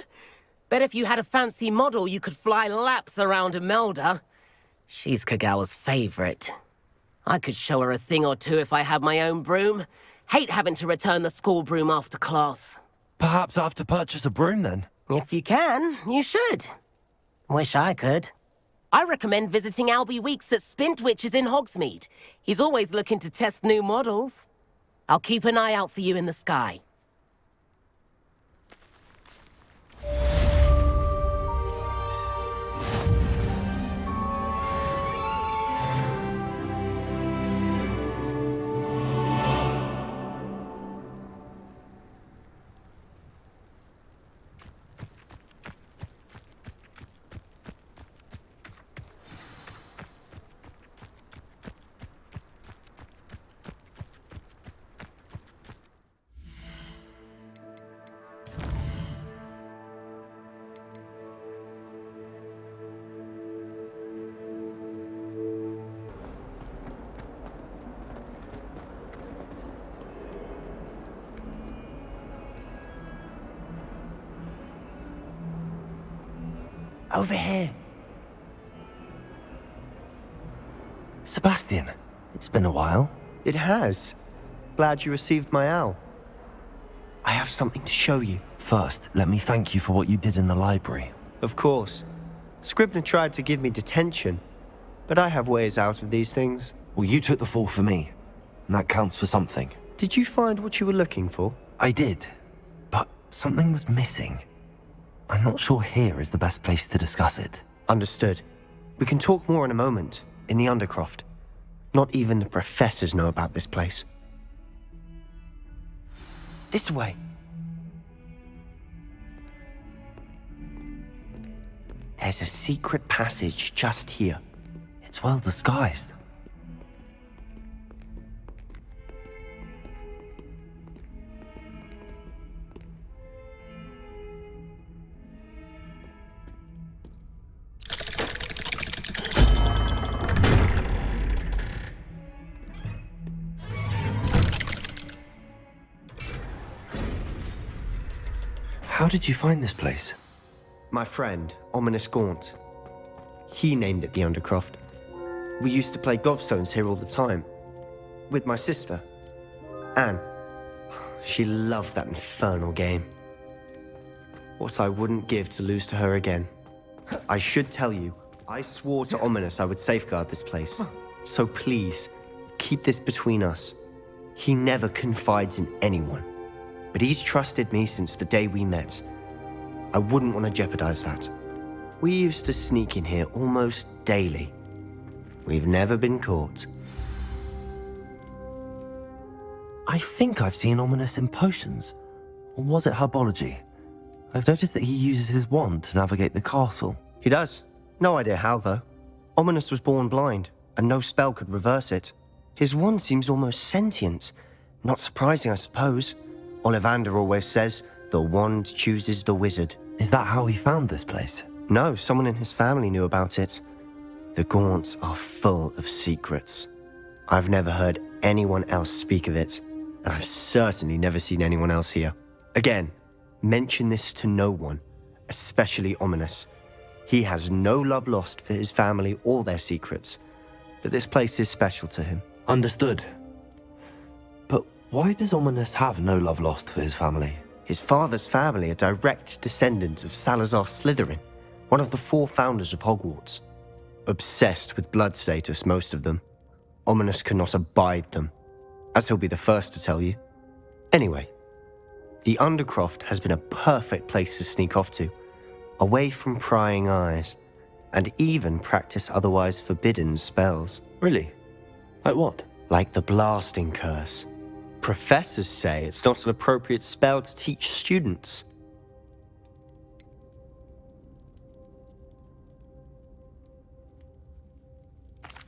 [SPEAKER 12] Bet if you had a fancy model, you could fly laps around Imelda. She's Kagawa's favorite. I could show her a thing or two if I had my own broom. Hate having to return the school broom after class.
[SPEAKER 2] Perhaps I have to purchase a broom then?
[SPEAKER 12] If you can, you should. Wish I could. I recommend visiting Albie Weeks at Spintwitches in Hogsmeade. He's always looking to test new models. I'll keep an eye out for you in the sky.
[SPEAKER 10] Over here.
[SPEAKER 2] Sebastian, it's been a while.
[SPEAKER 10] It has. Glad you received my owl. I have something to show you.
[SPEAKER 2] First, let me thank you for what you did in the library.
[SPEAKER 10] Of course. Scribner tried to give me detention, but I have ways out of these things.
[SPEAKER 2] Well, you took the fall for me, and that counts for something.
[SPEAKER 10] Did you find what you were looking for?
[SPEAKER 2] I did, but something was missing. I'm not sure here is the best place to discuss it.
[SPEAKER 10] Understood. We can talk more in a moment, in the Undercroft. Not even the professors know about this place. This way. There's a secret passage just here.
[SPEAKER 2] It's well disguised. How did you find this place?
[SPEAKER 10] My friend, Ominous Gaunt. He named it the Undercroft. We used to play gobstones here all the time. With my sister, Anne. She loved that infernal game. What I wouldn't give to lose to her again. I should tell you, I swore to Ominous I would safeguard this place. So please, keep this between us. He never confides in anyone. But he's trusted me since the day we met. I wouldn't want to jeopardize that. We used to sneak in here almost daily. We've never been caught.
[SPEAKER 2] I think I've seen Ominous in potions. Or was it herbology? I've noticed that he uses his wand to navigate the castle.
[SPEAKER 10] He does. No idea how, though. Ominous was born blind, and no spell could reverse it. His wand seems almost sentient. Not surprising, I suppose. Ollivander always says, the wand chooses the wizard.
[SPEAKER 2] Is that how he found this place?
[SPEAKER 10] No, someone in his family knew about it. The Gaunts are full of secrets. I've never heard anyone else speak of it, and I've certainly never seen anyone else here. Again, mention this to no one, especially Ominous. He has no love lost for his family or their secrets, but this place is special to him.
[SPEAKER 2] Understood. But why does Ominous have no love lost for his family?
[SPEAKER 10] His father's family are direct descendants of Salazar Slytherin, one of the 4 founders of Hogwarts. Obsessed with blood status, most of them. Ominous cannot abide them, as he'll be the first to tell you. Anyway, the Undercroft has been a perfect place to sneak off to, away from prying eyes, and even practice otherwise forbidden spells.
[SPEAKER 2] Really? Like what?
[SPEAKER 10] Like the Blasting Curse. Professors say it's not an appropriate spell to teach students.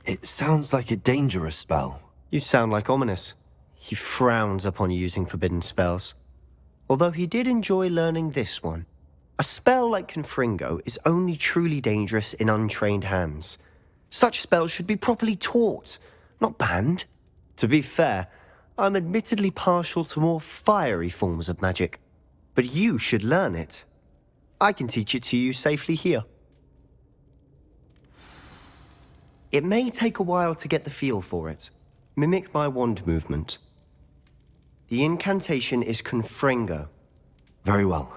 [SPEAKER 2] It sounds like a dangerous spell.
[SPEAKER 10] You sound like Ominous. He frowns upon using forbidden spells. Although he did enjoy learning this one. A spell like Confringo is only truly dangerous in untrained hands. Such spells should be properly taught, not banned. To be fair, I'm admittedly partial to more fiery forms of magic. But you should learn it. I can teach it to you safely here. It may take a while to get the feel for it. Mimic my wand movement. The incantation is Confringo.
[SPEAKER 2] Very well.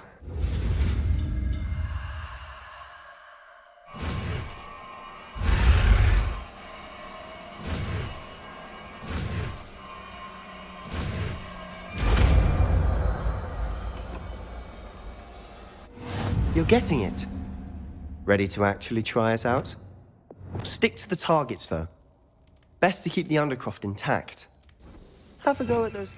[SPEAKER 10] You're getting it. Ready to actually try it out? Stick to the targets, though. Best to keep the Undercroft intact. Have a go at those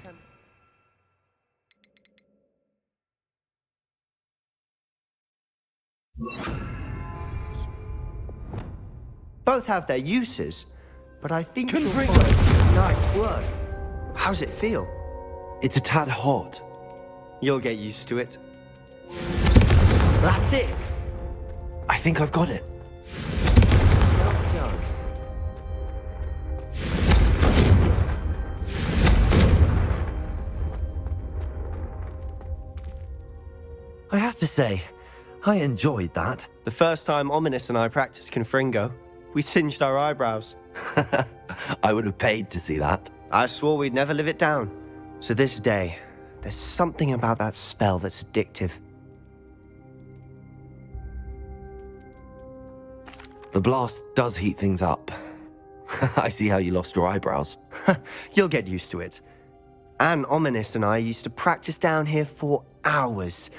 [SPEAKER 10] Both have their uses, but I think you'll find... Nice work. How's it feel?
[SPEAKER 2] It's a tad hot.
[SPEAKER 10] You'll get used to it. That's it!
[SPEAKER 2] I think I've got it.
[SPEAKER 10] Well done.
[SPEAKER 2] I have to say, I enjoyed that.
[SPEAKER 10] The first time Ominous and I practiced Confringo, we singed our eyebrows.
[SPEAKER 2] I would have paid to see that.
[SPEAKER 10] I swore we'd never live it down. So this day, there's something about that spell that's addictive.
[SPEAKER 2] The blast does heat things up. I see how you lost your eyebrows.
[SPEAKER 10] You'll get used to it. Anne, Ominous and I used to practice down here for hours.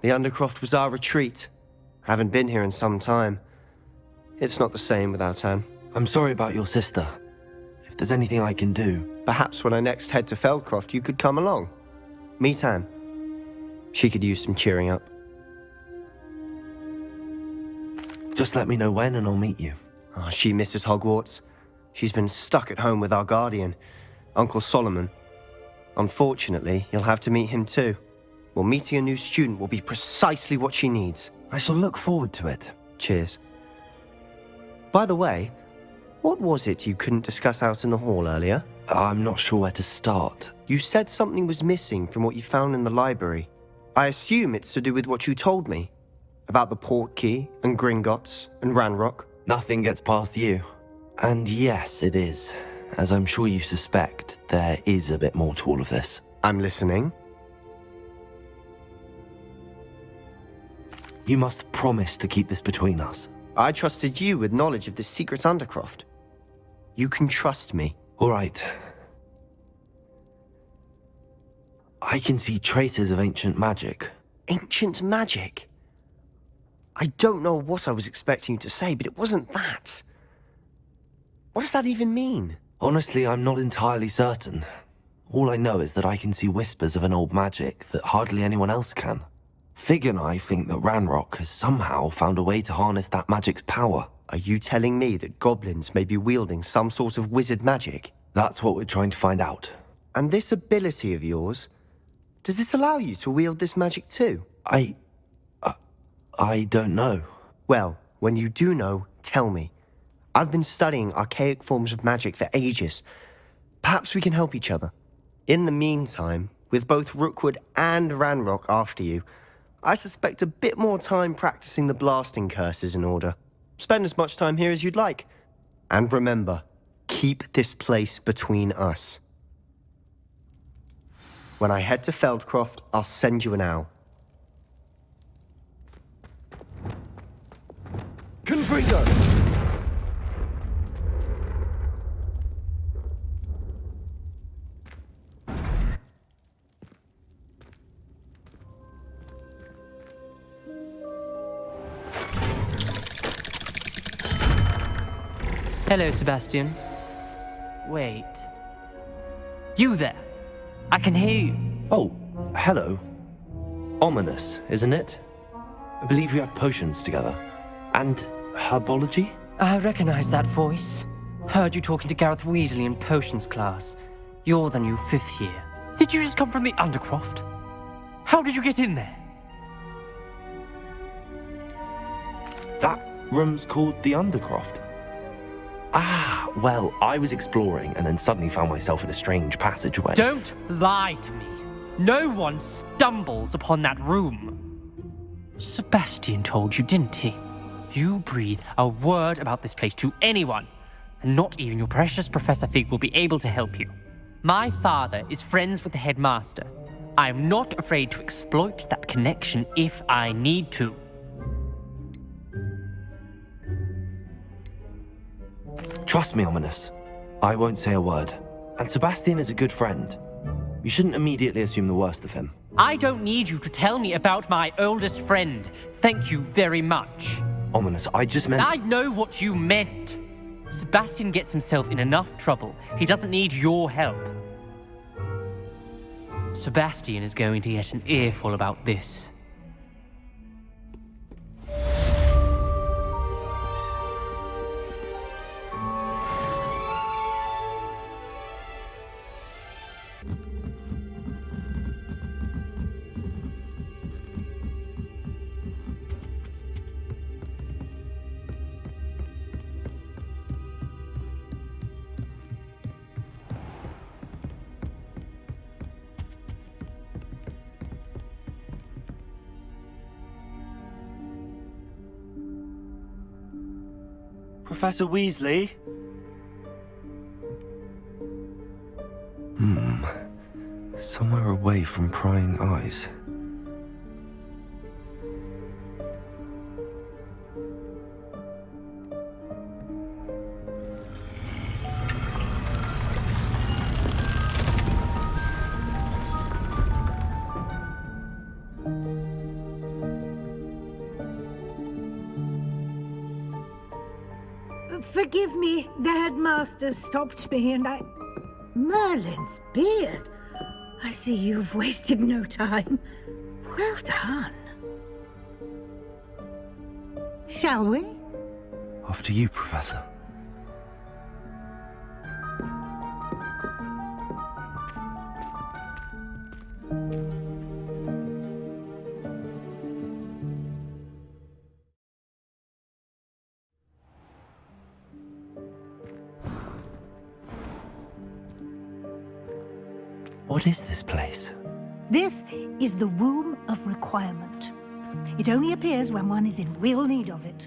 [SPEAKER 10] The Undercroft was our retreat. Haven't been here in some time. It's not the same without Anne.
[SPEAKER 2] I'm sorry about your sister. If there's anything I can do...
[SPEAKER 10] Perhaps when I next head to Feldcroft, you could come along. Meet Anne. She could use some cheering up.
[SPEAKER 2] Just let me know when and I'll meet you.
[SPEAKER 10] Oh, she misses Hogwarts. She's been stuck at home with our guardian, Uncle Solomon. Unfortunately, you'll have to meet him too. Well, meeting a new student will be precisely what she needs.
[SPEAKER 2] I shall look forward to it.
[SPEAKER 10] Cheers. By the way, what was it you couldn't discuss out in the hall earlier?
[SPEAKER 2] I'm not sure where to start.
[SPEAKER 10] You said something was missing from what you found in the library. I assume it's to do with what you told me about the Portkey and Gringotts and Ranrock.
[SPEAKER 2] Nothing gets past you. And yes, it is. As I'm sure you suspect, there is a bit more to all of this.
[SPEAKER 10] I'm listening.
[SPEAKER 2] You must promise to keep this between us.
[SPEAKER 10] I trusted you with knowledge of this secret undercroft. You can trust me.
[SPEAKER 2] All right. I can see traces of ancient magic.
[SPEAKER 10] Ancient magic? I don't know what I was expecting you to say, but it wasn't that. What does that even mean?
[SPEAKER 2] Honestly, I'm not entirely certain. All I know is that I can see whispers of an old magic that hardly anyone else can. Fig and I think that Ranrock has somehow found a way to harness that magic's power.
[SPEAKER 10] Are you telling me that goblins may be wielding some sort of wizard magic?
[SPEAKER 2] That's what we're trying to find out.
[SPEAKER 10] And this ability of yours, does it allow you to wield this magic too?
[SPEAKER 2] I don't know.
[SPEAKER 10] Well, when you do know, tell me. I've been studying archaic forms of magic for ages. Perhaps we can help each other. In the meantime, with both Rookwood and Ranrock after you, I suspect a bit more time practicing the blasting curses in order. Spend as much time here as you'd like. And remember, keep this place between us. When I head to Feldcroft, I'll send you an owl.
[SPEAKER 2] Confringo!
[SPEAKER 11] Hello, Sebastian. Wait. You there? I can hear you.
[SPEAKER 2] Oh, hello. Ominous, isn't it? I believe we have potions together. And herbology?
[SPEAKER 11] I recognize that voice. Heard you talking to Gareth Weasley in potions class. You're the new 5th year. Did you just come from the Undercroft? How did you get in there?
[SPEAKER 2] That room's called the Undercroft. Ah, well, I was exploring and then suddenly found myself in a strange passageway.
[SPEAKER 11] Don't lie to me. No one stumbles upon that room. Sebastian told you, didn't he? You breathe a word about this place to anyone, and not even your precious Professor Fig will be able to help you. My father is friends with the headmaster. I am not afraid to exploit that connection if I need to.
[SPEAKER 2] Trust me, Ominous. I won't say a word. And Sebastian is a good friend. You shouldn't immediately assume the worst of him.
[SPEAKER 11] I don't need you to tell me about my oldest friend. Thank you very much.
[SPEAKER 2] Ominous, I just meant...
[SPEAKER 11] I know what you meant. Sebastian gets himself in enough trouble. He doesn't need your help. Sebastian is going to get an earful about this.
[SPEAKER 2] Professor Weasley? Somewhere away from prying eyes.
[SPEAKER 17] Forgive me, the headmaster stopped me and I... Merlin's beard. I see you've wasted no time. Well done. Shall we?
[SPEAKER 2] After you, Professor. What is this place?
[SPEAKER 17] This is the Room of Requirement. It only appears when one is in real need of it.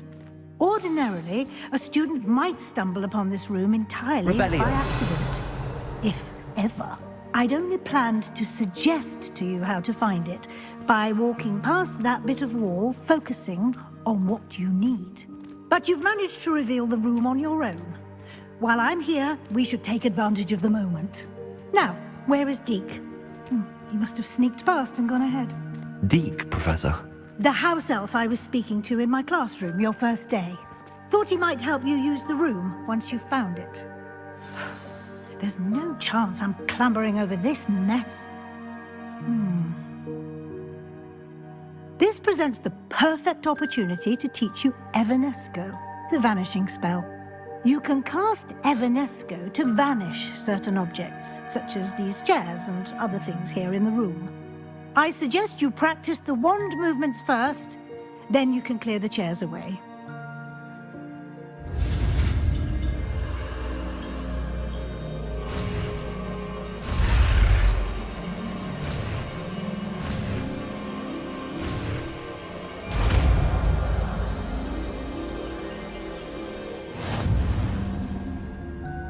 [SPEAKER 17] Ordinarily, a student might stumble upon this room entirely by accident. If ever. I'd only planned to suggest to you how to find it by walking past that bit of wall, focusing on what you need. But you've managed to reveal the room on your own. While I'm here, we should take advantage of the moment. Now, where is Deke? He must have sneaked past and gone ahead.
[SPEAKER 2] Deke, Professor.
[SPEAKER 17] The house elf I was speaking to in my classroom your first day. Thought he might help you use the room once you found it. There's no chance I'm clambering over this mess. This presents the perfect opportunity to teach you Evanesco, the vanishing spell. You can cast Evanesco to vanish certain objects, such as these chairs and other things here in the room. I suggest you practice the wand movements first, then you can clear the chairs away.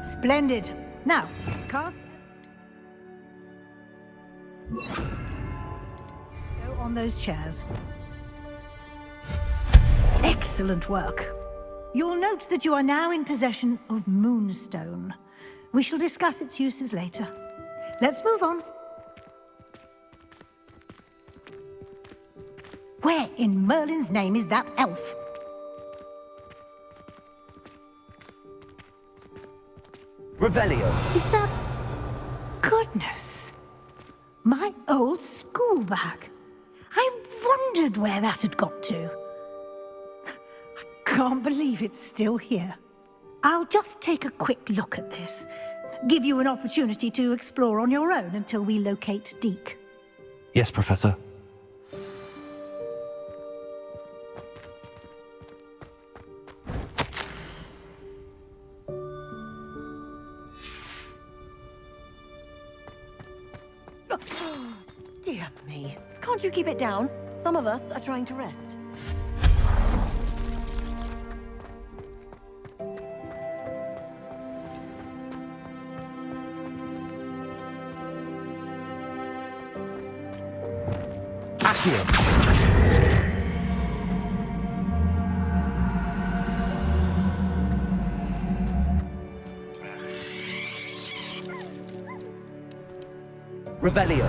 [SPEAKER 17] Splendid. Now, cast... Go on those chairs. Excellent work. You'll note that you are now in possession of Moonstone. We shall discuss its uses later. Let's move on. Where in Merlin's name is that elf?
[SPEAKER 2] Revelio.
[SPEAKER 17] Is that... Goodness. My old school bag. I wondered where that had got to. I can't believe it's still here. I'll just take a quick look at this. Give you an opportunity to explore on your own until we locate Deke.
[SPEAKER 2] Yes, Professor.
[SPEAKER 16] Dear me. Can't you keep it down? Some of us are trying to rest.
[SPEAKER 2] Revelio.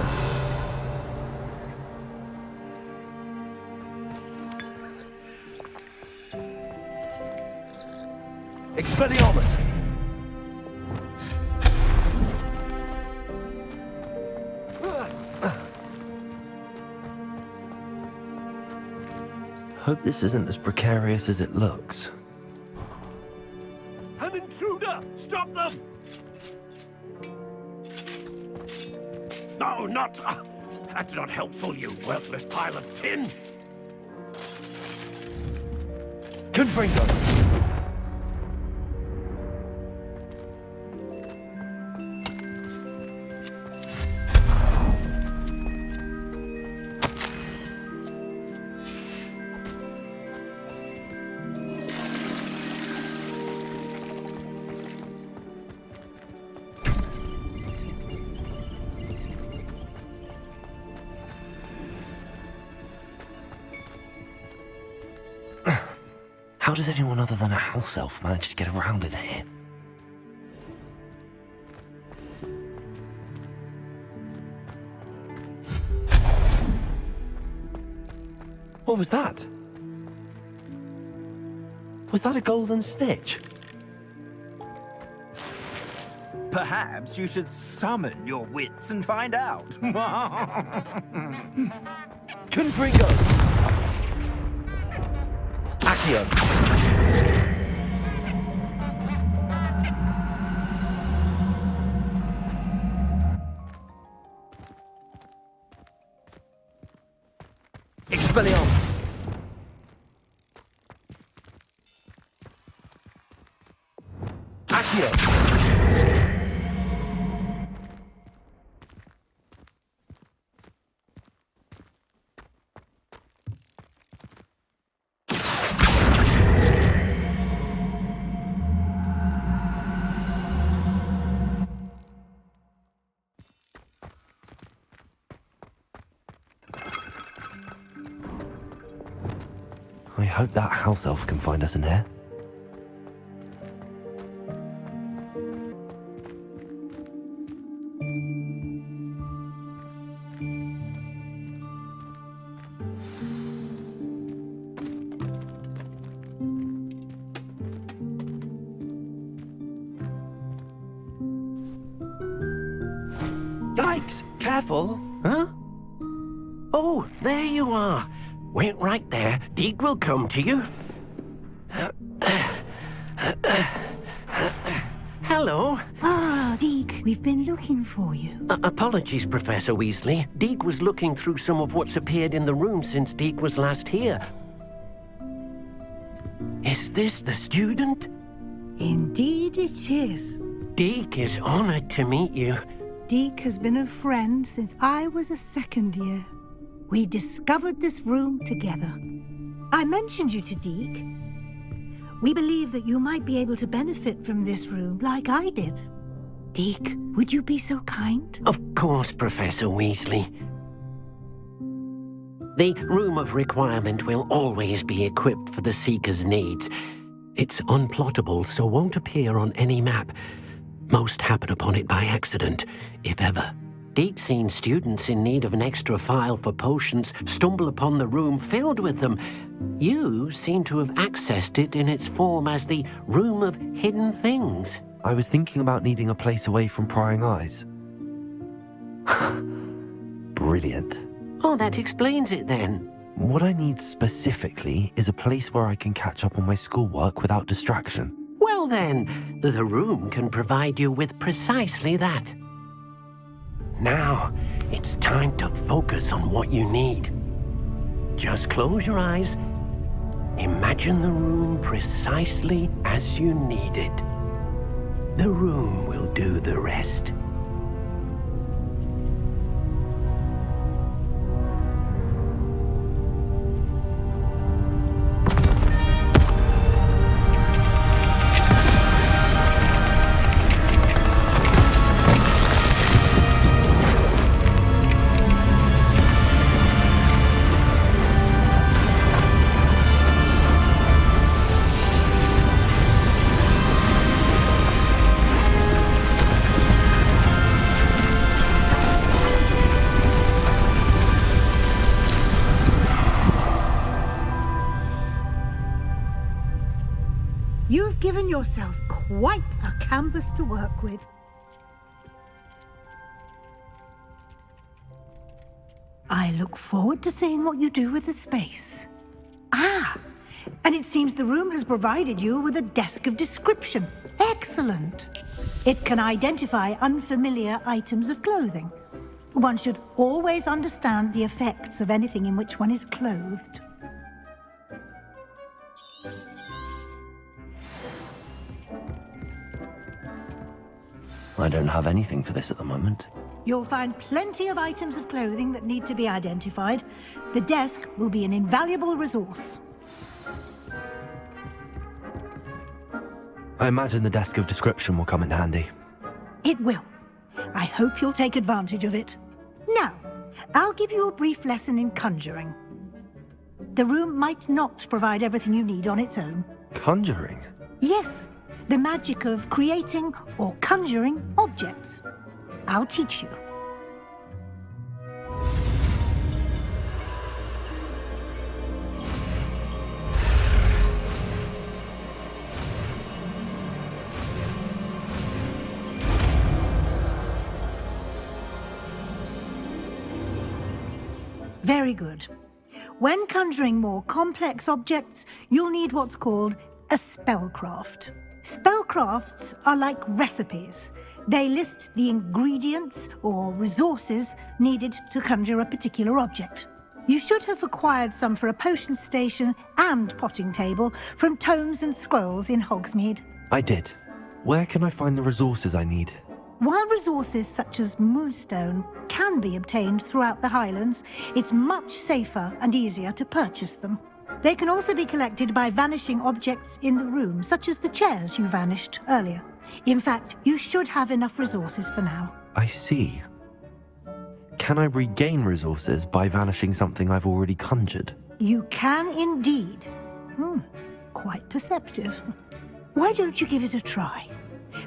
[SPEAKER 2] Expelliarmus. Hope this isn't as precarious as it looks.
[SPEAKER 13] An intruder! Stop them! No, not... that's not helpful, you worthless pile of tin!
[SPEAKER 2] Confringo! How does anyone other than a house elf manage to get around in here? What was that? Was that a golden stitch?
[SPEAKER 3] Perhaps you should summon your wits and find out.
[SPEAKER 2] Confringo! Accio! Expelliarmus! Accio! I hope that house elf can find us in here.
[SPEAKER 19] Yikes! Careful! Huh? Oh, there you are. Wait right there. Deke will come to you. Hello.
[SPEAKER 17] Ah, Deke, we've been looking for you.
[SPEAKER 19] Apologies, Professor Weasley. Deke was looking through some of what's appeared in the room since Deke was last here. Is this the student?
[SPEAKER 17] Indeed it is.
[SPEAKER 19] Deke is honored to meet you.
[SPEAKER 17] Deke has been a friend since I was a second year. We discovered this room together. I mentioned you to Deke. We believe that you might be able to benefit from this room like I did. Deke, would you be so kind?
[SPEAKER 19] Of course, Professor Weasley. The Room of Requirement will always be equipped for the Seeker's needs. It's unplottable, so won't appear on any map. Most happen upon it by accident, if ever. Deke's seen students in need of an extra file for potions stumble upon the room filled with them. You seem to have accessed it in its form as the Room of Hidden Things.
[SPEAKER 2] I was thinking about needing a place away from prying eyes. Brilliant.
[SPEAKER 19] Oh, that explains it then.
[SPEAKER 2] What I need specifically is a place where I can catch up on my schoolwork without distraction.
[SPEAKER 19] Well then, the room can provide you with precisely that. Now, it's time to focus on what you need. Just close your eyes. Imagine the room precisely as you need it. The room will do the rest.
[SPEAKER 17] You've given yourself quite a canvas to work with. I look forward to seeing what you do with the space. Ah, and it seems the room has provided you with a desk of description. Excellent. It can identify unfamiliar items of clothing. One should always understand the effects of anything in which one is clothed.
[SPEAKER 2] I don't have anything for this at the moment.
[SPEAKER 17] You'll find plenty of items of clothing that need to be identified. The desk will be an invaluable resource.
[SPEAKER 2] I imagine the desk of description will come in handy.
[SPEAKER 17] It will. I hope you'll take advantage of it. Now, I'll give you a brief lesson in conjuring. The room might not provide everything you need on its own.
[SPEAKER 2] Conjuring?
[SPEAKER 17] Yes, the magic of creating or conjuring objects. I'll teach you. Very good. When conjuring more complex objects, you'll need what's called a spellcraft. Spellcrafts are like recipes. They list the ingredients or resources needed to conjure a particular object. You should have acquired some for a potion station and potting table from tomes and scrolls in Hogsmeade.
[SPEAKER 2] I did. Where can I find the resources I need?
[SPEAKER 17] While resources such as moonstone can be obtained throughout the Highlands, it's much safer and easier to purchase them. They can also be collected by vanishing objects in the room, such as the chairs you vanished earlier. In fact, you should have enough resources for now.
[SPEAKER 2] I see. Can I regain resources by vanishing something I've already conjured?
[SPEAKER 17] You can indeed. Quite perceptive. Why don't you give it a try?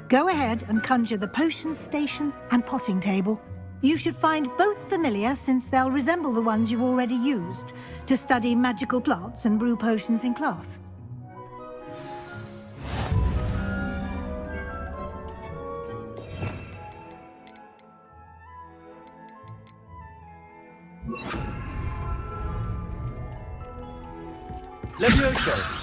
[SPEAKER 17] Go ahead and conjure the potions station and potting table. You should find both familiar, since they'll resemble the ones you've already used to study magical plants and brew potions in class.
[SPEAKER 2] Levioso!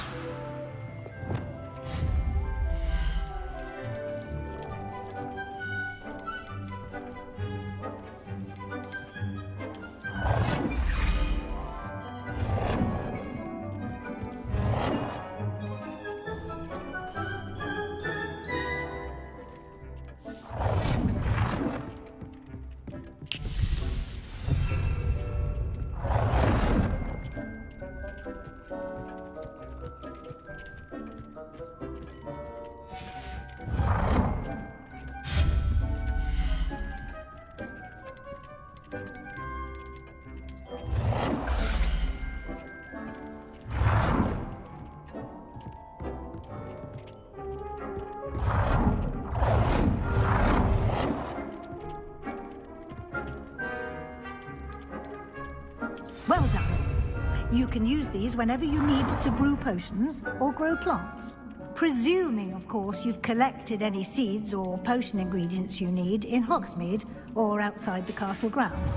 [SPEAKER 17] Well done. You can use these whenever you need to brew potions or grow plants. Presuming, of course, you've collected any seeds or potion ingredients you need in Hogsmeade or outside the castle grounds.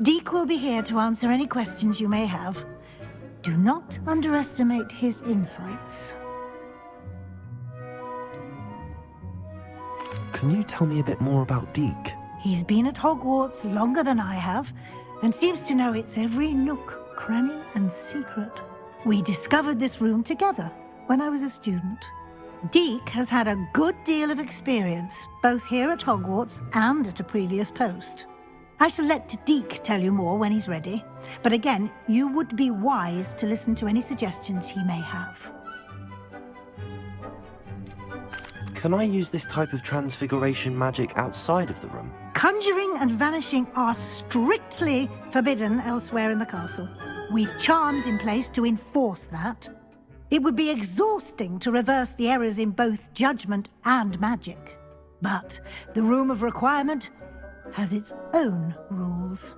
[SPEAKER 17] Deek will be here to answer any questions you may have. Do not underestimate his insights.
[SPEAKER 2] Can you tell me a bit more about Deek?
[SPEAKER 17] He's been at Hogwarts longer than I have, and seems to know its every nook, cranny, and secret. We discovered this room together when I was a student. Deek has had a good deal of experience, both here at Hogwarts and at a previous post. I shall let Deek tell you more when he's ready, but again, you would be wise to listen to any suggestions he may have.
[SPEAKER 2] Can I use this type of transfiguration magic outside of the room?
[SPEAKER 17] Conjuring and vanishing are strictly forbidden elsewhere in the castle. We've charms in place to enforce that. It would be exhausting to reverse the errors in both judgment and magic. But the Room of Requirement has its own rules.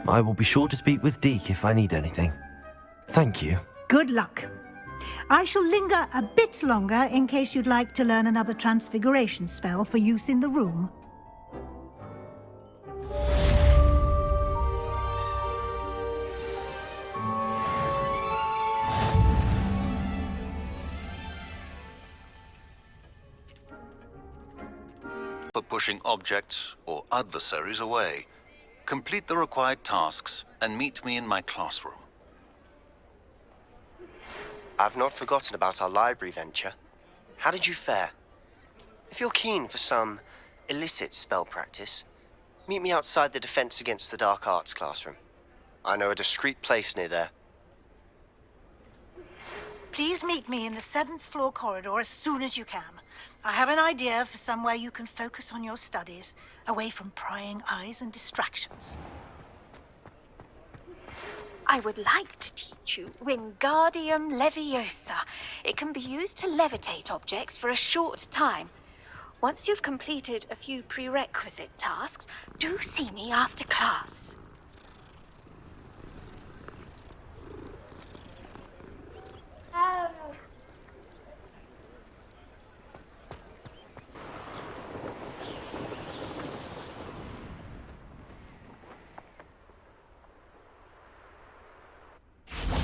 [SPEAKER 2] I will be sure to speak with Deek if I need anything. Thank you.
[SPEAKER 17] Good luck. I shall linger a bit longer in case you'd like to learn another transfiguration spell for use in the room.
[SPEAKER 23] For pushing objects or adversaries away. Complete the required tasks and meet me in my classroom.
[SPEAKER 10] I've not forgotten about our library venture. How did you fare? If you're keen for some illicit spell practice, meet me outside the Defense Against the Dark Arts classroom. I know a discreet place near there.
[SPEAKER 17] Please meet me in the 7th floor corridor as soon as you can. I have an idea for somewhere you can focus on your studies, away from prying eyes and distractions.
[SPEAKER 6] I would like to teach you Wingardium Leviosa. It can be used to levitate objects for a short time. Once you've completed a few prerequisite tasks, do see me after class.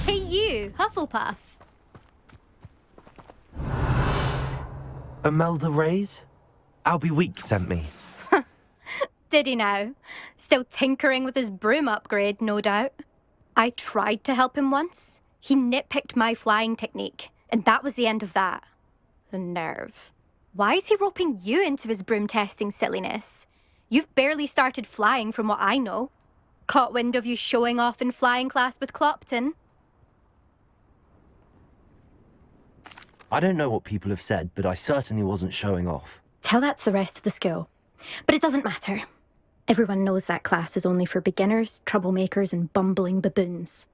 [SPEAKER 15] Hey you, Hufflepuff.
[SPEAKER 2] Imelda Reyes? Albie Week sent me.
[SPEAKER 15] Did he now? Still tinkering with his broom upgrade, no doubt. I tried to help him once. He nitpicked my flying technique, and that was the end of that. The nerve. Why is he roping you into his broom testing silliness? You've barely started flying from what I know. Caught wind of you showing off in flying class with Clopton.
[SPEAKER 2] I don't know what people have said, but I certainly wasn't showing off.
[SPEAKER 15] Tell that to the rest of the school. But it doesn't matter. Everyone knows that class is only for beginners, troublemakers, and bumbling baboons.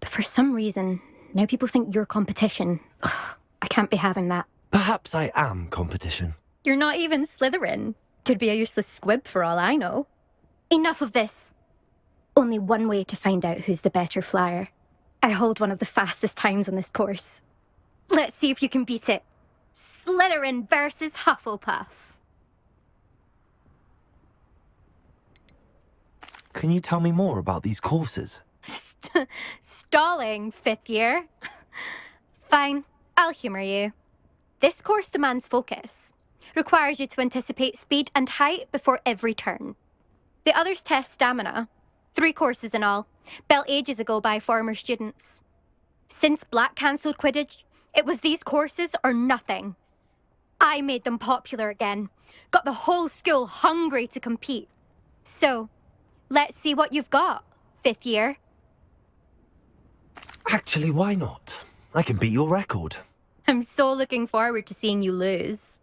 [SPEAKER 15] But for some reason, now people think you're competition. Ugh, I can't be having that.
[SPEAKER 2] Perhaps I am competition.
[SPEAKER 15] You're not even Slytherin. Could be a useless squib for all I know. Enough of this. Only one way to find out who's the better flyer. I hold one of the fastest times on this course. Let's see if you can beat it. Slytherin versus Hufflepuff.
[SPEAKER 2] Can you tell me more about these courses?
[SPEAKER 15] Stalling, 5th year. Fine, I'll humour you. This course demands focus. Requires you to anticipate speed and height before every turn. The others test stamina. 3 courses in all, built ages ago by former students. Since Black cancelled Quidditch, it was these courses or nothing. I made them popular again. Got the whole school hungry to compete. So, let's see what you've got, 5th year.
[SPEAKER 2] Actually, why not? I can beat your record.
[SPEAKER 15] I'm so looking forward to seeing you lose.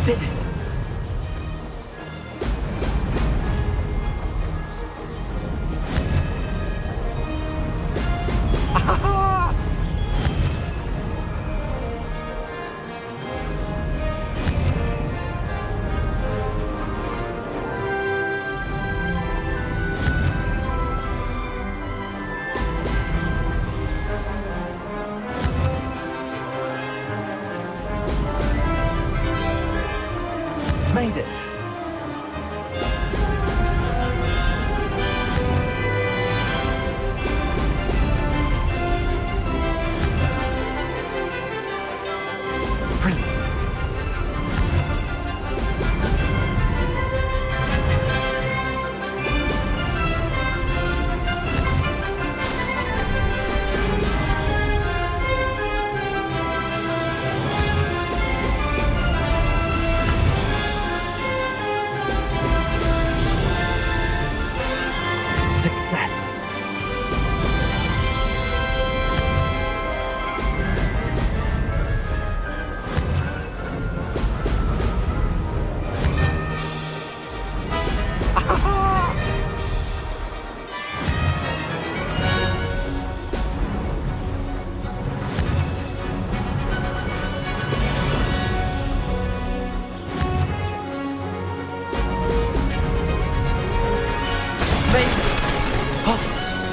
[SPEAKER 2] Did it! Made it! Brilliant! Success!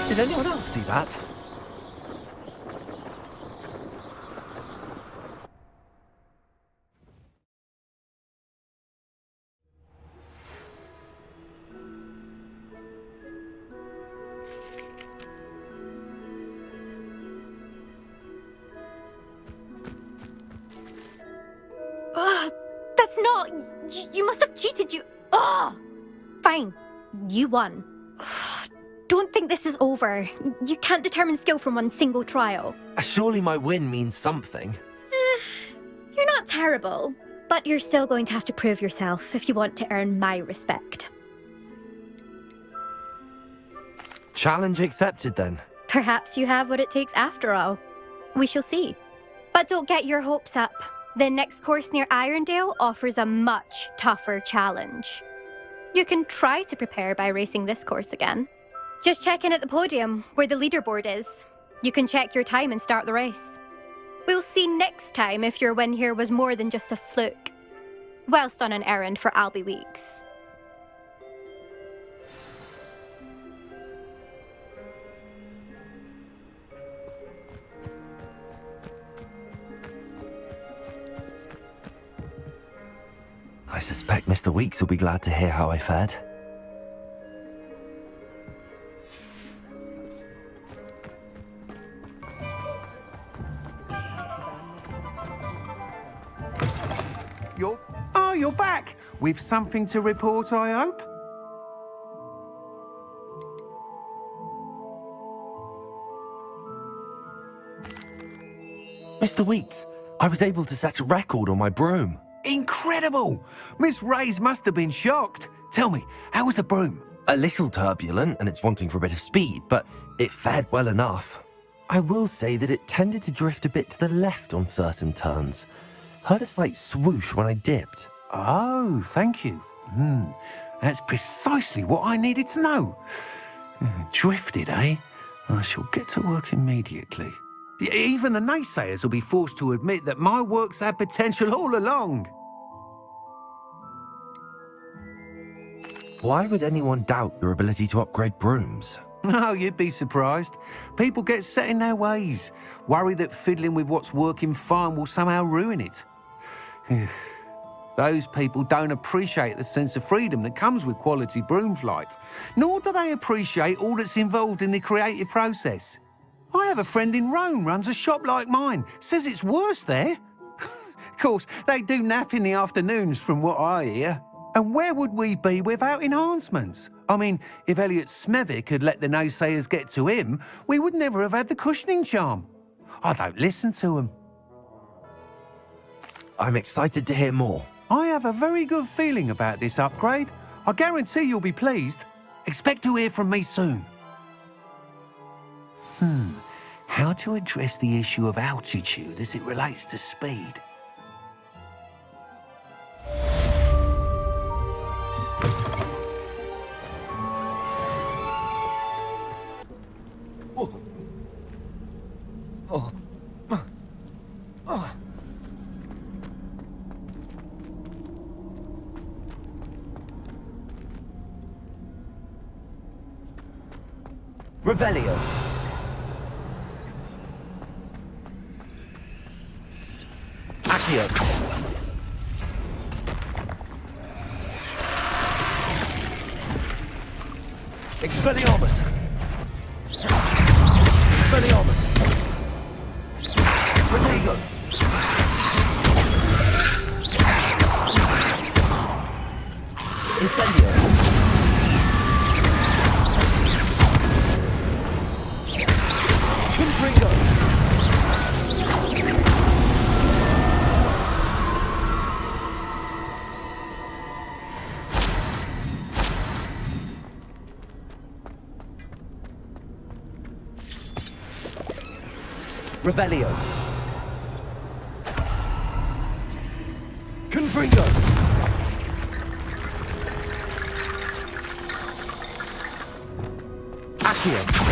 [SPEAKER 2] Did anyone else see that?
[SPEAKER 15] That's not... You must have cheated, you... Ugh! Fine. You won. Don't think this is over. You can't determine skill from one single trial.
[SPEAKER 2] Surely my win means something.
[SPEAKER 15] You're not terrible, but you're still going to have to prove yourself if you want to earn my respect.
[SPEAKER 2] Challenge accepted then.
[SPEAKER 15] Perhaps you have what it takes after all. We shall see. But don't get your hopes up. The next course near Irondale offers a much tougher challenge. You can try to prepare by racing this course again. Just check in at the podium, where the leaderboard is. You can check your time and start the race. We'll see next time if your win here was more than just a fluke, whilst on an errand for Albie Weeks.
[SPEAKER 2] I suspect Mr. Weeks will be glad to hear how I fared.
[SPEAKER 9] You're back! With something to report, I hope?
[SPEAKER 2] Mr. Weeks, I was able to set a record on my broom.
[SPEAKER 9] Incredible! Miss Reyes must have been shocked. Tell me, how was the broom?
[SPEAKER 2] A little turbulent and it's wanting for a bit of speed, but it fared well enough. I will say that it tended to drift a bit to the left on certain turns. Heard a slight swoosh when I dipped.
[SPEAKER 9] Oh, thank you. That's precisely what I needed to know. Drifted, eh? I shall get to work immediately. Even the naysayers will be forced to admit that my work's had potential all along.
[SPEAKER 2] Why would anyone doubt your ability to upgrade brooms?
[SPEAKER 9] No, you'd be surprised. People get set in their ways, worry that fiddling with what's working fine will somehow ruin it. Those people don't appreciate the sense of freedom that comes with quality broom flight, nor do they appreciate all that's involved in the creative process. I have a friend in Rome runs a shop like mine, says it's worse there. Of course, they do nap in the afternoons from what I hear. And where would we be without enhancements? I mean, if Elliot Smethwick had let the naysayers get to him, we would never have had the cushioning charm. I don't listen to them.
[SPEAKER 2] I'm excited to hear more.
[SPEAKER 9] I have a very good feeling about this upgrade. I guarantee you'll be pleased. Expect to hear from me soon. How to address the issue of altitude as it relates to speed?
[SPEAKER 2] Revelio. Accio. Expelliarmus. Expelliarmus. Protego. Incendio. Confringo. Revelio. Confringo. Accio.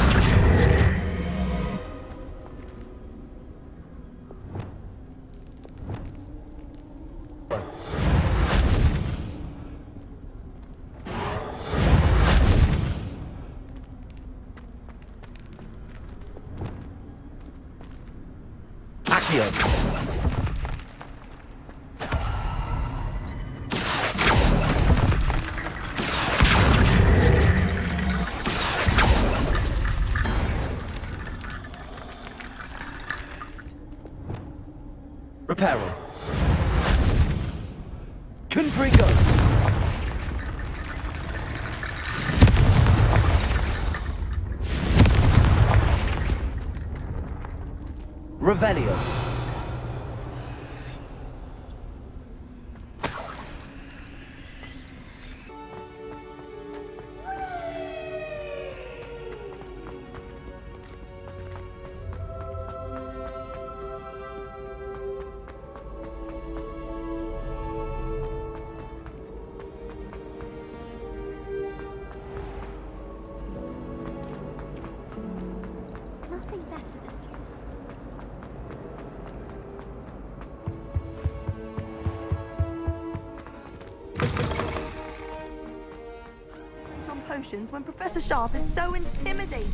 [SPEAKER 2] Reparo. Confringo. Revelio.
[SPEAKER 20] Potions when Professor Sharp is so intimidating.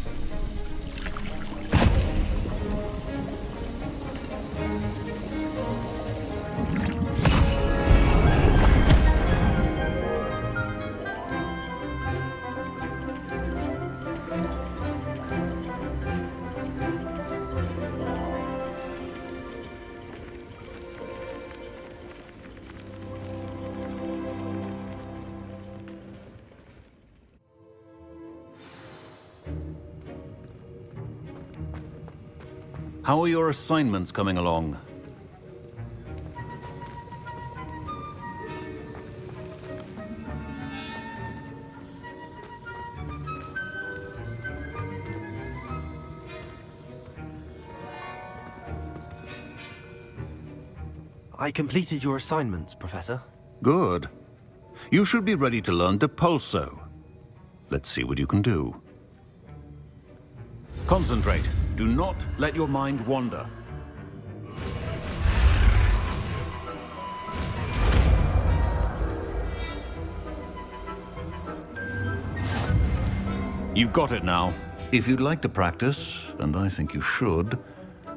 [SPEAKER 23] How are your assignments coming along?
[SPEAKER 2] I completed your assignments, Professor.
[SPEAKER 23] Good. You should be ready to learn Depulso. Let's see what you can do. Concentrate. Do not let your mind wander. You've got it now. If you'd like to practice, and I think you should,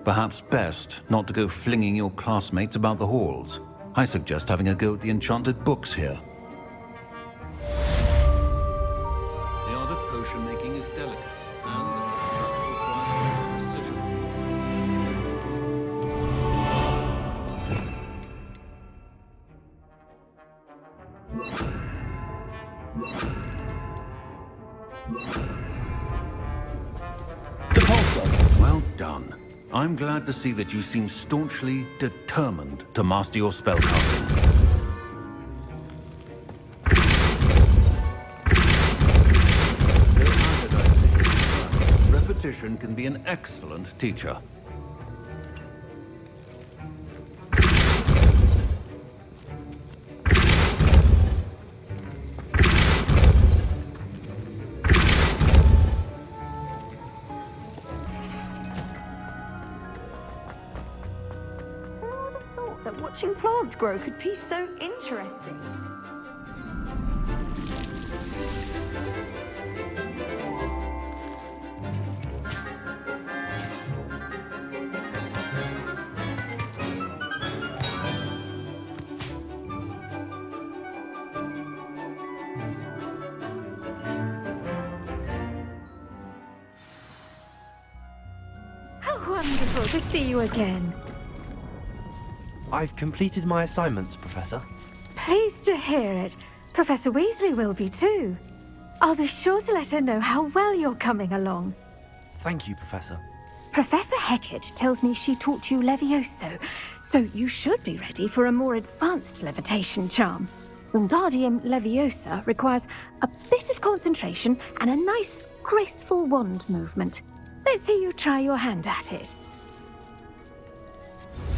[SPEAKER 23] perhaps best not to go flinging your classmates about the halls. I suggest having a go at the enchanted books here. The art of potion making is delicate, and requires precision. Well done. I'm glad to see that you seem staunchly determined to master your spellcasting. Repetition can be an excellent teacher.
[SPEAKER 20] That watching plants grow could be so interesting.
[SPEAKER 16] How wonderful to see you again.
[SPEAKER 2] I've completed my assignments, Professor.
[SPEAKER 16] Pleased to hear it. Professor Weasley will be too. I'll be sure to let her know how well you're coming along.
[SPEAKER 2] Thank you, Professor.
[SPEAKER 4] Professor Hecat tells me she taught you Levioso, so you should be ready for a more advanced levitation charm. Wingardium Leviosa requires a bit of concentration and a nice, graceful wand movement. Let's see you try your hand at it.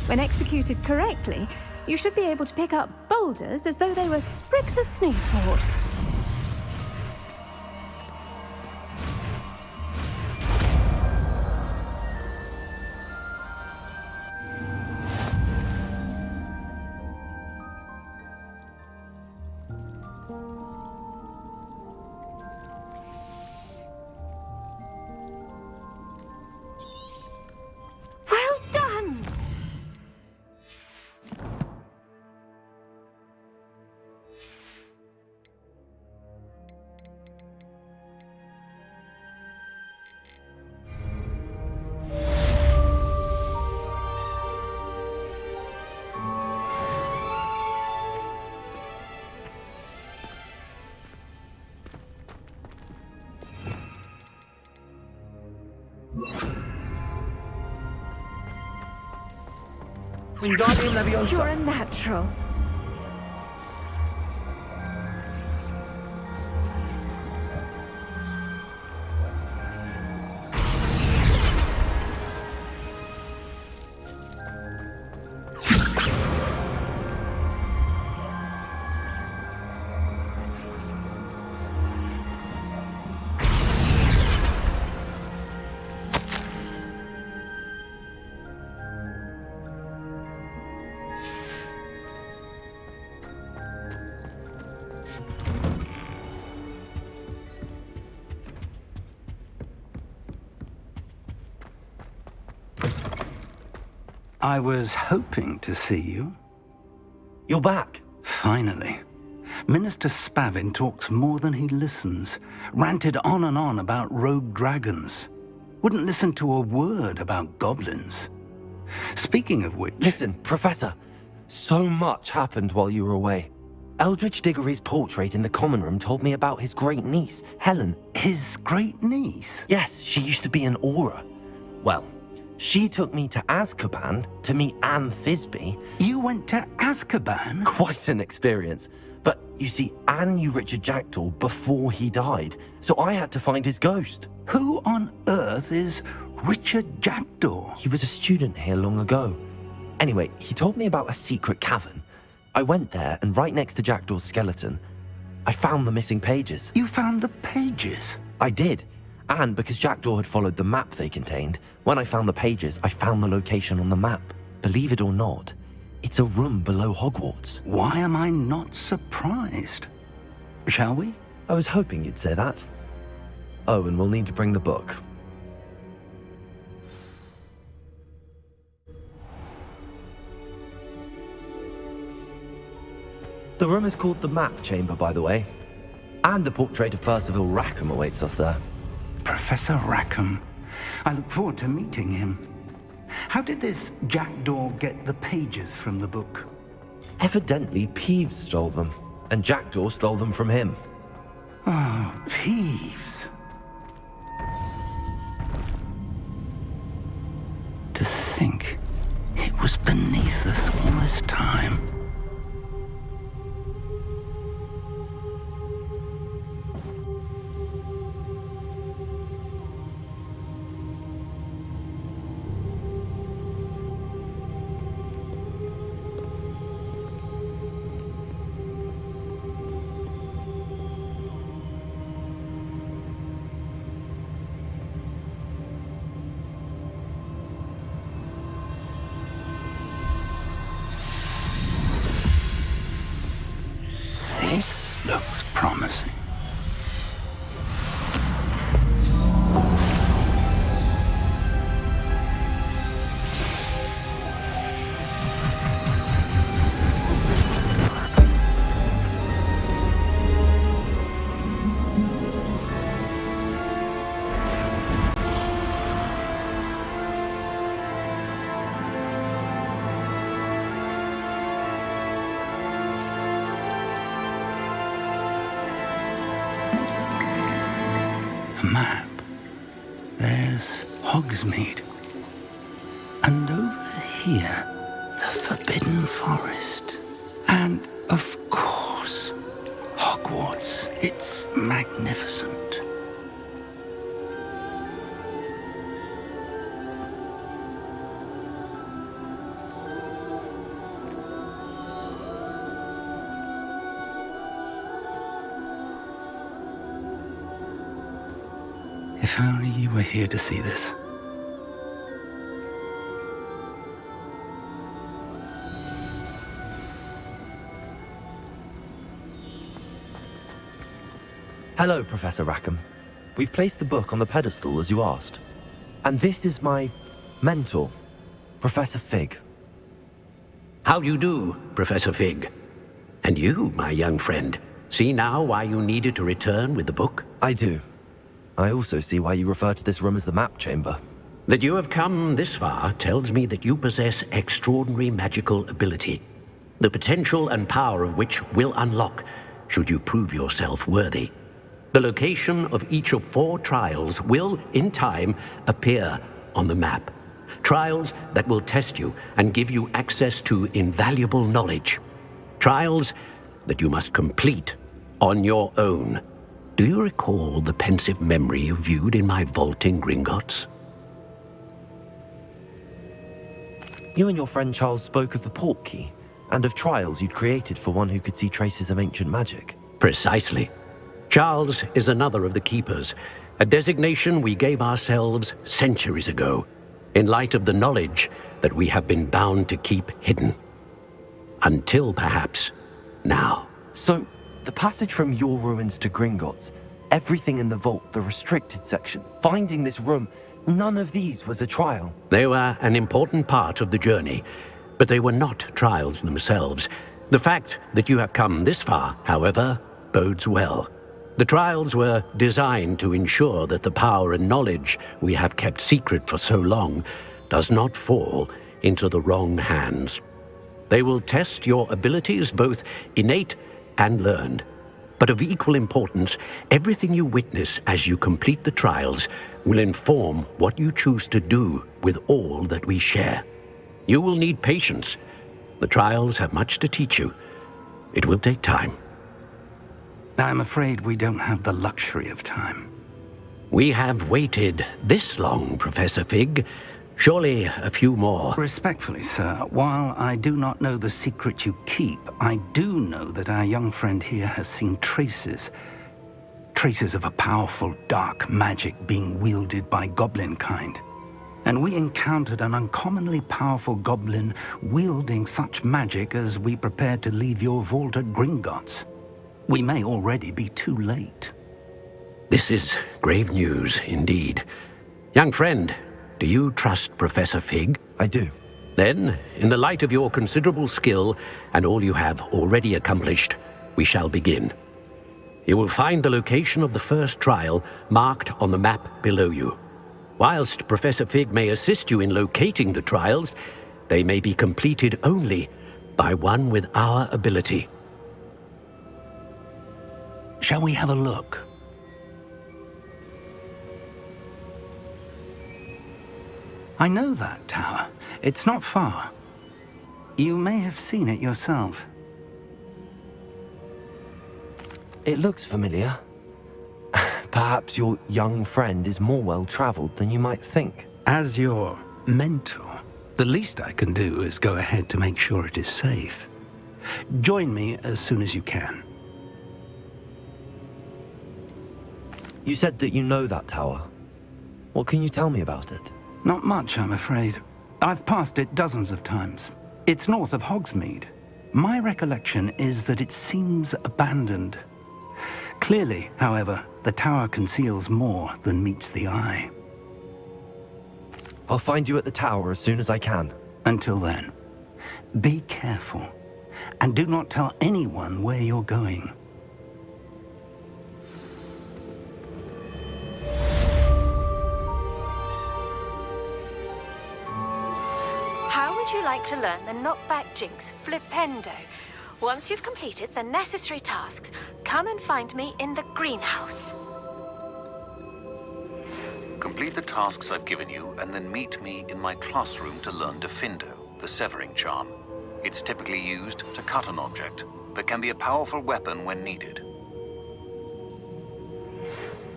[SPEAKER 4] When executed correctly, you should be able to pick up boulders as though they were sprigs of sneezewort. Well done!
[SPEAKER 2] Wingardium Leviosa!
[SPEAKER 16] You're a natural.
[SPEAKER 1] I was hoping to see you.
[SPEAKER 2] You're back.
[SPEAKER 1] Finally. Minister Spavin talks more than he listens. Ranted on and on about rogue dragons. Wouldn't listen to a word about goblins. Speaking of which...
[SPEAKER 2] Listen, Professor. So much happened while you were away. Eldridge Diggory's portrait in the common room told me about his great niece, Helen.
[SPEAKER 1] His great niece?
[SPEAKER 2] Yes, she used to be an Auror. Well, she took me to Azkaban to meet Anne Thisbe.
[SPEAKER 1] You went to Azkaban?
[SPEAKER 2] Quite an experience. But you see, Anne knew Richard Jackdaw before he died, so I had to find his ghost.
[SPEAKER 1] Who on earth is Richard Jackdaw?
[SPEAKER 2] He was a student here long ago. Anyway, he told me about a secret cavern. I went there, and right next to Jackdaw's skeleton, I found the missing pages.
[SPEAKER 1] You found the pages?
[SPEAKER 2] I did. And because Jackdaw had followed the map they contained, when I found the pages, I found the location on the map. Believe it or not, it's a room below Hogwarts.
[SPEAKER 1] Why am I not surprised? Shall we?
[SPEAKER 2] I was hoping you'd say that. Oh, and we'll need to bring the book. The room is called the Map Chamber, by the way. And a portrait of Percival Rackham awaits us there.
[SPEAKER 1] Professor Rackham. I look forward to meeting him. How did this Jackdaw get the pages from the book?
[SPEAKER 2] Evidently, Peeves stole them, and Jackdaw stole them from him.
[SPEAKER 1] Oh, Peeves. To think it was beneath us all this time. This looks promising. Map. There's Hogsmeade. And over here, the Forbidden Forest. And, of course, Hogwarts. It's magnificent. If only you were here to see this.
[SPEAKER 2] Hello, Professor Rackham. We've placed the book on the pedestal as you asked. And this is my mentor, Professor Fig.
[SPEAKER 19] How do you do, Professor Fig? And you, my young friend, see now why you needed to return with the book?
[SPEAKER 2] I do. I also see why you refer to this room as the Map Chamber.
[SPEAKER 19] That you have come this far tells me that you possess extraordinary magical ability, the potential and power of which will unlock should you prove yourself worthy. The location of each of 4 trials will, in time, appear on the map. Trials that will test you and give you access to invaluable knowledge. Trials that you must complete on your own. Do you recall the pensive memory you viewed in my vault in Gringotts?
[SPEAKER 2] You and your friend Charles spoke of the Portkey, and of trials you'd created for one who could see traces of ancient magic.
[SPEAKER 19] Precisely. Charles is another of the Keepers, a designation we gave ourselves centuries ago, in light of the knowledge that we have been bound to keep hidden. Until, perhaps, now.
[SPEAKER 2] So, the passage from your ruins to Gringotts, everything in the vault, the restricted section, finding this room, none of these was a trial.
[SPEAKER 19] They were an important part of the journey, but they were not trials themselves. The fact that you have come this far, however, bodes well. The trials were designed to ensure that the power and knowledge we have kept secret for so long does not fall into the wrong hands. They will test your abilities, both innate and learned. But of equal importance, everything you witness as you complete the trials will inform what you choose to do with all that we share. You will need patience. The trials have much to teach you. It will take time.
[SPEAKER 1] I'm afraid we don't have the luxury of time.
[SPEAKER 19] We have waited this long, Professor Fig, Surely a few more.
[SPEAKER 1] Respectfully, sir, while I do not know the secret you keep, I do know that our young friend here has seen traces of a powerful dark magic being wielded by goblin kind. And we encountered an uncommonly powerful goblin wielding such magic as we prepared to leave your vault at Gringotts. We may already be too late.
[SPEAKER 19] This is grave news indeed. Young friend, do you trust Professor Fig?
[SPEAKER 2] I do.
[SPEAKER 19] Then, in the light of your considerable skill and all you have already accomplished, we shall begin. You will find the location of the first trial marked on the map below you. Whilst Professor Fig may assist you in locating the trials, they may be completed only by one with our ability.
[SPEAKER 1] Shall we have a look? I know that tower. It's not far. You may have seen it yourself.
[SPEAKER 2] It looks familiar. Perhaps your young friend is more well-traveled than you might think.
[SPEAKER 1] As your mentor, the least I can do is go ahead to make sure it is safe. Join me as soon as you can.
[SPEAKER 2] You said that you know that tower. What can you tell me about it?
[SPEAKER 1] Not much, I'm afraid. I've passed it dozens of times. It's north of Hogsmeade. My recollection is that it seems abandoned. Clearly, however, the tower conceals more than meets the eye.
[SPEAKER 2] I'll find you at the tower as soon as I can.
[SPEAKER 1] Until then, be careful, and do not tell anyone where you're going.
[SPEAKER 6] How would you like to learn the knockback jinx flipendo? Once you've completed the necessary tasks, come and find me in the greenhouse.
[SPEAKER 23] Complete the tasks I've given you, and then meet me in my classroom to learn Defendo, the severing charm. It's typically used to cut an object, but can be a powerful weapon when needed.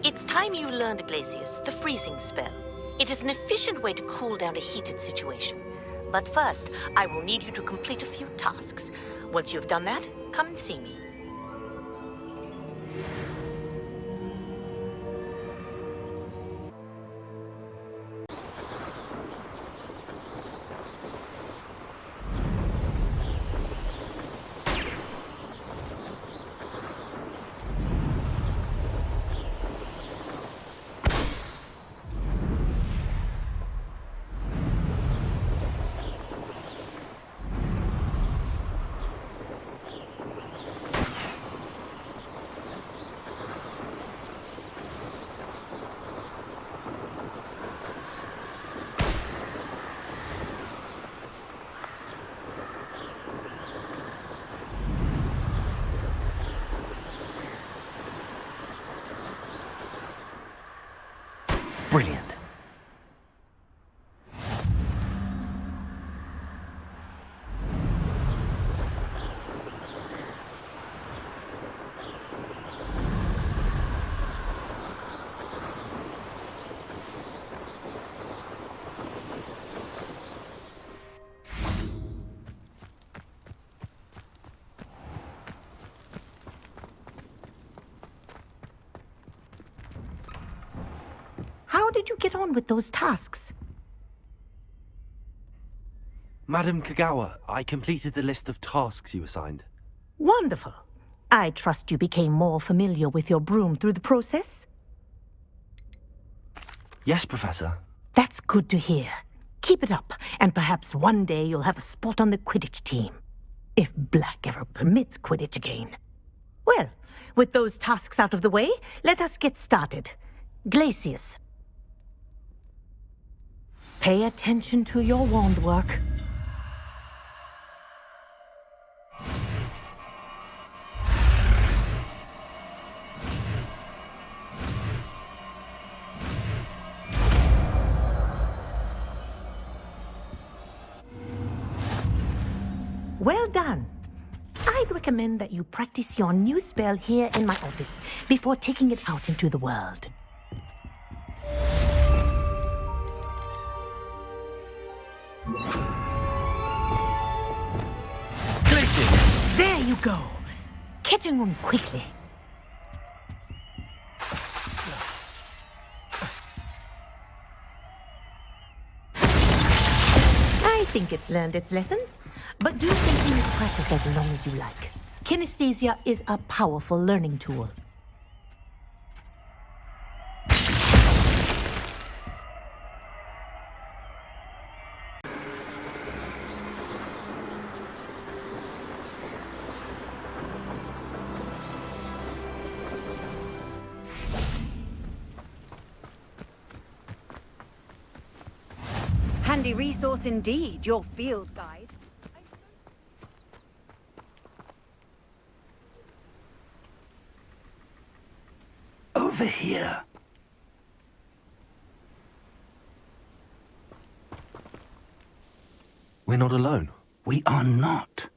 [SPEAKER 5] It's time you learned, Glacius, the freezing spell. It is an efficient way to cool down a heated situation. But first, I will need you to complete a few tasks. Once you've done that, come and see me.
[SPEAKER 2] Brilliant.
[SPEAKER 8] How did you get on with those tasks?
[SPEAKER 2] Madam Kagawa, I completed the list of tasks you assigned.
[SPEAKER 8] Wonderful. I trust you became more familiar with your broom through the process?
[SPEAKER 2] Yes, Professor.
[SPEAKER 8] That's good to hear. Keep it up, and perhaps one day you'll have a spot on the Quidditch team. If Black ever permits Quidditch again. Well, with those tasks out of the way, let us get started. Glacius. Pay attention to your wand work. Well done. I'd recommend that you practice your new spell here in my office before taking it out into the world. There you go. Kitchen room quickly. I think it's learned its lesson, but do continue to practice as long as you like. Kinesthesia is a powerful learning tool.
[SPEAKER 20] Handy resource indeed, your field guide.
[SPEAKER 1] Over here.
[SPEAKER 2] We're not alone.
[SPEAKER 1] We are not.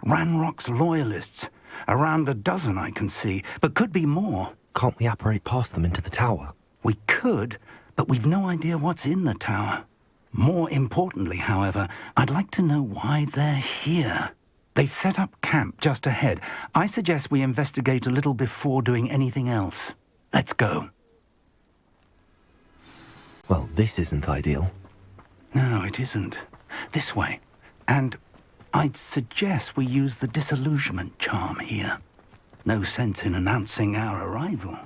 [SPEAKER 1] Ranrock's loyalists. Around a dozen I can see, but could be more.
[SPEAKER 2] Can't we apparate past them into the tower?
[SPEAKER 1] We could, but we've no idea what's in the tower. More importantly, however, I'd like to know why they're here. They've set up camp just ahead. I suggest we investigate a little before doing anything else. Let's go.
[SPEAKER 2] Well, this isn't ideal.
[SPEAKER 1] No, it isn't. This way. And I'd suggest we use the disillusionment charm here. No sense in announcing our arrival.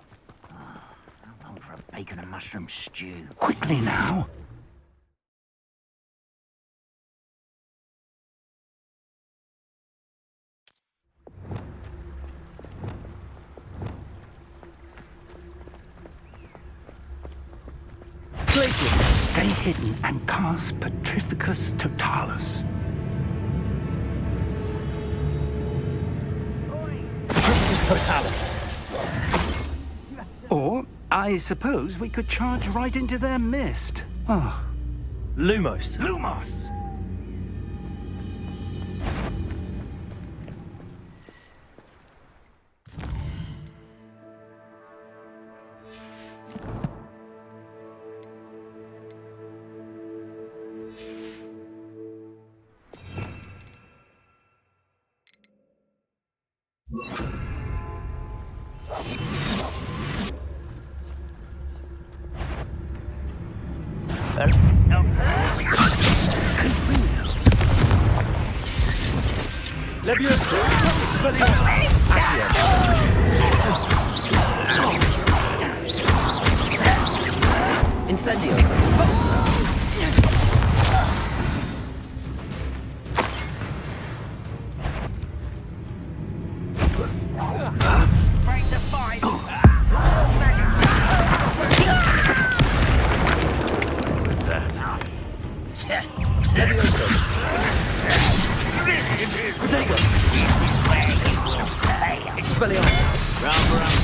[SPEAKER 14] I'm going for a bacon and mushroom stew.
[SPEAKER 1] Quickly now. Stay hidden and cast Petrificus Totalis.
[SPEAKER 2] Petrificus Totalis.
[SPEAKER 1] Or, I suppose we could charge right into their mist. Oh.
[SPEAKER 2] Lumos.
[SPEAKER 1] Lumos!
[SPEAKER 2] Levioso. Incendio.
[SPEAKER 13] Ready to fight.
[SPEAKER 2] Levioso.
[SPEAKER 13] Protego.
[SPEAKER 2] Expelliarmus.
[SPEAKER 13] Round one.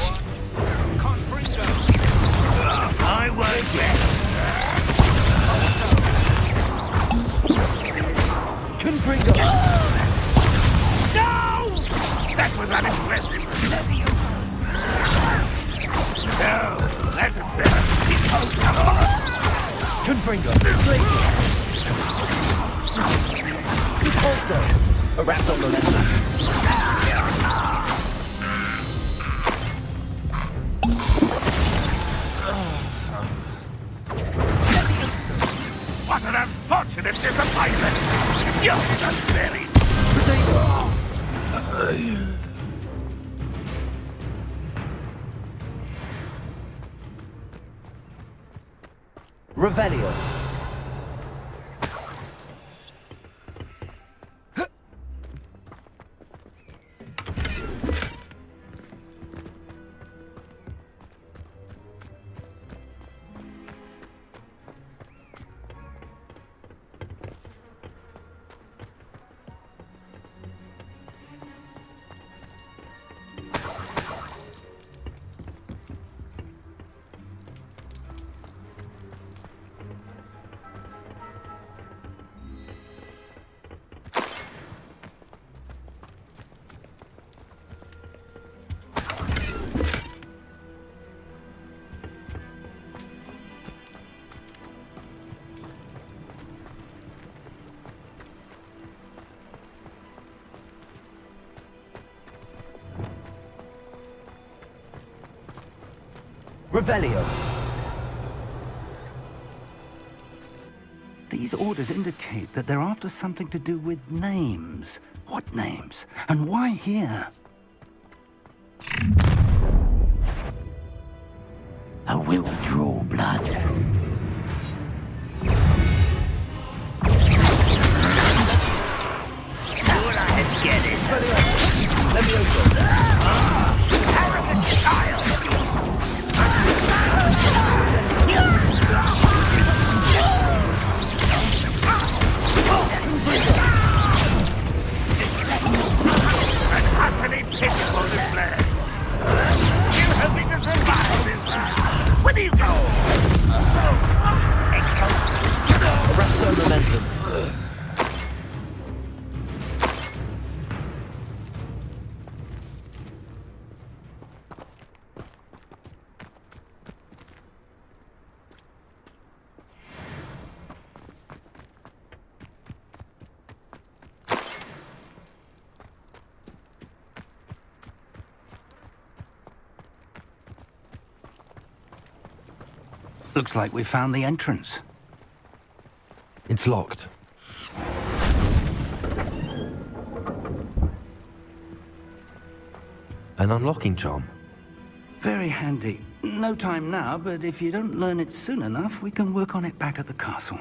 [SPEAKER 13] Confringo. I won't yet.
[SPEAKER 2] Confringo.
[SPEAKER 13] No! That was unimpressive. No, that's a better.
[SPEAKER 2] Confringo. Glacier. Also, arrest on the left.
[SPEAKER 13] What an unfortunate disappointment! You're so very...
[SPEAKER 2] Revelio. Revelio.
[SPEAKER 1] These orders indicate that they're after something to do with names. What names? And why here?
[SPEAKER 13] I will draw blood. Let's get this.
[SPEAKER 2] Let me open.
[SPEAKER 13] Arrogant child! An utterly pitiful display. Still hoping to survive this round. Where do you go?
[SPEAKER 2] Arresto momentum.
[SPEAKER 1] Looks like we found the entrance.
[SPEAKER 2] It's locked. An unlocking charm.
[SPEAKER 1] Very handy. No time now, but if you don't learn it soon enough, we can work on it back at the castle.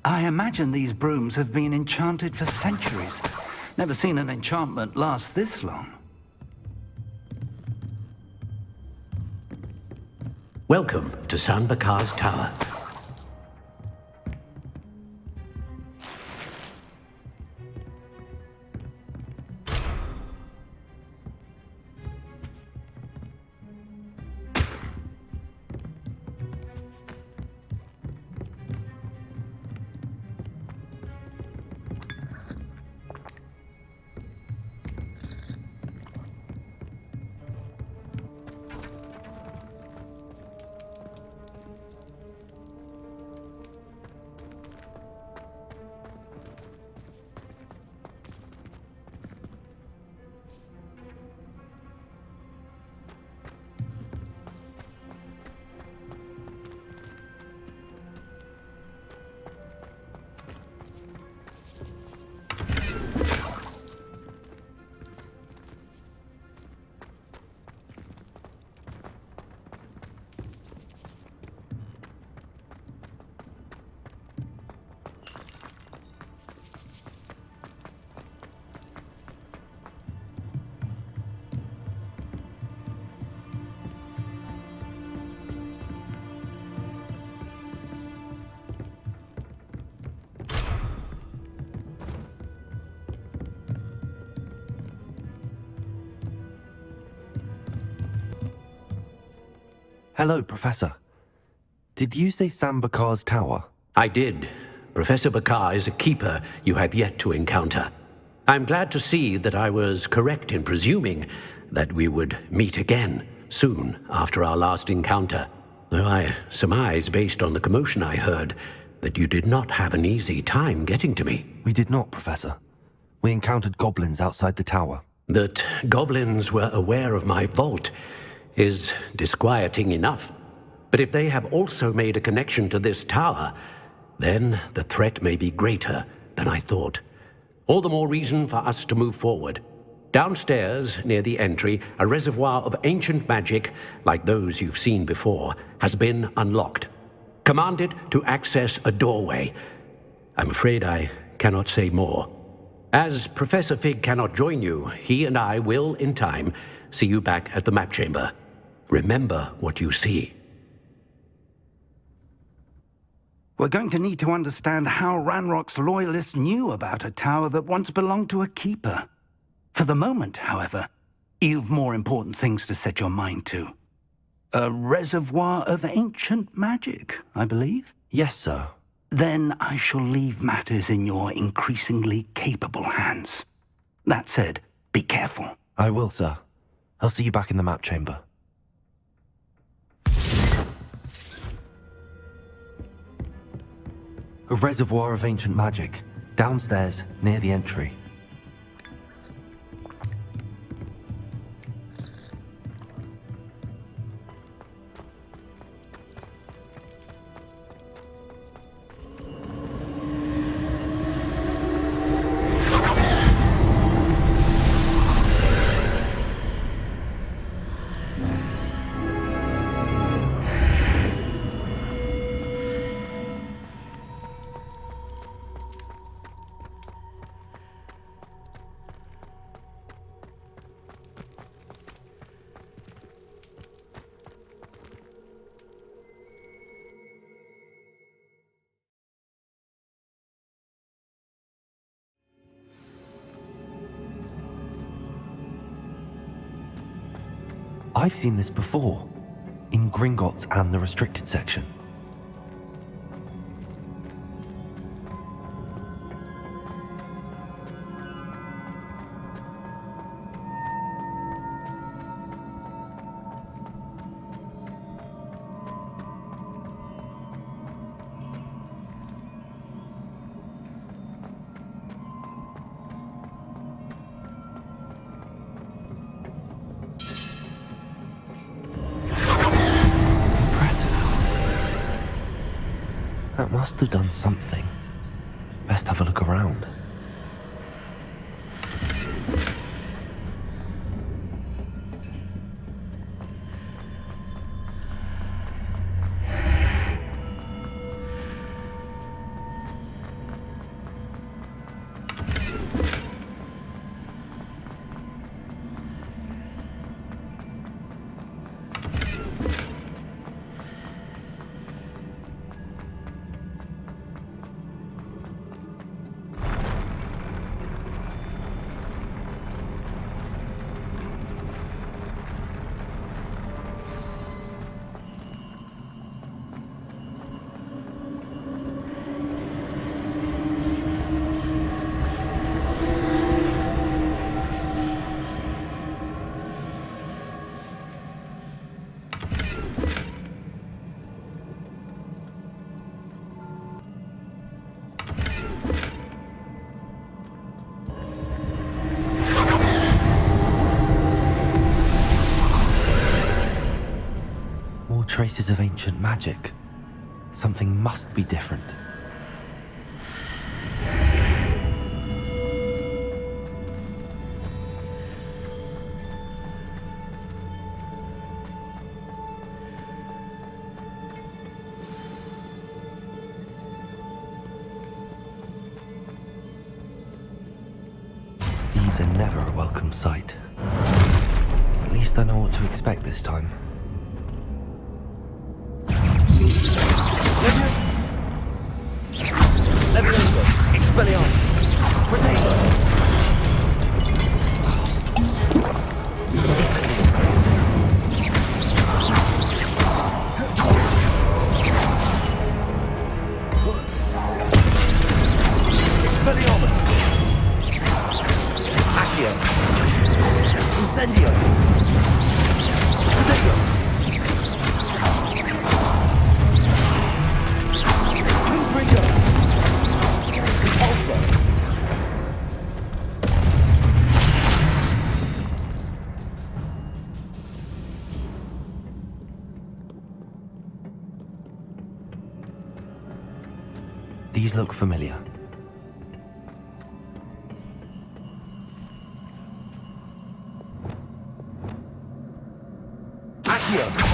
[SPEAKER 1] I imagine these brooms have been enchanted for centuries. Never seen an enchantment last this long.
[SPEAKER 19] Welcome to San Bakar's Tower.
[SPEAKER 2] Hello, Professor. Did you say San Bakar's Tower?
[SPEAKER 19] I did. Professor Bakar is a keeper you have yet to encounter. I'm glad to see that I was correct in presuming that we would meet again soon after our last encounter, though I surmise, based on the commotion I heard, that you did not have an easy time getting to me.
[SPEAKER 2] We did not, Professor. We encountered goblins outside the tower.
[SPEAKER 19] That goblins were aware of my vault is disquieting enough. But if they have also made a connection to this tower, then the threat may be greater than I thought. All the more reason for us to move forward. Downstairs, near the entry, a reservoir of ancient magic, like those you've seen before, has been unlocked. Commanded to access a doorway. I'm afraid I cannot say more. As Professor Fig cannot join you, he and I will, in time, see you back at the map chamber. Remember what you see.
[SPEAKER 1] We're going to need to understand how Ranrock's loyalists knew about a tower that once belonged to a keeper. For the moment, however, you've more important things to set your mind to. A reservoir of ancient magic, I believe?
[SPEAKER 2] Yes, sir.
[SPEAKER 1] Then I shall leave matters in your increasingly capable hands. That said, be careful.
[SPEAKER 2] I will, sir. I'll see you back in the map chamber. A reservoir of ancient magic, downstairs, near the entry. I've seen this before, in Gringotts and the restricted section. That must have done something. Best have a look around. Traces of ancient magic. Something must be different. These are never a welcome sight. At least I know what to expect this time. Expelliarmus! Potato! Expelliarmus! Accio! Incendio! Potato! These look familiar. Accio!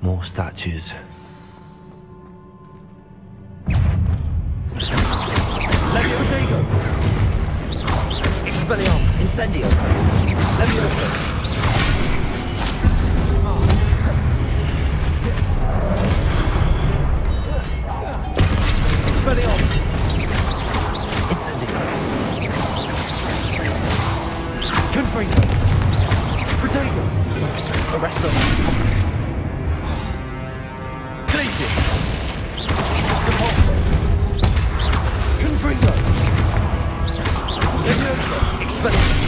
[SPEAKER 2] More statues.
[SPEAKER 7] Leviosa! Expelliarmus! Incendio! Leviosa! Expelliarmus! Incendio! Confringo! Protego! Arresto! Glacius! Repulsor! Confringo! Leviosa! Expelliarmus!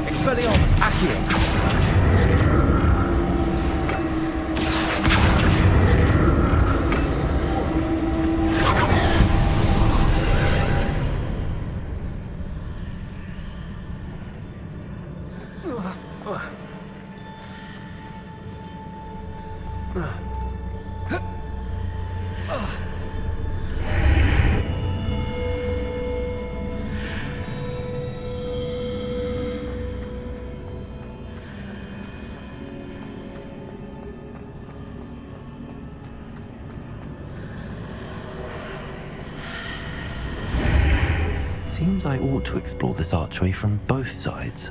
[SPEAKER 7] Expelliarmus! Accio!
[SPEAKER 2] Seems I ought to explore this archway from both sides.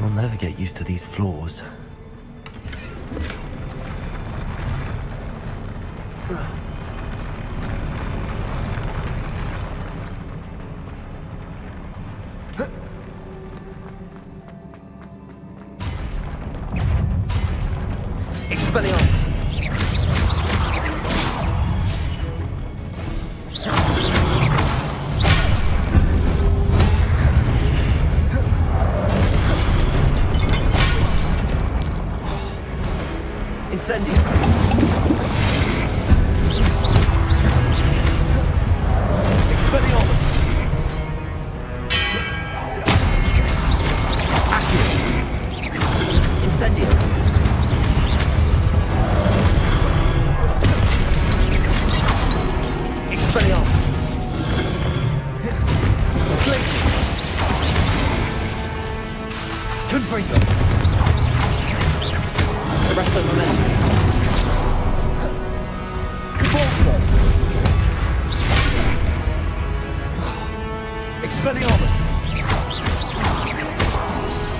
[SPEAKER 2] I'll never get used to these floors.
[SPEAKER 7] Expelliarmus! Incendio! Expelliarmus! Accio! Incendio! Expelliarmus! Glacius! Confringo! Arresto Momentum! Convulso! Expelliarmus!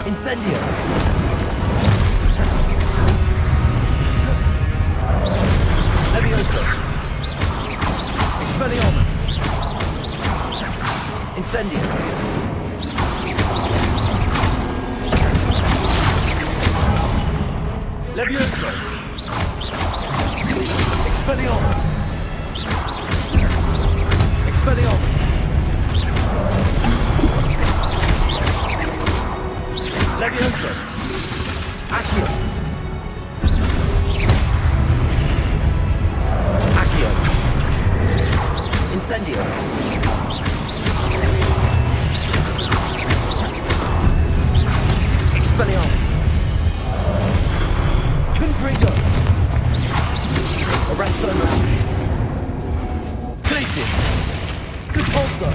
[SPEAKER 7] Incendio! Leviosa! Expelliarmus! Incendio! Leviosa! Expelliarmus! Expelliarmus! Leviosa! Accio! Accio! Incendio! Expelliarmus! Confringo! Arresto Momentum! Glacius! Repulsor!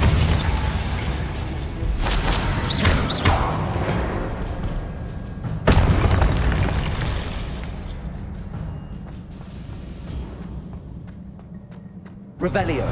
[SPEAKER 7] Revelio.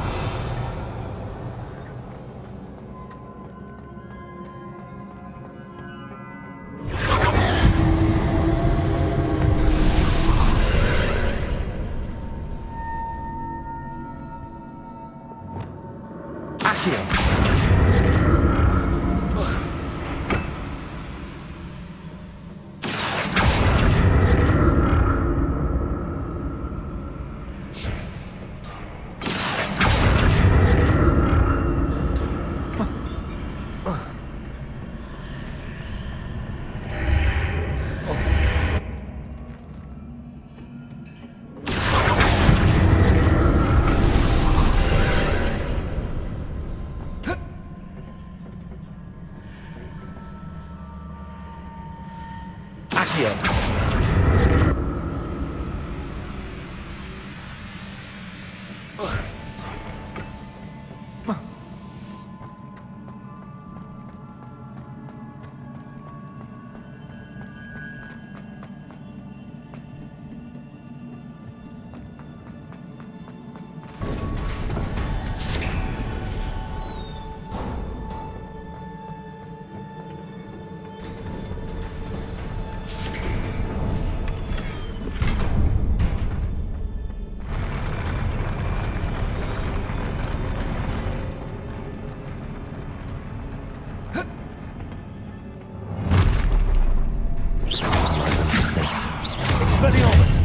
[SPEAKER 7] Expelliarmus!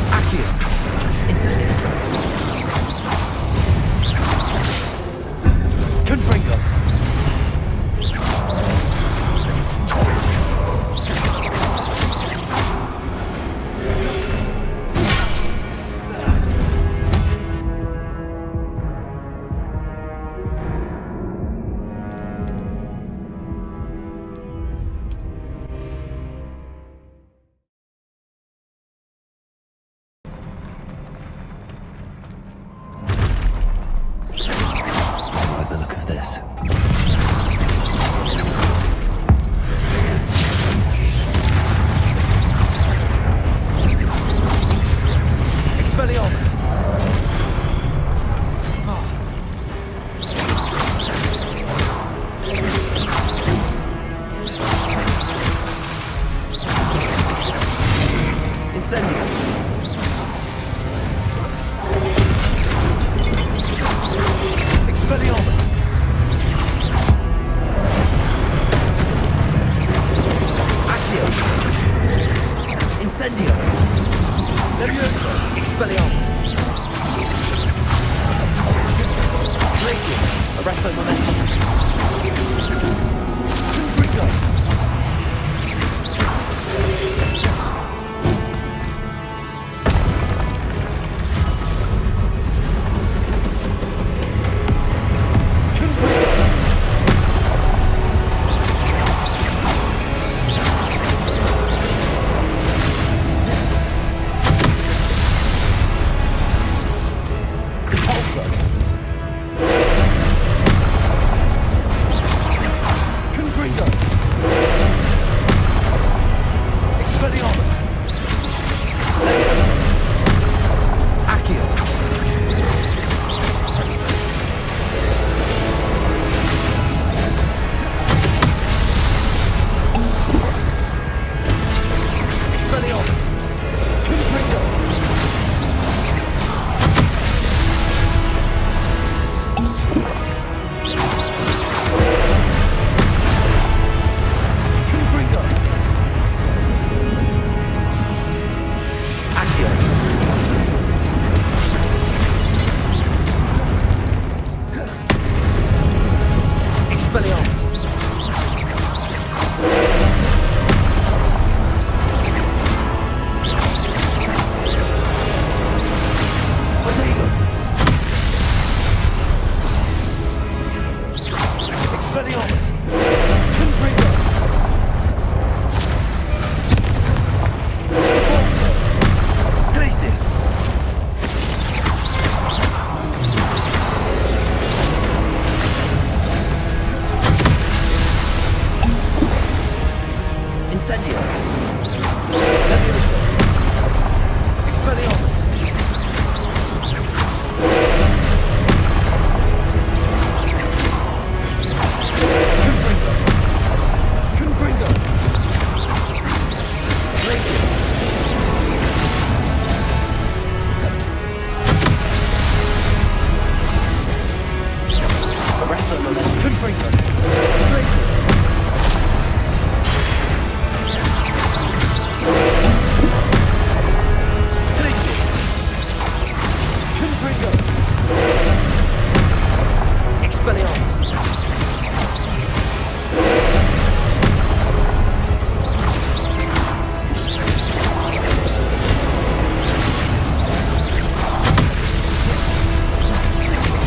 [SPEAKER 7] Accio! Incendio! Confringo!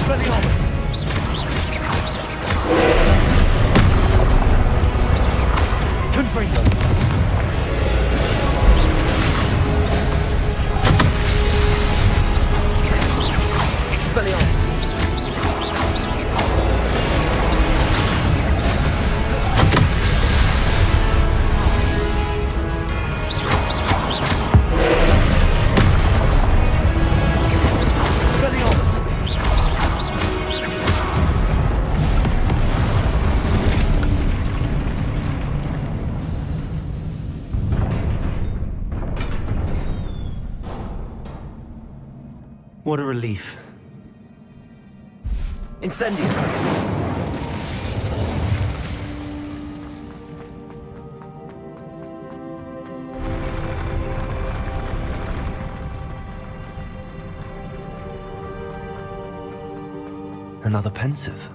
[SPEAKER 7] Expelliarmus! Confringo! Expelliarmus!
[SPEAKER 2] What a relief.
[SPEAKER 7] Incendio!
[SPEAKER 2] Another pensive.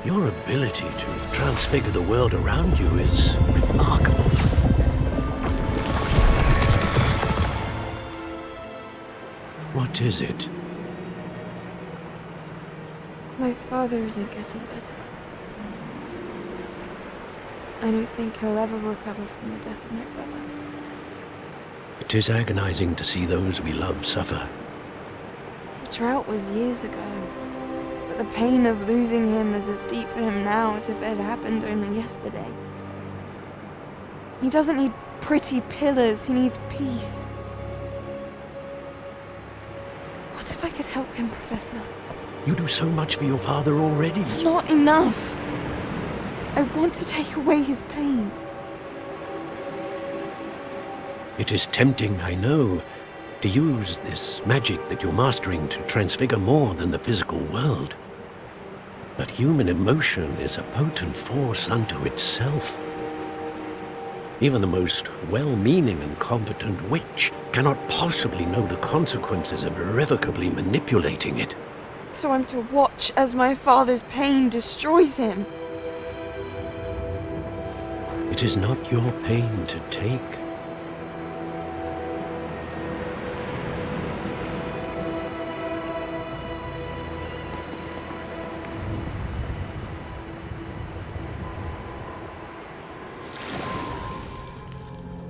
[SPEAKER 19] Your ability to transfigure the world around you is remarkable. What is it?
[SPEAKER 18] My father isn't getting better. I don't think he'll ever recover from the death of my brother.
[SPEAKER 19] It is agonizing to see those we love suffer.
[SPEAKER 18] The drought was years ago. The pain of losing him is as deep for him now as if it had happened only yesterday. He doesn't need pretty pillars, he needs peace. What if I could help him, Professor?
[SPEAKER 19] You do so much for your father already.
[SPEAKER 18] It's not enough. I want to take away his pain.
[SPEAKER 19] It is tempting, I know, to use this magic that you're mastering to transfigure more than the physical world. But human emotion is a potent force unto itself. Even the most well-meaning and competent witch cannot possibly know the consequences of irrevocably manipulating it.
[SPEAKER 18] So I'm to watch as my father's pain destroys him.
[SPEAKER 19] It is not your pain to take.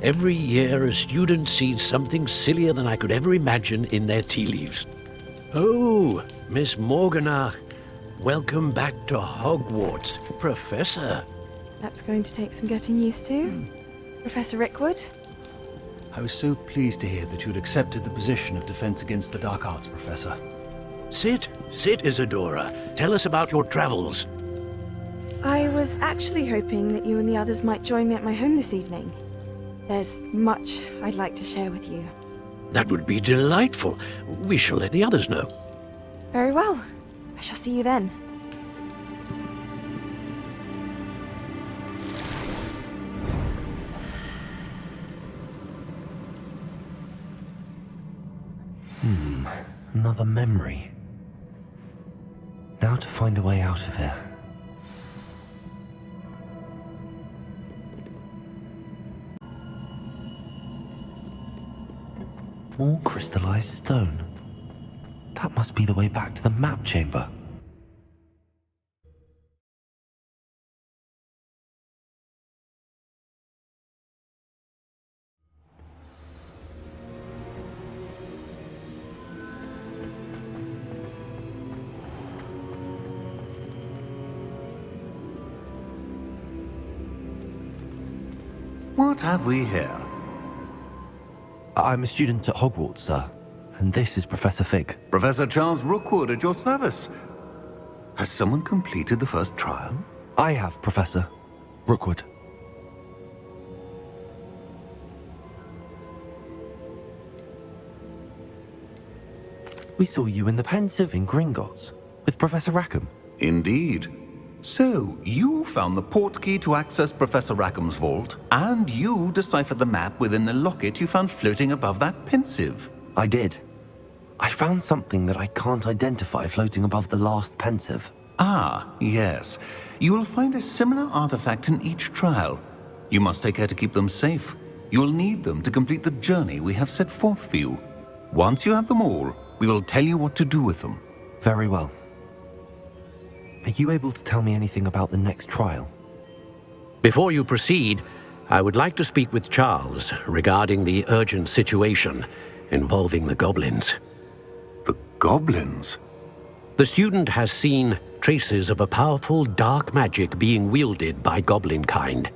[SPEAKER 19] Every year, a student sees something sillier than I could ever imagine in their tea leaves. Oh, Miss Morganach, welcome back to Hogwarts, Professor.
[SPEAKER 18] That's going to take some getting used to. Professor Rickwood?
[SPEAKER 21] I was so pleased to hear that you'd accepted the position of Defense Against the Dark Arts, Professor.
[SPEAKER 19] Sit, Isadora. Tell us about your travels.
[SPEAKER 18] I was actually hoping that you and the others might join me at my home this evening. There's much I'd like to share with you.
[SPEAKER 19] That would be delightful. We shall let the others know.
[SPEAKER 18] Very well. I shall see you then.
[SPEAKER 2] Another memory. Now to find a way out of here. More crystallized stone. That must be the way back to the map chamber.
[SPEAKER 23] What have we here?
[SPEAKER 2] I'm a student at Hogwarts, sir. And this is Professor Fig.
[SPEAKER 23] Professor Charles Rookwood at your service. Has someone completed the first trial?
[SPEAKER 2] I have, Professor Rookwood. We saw you in the Pensive in Gringotts with Professor Rackham.
[SPEAKER 23] Indeed. So, you found the portkey to access Professor Rackham's vault, and you deciphered the map within the locket you found floating above that Pensive.
[SPEAKER 2] I did. I found something that I can't identify floating above the last Pensive.
[SPEAKER 23] Ah, yes. You will find a similar artifact in each trial. You must take care to keep them safe. You will need them to complete the journey we have set forth for you. Once you have them all, we will tell you what to do with them.
[SPEAKER 2] Very well. Are you able to tell me anything about the next trial?
[SPEAKER 19] Before you proceed, I would like to speak with Charles regarding the urgent situation involving the goblins.
[SPEAKER 23] The goblins?
[SPEAKER 19] The student has seen traces of a powerful dark magic being wielded by goblin kind.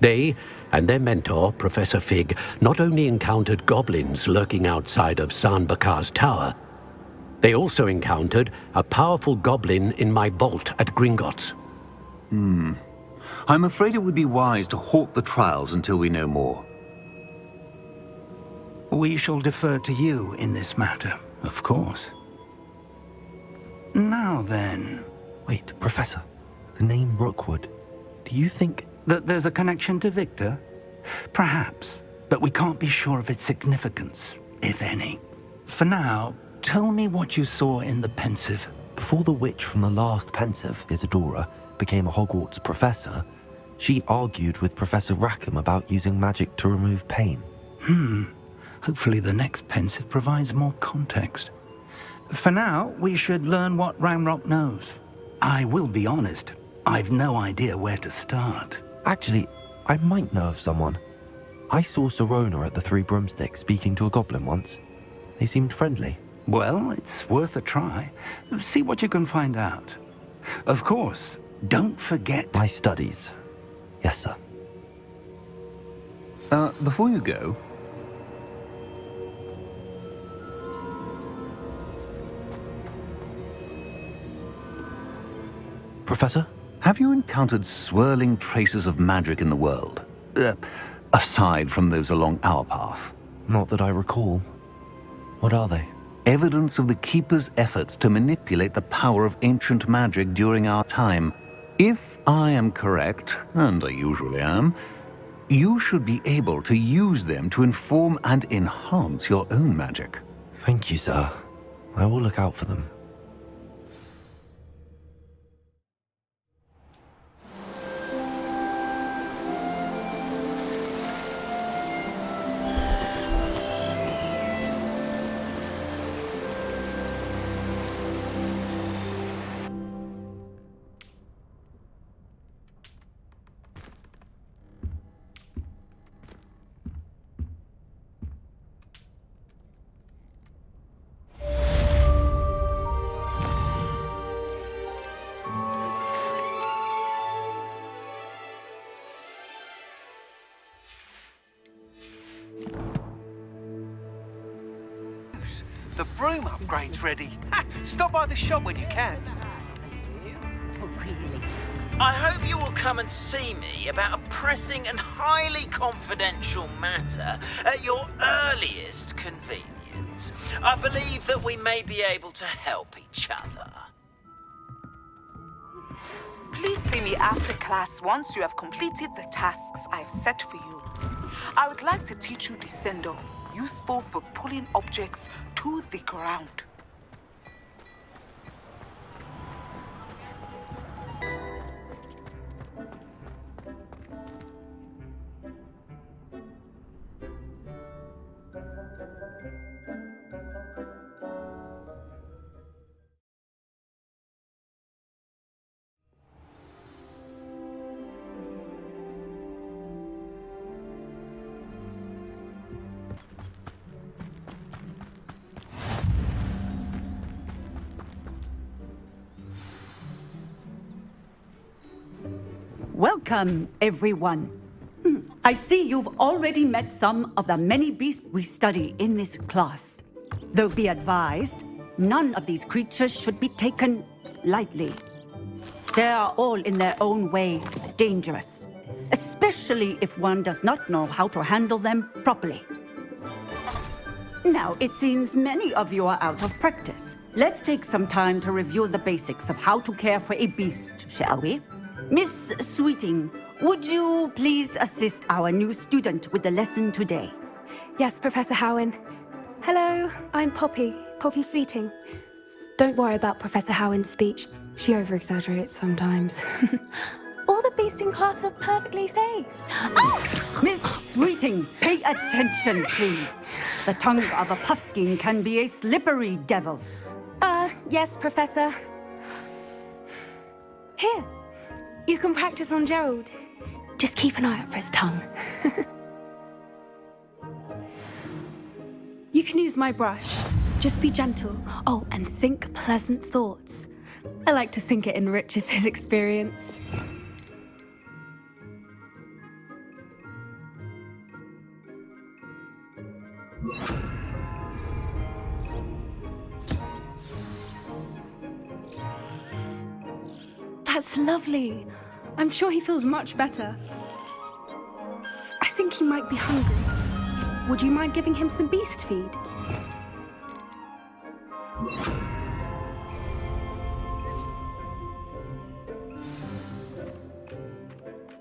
[SPEAKER 19] They and their mentor, Professor Fig, not only encountered goblins lurking outside of San Bakar's tower, they also encountered a powerful goblin in my vault at Gringotts.
[SPEAKER 23] I'm afraid it would be wise to halt the trials until we know more.
[SPEAKER 1] We shall defer to you in this matter, of course. Now then...
[SPEAKER 2] Wait, Professor. The name Rookwood. Do you think...
[SPEAKER 1] that there's a connection to Victor? Perhaps, but we can't be sure of its significance, if any. For now, tell me what you saw in the Pensive.
[SPEAKER 2] Before the witch from the last Pensive, Isadora, became a Hogwarts professor, she argued with Professor Rackham about using magic to remove pain.
[SPEAKER 1] Hopefully the next Pensive provides more context. For now, we should learn what Ranrock knows. I will be honest, I've no idea where to start.
[SPEAKER 2] Actually, I might know of someone. I saw Serona at the Three Broomsticks speaking to a goblin once. They seemed friendly.
[SPEAKER 1] Well, it's worth a try. See what you can find out. Of course, don't forget...
[SPEAKER 2] my studies. Yes, sir.
[SPEAKER 23] Before you go...
[SPEAKER 2] Professor?
[SPEAKER 23] Have you encountered swirling traces of magic in the world? Aside from those along our path?
[SPEAKER 2] Not that I recall. What are they?
[SPEAKER 23] Evidence of the Keeper's efforts to manipulate the power of ancient magic during our time. If I am correct, and I usually am, you should be able to use them to inform and enhance your own magic.
[SPEAKER 2] Thank you, sir. I will look out for them.
[SPEAKER 9] The broom upgrade's ready. Ha! Stop by the shop when you can.
[SPEAKER 11] I hope you will come and see me about a pressing and highly confidential matter at your earliest convenience. I believe that we may be able to help each other.
[SPEAKER 12] Please see me after class once you have completed the tasks I've set for you. I would like to teach you Descendo, useful for pulling objects to the ground.
[SPEAKER 20] Welcome, everyone.
[SPEAKER 3] I see you've already met some of the many beasts we study in this class. Though be advised, none of these creatures should be taken lightly. They are all in their own way dangerous, especially if one does not know how to handle them properly. Now, it seems many of you are out of practice. Let's take some time to review the basics of how to care for a beast, shall we? Miss Sweeting, would you please assist our new student with the lesson today?
[SPEAKER 10] Yes, Professor Howen. Hello, I'm Poppy Sweeting. Don't worry about Professor Howen's speech. She over-exaggerates sometimes. All the beasts in class are perfectly safe. Oh!
[SPEAKER 3] Miss Sweeting, pay attention, please. The tongue of a puffskein can be a slippery devil.
[SPEAKER 10] Yes, Professor. Here, you can practice on Gerald. Just keep an eye out for his tongue. You can use my brush. Just be gentle. Oh, and think pleasant thoughts. I like to think it enriches his experience. That's lovely. I'm sure he feels much better. I think he might be hungry. Would you mind giving him some beast feed?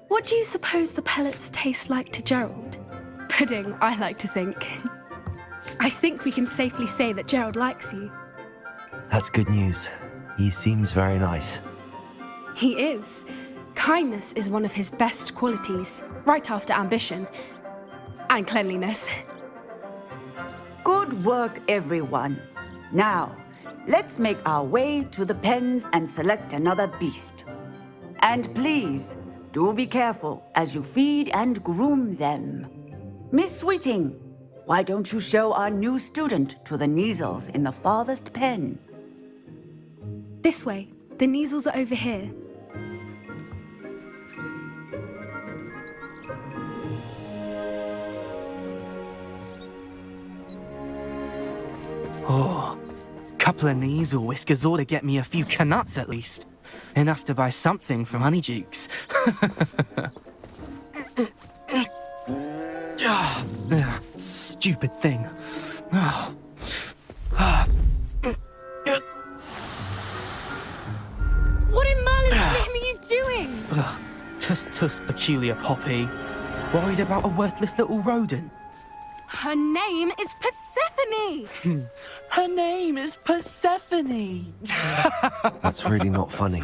[SPEAKER 10] What do you suppose the pellets taste like to Gerald? Pudding, I like to think. I think we can safely say that Gerald likes you.
[SPEAKER 2] That's good news. He seems very nice.
[SPEAKER 10] He is. Kindness is one of his best qualities, right after ambition. And cleanliness.
[SPEAKER 3] Good work, everyone. Now, let's make our way to the pens and select another beast. And please, do be careful as you feed and groom them. Miss Sweeting, why don't you show our new student to the Neasels in the farthest pen?
[SPEAKER 10] This way. The Neasels are over here.
[SPEAKER 2] Oh, couple of Neasel whiskers ought to get me a few canuts at least. Enough to buy something from Honeydukes. Stupid thing.
[SPEAKER 10] What in Merlin's name are you doing?
[SPEAKER 2] Tuss, peculiar Poppy. Worried about a worthless little rodent.
[SPEAKER 10] Her name is Persephone!
[SPEAKER 2] Her name is Persephone! That's really not funny.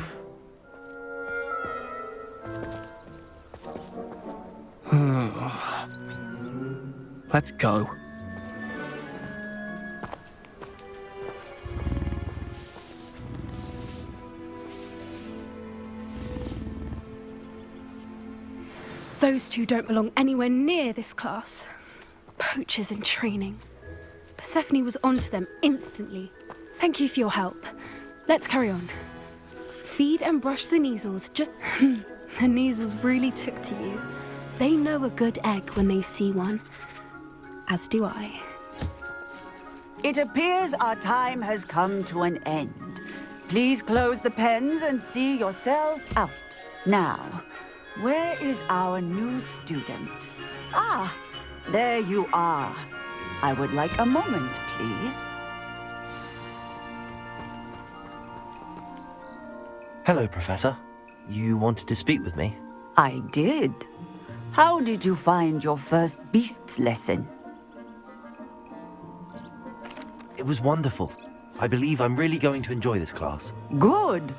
[SPEAKER 2] Let's go.
[SPEAKER 10] Those two don't belong anywhere near this class. Poachers in training. Persephone was onto them instantly. Thank you for your help. Let's carry on. Feed and brush the Neasels, just... The Neasels really took to you. They know a good egg when they see one. As do I.
[SPEAKER 3] It appears our time has come to an end. Please close the pens and see yourselves out. Now, where is our new student? Ah, there you are. I would like a moment, please.
[SPEAKER 2] Hello, Professor. You wanted to speak with me?
[SPEAKER 3] I did. How did you find your first beasts lesson?
[SPEAKER 2] It was wonderful. I believe I'm really going to enjoy this class.
[SPEAKER 3] Good.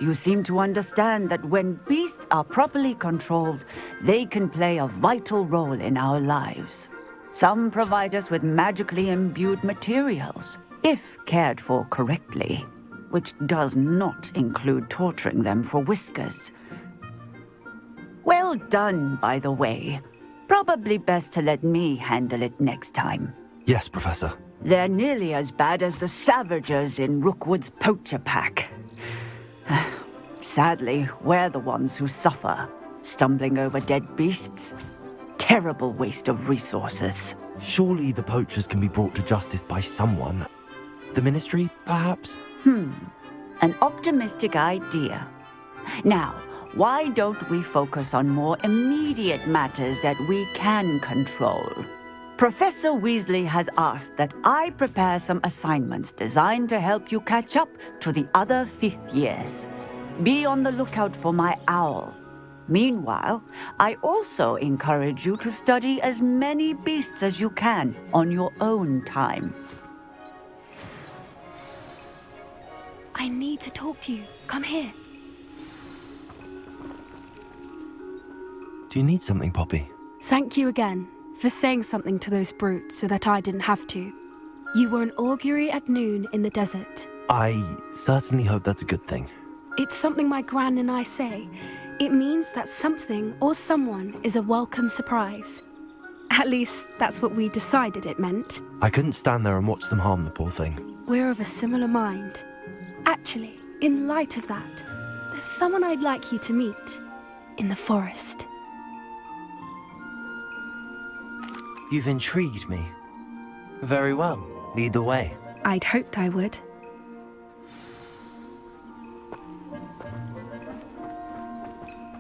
[SPEAKER 3] You seem to understand that when beasts are properly controlled, they can play a vital role in our lives. Some provide us with magically imbued materials, if cared for correctly, which does not include torturing them for whiskers. Well done, by the way. Probably best to let me handle it next time.
[SPEAKER 2] Yes, Professor.
[SPEAKER 3] They're nearly as bad as the Savagers in Rookwood's poacher pack. Sadly, we're the ones who suffer, stumbling over dead beasts. terrible waste of resources.
[SPEAKER 2] Surely the poachers can be brought to justice by someone. The Ministry, perhaps?
[SPEAKER 3] An optimistic idea. Now, why don't we focus on more immediate matters that we can control? Professor Weasley has asked that I prepare some assignments designed to help you catch up to the other 5th years. Be on the lookout for my owl. Meanwhile, I also encourage you to study as many beasts as you can on your own time.
[SPEAKER 10] I need to talk to you. Come here.
[SPEAKER 2] Do you need something, Poppy?
[SPEAKER 10] Thank you again for saying something to those brutes so that I didn't have to. You were an augury at noon in the desert.
[SPEAKER 2] I certainly hope that's a good thing.
[SPEAKER 10] It's something my gran and I say. It means that something or someone is a welcome surprise. At least, that's what we decided it meant.
[SPEAKER 2] I couldn't stand there and watch them harm the poor thing.
[SPEAKER 10] We're of a similar mind. Actually, in light of that, there's someone I'd like you to meet in the forest.
[SPEAKER 2] You've intrigued me. Very well. Lead the way.
[SPEAKER 10] I'd hoped I would.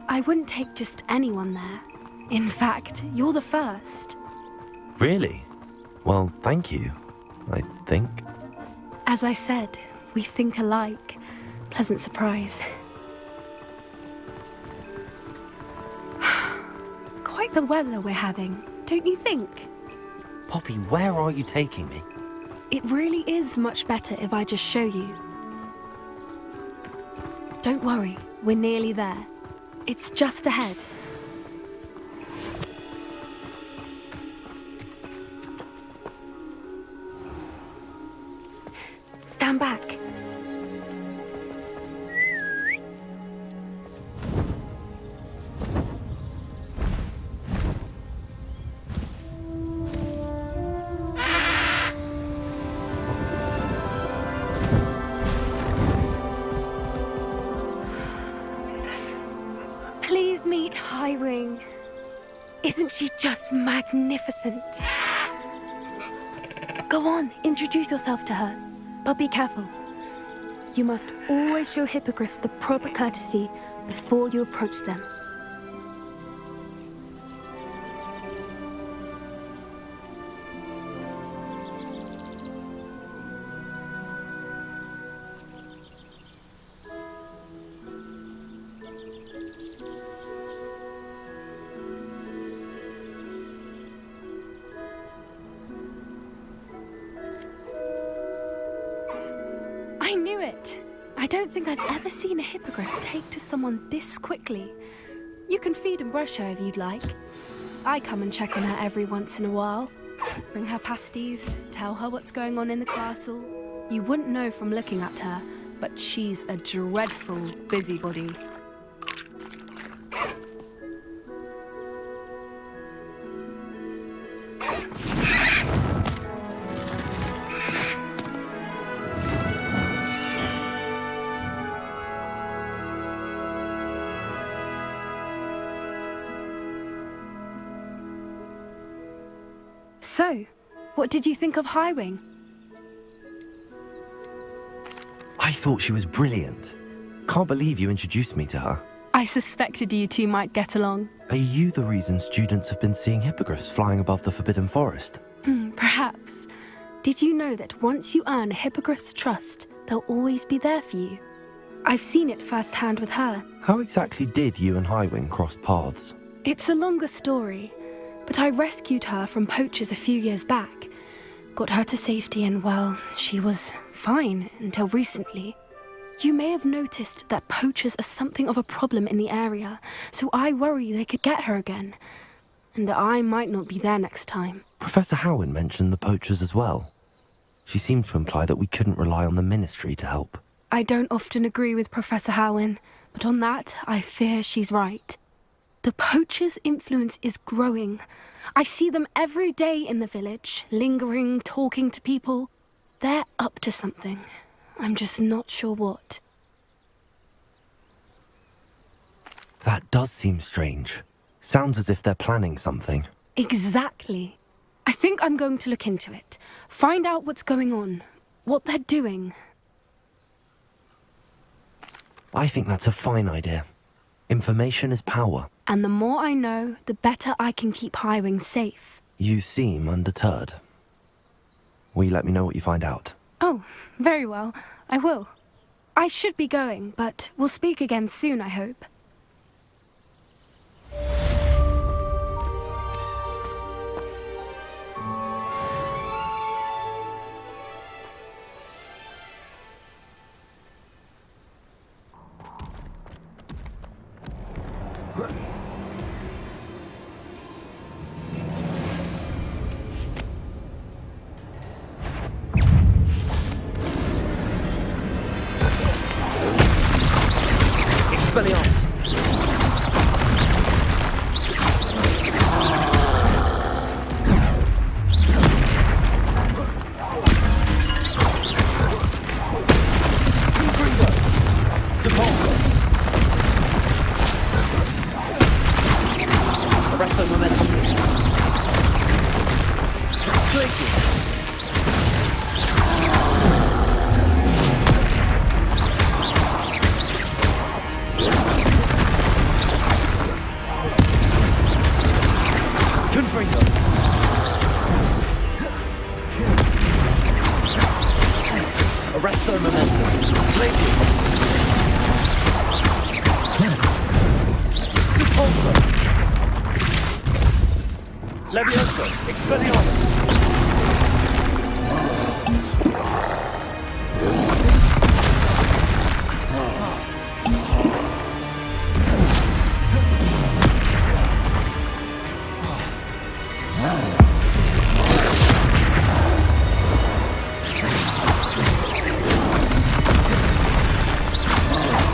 [SPEAKER 10] I wouldn't take just anyone there. In fact, you're the first.
[SPEAKER 2] Really? Well, thank you, I think.
[SPEAKER 10] As I said, we think alike. Pleasant surprise. Quite the weather we're having, don't you think?
[SPEAKER 2] Poppy, where are you taking me?
[SPEAKER 10] It really is much better if I just show you. Don't worry, we're nearly there. It's just ahead. Stand back. Please meet Highwing. Isn't she just magnificent? Go on, introduce yourself to her. But be careful. You must always show hippogriffs the proper courtesy before you approach them. I knew it! I don't think I've ever seen a hippogriff take to someone this quickly. You can feed and brush her if you'd like. I come and check on her every once in a while. Bring her pasties, tell her what's going on in the castle. You wouldn't know from looking at her, but she's a dreadful busybody. So, what did you think of Highwing?
[SPEAKER 2] I thought she was brilliant. Can't believe you introduced me to her.
[SPEAKER 10] I suspected you two might get along.
[SPEAKER 2] Are you the reason students have been seeing hippogriffs flying above the Forbidden Forest?
[SPEAKER 10] Perhaps. Did you know that once you earn a hippogriff's trust, they'll always be there for you? I've seen it firsthand with her.
[SPEAKER 2] How exactly did you and Highwing cross paths?
[SPEAKER 10] It's a longer story, but I rescued her from poachers a few years back. Got her to safety and, well, she was fine until recently. You may have noticed that poachers are something of a problem in the area, so I worry they could get her again. And I might not be there next time.
[SPEAKER 2] Professor Howin mentioned the poachers as well. She seemed to imply that we couldn't rely on the Ministry to help.
[SPEAKER 10] I don't often agree with Professor Howin, but on that, I fear she's right. The poachers' influence is growing. I see them every day in the village, lingering, talking to people. They're up to something. I'm just not sure what.
[SPEAKER 2] That does seem strange. Sounds as if they're planning something.
[SPEAKER 10] Exactly. I think I'm going to look into it. Find out what's going on. What they're doing.
[SPEAKER 2] I think that's a fine idea. Information is power.
[SPEAKER 10] And the more I know, the better I can keep Highwing safe.
[SPEAKER 2] You seem undeterred. Will you let me know what you find out?
[SPEAKER 10] Oh, very well. I will. I should be going, but we'll speak again soon, I hope.
[SPEAKER 7] Expelliarmus! Arresto momentum. Glacius! Confringo! Arresto momentum. Glacius! Repulso! Levioso! Expelliarmus!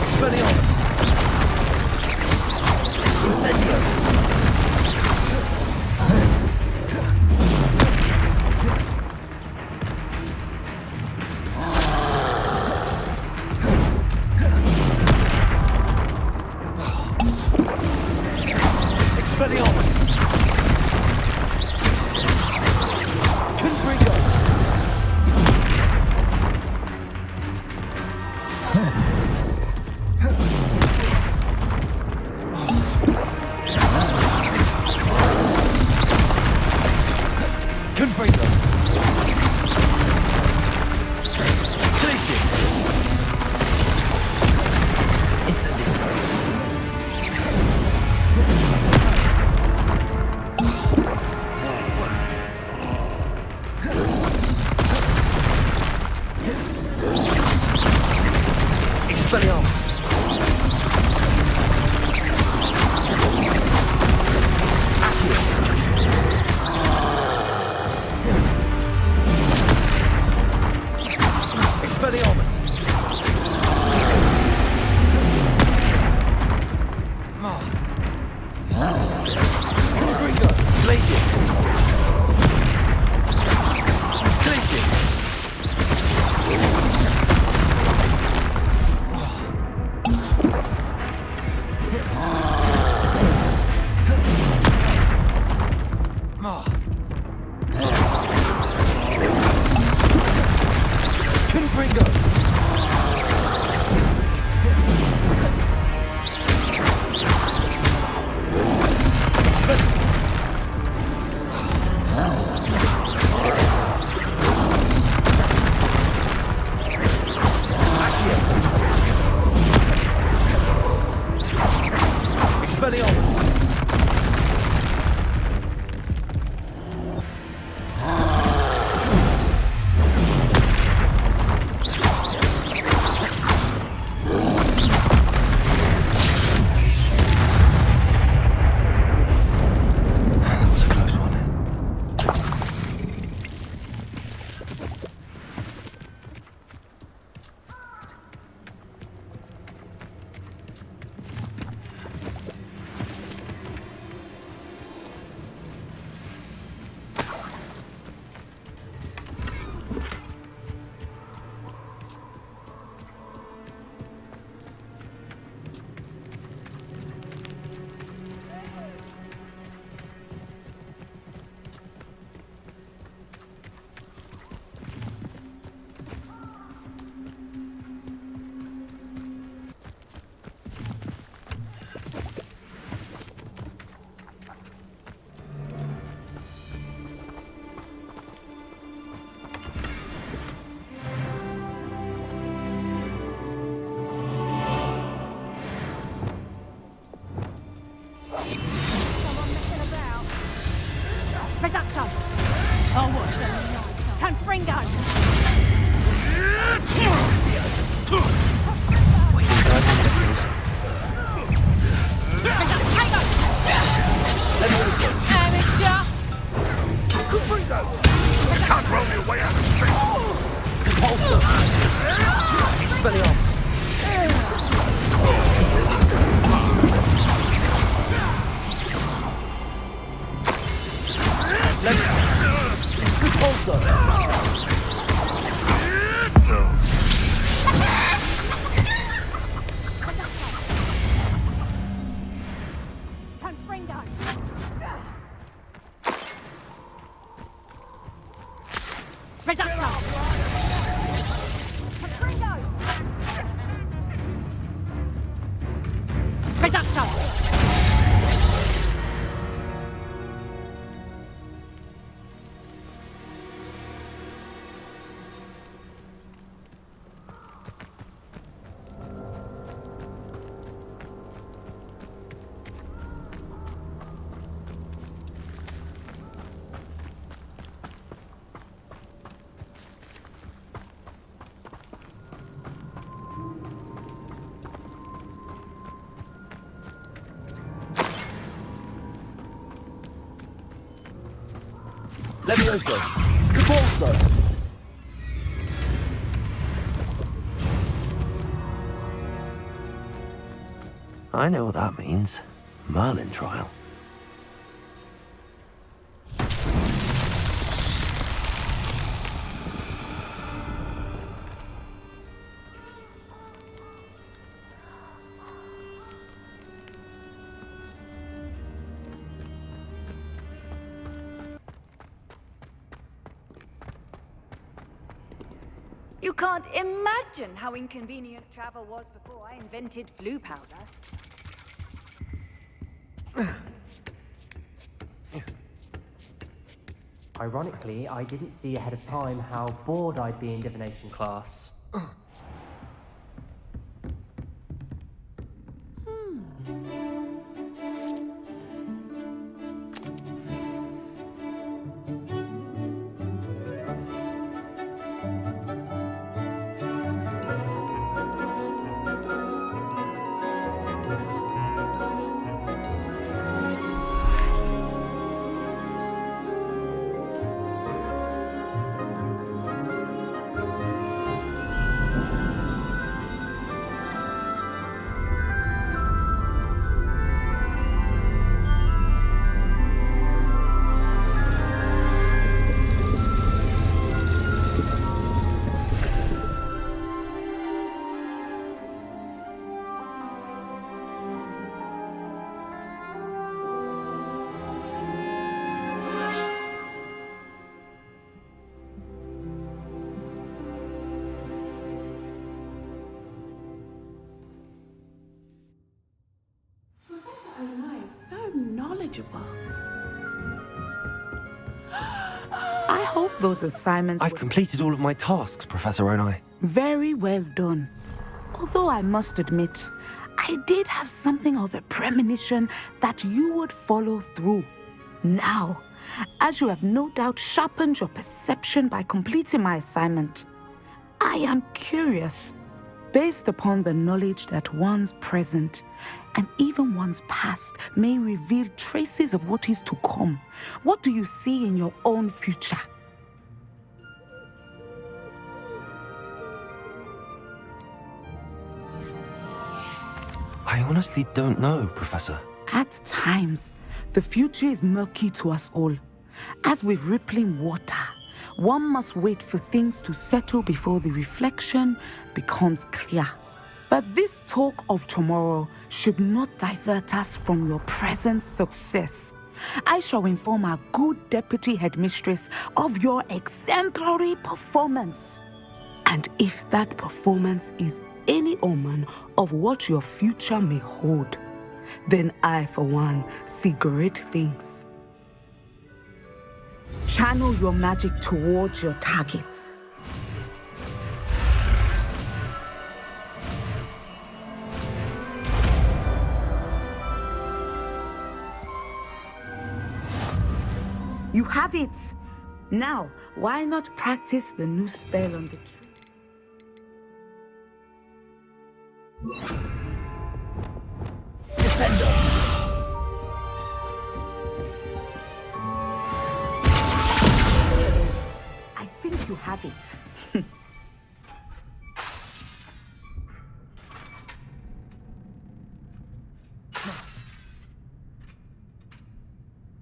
[SPEAKER 7] Expelliarmus! Incendio! Expelliarmus! Confringo! Confringo! Glacius! Incendio! Expelliarmus! Expelliarmus! Confringo! Glacius! Glacius!
[SPEAKER 13] You can't roll me away out of space!
[SPEAKER 7] Repulsor! Expelliarmus! Repulsor! Levioso! Repulsor!
[SPEAKER 2] I know what that means. Merlin trial.
[SPEAKER 20] You can't imagine how inconvenient travel was before I invented flu powder.
[SPEAKER 15] Ironically, I didn't see ahead of time how bored I'd be in divination class.
[SPEAKER 12] I hope those assignments
[SPEAKER 2] I've completed all of my tasks, Professor Onai.
[SPEAKER 12] Very well done. Although I must admit, I did have something of a premonition that you would follow through. Now, as you have no doubt sharpened your perception by completing my assignment, I am curious, based upon the knowledge that one's present and even one's past may reveal traces of what is to come. What do you see in your own future?
[SPEAKER 2] I honestly don't know, Professor.
[SPEAKER 12] At times, the future is murky to us all. As with rippling water, one must wait for things to settle before the reflection becomes clear. But this talk of tomorrow should not divert us from your present success. I shall inform our good deputy headmistress of your exemplary performance. And if that performance is any omen of what your future may hold, then I, for one, see great things. Channel your magic towards your targets. You have it! Now, why not practice the new spell on the tree?
[SPEAKER 21] Descendo!
[SPEAKER 12] I think you have it.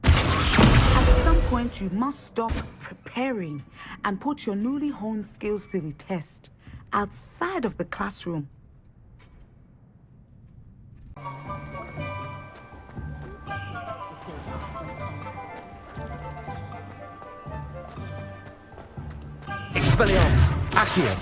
[SPEAKER 12] At some point, you must stop preparing and put your newly honed skills to the test outside of the classroom.
[SPEAKER 2] Expelliarmus! Accio!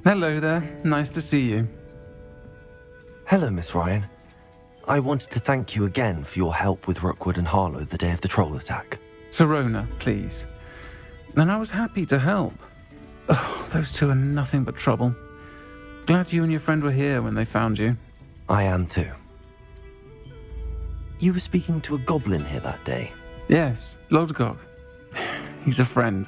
[SPEAKER 4] Hello there. Nice to see you.
[SPEAKER 2] Hello, Miss Ryan. I wanted to thank you again for your help with Rookwood and Harlow the day of the troll attack.
[SPEAKER 4] Sirona, please. And I was happy to help. Oh, those two are nothing but trouble. Glad you and your friend were here when they found you.
[SPEAKER 2] I am too. You were speaking to a goblin here that day.
[SPEAKER 4] Yes, Lodgok. He's a friend.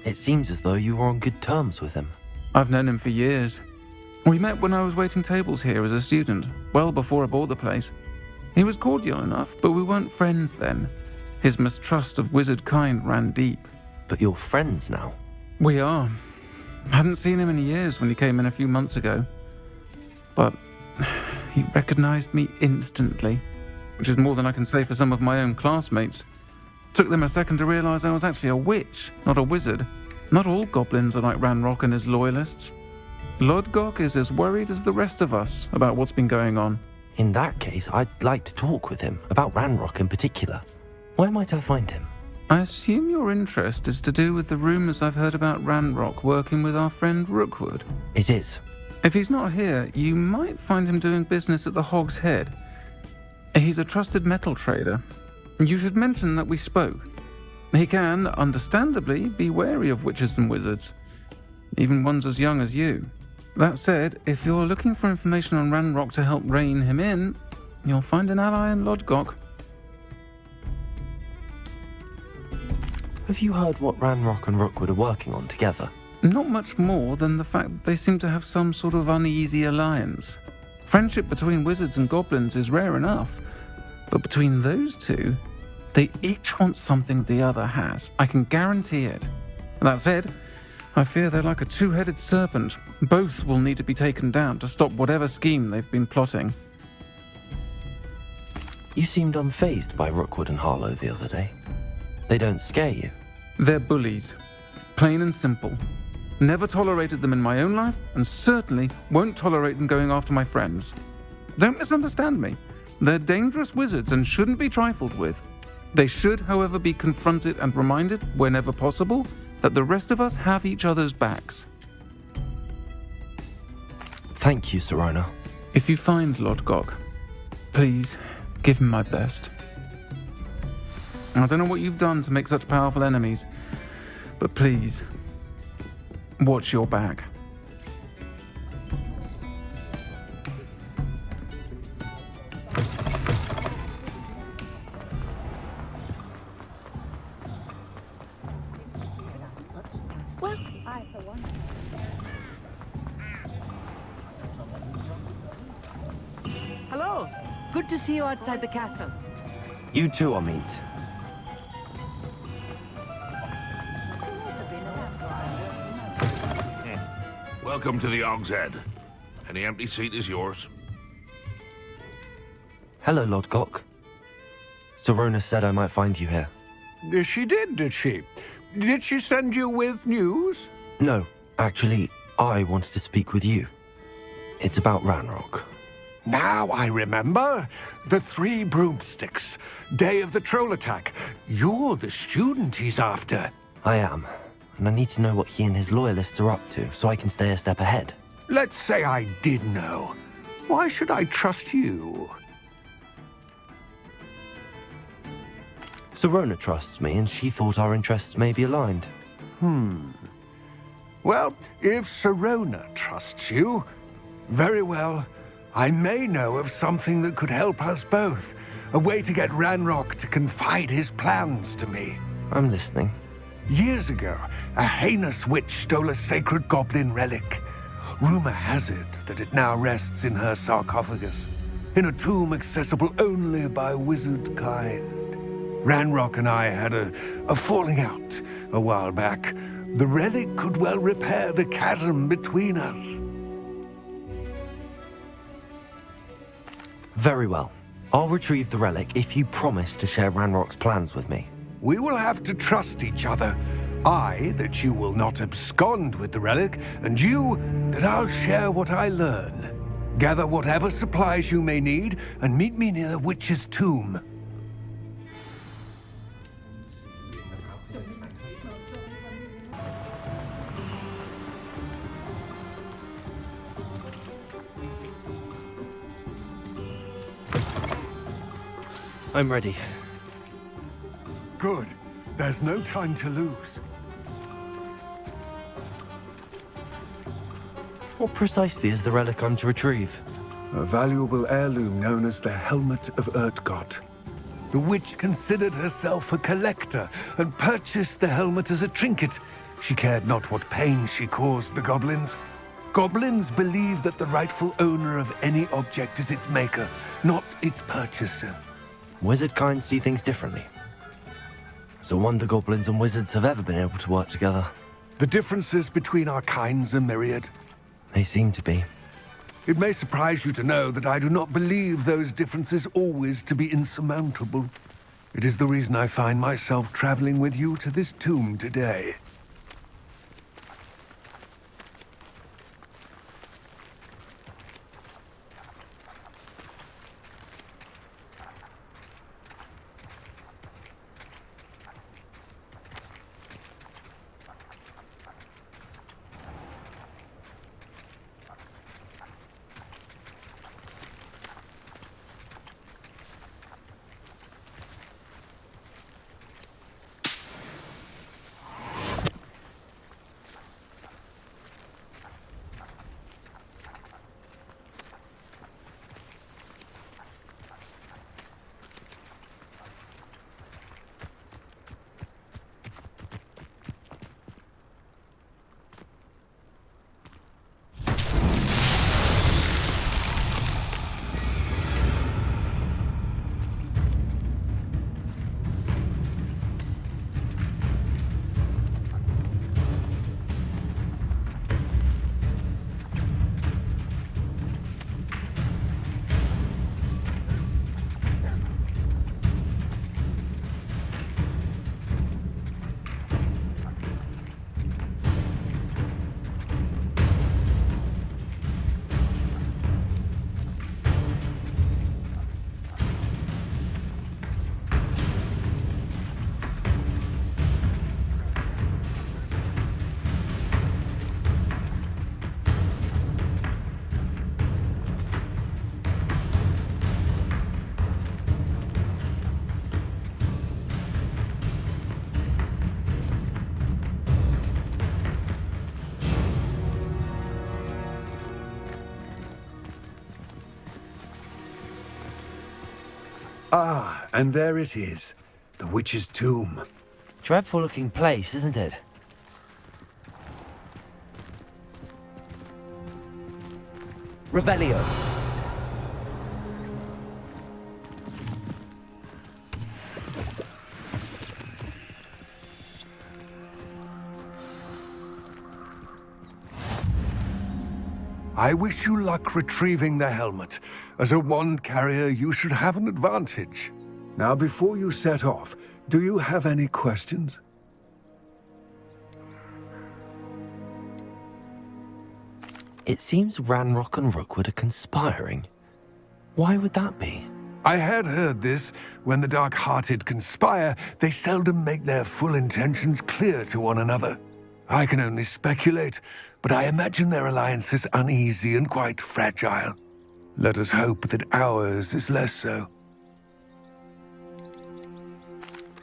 [SPEAKER 2] It seems as though you were on good terms with him.
[SPEAKER 4] I've known him for years. We met when I was waiting tables here as a student, well before I bought the place. He was cordial enough, but we weren't friends then. His mistrust of wizard kind ran deep.
[SPEAKER 2] But you're friends now?
[SPEAKER 4] We are. Hadn't seen him in years when he came in a few months ago. But he recognized me instantly, which is more than I can say for some of my own classmates. Took them a second to realize I was actually a witch, not a wizard. Not all goblins are like Ranrock and his loyalists. Lodgok is as worried as the rest of us about what's been going on.
[SPEAKER 2] In that case, I'd like to talk with him, about Ranrock in particular. Where might I find him?
[SPEAKER 4] I assume your interest is to do with the rumors I've heard about Ranrock working with our friend Rookwood.
[SPEAKER 2] It is.
[SPEAKER 4] If he's not here, you might find him doing business at the Hog's Head. He's a trusted metal trader. You should mention that we spoke. He can, understandably, be wary of witches and wizards, even ones as young as you. That said, if you're looking for information on Ranrock to help rein him in, you'll find an ally in Lodgok.
[SPEAKER 2] Have you heard what Ranrock and Rookwood are working on together?
[SPEAKER 4] Not much more than the fact that they seem to have some sort of uneasy alliance. Friendship between wizards and goblins is rare enough, but between those two, they each want something the other has. I can guarantee it. That said, I fear they're like a two-headed serpent. Both will need to be taken down to stop whatever scheme they've been plotting.
[SPEAKER 2] You seemed unfazed by Rookwood and Harlow the other day. They don't scare you.
[SPEAKER 4] They're bullies. Plain and simple. Never tolerated them in my own life, and certainly won't tolerate them going after my friends. Don't misunderstand me. They're dangerous wizards and shouldn't be trifled with. They should, however, be confronted and reminded, whenever possible, that the rest of us have each other's backs.
[SPEAKER 2] Thank you, Sirona.
[SPEAKER 4] If you find Lodgok, please give him my best. I don't know what you've done to make such powerful enemies, but please, watch your back.
[SPEAKER 12] Hello. Good to see you outside the castle.
[SPEAKER 2] You too, Amit.
[SPEAKER 13] Welcome to the Hog's Head. Any empty seat is yours.
[SPEAKER 2] Hello, Lodgok. Sirona said I might find you here.
[SPEAKER 9] She did she? Did she send you with news?
[SPEAKER 2] No, actually, I wanted to speak with you. It's about Ranrock.
[SPEAKER 9] Now I remember. The 3 broomsticks. Day of the troll attack. You're the student he's after.
[SPEAKER 2] I am, and I need to know what he and his loyalists are up to so I can stay a step ahead.
[SPEAKER 9] Let's say I did know. Why should I trust you?
[SPEAKER 2] Sirona trusts me, and she thought our interests may be aligned.
[SPEAKER 9] Well, if Sirona trusts you, Very well. I may know of something that could help us both. A way to get Ranrock to confide his plans to me.
[SPEAKER 2] I'm listening.
[SPEAKER 9] Years ago, a heinous witch stole a sacred goblin relic. Rumor has it that it now rests in her sarcophagus, in a tomb accessible only by wizard kind. Ranrock and I had a falling out a while back. The relic could well repair the chasm between us.
[SPEAKER 2] Very well. I'll retrieve the relic if you promise to share Ranrock's plans with me.
[SPEAKER 9] We will have to trust each other. I, that you will not abscond with the relic, and you, that I'll share what I learn. Gather whatever supplies you may need, and meet me near the witch's tomb.
[SPEAKER 2] I'm ready.
[SPEAKER 9] Good. There's no time to lose.
[SPEAKER 2] What precisely is the relic I'm to retrieve?
[SPEAKER 9] A valuable heirloom known as the Helmet of Urtgott. The witch considered herself a collector and purchased the helmet as a trinket. She cared not what pain she caused the goblins. Goblins believe that the rightful owner of any object is its maker, not its purchaser.
[SPEAKER 2] Wizard kind see things differently. It's a wonder goblins and wizards have ever been able to work together.
[SPEAKER 9] The differences between our kinds are myriad.
[SPEAKER 2] They seem to be.
[SPEAKER 9] It may surprise you to know that I do not believe those differences always to be insurmountable. It is the reason I find myself traveling with you to this tomb today. Ah, and there it is. The witch's tomb.
[SPEAKER 2] Dreadful looking place, isn't it? Revelio.
[SPEAKER 9] I wish you luck retrieving the helmet. As a wand carrier, you should have an advantage. Now, before you set off, do you have any questions?
[SPEAKER 2] It seems Ranrock and Rookwood are conspiring. Why would that be?
[SPEAKER 9] I had heard this. When the dark-hearted conspire, they seldom make their full intentions clear to one another. I can only speculate, but I imagine their alliance is uneasy and quite fragile. Let us hope that ours is less so.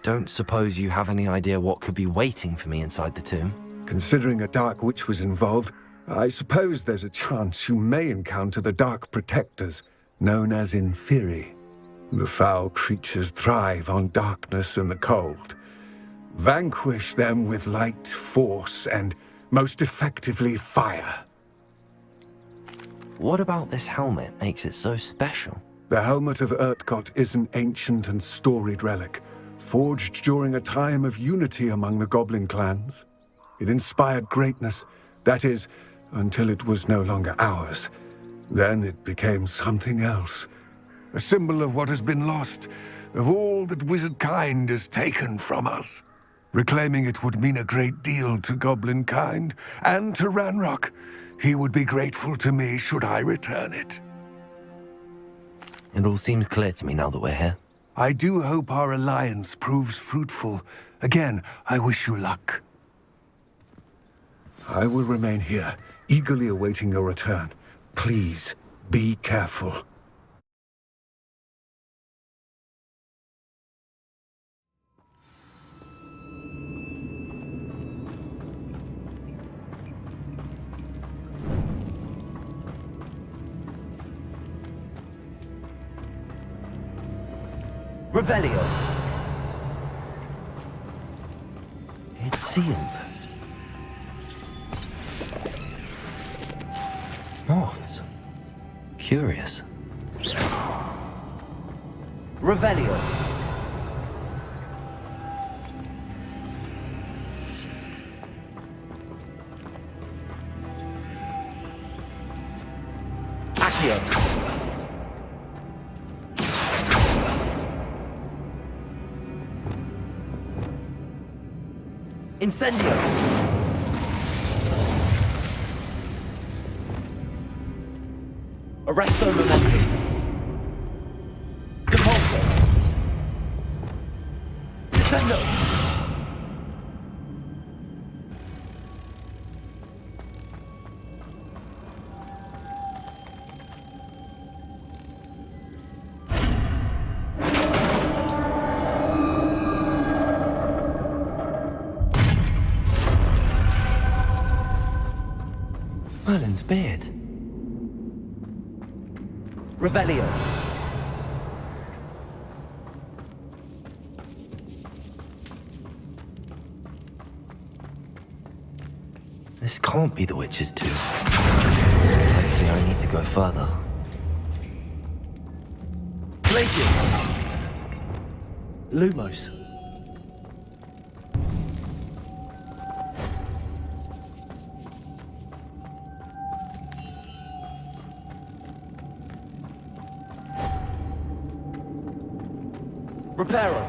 [SPEAKER 2] Don't suppose you have any idea what could be waiting for me inside the tomb?
[SPEAKER 9] Considering a dark witch was involved,
[SPEAKER 16] I suppose there's a chance you may encounter the Dark Protectors, known as Inferi. The foul creatures thrive on darkness and the cold. Vanquish them with light, force, and, most effectively, fire.
[SPEAKER 2] What about this helmet makes it so special?
[SPEAKER 16] The Helmet of Urtkot is an ancient and storied relic, forged during a time of unity among the goblin clans. It inspired greatness, that is, until it was no longer ours. Then it became something else. A symbol of what has been lost, of all that wizard kind has taken from us. Reclaiming it would mean a great deal to goblin kind, and to Ranrock. He would be grateful to me should I return it.
[SPEAKER 2] It all seems clear to me now that we're here.
[SPEAKER 16] I do hope our alliance proves fruitful. Again, I wish you luck. I will remain here, eagerly awaiting your return. Please, be careful.
[SPEAKER 2] Revelio. It's sealed. Moths. Curious. Revelio. Accio. Incendio! Arresto momentum. Depulso. Descendo! Merlin's beard. Revelio. This can't be the witch's tomb. Likely I need to go further. Glacius! Lumos. Reparo.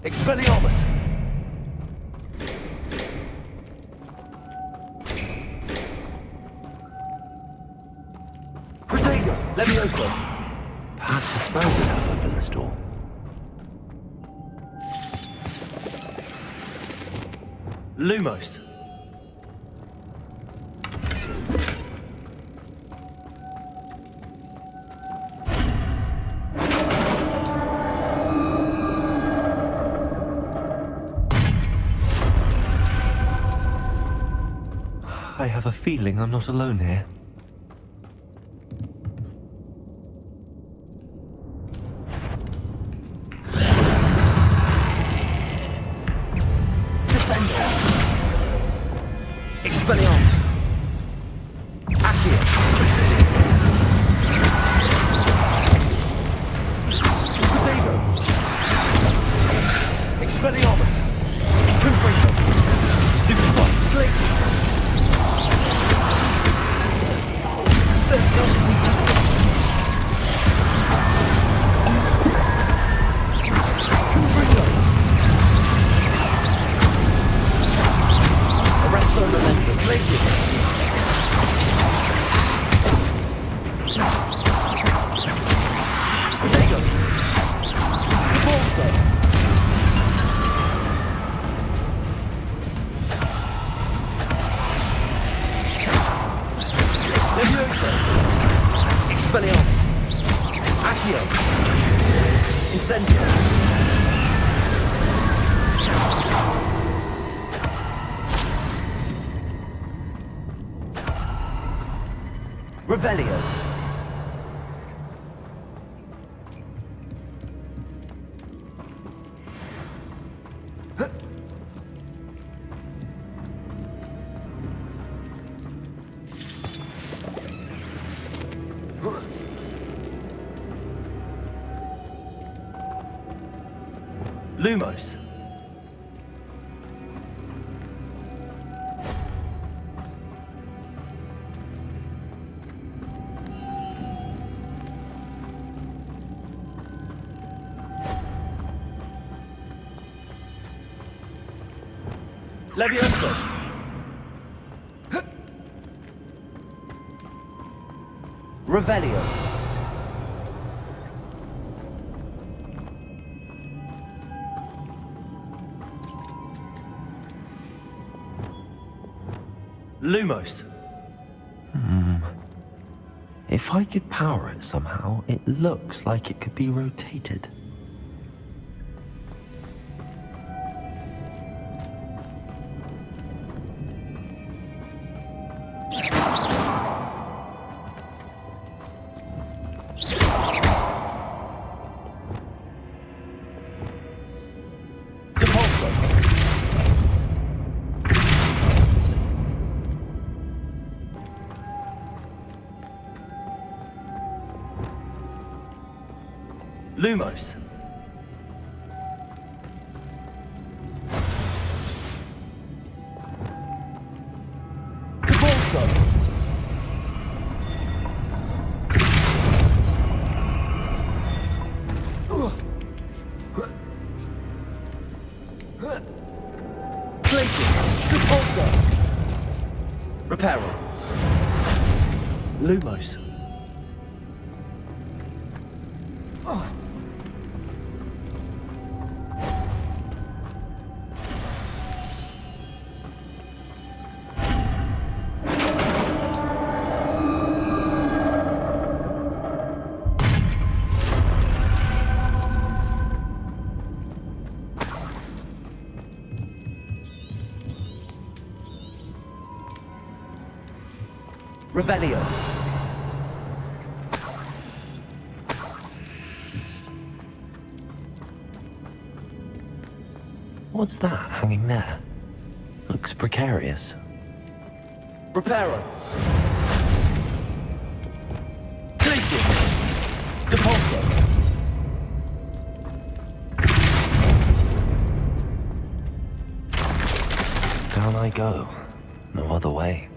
[SPEAKER 2] Expelliarmus. Protego. Levioso. Perhaps a spell would help open this door. Lumos. I have a feeling I'm not alone here. Descendo. Expelliarmus. Accio. Presidio. Protego. Expelliarmus. Confringo. Stupefy. Glacius. There's something persistent. Confringo. Arresto momentum. Glacius. Protego. Depulso. Levioso. Expelliarmus. Accio. Incendio. Revelio. Lumos. Levioso. Revelio. Lumos. If I could power it somehow, it looks like it could be rotated. Lumos.
[SPEAKER 7] Capulso. Glacius. Capulso.
[SPEAKER 2] Reparo. Lumos. Revelio. What's that hanging there? Looks precarious.
[SPEAKER 7] Reparo. Glacius. Depulso.
[SPEAKER 2] Down I go. No other way.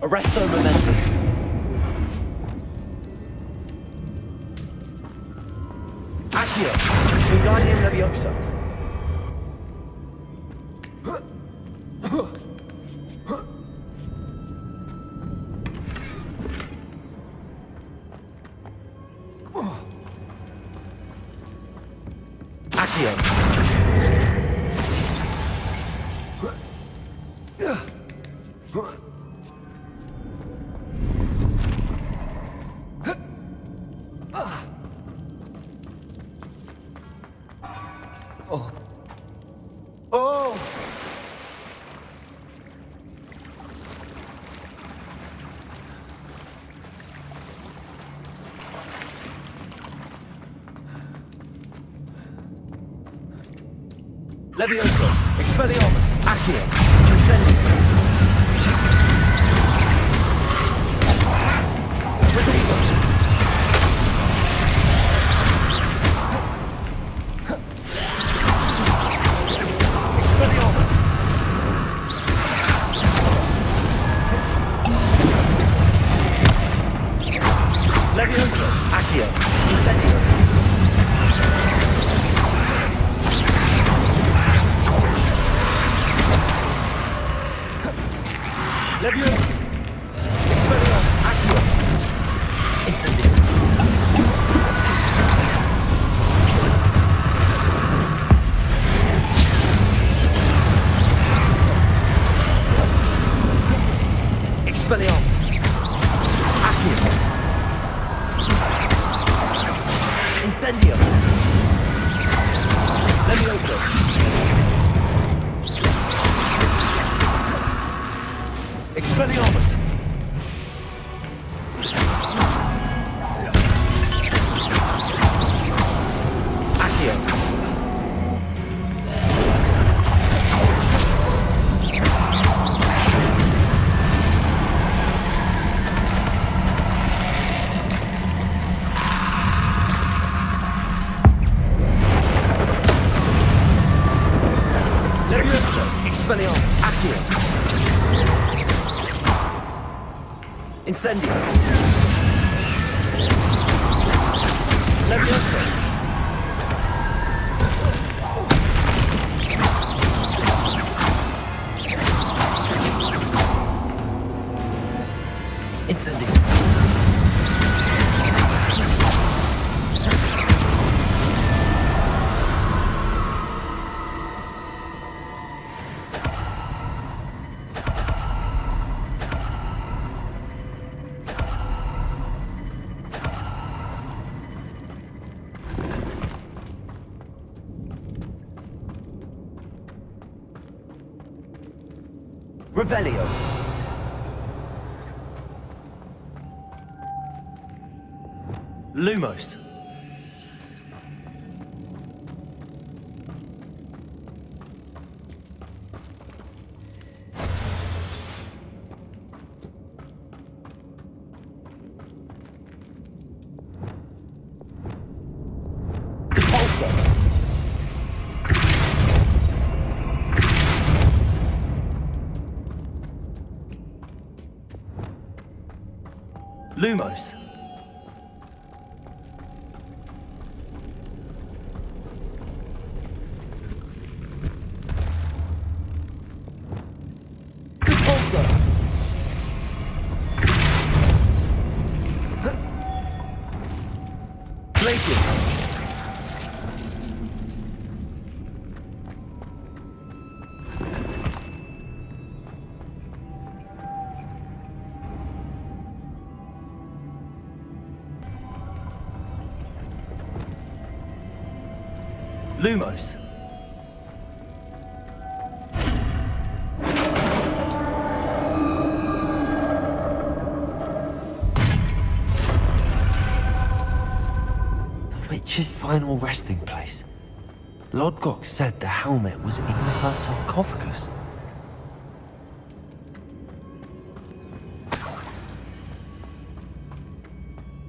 [SPEAKER 2] Arresto momentum. Accio. Wingardium Leviosa. Accio.
[SPEAKER 7] Levioso. Expelliarmus. Accio. Incendio. Redeemer. Expelliarmus. Levioso. Accio. Incendio. Levioso. Expelliarmus. Accio. Incendio. Incendio! Levioso! Expelliarmus! Accio! Expelliarmus! Accio! Incendio! Levioso! Incendio! Revelio. Lumos. Depulso. Lumos. Depulso. Glacius. Lumos.
[SPEAKER 2] The witch's final resting place. Lodgok said the helmet was in her sarcophagus.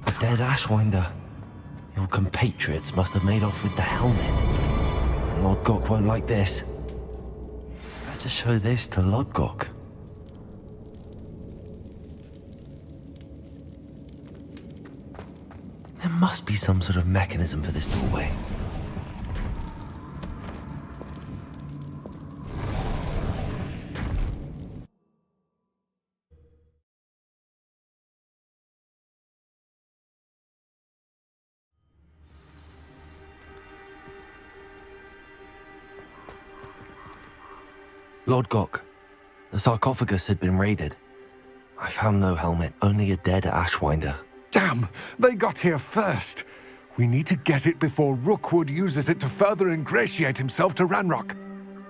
[SPEAKER 2] A dead Ashwinder. Your compatriots must have made off with the helmet. Lodgok won't like this. Better show this to Lodgok. There must be some sort of mechanism for this doorway. Lodgok, the sarcophagus had been raided. I found no helmet, only a dead Ashwinder.
[SPEAKER 16] Damn! They got here first! We need to get it before Rookwood uses it to further ingratiate himself to Ranrock.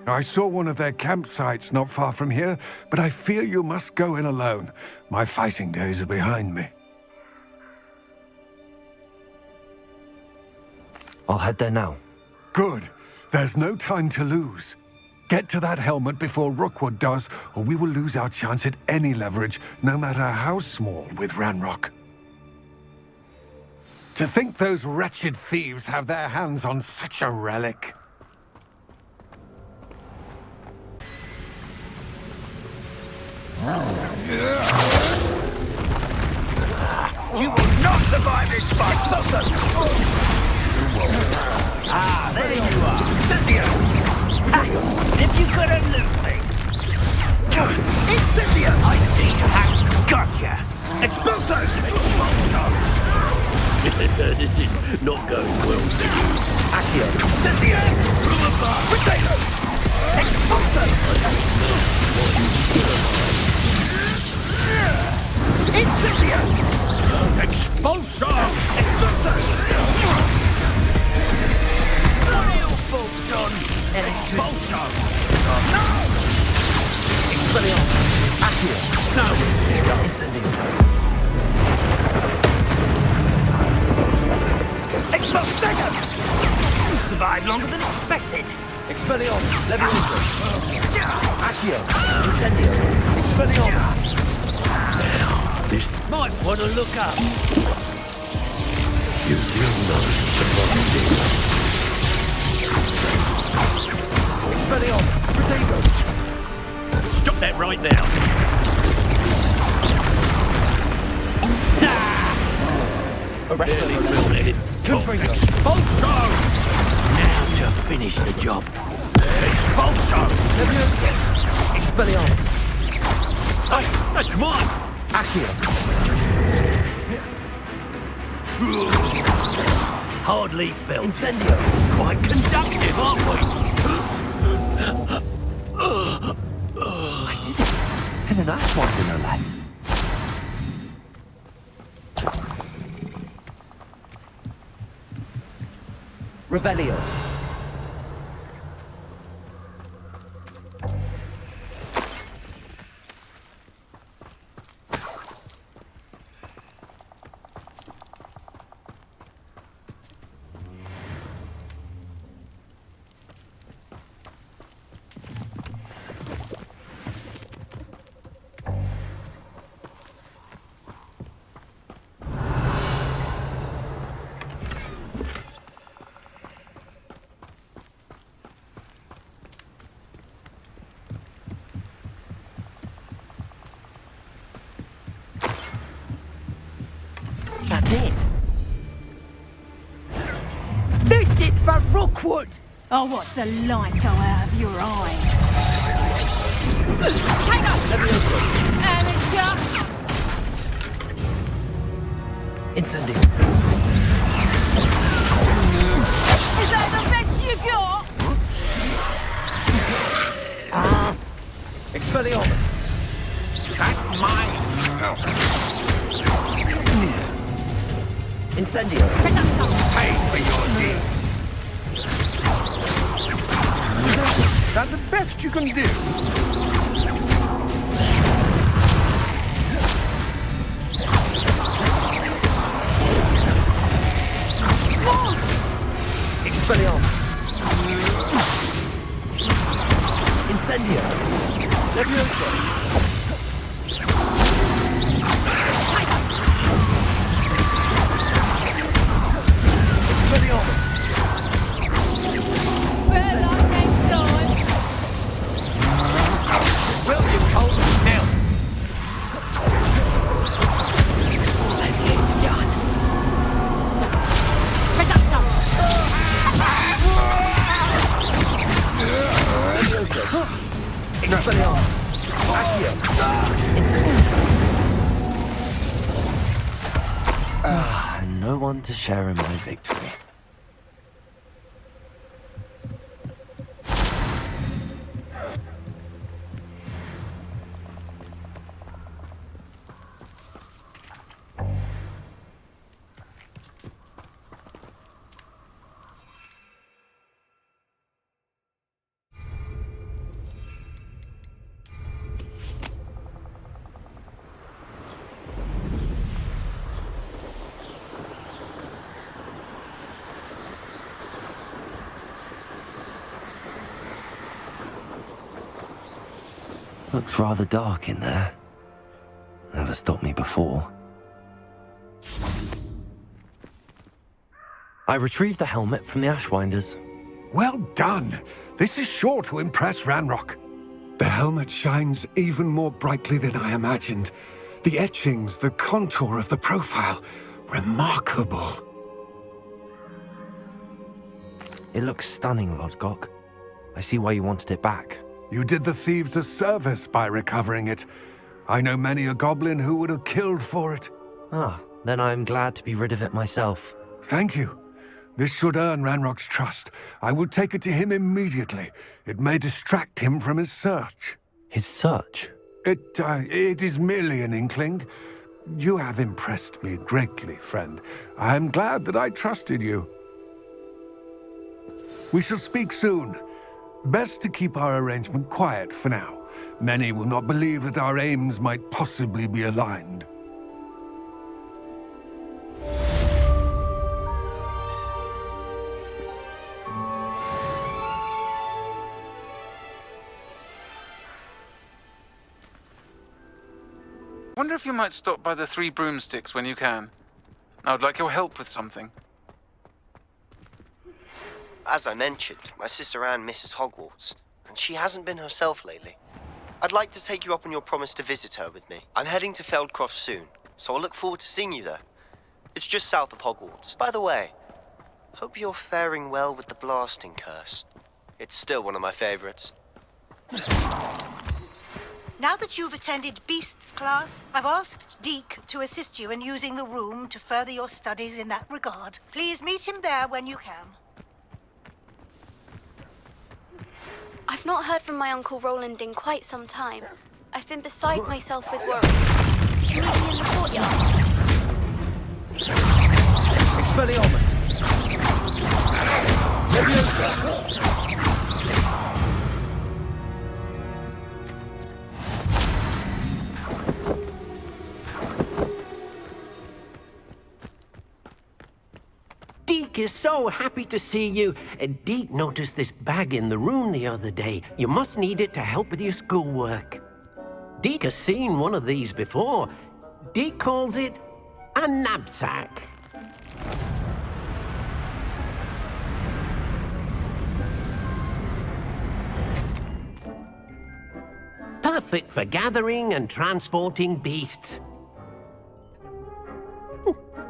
[SPEAKER 16] I saw one of their campsites not far from here, but I fear you must go in alone. My fighting days are behind me.
[SPEAKER 2] I'll head there now.
[SPEAKER 16] Good. There's no time to lose. Get to that helmet before Rookwood does, or we will lose our chance at any leverage, no matter how small, with Ranrock. To think those wretched thieves have their hands on such a relic.
[SPEAKER 13] You will not survive this fight! Stop, sir! Ah, there you are! Cynthia! If you couldn't lose me! It's Cynthia! I see you have gotcha! Expulso!
[SPEAKER 6] This is not going well, sir.
[SPEAKER 13] Accio! Cynthia! Potato! Expulso! It's Cynthia! Expulso! Expulso! No!
[SPEAKER 7] Incendio.
[SPEAKER 13] Expose dagger! You survived longer than expected.
[SPEAKER 7] Expelliarmus. Levioso. Accio. Incendio. Expelliarmus.
[SPEAKER 13] Might want to look up.
[SPEAKER 19] You know the
[SPEAKER 7] Expelliarmus. Protego.
[SPEAKER 13] Stop that right now.
[SPEAKER 7] Arrested.
[SPEAKER 13] Confringo. Expulso! Now to finish the job. Expulso!
[SPEAKER 7] Levioso. Expelliarmus.
[SPEAKER 13] That's mine!
[SPEAKER 7] Accio.
[SPEAKER 13] Hardly felt.
[SPEAKER 7] Incendio.
[SPEAKER 13] Quite conductive, aren't we?
[SPEAKER 7] I did it. And an ashwinder, no less. Revelio. That's it.
[SPEAKER 8] This is for Rookwood! I'll watch the light go out of your eyes. Hang on! Amateur!
[SPEAKER 7] Incendio.
[SPEAKER 8] Is that the best you got?
[SPEAKER 7] Expelliarmus.
[SPEAKER 13] That's mine!
[SPEAKER 7] Incendio.
[SPEAKER 13] Pay for your deed!
[SPEAKER 16] Is that the best you can do?
[SPEAKER 7] Expelliarmus. Incendio. Levioso. Expelliarmus.
[SPEAKER 8] Better luck next time.
[SPEAKER 13] Will you hold still?
[SPEAKER 8] What have you done?
[SPEAKER 7] Expelliarmus. Accio. Incendio. No one to share in my victory. Looks rather dark in there. Never stopped me before. I retrieved the helmet from the Ashwinders.
[SPEAKER 16] Well done. This is sure to impress Ranrock. The helmet shines even more brightly than I imagined. The etchings, the contour of the profile, remarkable.
[SPEAKER 2] It looks stunning, Lodgok. I see why you wanted it back.
[SPEAKER 16] You did the thieves a service by recovering it. I know many a goblin who would have killed for it.
[SPEAKER 2] Ah, then I'm glad to be rid of it myself.
[SPEAKER 16] Thank you. This should earn Ranrock's trust. I will take it to him immediately. It may distract him from his search.
[SPEAKER 2] His search?
[SPEAKER 16] It is merely an inkling. You have impressed me greatly, friend. I am glad that I trusted you. We shall speak soon. Best to keep our arrangement quiet for now. many will not believe that our aims might possibly be aligned.
[SPEAKER 4] Wonder if you might stop by the Three Broomsticks when you can. I would like your help with something.
[SPEAKER 5] As I mentioned, my sister Anne misses Hogwarts, and she hasn't been herself lately. I'd like to take you up on your promise to visit her with me. I'm heading to Feldcroft soon, so I'll look forward to seeing you there. It's just south of Hogwarts. By the way, hope you're faring well with the blasting curse. It's still one of my favorites.
[SPEAKER 17] Now that you've attended Beasts class, I've asked Deke to assist you in using the room to further your studies in that regard. Please meet him there when you can.
[SPEAKER 10] I've not heard from my Uncle Roland in quite some time. I've been beside myself with worry. Can you meet me in the courtyard?
[SPEAKER 13] Expelliarmus! Leviosa!
[SPEAKER 19] Deke is so happy to see you. Deke noticed this bag in the room the other day. You must need it to help with your schoolwork. Deke has seen one of these before. Deke calls it a knapsack. Perfect for gathering and transporting beasts.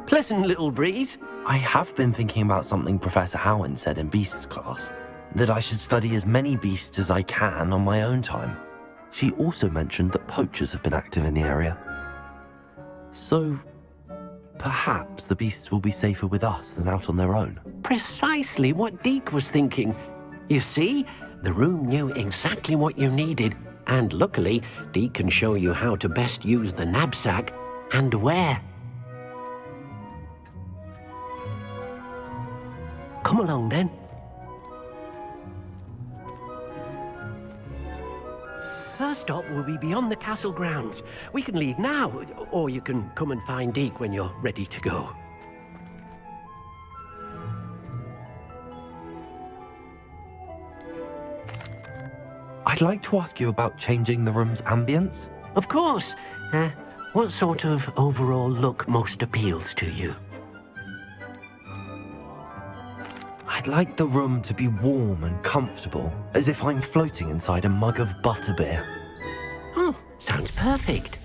[SPEAKER 19] Pleasant little breeze.
[SPEAKER 2] I have been thinking about something Professor Howin said in Beasts class, that I should study as many beasts as I can on my own time. She also mentioned that poachers have been active in the area. So, perhaps the beasts will be safer with us than out on their own.
[SPEAKER 19] Precisely what Deke was thinking. You see, the room knew exactly what you needed, and luckily, Deke can show you how to best use the knapsack and where. Come along, then. First stop will be beyond the castle grounds. We can leave now, or you can come and find Deke when you're ready to go.
[SPEAKER 2] I'd like to ask you about changing the room's ambience.
[SPEAKER 19] Of course. What sort of overall look most appeals to you?
[SPEAKER 2] I'd like the room to be warm and comfortable, as if I'm floating inside a mug of butterbeer.
[SPEAKER 19] Oh, sounds perfect.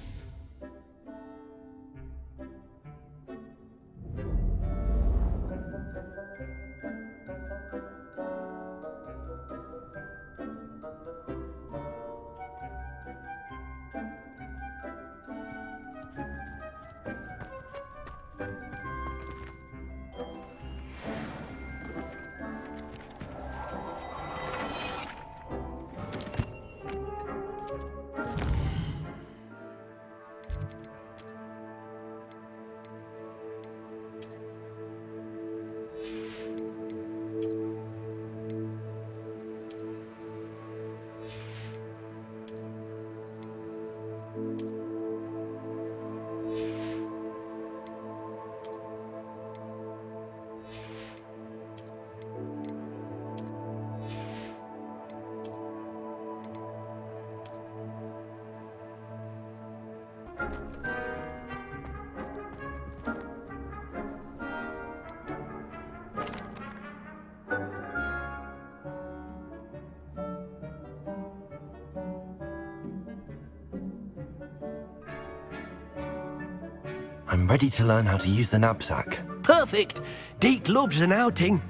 [SPEAKER 2] I'm ready to learn how to use the knapsack.
[SPEAKER 19] Perfect! Deke loves an outing.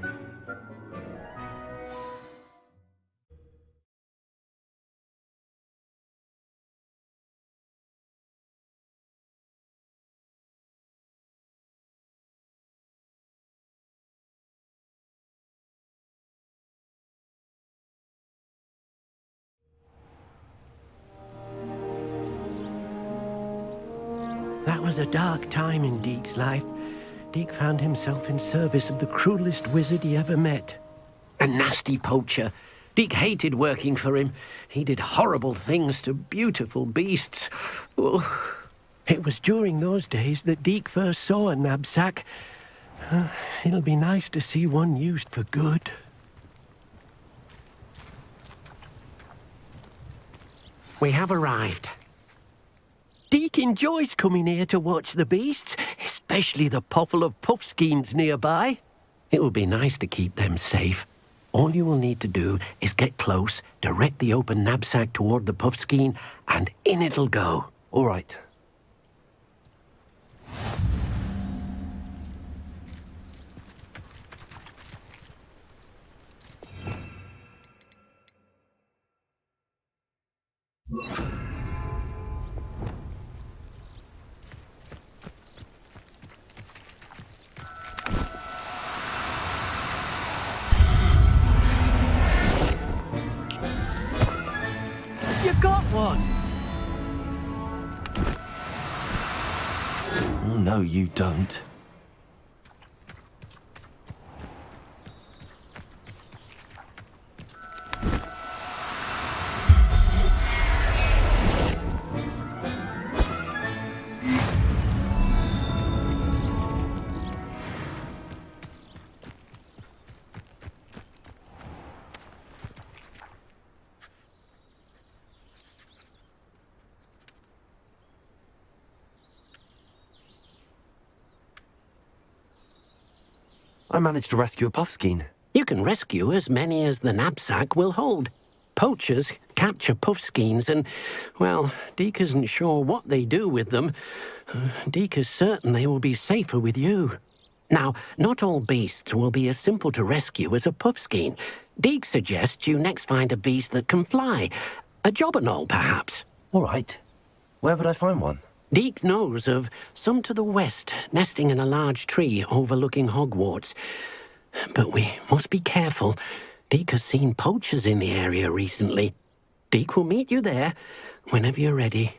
[SPEAKER 19] That was a dark time in Deke's life. Deke found himself in service of the cruelest wizard he ever met. A nasty poacher, Deke hated working for him. He did horrible things to beautiful beasts. Oh. It was during those days that Deke first saw a knapsack. It'll be nice to see one used for good. We have arrived. Deke enjoys coming here to watch the beasts, especially the potful of puffskeins nearby. It will be nice to keep them safe. All you will need to do is get close, direct the open knapsack toward the puffskein, and in it'll go.
[SPEAKER 2] All right.
[SPEAKER 19] You got one!
[SPEAKER 2] Oh, no, you don't. I managed to rescue a puffskein.
[SPEAKER 19] You can rescue as many as the knapsack will hold. Poachers capture puffskeins and, well, Deke isn't sure what they do with them. Deke is certain they will be safer with you. Now, not all beasts will be as simple to rescue as a puffskein. Deke suggests you next find a beast that can fly. A jobberknoll, perhaps.
[SPEAKER 2] All right. Where would I find one?
[SPEAKER 19] Deke knows of some to the west, nesting in a large tree overlooking Hogwarts. But we must be careful. Deke has seen poachers in the area recently. Deke will meet you there whenever you're ready.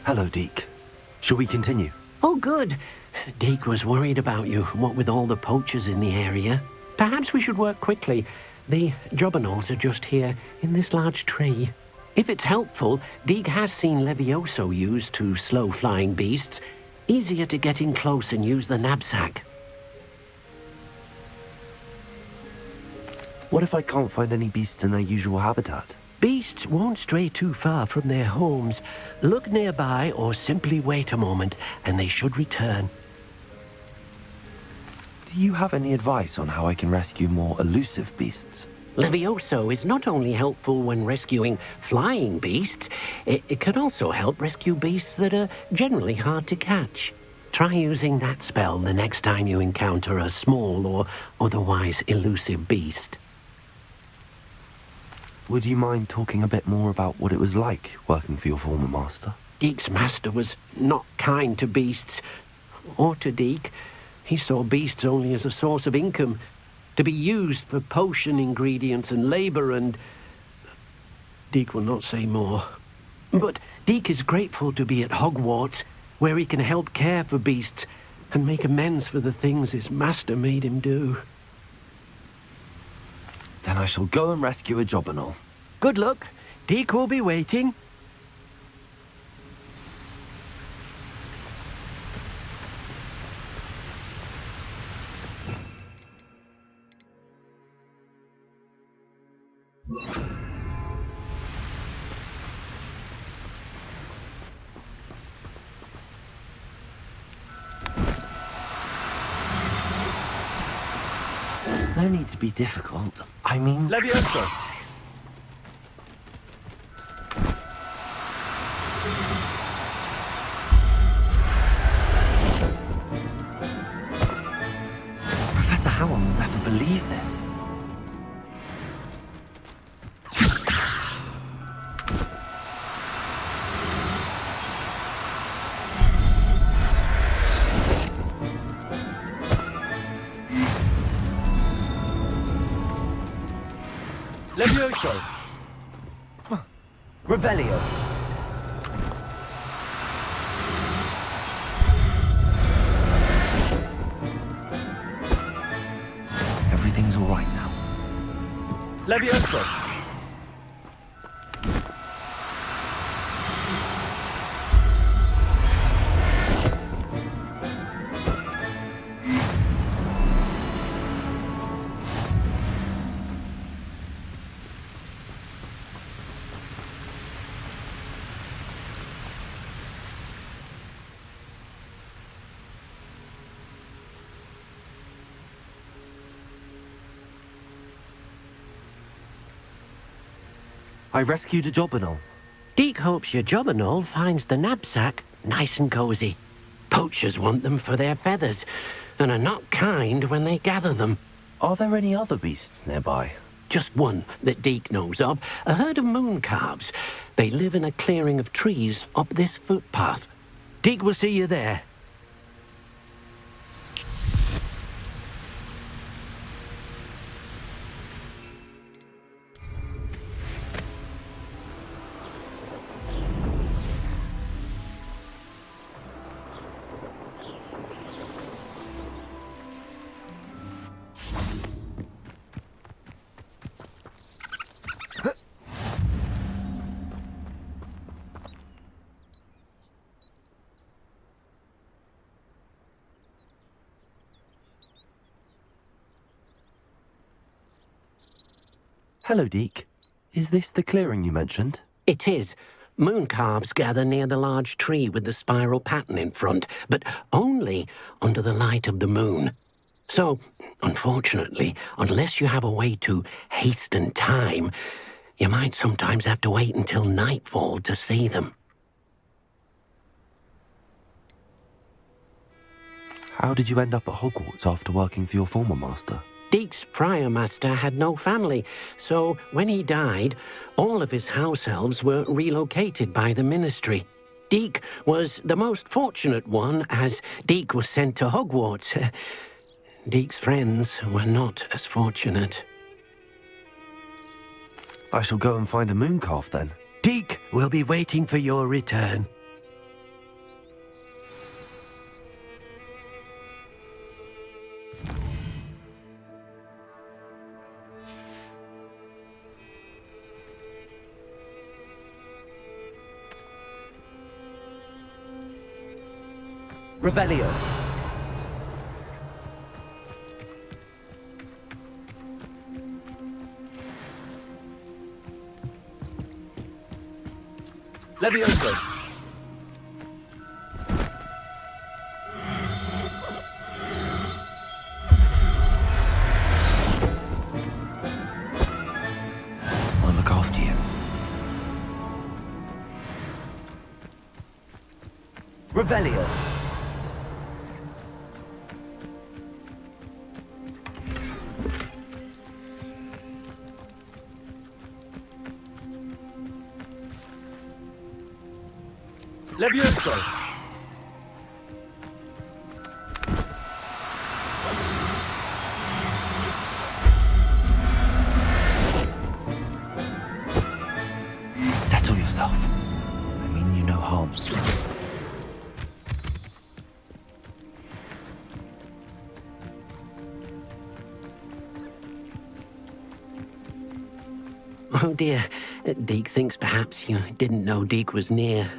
[SPEAKER 2] Hello, Deke. Shall we continue?
[SPEAKER 19] Oh, good. Deke was worried about you, what with all the poachers in the area. Perhaps we should work quickly. The jobberknolls are just here, in this large tree. If it's helpful, Deke has seen Levioso used to slow flying beasts. Easier to get in close and use the knapsack.
[SPEAKER 2] What if I can't find any beasts in their usual habitat?
[SPEAKER 19] Beasts won't stray too far from their homes. Look nearby or simply wait a moment, and they should return.
[SPEAKER 2] Do you have any advice on how I can rescue more elusive beasts?
[SPEAKER 19] Levioso is not only helpful when rescuing flying beasts, it can also help rescue beasts that are generally hard to catch. Try using that spell the next time you encounter a small or otherwise elusive beast.
[SPEAKER 2] Would you mind talking a bit more about what it was like working for your former master?
[SPEAKER 19] Deke's master was not kind to beasts, or to Deke. He saw beasts only as a source of income, to be used for potion ingredients and labor, and Deke will not say more. But Deke is grateful to be at Hogwarts, where he can help care for beasts and make amends for the things his master made him do.
[SPEAKER 2] Then I shall go and rescue a jobberknoll.
[SPEAKER 19] Good luck. Deke will be waiting.
[SPEAKER 2] No need to be difficult. I mean...
[SPEAKER 13] Levioso!
[SPEAKER 2] Professor Howell will never believe this.
[SPEAKER 7] Levioso! Revelio! Everything's all right now. Levioso! I rescued a Jobberknoll.
[SPEAKER 19] Deke hopes your Jobberknoll finds the knapsack nice and cozy. Poachers want them for their feathers, and are not kind when they gather them.
[SPEAKER 7] Are there any other beasts nearby?
[SPEAKER 19] Just one that Deke knows of, a herd of moon calves. They live in a clearing of trees up this footpath. Deke will see you there.
[SPEAKER 7] Hello, Deke. Is this the clearing you mentioned?
[SPEAKER 19] It is. Moon calves gather near the large tree with the spiral pattern in front, but only under the light of the moon. So, unfortunately, unless you have a way to hasten time, you might sometimes have to wait until nightfall to see them.
[SPEAKER 7] How did you end up at Hogwarts after working for your former master?
[SPEAKER 19] Deke's prior master had no family, so when he died, all of his house elves were relocated by the ministry. Deke was the most fortunate one, as Deke was sent to Hogwarts. Deke's friends were not as fortunate.
[SPEAKER 7] I shall go and find a mooncalf then.
[SPEAKER 19] Deke will be waiting for your return.
[SPEAKER 7] Revelio. Levioso.
[SPEAKER 19] I'll look after you.
[SPEAKER 7] Revelio. Levioso!
[SPEAKER 19] Settle yourself. I mean you no harm. Oh dear, Deke thinks perhaps you didn't know Deke was near.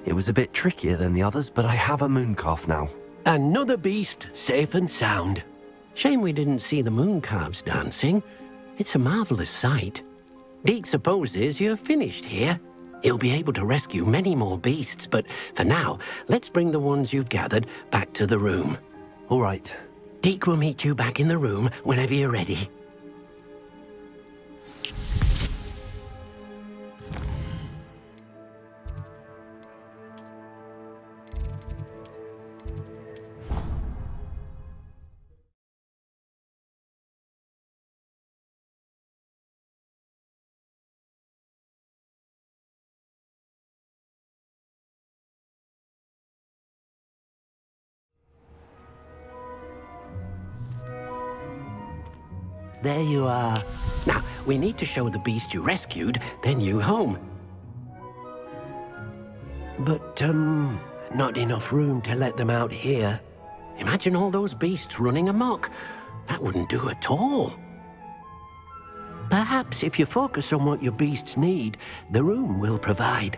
[SPEAKER 7] It was a bit trickier than the others, but I have a mooncalf now.
[SPEAKER 19] Another beast, safe and sound. Shame we didn't see the moon calves dancing. It's a marvelous sight. Deke supposes you're finished here. He'll be able to rescue many more beasts, but for now, let's bring the ones you've gathered back to the room.
[SPEAKER 7] All right.
[SPEAKER 19] Deke will meet you back in the room whenever you're ready. there you are. Now, we need to show the beast you rescued their new home. But, not enough room to let them out here. Imagine all those beasts running amok. That wouldn't do at all. Perhaps if you focus on what your beasts need, the room will provide.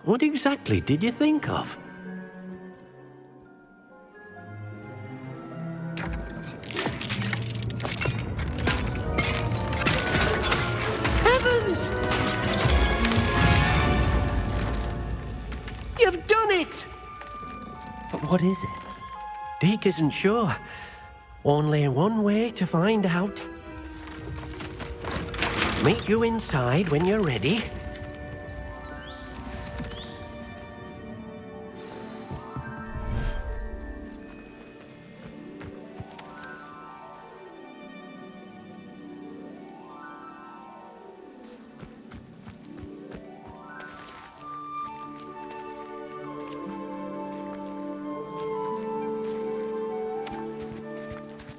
[SPEAKER 19] What exactly did you think of? Heavens! You've done it!
[SPEAKER 2] But what is it?
[SPEAKER 19] Deke isn't sure. Only one way to find out. Meet you inside when you're ready.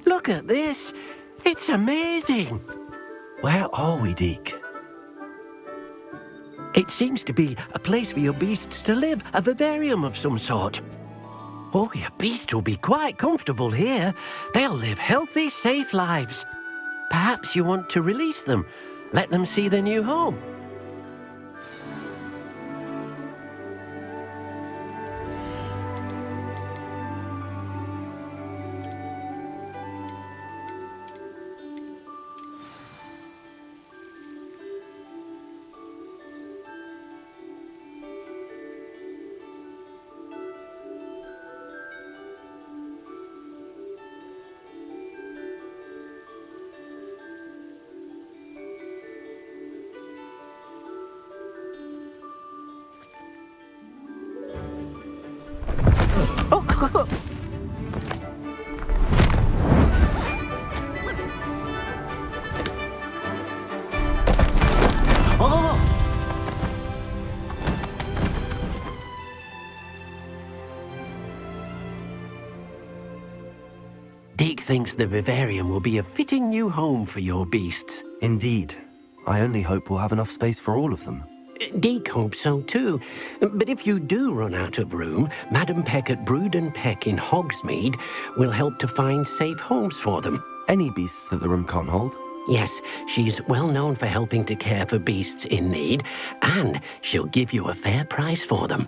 [SPEAKER 19] Look at this. It's amazing.
[SPEAKER 2] Where are we, Deke?
[SPEAKER 19] It seems to be a place for your beasts to live, a vivarium of some sort. Oh, your beasts will be quite comfortable here. They'll live healthy, safe lives. Perhaps you want to release them, let them see their new home. Deke thinks the vivarium will be a fitting new home for your beasts.
[SPEAKER 2] Indeed. I only hope we'll have enough space for all of them.
[SPEAKER 19] Deke hopes so too. But if you do run out of room, Madam Peck at Brood and Peck in Hogsmeade will help to find safe homes for them.
[SPEAKER 2] Any beasts that the room can't hold?
[SPEAKER 19] Yes, she's well known for helping to care for beasts in need, and she'll give you a fair price for them.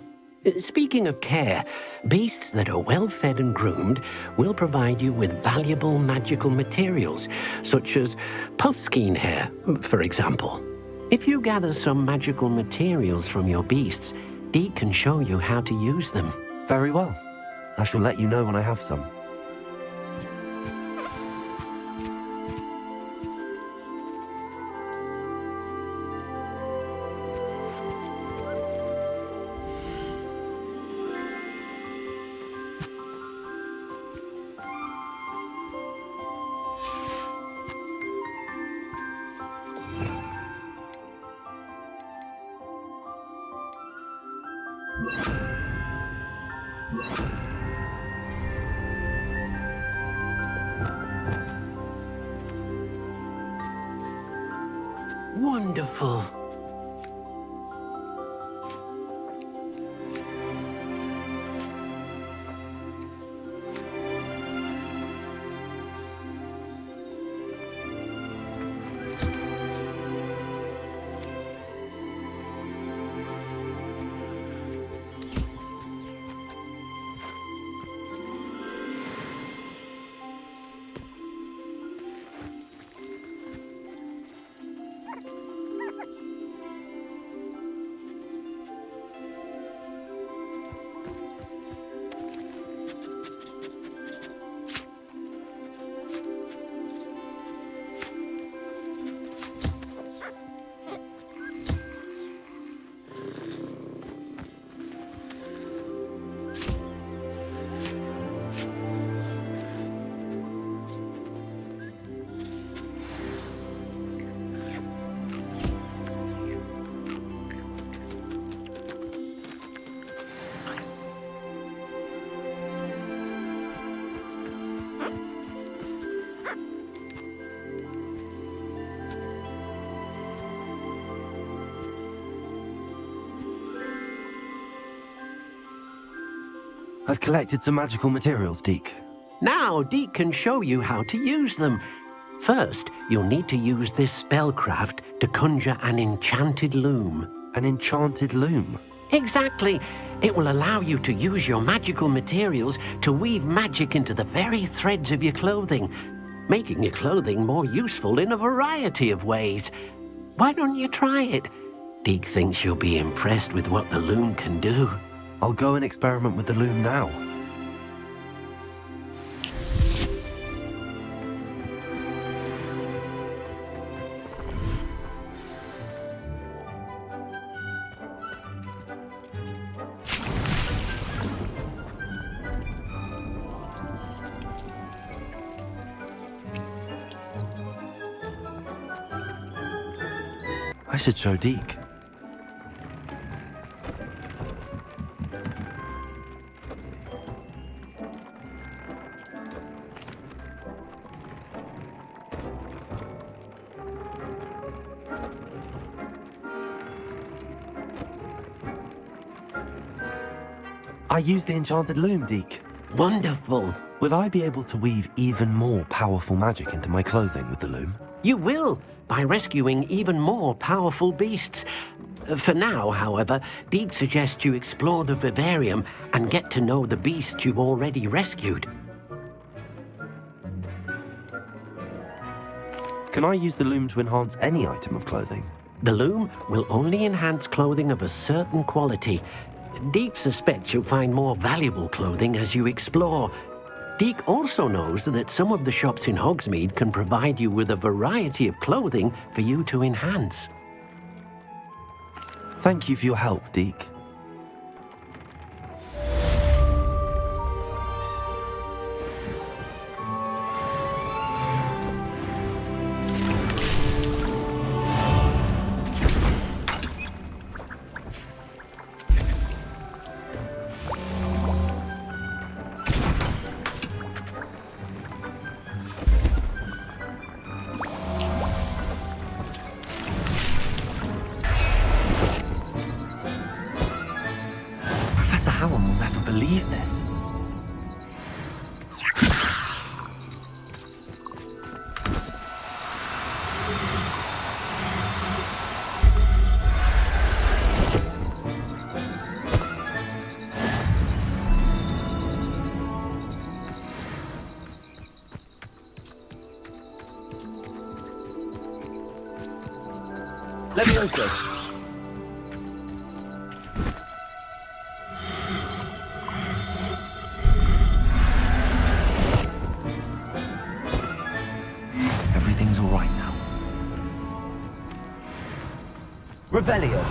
[SPEAKER 19] Speaking of care, beasts that are well fed and groomed will provide you with valuable magical materials, such as puffskein hair, for example. If you gather some magical materials from your beasts, Deke can show you how to use them.
[SPEAKER 2] Very well. I shall let you know when I have some.
[SPEAKER 19] Wonderful.
[SPEAKER 7] I've collected some magical materials, Deke.
[SPEAKER 19] Now, Deke can show you how to use them. First, you'll need to use this spellcraft to conjure an enchanted loom.
[SPEAKER 7] An enchanted loom?
[SPEAKER 19] Exactly. It will allow you to use your magical materials to weave magic into the very threads of your clothing, making your clothing more useful in a variety of ways. Why don't you try it? Deke thinks you'll be impressed with what the loom can do.
[SPEAKER 7] I'll go and experiment with the loom now. I should show Deke. I use the enchanted loom, Deke.
[SPEAKER 19] Wonderful.
[SPEAKER 7] Will I be able to weave even more powerful magic into my clothing with the loom?
[SPEAKER 19] You will, by rescuing even more powerful beasts. For now, however, Deke suggests you explore the vivarium and get to know the beasts you've already rescued.
[SPEAKER 7] Can I use the loom to enhance any item of clothing?
[SPEAKER 19] The loom will only enhance clothing of a certain quality. Deke suspects you'll find more valuable clothing as you explore. Deke also knows that some of the shops in Hogsmeade can provide you with a variety of clothing for you to enhance.
[SPEAKER 7] Thank you for your help, Deke. Professor Howard will never believe this.
[SPEAKER 2] Levioso.
[SPEAKER 7] Everything's all right now.
[SPEAKER 2] Revelio.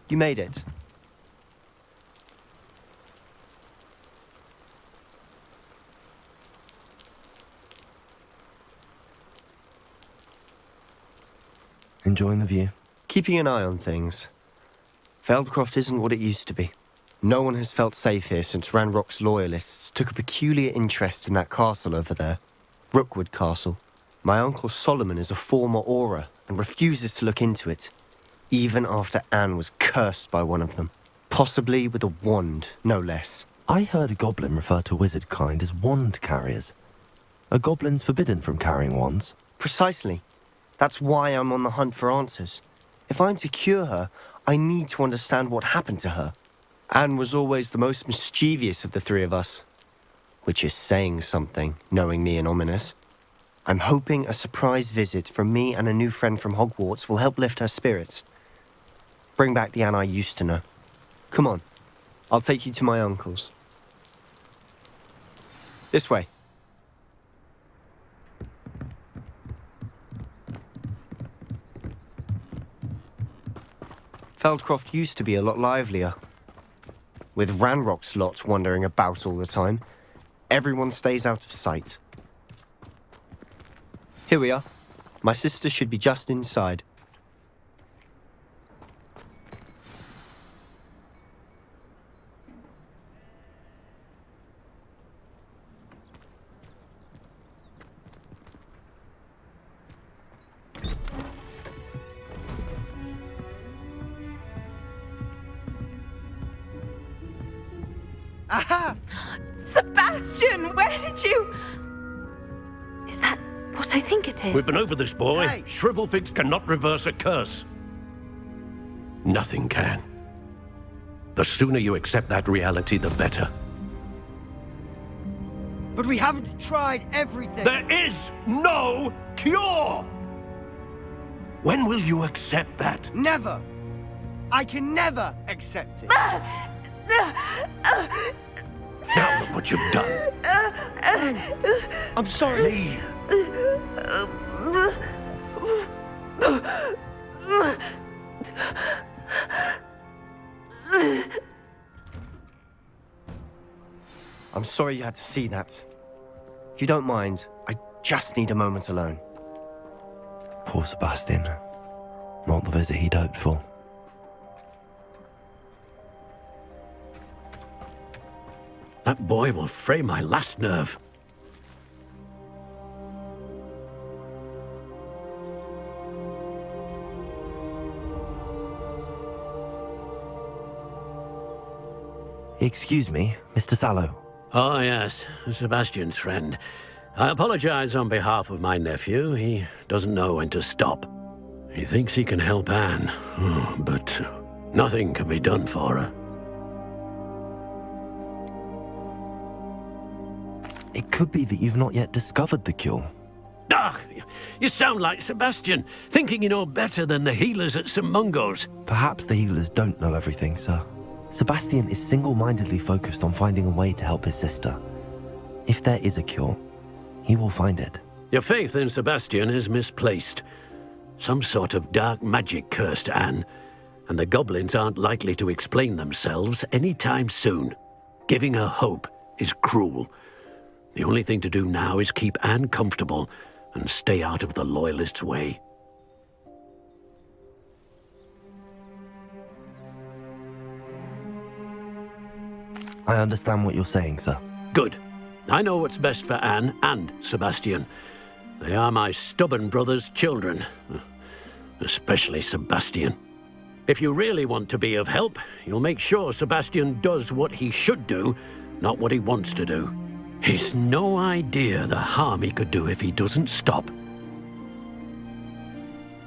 [SPEAKER 5] You made it.
[SPEAKER 7] Enjoying the view?
[SPEAKER 5] Keeping an eye on things. Feldcroft isn't what it used to be. No one has felt safe here since Ranrock's loyalists took a peculiar interest in that castle over there. Rookwood Castle. My uncle Solomon is a former Auror and refuses to look into it, even after Anne was cursed by one of them. Possibly with a wand, no less.
[SPEAKER 7] I heard a goblin refer to wizard kind as wand carriers. Are goblins forbidden from carrying wands?
[SPEAKER 5] Precisely. That's why I'm on the hunt for answers. If I'm to cure her, I need to understand what happened to her. Anne was always the most mischievous of the three of us. Which is saying something, knowing me and Ominous. I'm hoping a surprise visit from me and a new friend from Hogwarts will help lift her spirits. Bring back the Anne I used to know. Come on, I'll take you to my uncle's. This way. Feldcroft used to be a lot livelier. With Ranrock's lot wandering about all the time, everyone stays out of sight. Here we are. My sister should be just inside.
[SPEAKER 20] Aha! Sebastian, where did you... Is that what I think it is?
[SPEAKER 6] We've been over this, boy. Hey. Shrivelfigs cannot reverse a curse. Nothing can. The sooner you accept that reality, the better.
[SPEAKER 14] But we haven't tried everything.
[SPEAKER 6] There is no cure! When will you accept that?
[SPEAKER 14] Never. I can never accept it.
[SPEAKER 6] Now look what you've done.
[SPEAKER 14] I'm sorry.
[SPEAKER 6] Leave.
[SPEAKER 5] I'm sorry you had to see that. If you don't mind, I just need a moment alone.
[SPEAKER 7] Poor Sebastian. Not the visit he'd hoped for.
[SPEAKER 6] That boy will fray my last nerve.
[SPEAKER 7] Excuse me, Mr. Sallow.
[SPEAKER 6] Oh, yes, Sebastian's friend. I apologize on behalf of my nephew. He doesn't know when to stop. He thinks he can help Anne, but nothing can be done for her.
[SPEAKER 7] It could be that you've not yet discovered the cure.
[SPEAKER 6] Ah, you sound like Sebastian, thinking you know better than the healers at St. Mungo's.
[SPEAKER 7] Perhaps the healers don't know everything, sir. Sebastian is single-mindedly focused on finding a way to help his sister. If there is a cure, he will find it.
[SPEAKER 6] Your faith in Sebastian is misplaced. Some sort of dark magic cursed Anne, and the goblins aren't likely to explain themselves anytime soon. Giving her hope is cruel. The only thing to do now is keep Anne comfortable and stay out of the Loyalists' way.
[SPEAKER 7] I understand what you're saying, sir.
[SPEAKER 6] Good. I know what's best for Anne and Sebastian. They are my stubborn brother's children. Especially Sebastian. If you really want to be of help, you'll make sure Sebastian does what he should do, not what he wants to do. He's no idea the harm he could do if he doesn't stop.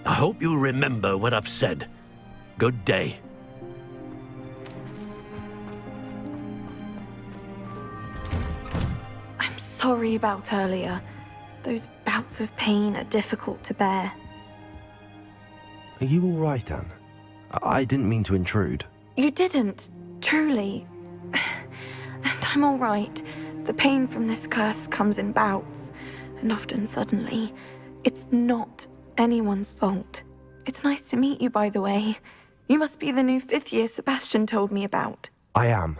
[SPEAKER 6] I hope you'll remember what I've said. Good day.
[SPEAKER 18] I'm sorry about earlier. Those bouts of pain are difficult to bear.
[SPEAKER 7] Are you all right, Anne? I didn't mean to intrude.
[SPEAKER 18] You didn't, truly. And I'm all right. The pain from this curse comes in bouts, and often suddenly. It's not anyone's fault. It's nice to meet you, by the way. You must be the new 5th year Sebastian told me about.
[SPEAKER 7] I am.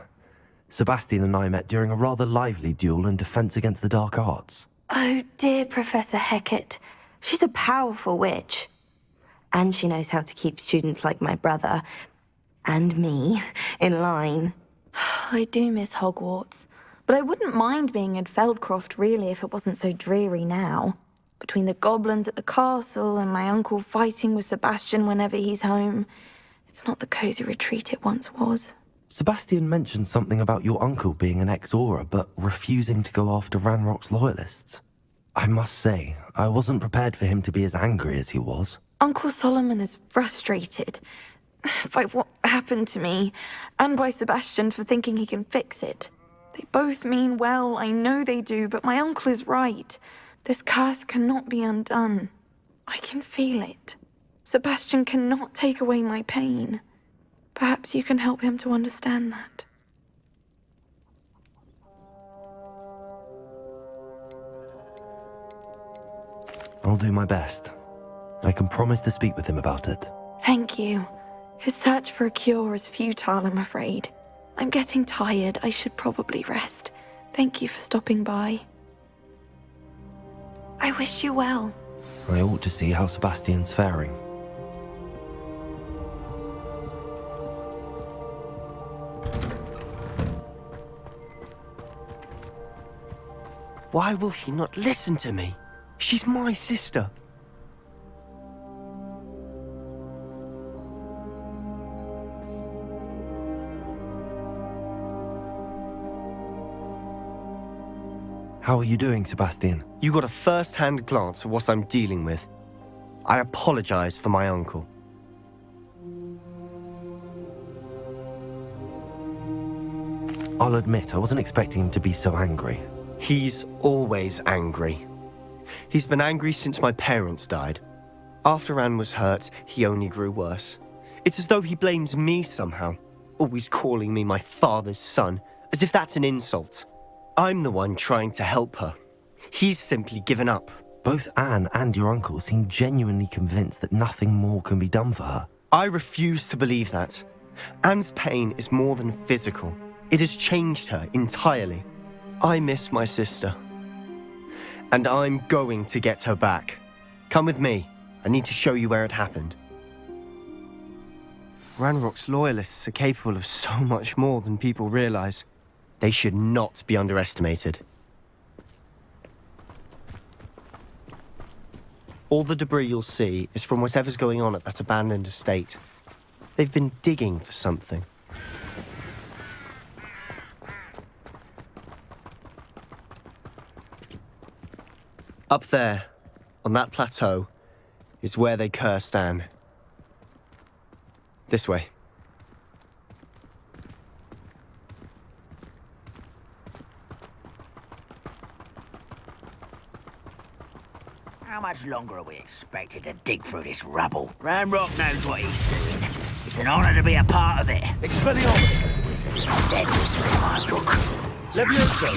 [SPEAKER 7] Sebastian and I met during a rather lively duel in Defense Against the Dark Arts.
[SPEAKER 18] Oh, dear Professor Hecat. She's a powerful witch. And she knows how to keep students like my brother, and me, in line. I do miss Hogwarts, but I wouldn't mind being in Feldcroft, really, if it wasn't so dreary now. Between the goblins at the castle and my uncle fighting with Sebastian whenever he's home, it's not the cosy retreat it once was.
[SPEAKER 7] Sebastian mentioned something about your uncle being an ex-Auror, but refusing to go after Ranrock's loyalists. I must say, I wasn't prepared for him to be as angry as he was.
[SPEAKER 18] Uncle Solomon is frustrated by what happened to me, and by Sebastian for thinking he can fix it. They both mean well, I know they do, but my uncle is right. This curse cannot be undone. I can feel it. Sebastian cannot take away my pain. Perhaps you can help him to understand that.
[SPEAKER 7] I'll do my best. I can promise to speak with him about it.
[SPEAKER 18] Thank you. His search for a cure is futile, I'm afraid. I'm getting tired. I should probably rest. Thank you for stopping by. I wish you well.
[SPEAKER 7] I ought to see how Sebastian's faring.
[SPEAKER 5] Why will he not listen to me? She's my sister.
[SPEAKER 7] How are you doing, Sebastian?
[SPEAKER 5] You got a first-hand glance at what I'm dealing with. I apologize for my uncle.
[SPEAKER 7] I'll admit, I wasn't expecting him to be so angry.
[SPEAKER 5] He's always angry. He's been angry since my parents died. After Anne was hurt, he only grew worse. It's as though he blames me somehow, always calling me my father's son, as if that's an insult. I'm the one trying to help her. He's simply given up.
[SPEAKER 7] Both Anne and your uncle seem genuinely convinced that nothing more can be done for her.
[SPEAKER 5] I refuse to believe that. Anne's pain is more than physical. It has changed her entirely. I miss my sister. And I'm going to get her back. Come with me. I need to show you where it happened. Ranrock's loyalists are capable of so much more than people realize. They should not be underestimated. All the debris you'll see is from whatever's going on at that abandoned estate. They've been digging for something. Up there, on that plateau, is where they cursed Anne. This way.
[SPEAKER 13] How much longer are we expected to dig through this rubble? Ranrock knows what he's doing. It's an honor to be a part of it.
[SPEAKER 2] Expelliarmus!
[SPEAKER 13] Wizard's dead wizard, my cook.
[SPEAKER 2] Levioso!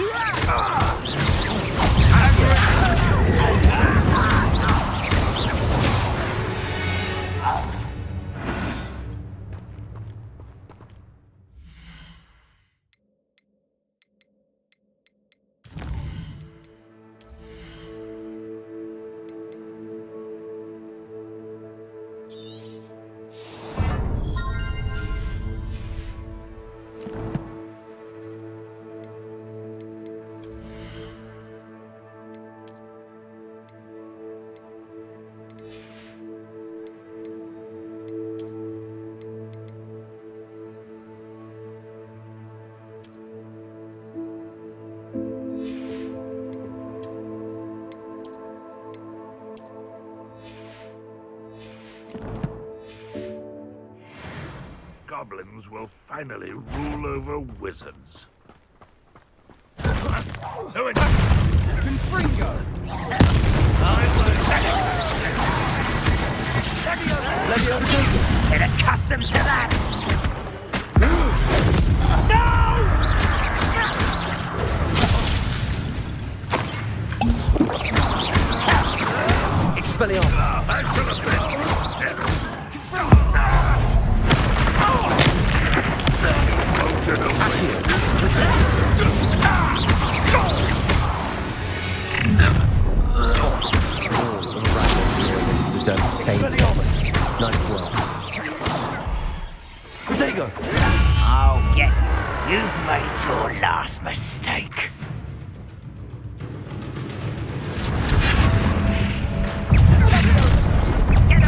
[SPEAKER 1] Goblins will finally rule over wizards. Do it!
[SPEAKER 13] Confringo! Get accustomed to that!
[SPEAKER 2] Expelliarmus!
[SPEAKER 5] deserve the same. Nice work.
[SPEAKER 13] Rodrigo! I'll get you. You've made your last mistake.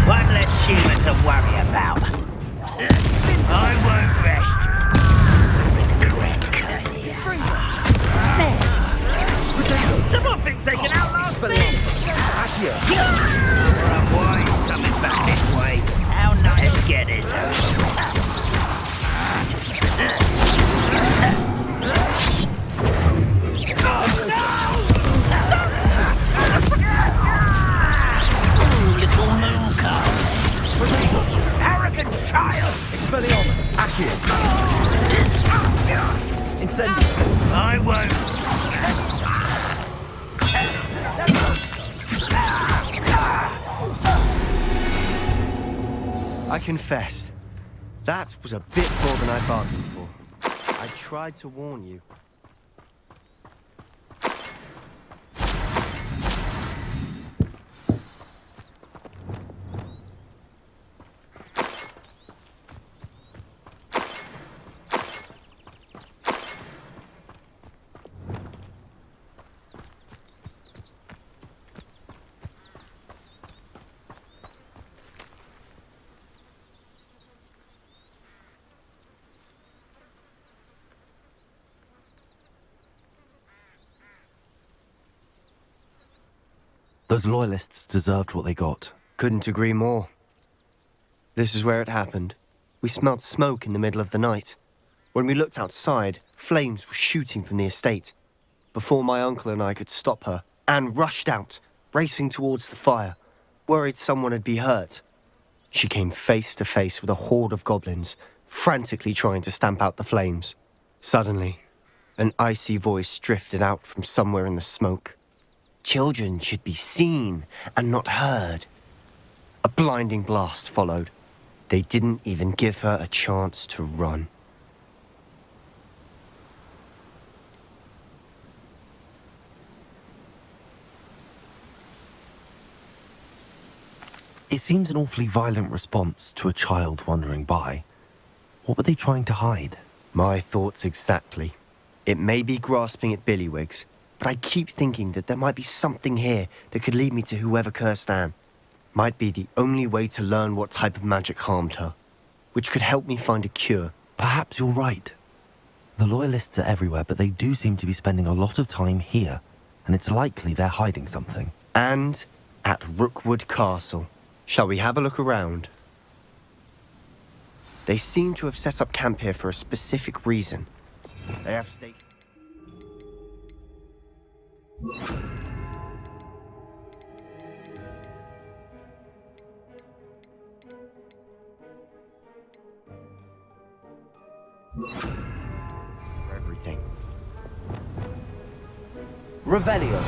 [SPEAKER 13] One less human to worry about. I won't rest. Someone thinks they can outlast me! Why he's coming back this way? How nice. Let's get this over. Little mooncalf. Arrogant child!
[SPEAKER 2] Expelliarmus! Accio! Incendio!
[SPEAKER 13] I won't.
[SPEAKER 5] I confess, that was a bit more than I bargained for. I tried to warn you.
[SPEAKER 7] Those loyalists deserved what they got.
[SPEAKER 5] Couldn't agree more. This is where it happened. We smelled smoke in the middle of the night. When we looked outside, flames were shooting from the estate. Before my uncle and I could stop her, Anne rushed out, racing towards the fire, worried someone had been hurt. She came face to face with a horde of goblins, frantically trying to stamp out the flames. Suddenly, an icy voice drifted out from somewhere in the smoke. Children should be seen and not heard. A blinding blast followed. They didn't even give her a chance to run.
[SPEAKER 7] It seems an awfully violent response to a child wandering by. What were they trying to hide?
[SPEAKER 5] My thoughts exactly. It may be grasping at billywhigs, but I keep thinking that there might be something here that could lead me to whoever cursed Anne. Might be the only way to learn what type of magic harmed her, which could help me find a cure.
[SPEAKER 7] Perhaps you're right. The loyalists are everywhere, but they do seem to be spending a lot of time here, and it's likely they're hiding something.
[SPEAKER 5] And at Rookwood Castle. Shall we have a look around? They seem to have set up camp here for a specific reason. They have staked... for everything.
[SPEAKER 2] Revelio.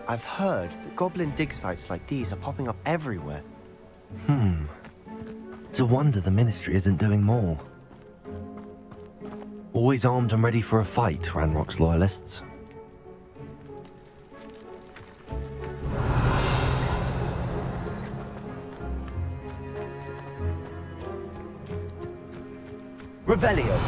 [SPEAKER 5] I've heard that goblin dig sites like these are popping up everywhere.
[SPEAKER 7] It's a wonder the Ministry isn't doing more. Always armed and ready for a fight, Ranrock's loyalists.
[SPEAKER 2] Revelio.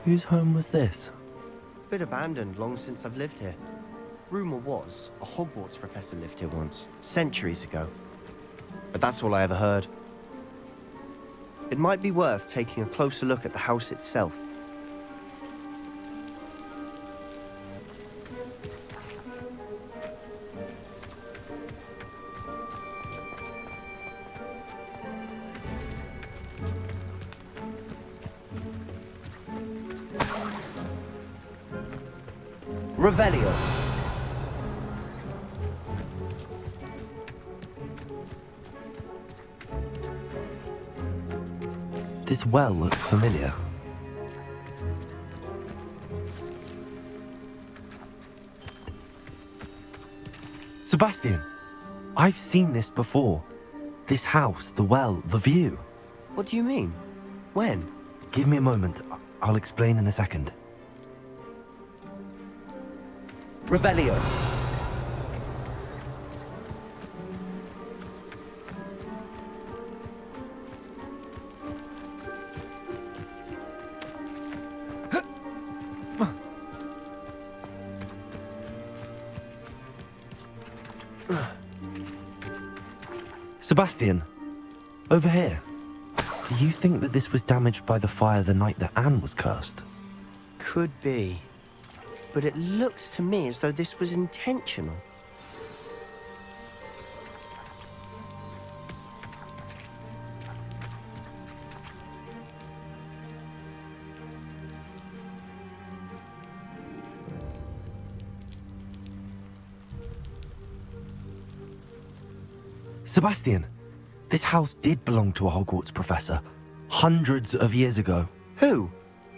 [SPEAKER 7] Whose home was this?
[SPEAKER 5] Bit abandoned long since I've lived here. Rumour was a Hogwarts professor lived here once, centuries ago. But that's all I ever heard. It might be worth taking a closer look at the house itself.
[SPEAKER 2] Revelio.
[SPEAKER 7] This well looks familiar. Sebastian! I've seen this before. This house, the well, the view.
[SPEAKER 5] What do you mean? When?
[SPEAKER 7] Give me a moment. I'll explain in a second.
[SPEAKER 11] Revelio.
[SPEAKER 7] Sebastian, over here. Do you think that this was damaged by the fire the night that Anne was cursed?
[SPEAKER 5] Could be. But it looks to me as though this was intentional.
[SPEAKER 7] Sebastian, this house did belong to a Hogwarts professor, hundreds of years ago.
[SPEAKER 5] Who?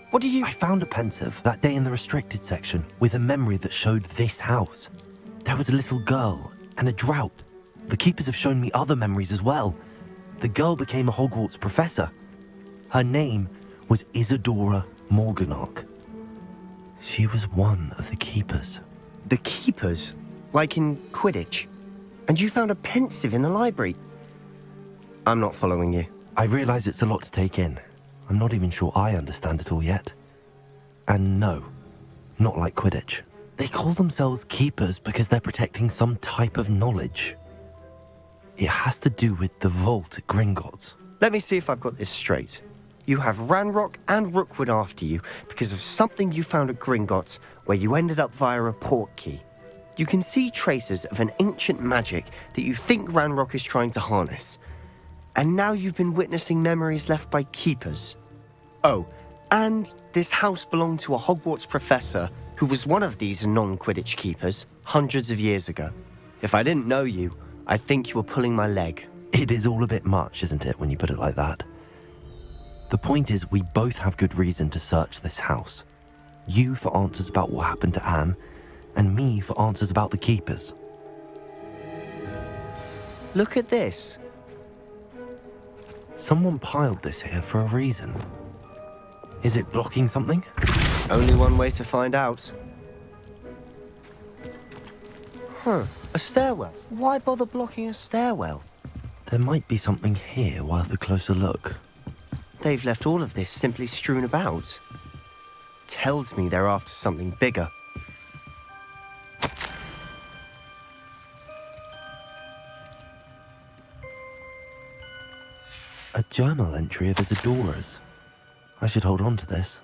[SPEAKER 5] What do you...
[SPEAKER 7] I found a pensive that day in the restricted section with a memory that showed this house. There was a little girl and a drought. The keepers have shown me other memories as well. The girl became a Hogwarts professor. Her name was Isadora Morganach. She was one of the keepers.
[SPEAKER 5] The keepers? Like in Quidditch? And you found a pensive in the library? I'm not following you.
[SPEAKER 7] I realize it's a lot to take in. I'm not even sure I understand it all yet. And no, not like Quidditch. They call themselves keepers because they're protecting some type of knowledge. It has to do with the vault at Gringotts.
[SPEAKER 5] Let me see if I've got this straight. You have Ranrock and Rookwood after you because of something you found at Gringotts where you ended up via a portkey. You can see traces of an ancient magic that you think Ranrock is trying to harness. And now you've been witnessing memories left by keepers. Oh, and this house belonged to a Hogwarts professor who was one of these non-Quidditch keepers hundreds of years ago. If I didn't know you, I'd think you were pulling my leg.
[SPEAKER 7] It is all a bit much, isn't it, when you put it like that? The point is, we both have good reason to search this house. You for answers about what happened to Anne, and me for answers about the keepers.
[SPEAKER 5] Look at this.
[SPEAKER 7] Someone piled this here for a reason. Is it blocking something?
[SPEAKER 5] Only one way to find out. Huh, a stairwell. Why bother blocking a stairwell?
[SPEAKER 7] There might be something here worth a closer look.
[SPEAKER 5] They've left all of this simply strewn about. Tells me they're after something bigger.
[SPEAKER 7] A journal entry of Isadora's. I should hold on to this.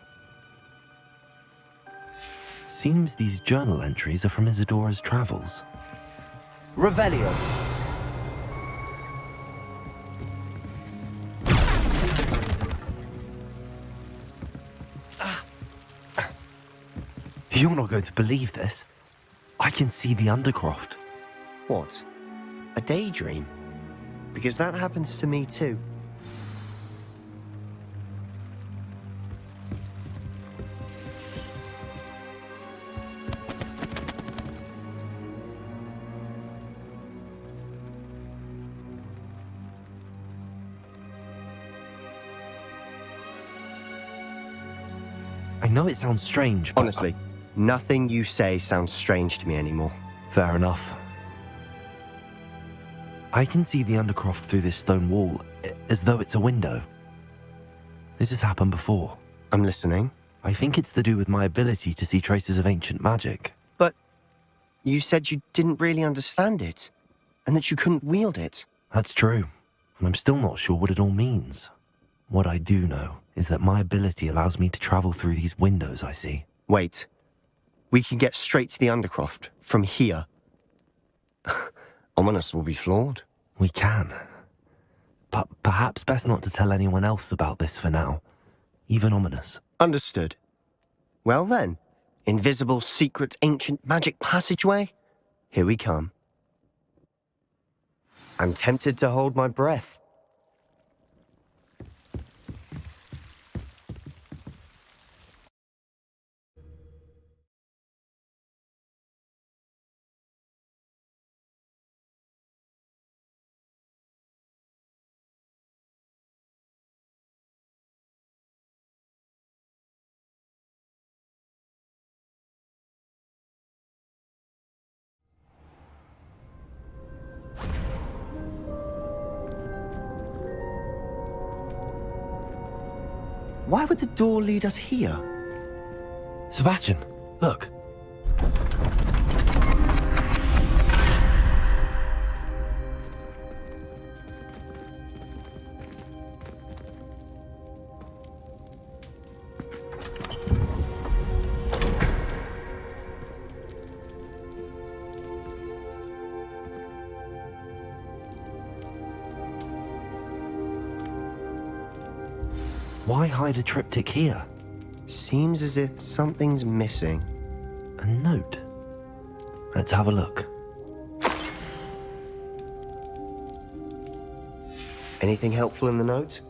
[SPEAKER 7] Seems these journal entries are from Isadora's travels.
[SPEAKER 11] Revelio.
[SPEAKER 7] You're not going to believe this. I can see the Undercroft.
[SPEAKER 5] What? A daydream? Because that happens to me too.
[SPEAKER 7] I know it sounds strange, but...
[SPEAKER 5] Honestly, nothing you say sounds strange to me anymore.
[SPEAKER 7] Fair enough. I can see the Undercroft through this stone wall, as though it's a window. This has happened before.
[SPEAKER 5] I'm listening.
[SPEAKER 7] I think it's to do with my ability to see traces of ancient magic.
[SPEAKER 5] But you said you didn't really understand it, and that you couldn't wield it.
[SPEAKER 7] That's true, and I'm still not sure what it all means. What I do know is that my ability allows me to travel through these windows I see.
[SPEAKER 5] Wait. We can get straight to the Undercroft from here. Ominous will be flawed.
[SPEAKER 7] We can. But perhaps best not to tell anyone else about this for now. Even Ominous.
[SPEAKER 5] Understood. Well then, invisible, secret, ancient magic passageway? Here we come. I'm tempted to hold my breath. Why would the door lead us here?
[SPEAKER 7] Sebastian, look. Why hide a triptych here?
[SPEAKER 5] Seems as if something's missing.
[SPEAKER 7] A note. Let's have a look.
[SPEAKER 5] Anything helpful in the note?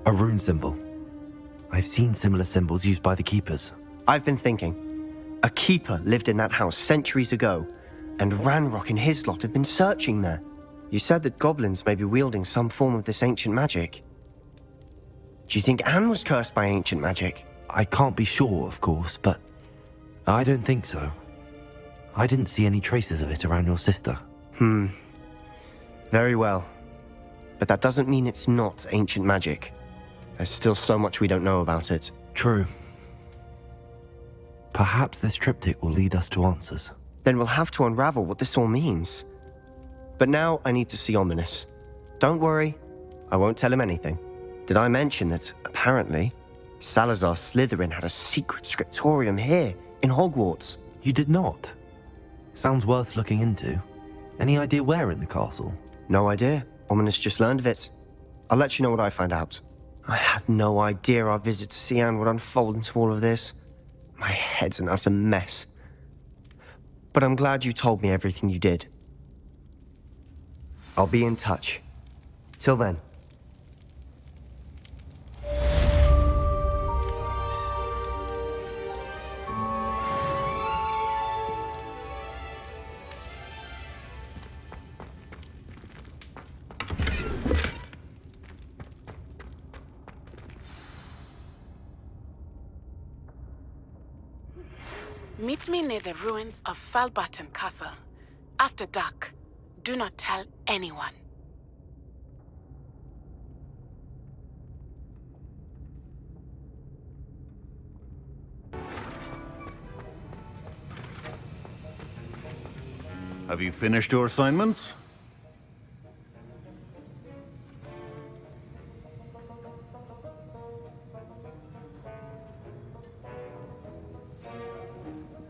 [SPEAKER 7] A rune symbol. I've seen similar symbols used by the keepers.
[SPEAKER 5] I've been thinking. A keeper lived in that house centuries ago, and Ranrock and his lot have been searching there. You said that goblins may be wielding some form of this ancient magic. Do you think Anne was cursed by ancient magic?
[SPEAKER 7] I can't be sure, of course, but I don't think so. I didn't see any traces of it around your sister.
[SPEAKER 5] Very well. But that doesn't mean it's not ancient magic. There's still so much we don't know about it.
[SPEAKER 7] True. Perhaps this triptych will lead us to answers.
[SPEAKER 5] Then we'll have to unravel what this all means. But now I need to see Ominous. Don't worry, I won't tell him anything. Did I mention that, apparently, Salazar Slytherin had a secret scriptorium here, in Hogwarts?
[SPEAKER 7] You did not? Sounds worth looking into. Any idea where in the castle?
[SPEAKER 5] No idea. Ominous just learned of it. I'll let you know what I find out. I had no idea our visit to see Anne would unfold into all of this. My head's an utter mess. But I'm glad you told me everything you did. I'll be in touch. Till then.
[SPEAKER 3] Meet me near the ruins of Falbarton Castle. After dark. Do not tell anyone.
[SPEAKER 21] Have you finished your assignments?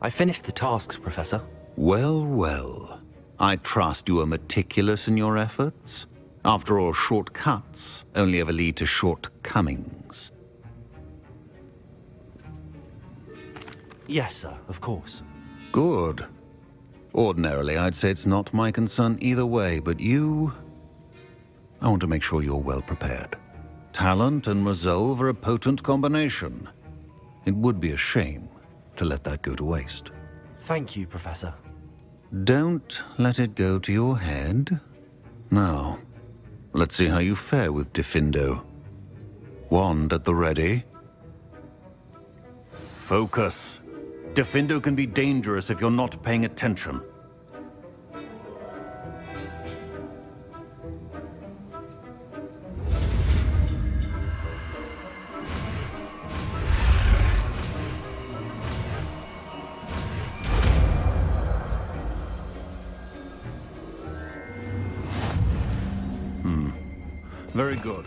[SPEAKER 7] I finished the tasks, Professor.
[SPEAKER 21] Well, well. I trust you are meticulous in your efforts. After all, shortcuts only ever lead to shortcomings.
[SPEAKER 7] Yes, sir, of course.
[SPEAKER 21] Good. Ordinarily, I'd say it's not my concern either way, but you... I want to make sure you're well prepared. Talent and resolve are a potent combination. It would be a shame to let that go to waste.
[SPEAKER 7] Thank you, Professor.
[SPEAKER 21] Don't let it go to your head. Now, let's see how you fare with Diffindo. Wand at the ready. Focus. Diffindo can be dangerous if you're not paying attention. Very good.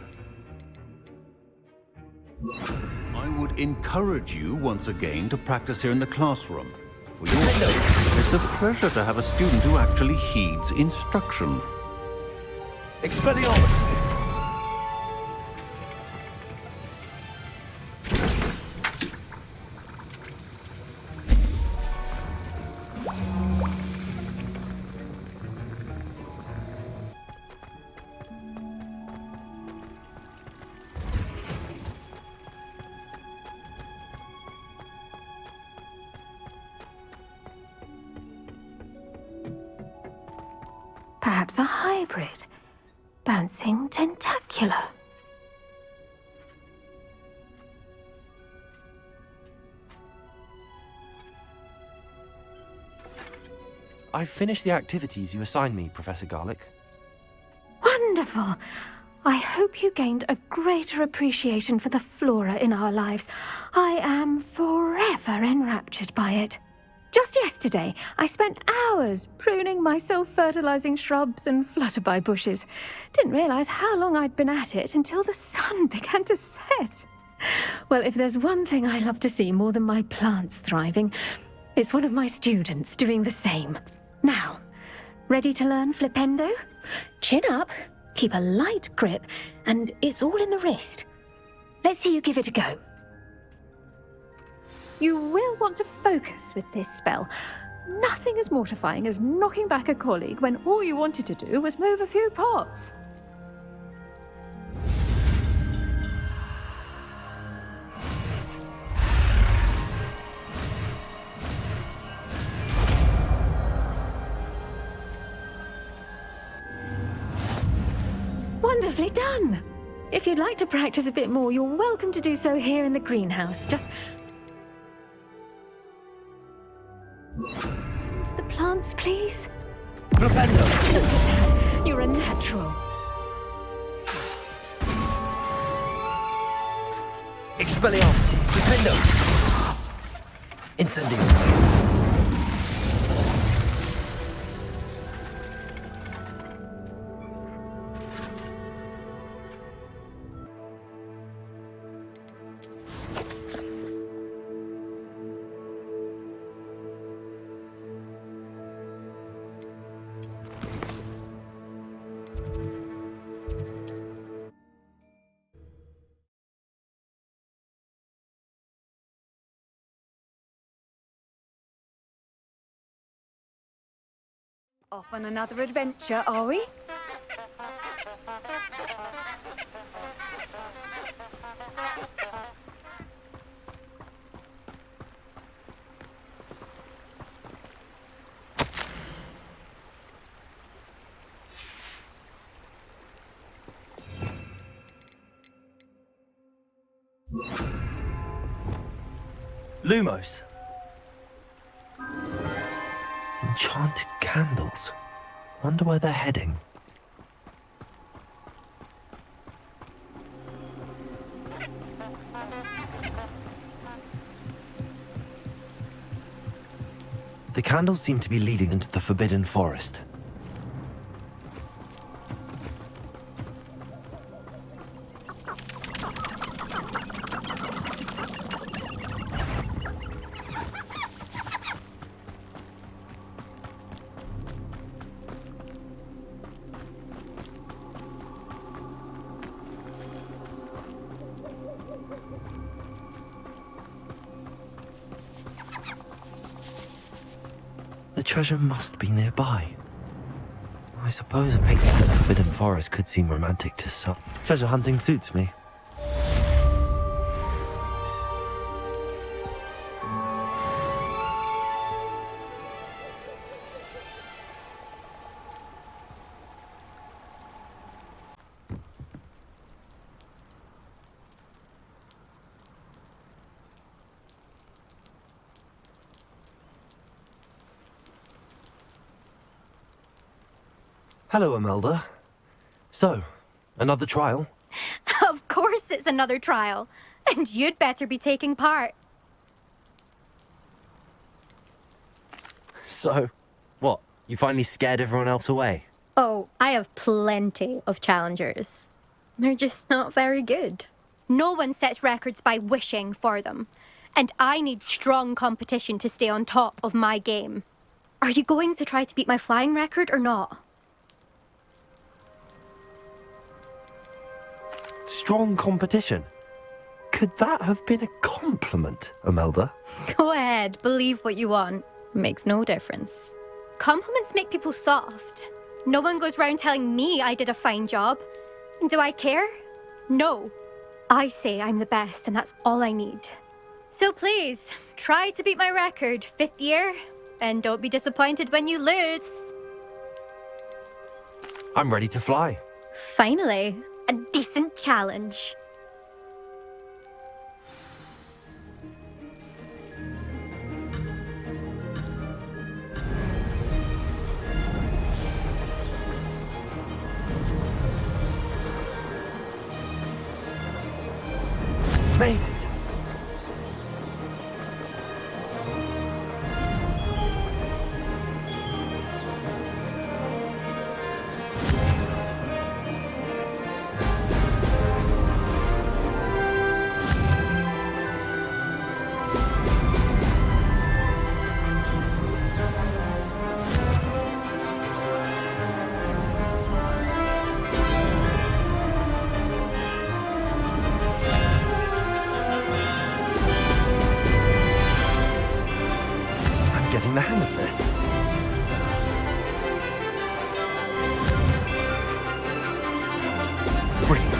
[SPEAKER 21] I would encourage you once again to practice here in the classroom. For your sake, it's a pleasure to have a student who actually heeds instruction.
[SPEAKER 2] Expelliarmus!
[SPEAKER 18] Perhaps a hybrid. Bouncing tentacular.
[SPEAKER 7] I've finished the activities you assigned me, Professor Garlick.
[SPEAKER 15] Wonderful. I hope you gained a greater appreciation for the flora in our lives. I am forever enraptured by it. Just yesterday, I spent hours pruning my self-fertilizing shrubs and flutterby bushes. Didn't realize how long I'd been at it until the sun began to set. Well, if there's one thing I love to see more than my plants thriving, it's one of my students doing the same. Now, ready to learn Flipendo? Chin up, keep a light grip, and it's all in the wrist. Let's see you give it a go. You will want to focus with this spell. Nothing as mortifying as knocking back a colleague when all you wanted to do was move a few pots. Wonderfully done! If you'd like to practice a bit more, you're welcome to do so here in the greenhouse. Just... the plants, please?
[SPEAKER 7] Flipendo!
[SPEAKER 15] Look at that! You're a natural.
[SPEAKER 7] Expelliarmus! Flipendo! Incendio!
[SPEAKER 20] Off on another adventure, are we?
[SPEAKER 7] Lumos. Enchanted candles. Wonder where they're heading. The candles seem to be leading into the Forbidden Forest. The treasure must be nearby. I suppose a picnic in the Forbidden Forest could seem romantic to some. Treasure hunting suits me. Hello, Imelda. So, another trial?
[SPEAKER 22] Of course it's another trial. And you'd better be taking part.
[SPEAKER 7] So, what? You finally scared everyone else away?
[SPEAKER 22] Oh, I have plenty of challengers. They're just not very good. No one sets records by wishing for them. And I need strong competition to stay on top of my game. Are you going to try to beat my flying record or not?
[SPEAKER 7] Strong competition? Could that have been a compliment, Imelda?
[SPEAKER 22] Go ahead, believe what you want. Makes no difference. Compliments make people soft. No one goes round telling me I did a fine job. And do I care? No. I say I'm the best and that's all I need. So please, try to beat my record, 5th year, and don't be disappointed when you lose.
[SPEAKER 7] I'm ready to fly.
[SPEAKER 22] Finally, a decent challenge.
[SPEAKER 7] Made it. Getting the hang of this. Brilliant.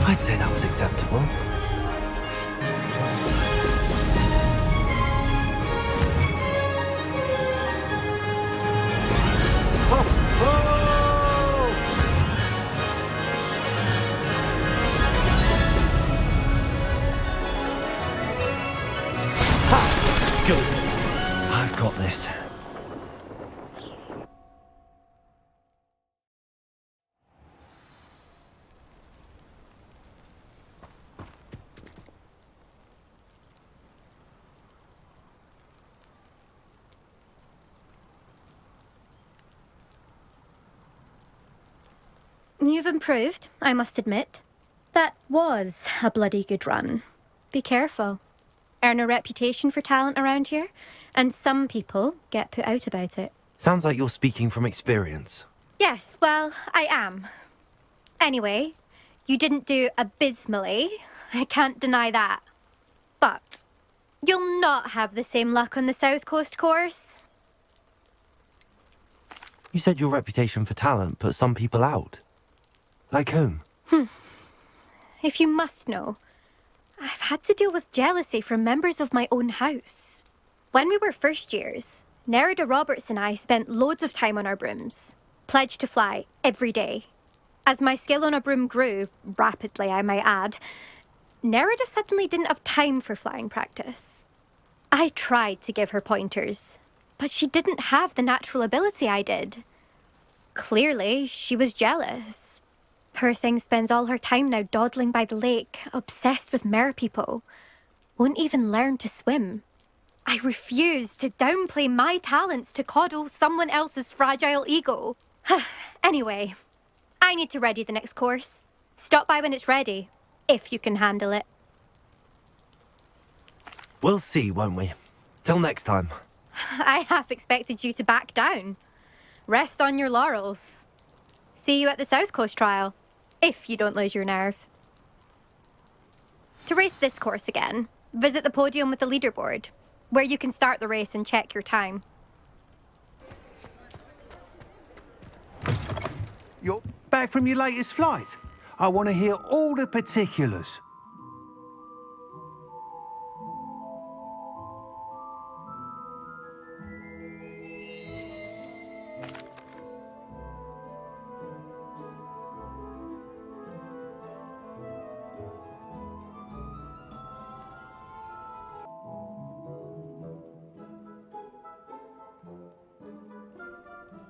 [SPEAKER 7] I'd say that was acceptable. Good. I've got this.
[SPEAKER 22] You've improved, I must admit. That was a bloody good run. Be careful. Earn a reputation for talent around here, and some people get put out about it.
[SPEAKER 7] Sounds like you're speaking from experience.
[SPEAKER 22] Yes, well, I am. Anyway, you didn't do abysmally. I can't deny that. But you'll not have the same luck on the South Coast course.
[SPEAKER 7] You said your reputation for talent put some people out. Like whom?
[SPEAKER 22] If you must know, I've had to deal with jealousy from members of my own house. When we were first years, Nerida Roberts and I spent loads of time on our brooms, pledged to fly every day. As my skill on a broom grew, rapidly I might add, Nerida suddenly didn't have time for flying practice. I tried to give her pointers, but she didn't have the natural ability I did. Clearly, she was jealous. Poor thing spends all her time now dawdling by the lake, obsessed with merpeople. Won't even learn to swim. I refuse to downplay my talents to coddle someone else's fragile ego. Anyway, I need to ready the next course. Stop by when it's ready, if you can handle it.
[SPEAKER 7] We'll see, won't we? Till next time.
[SPEAKER 22] I half expected you to back down. Rest on your laurels. See you at the South Coast trial, if you don't lose your nerve. To race this course again, visit the podium with the leaderboard, where you can start the race and check your time.
[SPEAKER 13] You're back from your latest flight? I want to hear all the particulars.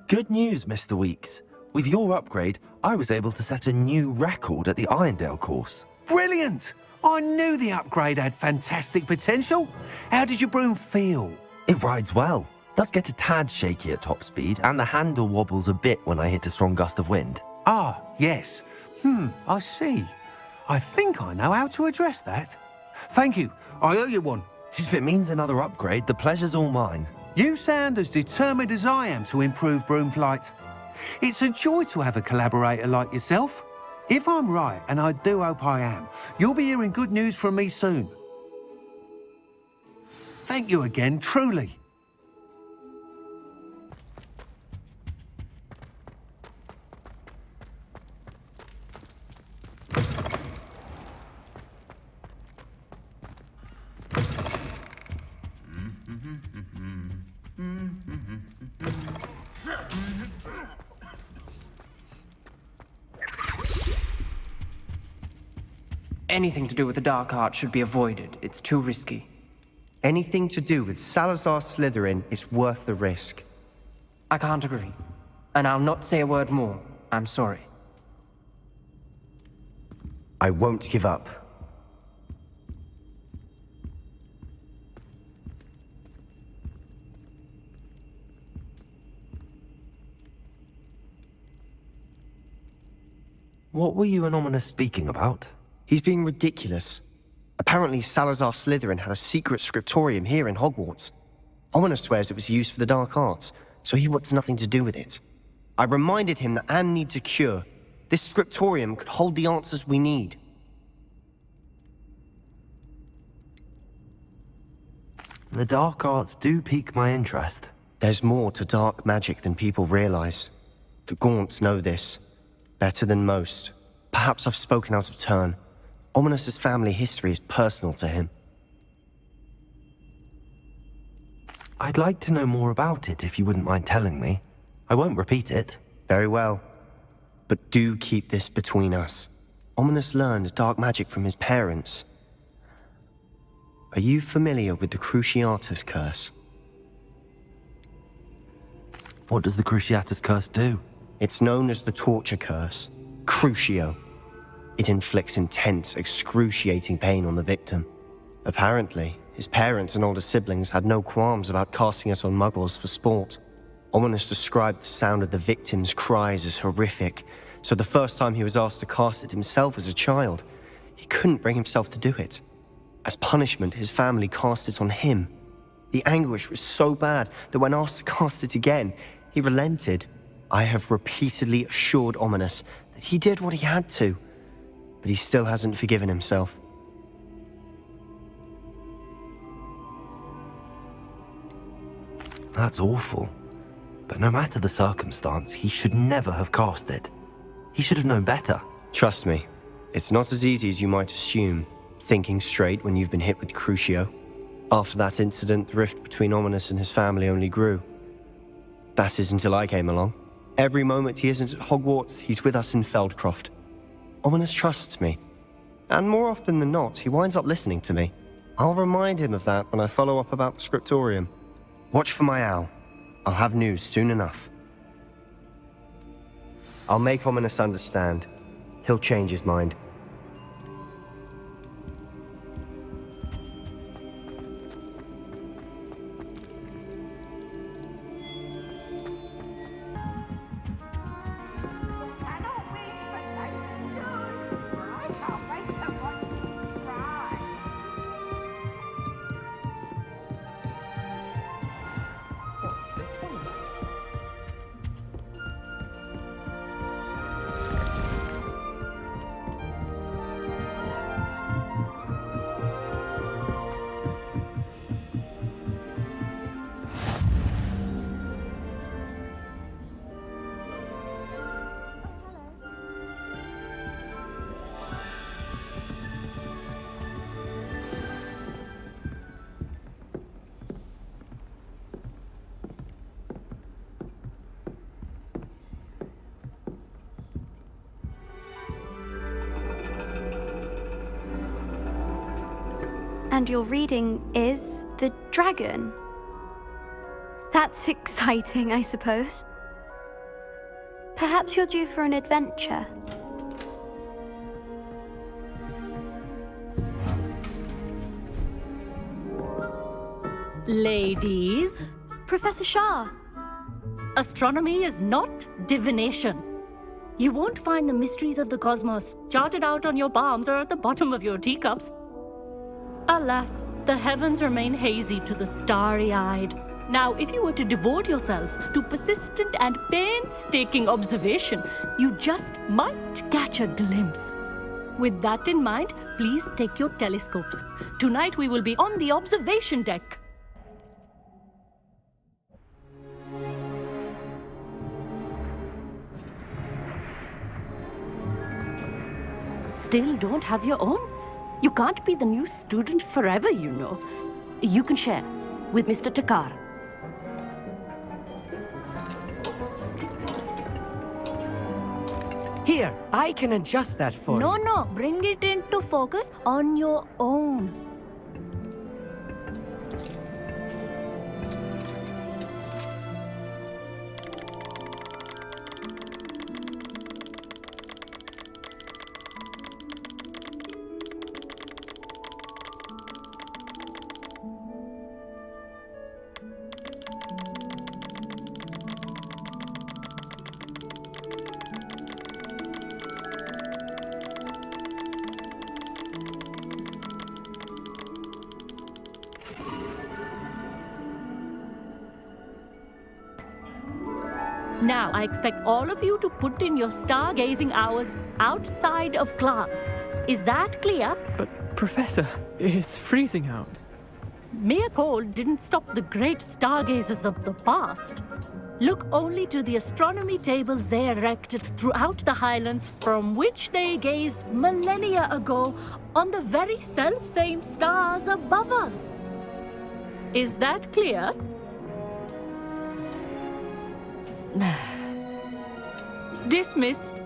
[SPEAKER 7] Good news, Mr. Weeks. With your upgrade, I was able to set a new record at the Irondale course.
[SPEAKER 13] Brilliant! I knew the upgrade had fantastic potential. How did your broom feel?
[SPEAKER 7] It rides well. Does get a tad shaky at top speed, and the handle wobbles a bit when I hit a strong gust of wind.
[SPEAKER 13] Ah, yes. I see. I think I know how to address that. Thank you. I owe you one.
[SPEAKER 7] If it means another upgrade, the pleasure's all mine.
[SPEAKER 13] You sound as determined as I am to improve broom flight. It's a joy to have a collaborator like yourself. If I'm right, and I do hope I am, you'll be hearing good news from me soon. Thank you again, truly.
[SPEAKER 9] Anything to do with the dark art should be avoided. It's too risky.
[SPEAKER 14] Anything to do with Salazar Slytherin is worth the risk.
[SPEAKER 9] I can't agree. And I'll not say a word more. I'm sorry.
[SPEAKER 14] I won't give up.
[SPEAKER 7] What were you and Ominous speaking about?
[SPEAKER 14] He's being ridiculous. Apparently Salazar Slytherin had a secret scriptorium here in Hogwarts. Ominous swears it was used for the dark arts, so he wants nothing to do with it. I reminded him that Anne needs a cure. This scriptorium could hold the answers we need.
[SPEAKER 7] The dark arts do pique my interest.
[SPEAKER 14] There's more to dark magic than people realize. The Gaunts know this. Better than most. Perhaps I've spoken out of turn. Ominous's family history is personal to him.
[SPEAKER 7] I'd like to know more about it if you wouldn't mind telling me. I won't repeat it.
[SPEAKER 14] Very well. But do keep this between us. Ominous learned dark magic from his parents. Are you familiar with the Cruciatus Curse?
[SPEAKER 7] What does the Cruciatus Curse do?
[SPEAKER 14] It's known as the Torture Curse. Crucio. It inflicts intense, excruciating pain on the victim. Apparently, his parents and older siblings had no qualms about casting it on muggles for sport. Ominous described the sound of the victim's cries as horrific, so the first time he was asked to cast it himself as a child, he couldn't bring himself to do it. As punishment, his family cast it on him. The anguish was so bad that when asked to cast it again, he relented. I have repeatedly assured Ominous that he did what he had to, but he still hasn't forgiven himself.
[SPEAKER 7] That's awful. But no matter the circumstance, he should never have cast it. He should have known better.
[SPEAKER 14] Trust me, it's not as easy as you might assume, thinking straight when you've been hit with Crucio. After that incident, the rift between Ominous and his family only grew. That is until I came along. Every moment he isn't at Hogwarts, he's with us in Feldcroft. Ominous trusts me. And more often than not, he winds up listening to me. I'll remind him of that when I follow up about the scriptorium. Watch for my owl. I'll have news soon enough. I'll make Ominous understand. He'll change his mind.
[SPEAKER 15] And your reading is The Dragon. That's exciting, I suppose. Perhaps you're due for an adventure.
[SPEAKER 12] Ladies.
[SPEAKER 15] Professor Shah.
[SPEAKER 12] Astronomy is not divination. You won't find the mysteries of the cosmos charted out on your palms or at the bottom of your teacups. Alas, the heavens remain hazy to the starry-eyed. Now, if you were to devote yourselves to persistent and painstaking observation, you just might catch a glimpse. With that in mind, please take your telescopes. Tonight we will be on the observation deck. Still don't have your own? You can't be the new student forever, you know. You can share with Mr. Takar.
[SPEAKER 11] Here, I can adjust that for you.
[SPEAKER 12] No, bring it into focus on your own. Now, I expect all of you to put in your stargazing hours outside of class. Is that clear?
[SPEAKER 8] But, Professor, it's freezing out.
[SPEAKER 12] Mere cold didn't stop the great stargazers of the past. Look only to the astronomy tables they erected throughout the highlands from which they gazed millennia ago on the very self-same stars above us. Is that clear? Dismissed.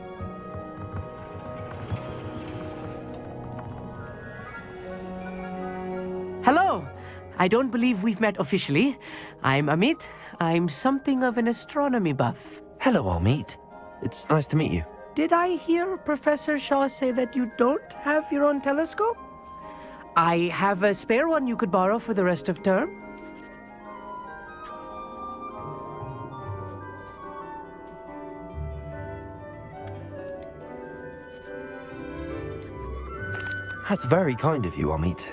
[SPEAKER 11] Hello. I don't believe we've met officially. I'm Amit. I'm something of an astronomy buff.
[SPEAKER 7] Hello, Amit. It's nice to meet you.
[SPEAKER 11] Did I hear Professor Shaw say that you don't have your own telescope? I have a spare one you could borrow for the rest of term.
[SPEAKER 7] That's very kind of you, Amit.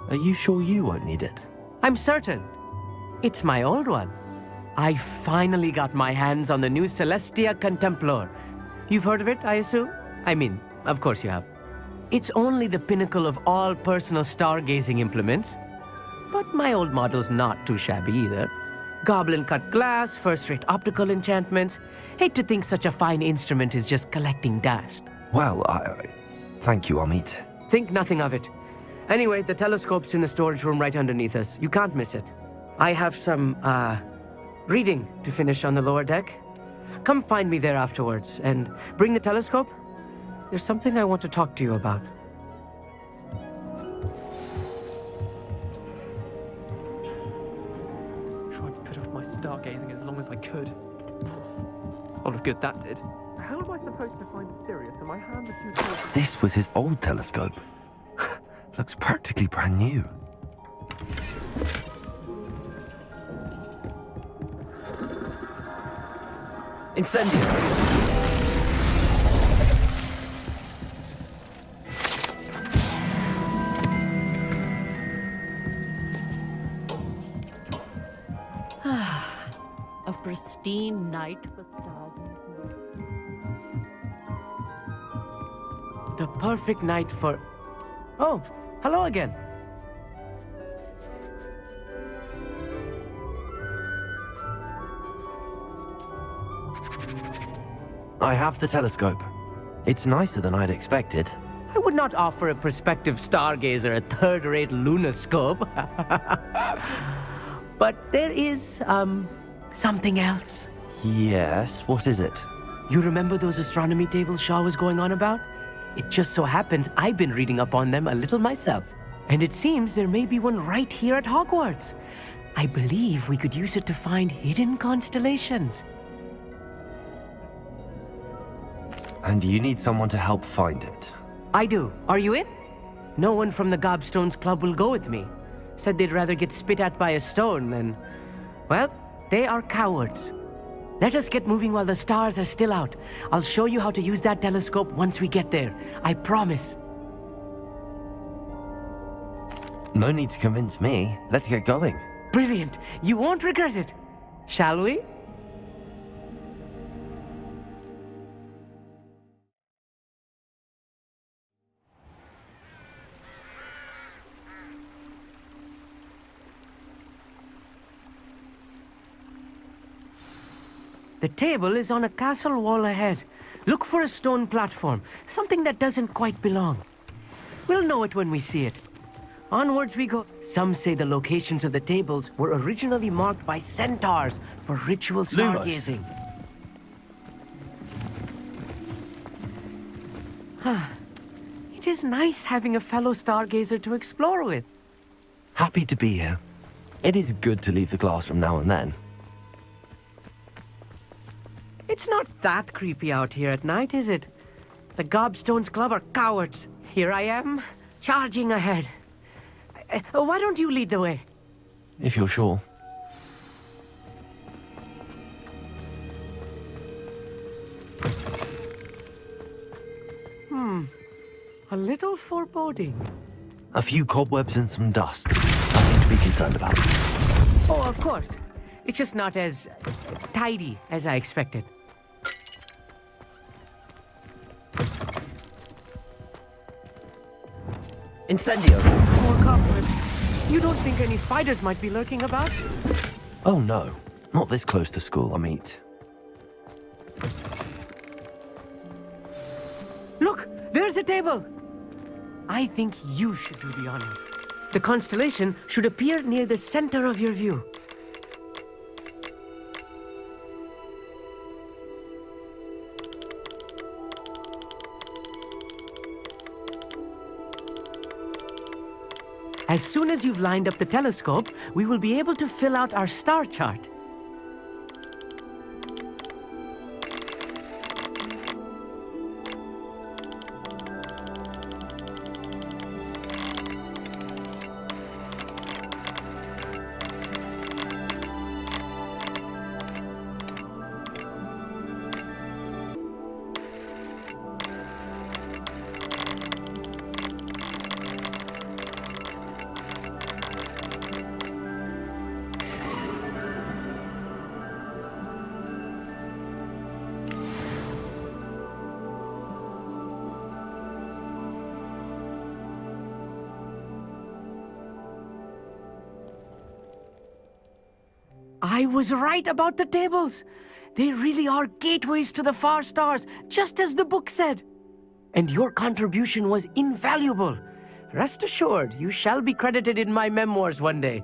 [SPEAKER 7] Are you sure you won't need it?
[SPEAKER 11] I'm certain. It's my old one. I finally got my hands on the new Celestia Contemplar. You've heard of it, I assume? I mean, of course you have. It's only the pinnacle of all personal stargazing implements. But my old model's not too shabby either. Goblin-cut glass, first-rate optical enchantments. Hate to think such a fine instrument is just collecting dust.
[SPEAKER 7] Well, thank you, Amit.
[SPEAKER 11] Think nothing of it. Anyway, the telescope's in the storage room right underneath us. You can't miss it. I have some, reading to finish on the lower deck. Come find me there afterwards, and bring the telescope. There's something I want to talk to you about.
[SPEAKER 8] Tried to put off my stargazing as long as I could. A lot of good that did. How am I supposed to find Sirius when my hands are too cold?
[SPEAKER 7] This was his old telescope. Looks practically brand new.
[SPEAKER 11] Incendio!
[SPEAKER 12] A pristine night for stargazing.
[SPEAKER 11] The perfect night for... Oh, hello again.
[SPEAKER 7] I have the telescope. It's nicer than I'd expected.
[SPEAKER 11] I would not offer a prospective stargazer a third-rate lunoscope. But there is, something else.
[SPEAKER 7] Yes, what is it?
[SPEAKER 11] You remember those astronomy tables Shaw was going on about? It just so happens I've been reading up on them a little myself. And it seems there may be one right here at Hogwarts. I believe we could use it to find hidden constellations.
[SPEAKER 7] And you need someone to help find it.
[SPEAKER 11] I do. Are you in? No one from the Gobstones Club will go with me. Said they'd rather get spit at by a stone than... Well, they are cowards. Let us get moving while the stars are still out. I'll show you how to use that telescope once we get there. I promise.
[SPEAKER 7] No need to convince me. Let's get going.
[SPEAKER 11] Brilliant. You won't regret it. Shall we? The table is on a castle wall ahead. Look for a stone platform, something that doesn't quite belong. We'll know it when we see it. Onwards we go. Some say the locations of the tables were originally marked by centaurs for ritual stargazing. It is nice having a fellow stargazer to explore with.
[SPEAKER 7] Happy to be here. It is good to leave the classroom now and then.
[SPEAKER 11] It's not that creepy out here at night, is it? The Gobstones Club are cowards. Here I am, charging ahead. Why don't you lead the way?
[SPEAKER 7] If you're sure.
[SPEAKER 11] A little foreboding.
[SPEAKER 7] A few cobwebs and some dust. Nothing to be concerned about.
[SPEAKER 11] Oh, of course. It's just not as tidy as I expected.
[SPEAKER 7] Incendio!
[SPEAKER 11] More cobwebs. You don't think any spiders might be lurking about?
[SPEAKER 7] Oh no, not this close to school, Amit.
[SPEAKER 11] Look, there's a table. I think you should do the honors. The constellation should appear near the center of your view. As soon as you've lined up the telescope, we will be able to fill out our star chart. I was right about the tables. They really are gateways to the far stars, just as the book said. And your contribution was invaluable. Rest assured, you shall be credited in my memoirs one day.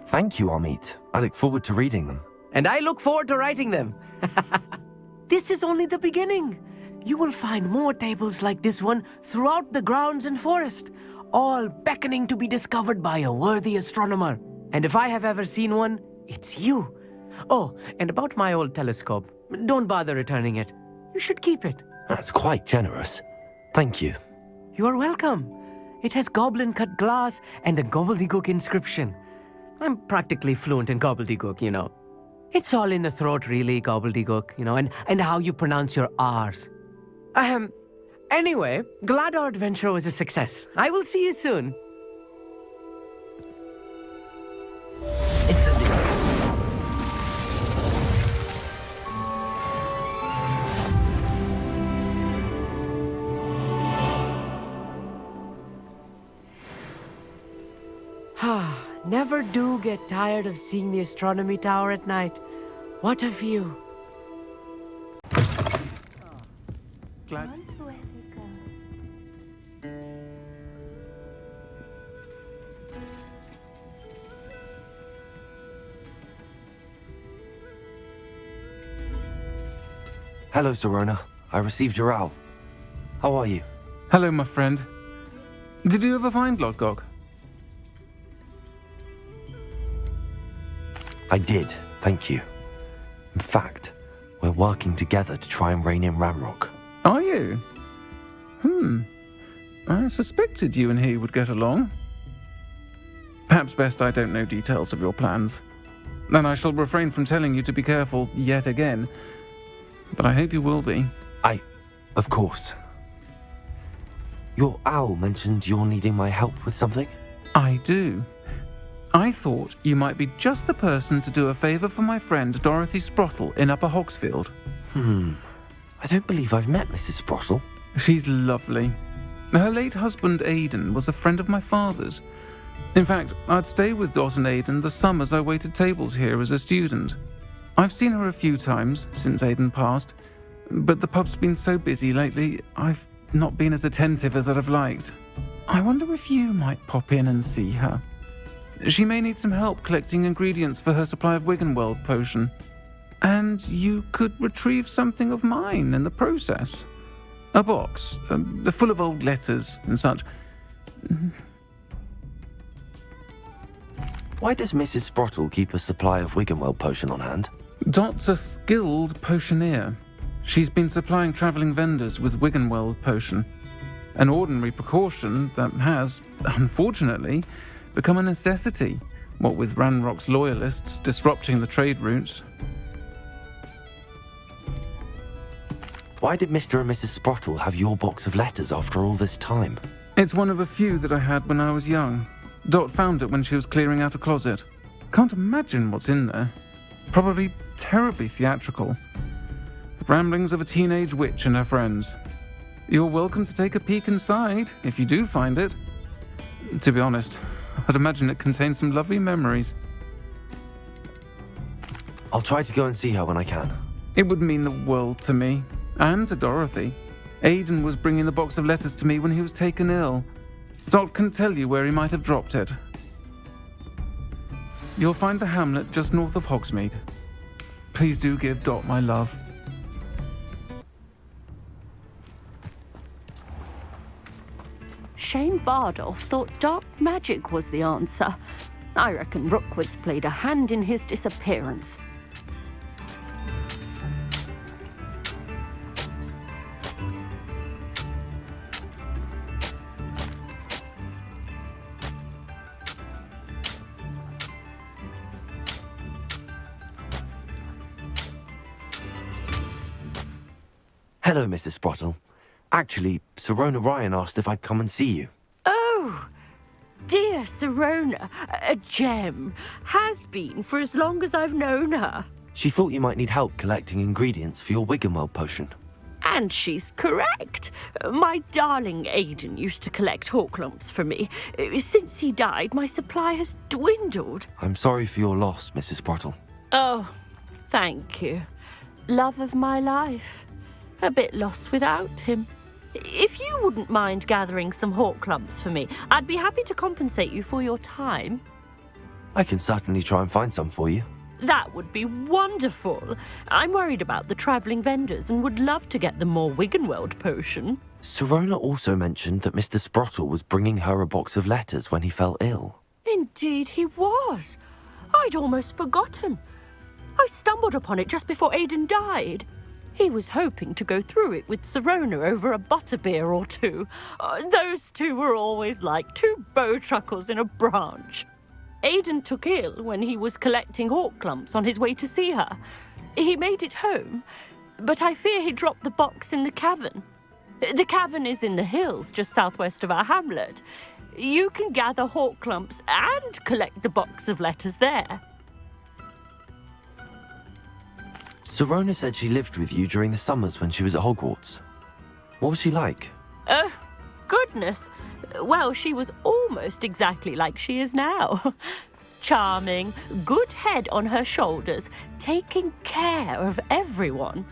[SPEAKER 7] Thank you, Amit. I look forward to reading them.
[SPEAKER 11] And I look forward to writing them. This is only the beginning. You will find more tables like this one throughout the grounds and forest, all beckoning to be discovered by a worthy astronomer. And if I have ever seen one, it's you. Oh, and about my old telescope, don't bother returning it. You should keep it.
[SPEAKER 7] That's quite generous. Thank you.
[SPEAKER 11] You are welcome. It has goblin-cut glass and a gobbledygook inscription. I'm practically fluent in gobbledygook, you know. It's all in the throat, really, gobbledygook, you know, and how you pronounce your R's. Anyway, glad our adventure was a success. I will see you soon.
[SPEAKER 7] Incendio.
[SPEAKER 11] Never do get tired of seeing the astronomy tower at night. What a view.
[SPEAKER 8] Glad.
[SPEAKER 7] Hello, Serona. I received your owl. How are you?
[SPEAKER 8] Hello, my friend. Did you ever find Lodgok?
[SPEAKER 7] I did, thank you. In fact, we're working together to try and rein in Ramrock.
[SPEAKER 8] Are you? I suspected you and he would get along. Perhaps best I don't know details of your plans. And I shall refrain from telling you to be careful yet again. But I hope you will be.
[SPEAKER 7] Of course. Your owl mentioned you're needing my help with something?
[SPEAKER 8] I do. I thought you might be just the person to do a favour for my friend Dorothy Sprottle in Upper Hogsfield.
[SPEAKER 7] I don't believe I've met Mrs. Sprottle.
[SPEAKER 8] She's lovely. Her late husband Aidan was a friend of my father's. In fact, I'd stay with Dot and Aidan the summers I waited tables here as a student. I've seen her a few times since Aidan passed, but the pub's been so busy lately, I've not been as attentive as I'd have liked. I wonder if you might pop in and see her. She may need some help collecting ingredients for her supply of Wiggenweld potion. And you could retrieve something of mine in the process. A box, full of old letters and such.
[SPEAKER 7] Why does Mrs. Sprottle keep a supply of Wiggenweld potion on hand?
[SPEAKER 8] Dot's a skilled potioneer. She's been supplying travelling vendors with Wiggenweld potion. An ordinary precaution that has, unfortunately, become a necessity, what with Ranrock's loyalists disrupting the trade routes.
[SPEAKER 7] Why did Mr. and Mrs. Sprottle have your box of letters after all this time?
[SPEAKER 8] It's one of a few that I had when I was young. Dot found it when she was clearing out a closet. Can't imagine what's in there. Probably terribly theatrical. The ramblings of a teenage witch and her friends. You're welcome to take a peek inside, if you do find it. To be honest, I'd imagine it contains some lovely memories.
[SPEAKER 7] I'll try to go and see her when I can.
[SPEAKER 8] It would mean the world to me, and to Dorothy. Aidan was bringing the box of letters to me when he was taken ill. Dot can tell you where he might have dropped it. You'll find the hamlet just north of Hogsmeade. Please do give Dot my love.
[SPEAKER 12] Shane Bardolph thought dark magic was the answer. I reckon Rookwood's played a hand in his disappearance.
[SPEAKER 7] Hello, Mrs. Sprottle. Actually, Sirona Ryan asked if I'd come and see you.
[SPEAKER 12] Oh, dear Sirona, a gem. Has been for as long as I've known her.
[SPEAKER 7] She thought you might need help collecting ingredients for your Wiggenweld potion.
[SPEAKER 12] And she's correct. My darling Aidan used to collect hawklumps for me. Since he died, my supply has dwindled.
[SPEAKER 7] I'm sorry for your loss, Mrs. Sprottle.
[SPEAKER 12] Oh, thank you. Love of my life. A bit lost without him. If you wouldn't mind gathering some hawklumps for me, I'd be happy to compensate you for your time.
[SPEAKER 7] I can certainly try and find some for you.
[SPEAKER 12] That would be wonderful. I'm worried about the travelling vendors and would love to get them more Wiggenweld potion.
[SPEAKER 7] Sirona also mentioned that Mr. Sprottle was bringing her a box of letters when he fell ill.
[SPEAKER 12] Indeed he was. I'd almost forgotten. I stumbled upon it just before Aidan died. He was hoping to go through it with Sirona over a butterbeer or two. Those two were always like two bowtruckles in a branch. Aidan took ill when he was collecting hawklumps on his way to see her. He made it home, but I fear he dropped the box in the cavern. The cavern is in the hills just southwest of our hamlet. You can gather hawklumps and collect the box of letters there.
[SPEAKER 7] Sirona said she lived with you during the summers when she was at Hogwarts. What was she like?
[SPEAKER 12] Goodness. Well, she was almost exactly like she is now. Charming, good head on her shoulders, taking care of everyone.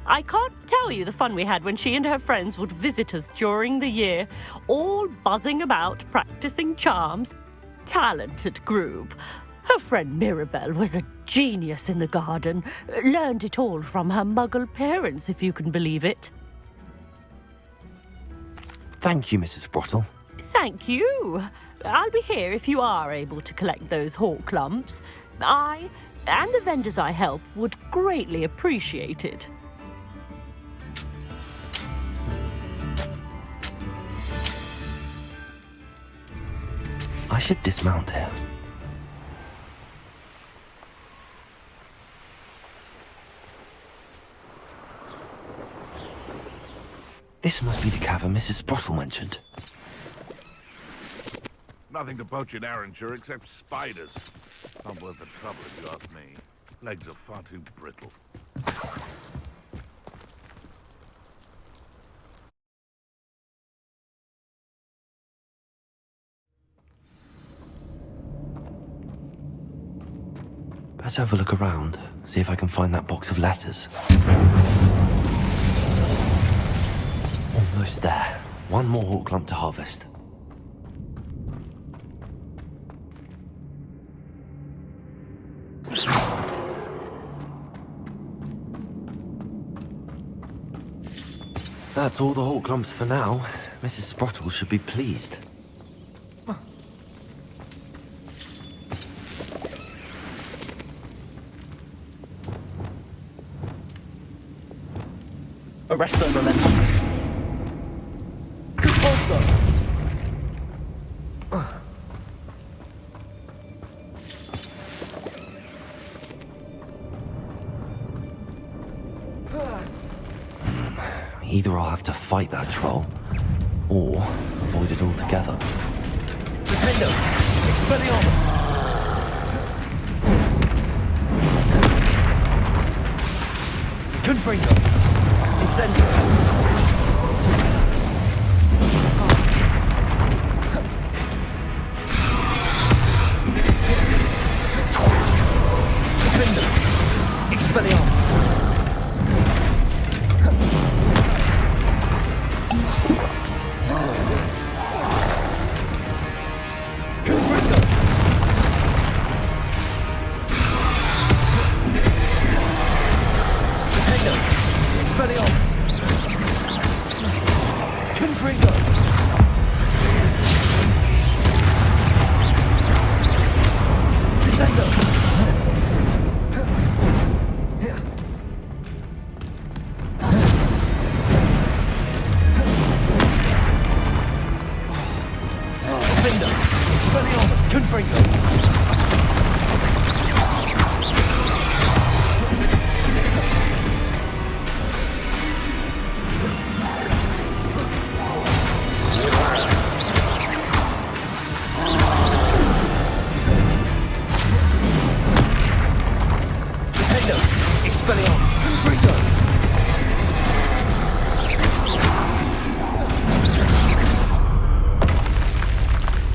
[SPEAKER 12] I can't tell you the fun we had when she and her friends would visit us during the year, all buzzing about, practicing charms. Talented group. Her friend Mirabelle was a genius in the garden. Learned it all from her muggle parents, if you can believe it.
[SPEAKER 7] Thank you, Mrs. Sprottle.
[SPEAKER 12] Thank you. I'll be here if you are able to collect those hawklumps. I and the vendors I help would greatly appreciate it.
[SPEAKER 7] I should dismount here. This must be the cavern Mrs. Sprottle mentioned.
[SPEAKER 1] Nothing to poach in Arranshire except spiders. Not worth the trouble if you ask me. Legs are far too brittle.
[SPEAKER 7] Better have a look around, see if I can find that box of letters. Almost there. One more hawk lump to harvest. That's all the hawk lumps for now. Mrs. Sprottle should be pleased.
[SPEAKER 2] Arrest them, Relentless. Good call, sir.
[SPEAKER 7] Either I'll have to fight that troll, or avoid it altogether.
[SPEAKER 2] Defendo! Expelliarmus! Confringo! Incendio! Defendo! Expelliarmus!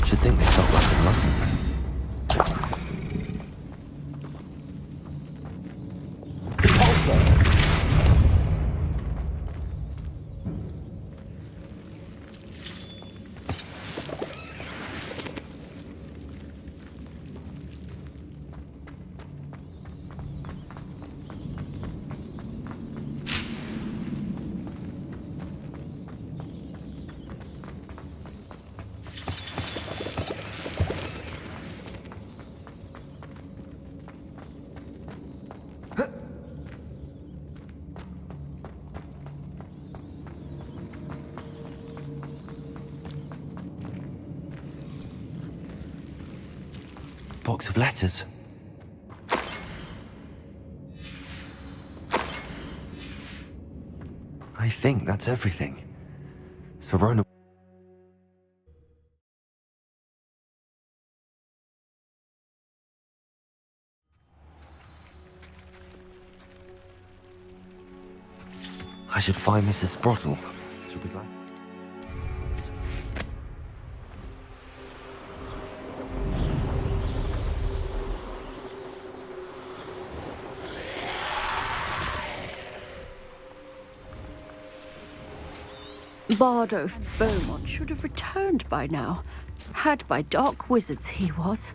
[SPEAKER 7] Should think they felt like in London. Box of letters. I think that's everything. Sirona. I should find Mrs. Sprottle. She'll be glad.
[SPEAKER 12] Bardo Beaumont should have returned by now. Had by dark wizards he was.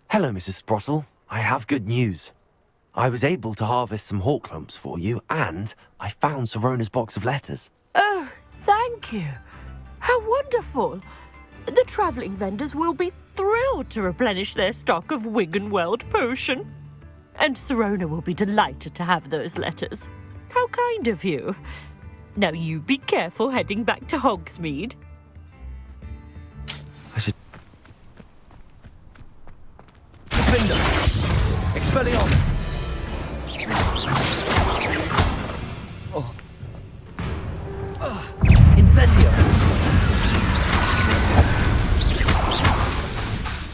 [SPEAKER 7] Hello, Mrs. Sprottle. I have good news. I was able to harvest some hawk lumps for you, and I found Sirona's box of letters.
[SPEAKER 12] Oh, thank you. How wonderful. The travelling vendors will be thrilled to replenish their stock of Wiggenweld potion. And Sirona will be delighted to have those letters. How kind of you.
[SPEAKER 4] Now you be careful heading back to Hogsmeade.
[SPEAKER 2] I should... Defender! Expelliarmus! Oh. Incendio!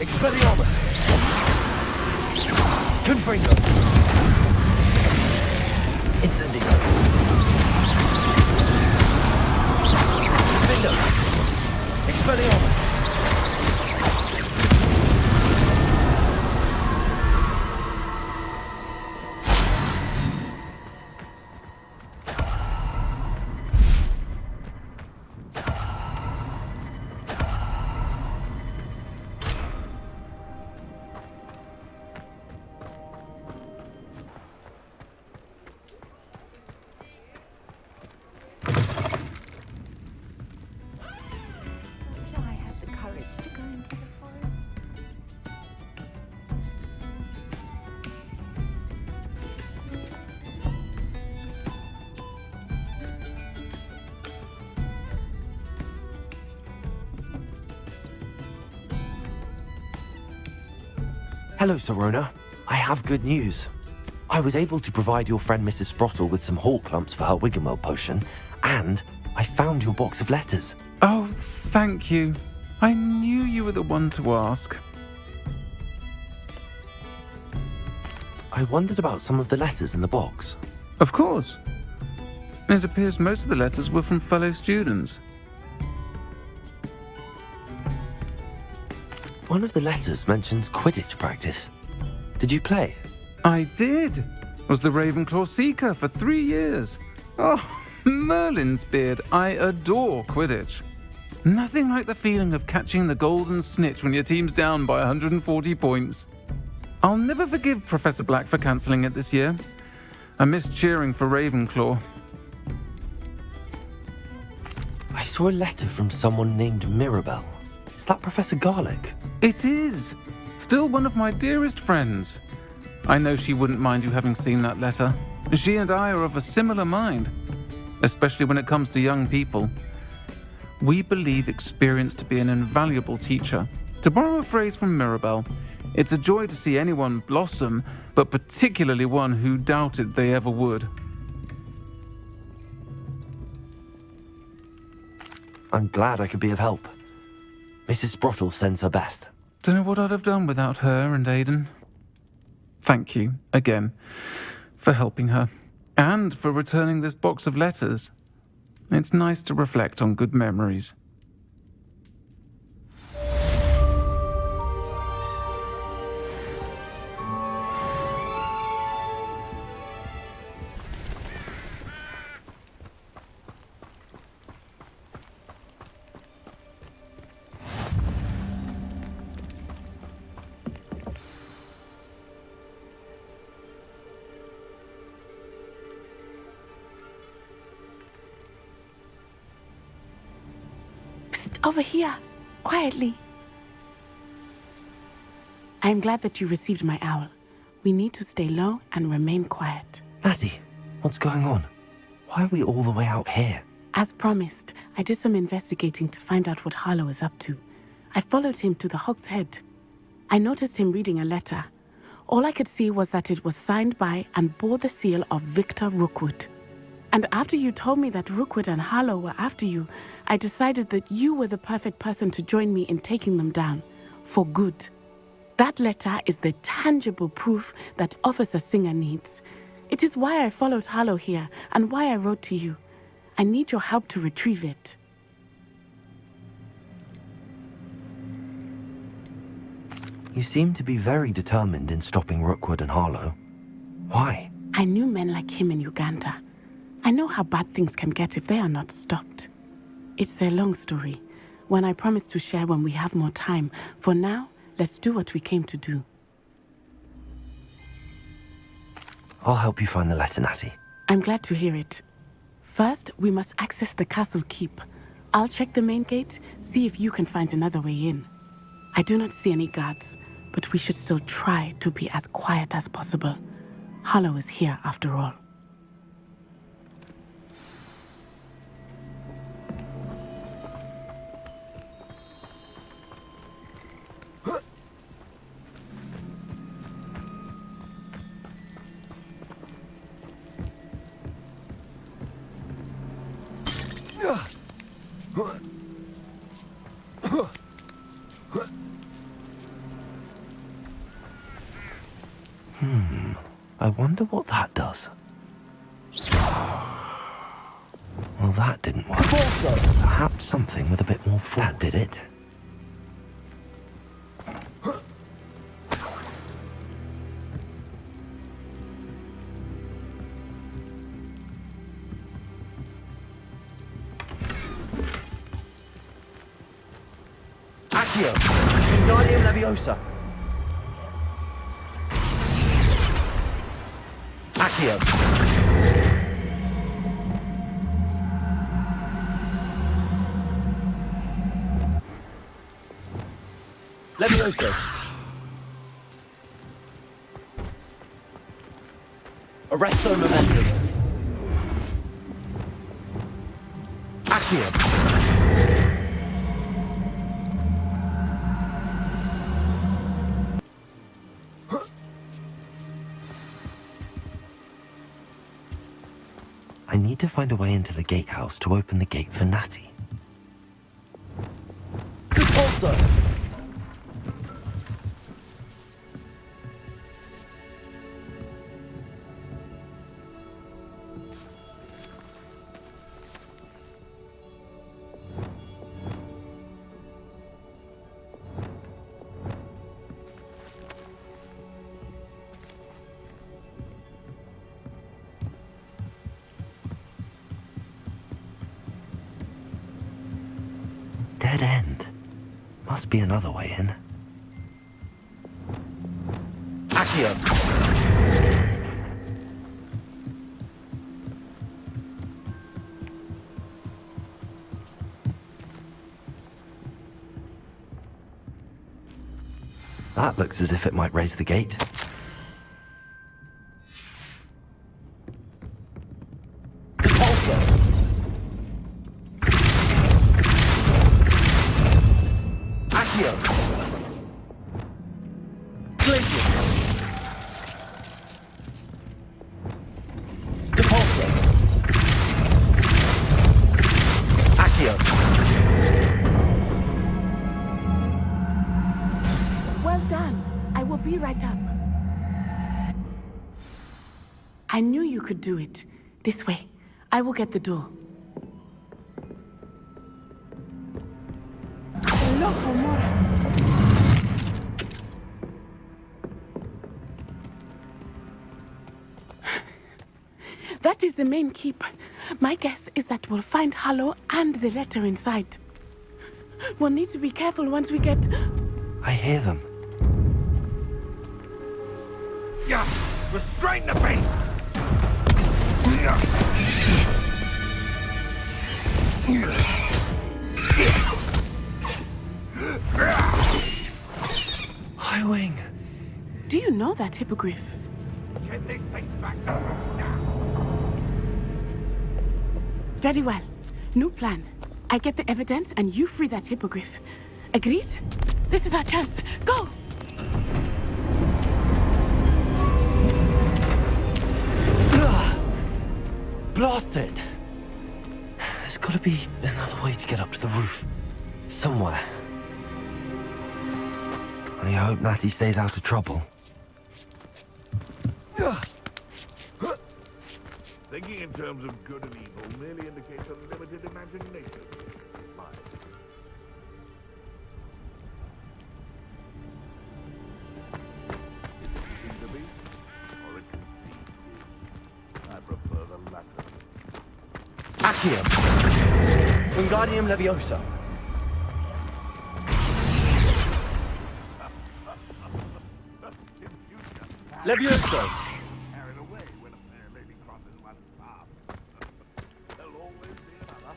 [SPEAKER 2] Expelliarmus! Confringo! Incendio! Defender! Expelliarmus!
[SPEAKER 7] Hello, Sirona. I have good news. I was able to provide your friend Mrs. Sprottle with some hawk lumps for her Wiggenweld potion, and I found your box of letters.
[SPEAKER 8] Oh, thank you. I knew you were the one to ask.
[SPEAKER 7] I wondered about some of the letters in the box.
[SPEAKER 8] Of course. It appears most of the letters were from fellow students.
[SPEAKER 7] One of the letters mentions Quidditch practice. Did you play?
[SPEAKER 8] I did. Was the Ravenclaw Seeker for 3 years. Oh, Merlin's beard. I adore Quidditch. Nothing like the feeling of catching the golden snitch when your team's down by 140 points. I'll never forgive Professor Black for cancelling it this year. I missed cheering for Ravenclaw.
[SPEAKER 7] I saw a letter from someone named Mirabelle. Is that Professor Garlick?
[SPEAKER 8] It is. Still one of my dearest friends. I know she wouldn't mind you having seen that letter. She and I are of a similar mind, especially when it comes to young people. We believe experience to be an invaluable teacher. To borrow a phrase from Mirabelle, it's a joy to see anyone blossom, but particularly one who doubted they ever would.
[SPEAKER 7] I'm glad I could be of help. Mrs. Sprottle sends her best.
[SPEAKER 8] Don't know what I'd have done without her and Aidan. Thank you, again, for helping her, and for returning this box of letters. It's nice to reflect on good memories.
[SPEAKER 3] Over here, quietly. I'm glad that you received my owl. We need to stay low and remain quiet.
[SPEAKER 7] Natty, what's going on? Why are we all the way out here?
[SPEAKER 3] As promised, I did some investigating to find out what Harlow is up to. I followed him to the Hog's Head. I noticed him reading a letter. All I could see was that it was signed by and bore the seal of Victor Rookwood. And after you told me that Rookwood and Harlow were after you, I decided that you were the perfect person to join me in taking them down, for good. That letter is the tangible proof that Officer Singer needs. It is why I followed Harlow here, and why I wrote to you. I need your help to retrieve it.
[SPEAKER 7] You seem to be very determined in stopping Rookwood and Harlow. Why?
[SPEAKER 3] I knew men like him in Uganda. I know how bad things can get if they are not stopped. It's a long story, one I promise to share when we have more time. For now, let's do what we came to do.
[SPEAKER 7] I'll help you find the letter, Natty.
[SPEAKER 3] I'm glad to hear it. First, we must access the castle keep. I'll check the main gate, see if you can find another way in. I do not see any guards, but we should still try to be as quiet as possible. Harlow is here after all.
[SPEAKER 7] I wonder what that does. Well, that didn't work. Perhaps something with a bit more force. That did it.
[SPEAKER 11] Accio! Wingardium Leviosa! Accio! Leviosa! Arresto Momentum! Accio!
[SPEAKER 7] I need to find a way into the gatehouse to open the gate for Natty.
[SPEAKER 11] Repulsor!
[SPEAKER 7] Dead end. Must be another way in.
[SPEAKER 11] Accio!
[SPEAKER 7] That looks as if it might raise the gate.
[SPEAKER 11] Repulsor! Accio! Glacius! Repulsor! Accio!
[SPEAKER 3] Well done. I will be right up. I knew you could do it. This way. I will get the door. Loco Mora. That is the main keep. My guess is that we'll find Harlow and the letter inside. We'll need to be careful once we get...
[SPEAKER 7] I hear them.
[SPEAKER 1] Yeah, restrain the beast!
[SPEAKER 7] Highwing.
[SPEAKER 3] Do you know that hippogriff?
[SPEAKER 1] Get this thing back now!
[SPEAKER 3] Very well. New plan. I get the evidence and you free that hippogriff. Agreed? This is our chance. Go!
[SPEAKER 7] Blast it! There's gotta be another way to get up to the roof. Somewhere. I hope Natty stays out of trouble.
[SPEAKER 1] Thinking in terms of good and evil merely indicates a limited imagination. Seem to be, or it can be. I prefer the latter.
[SPEAKER 11] Accio! Wingardium Leviosa! Leviosa!
[SPEAKER 1] Carried away when a fair lady crosses one's path. There'll always be another.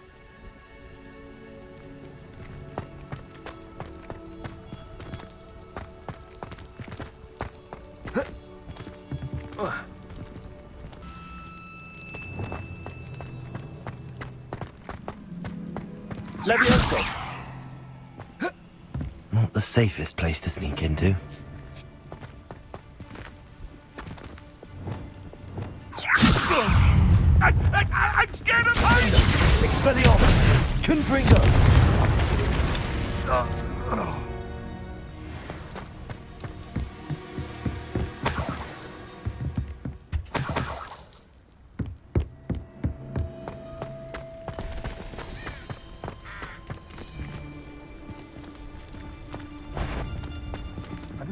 [SPEAKER 11] Leviosa!
[SPEAKER 7] Not the safest place to sneak into.
[SPEAKER 1] I'm scared of heights!
[SPEAKER 11] Expelliarmus! Confringo!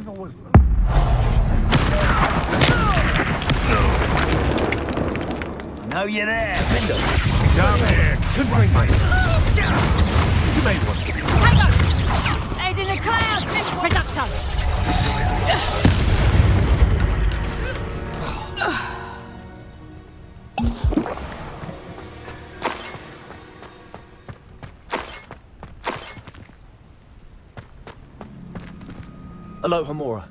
[SPEAKER 1] always...
[SPEAKER 16] Know you're there.
[SPEAKER 1] Come here.
[SPEAKER 16] Good bring, mate.
[SPEAKER 1] You made one.
[SPEAKER 12] Tango! Head in the clouds, Mr. Producto!
[SPEAKER 7] Aloha, Mora.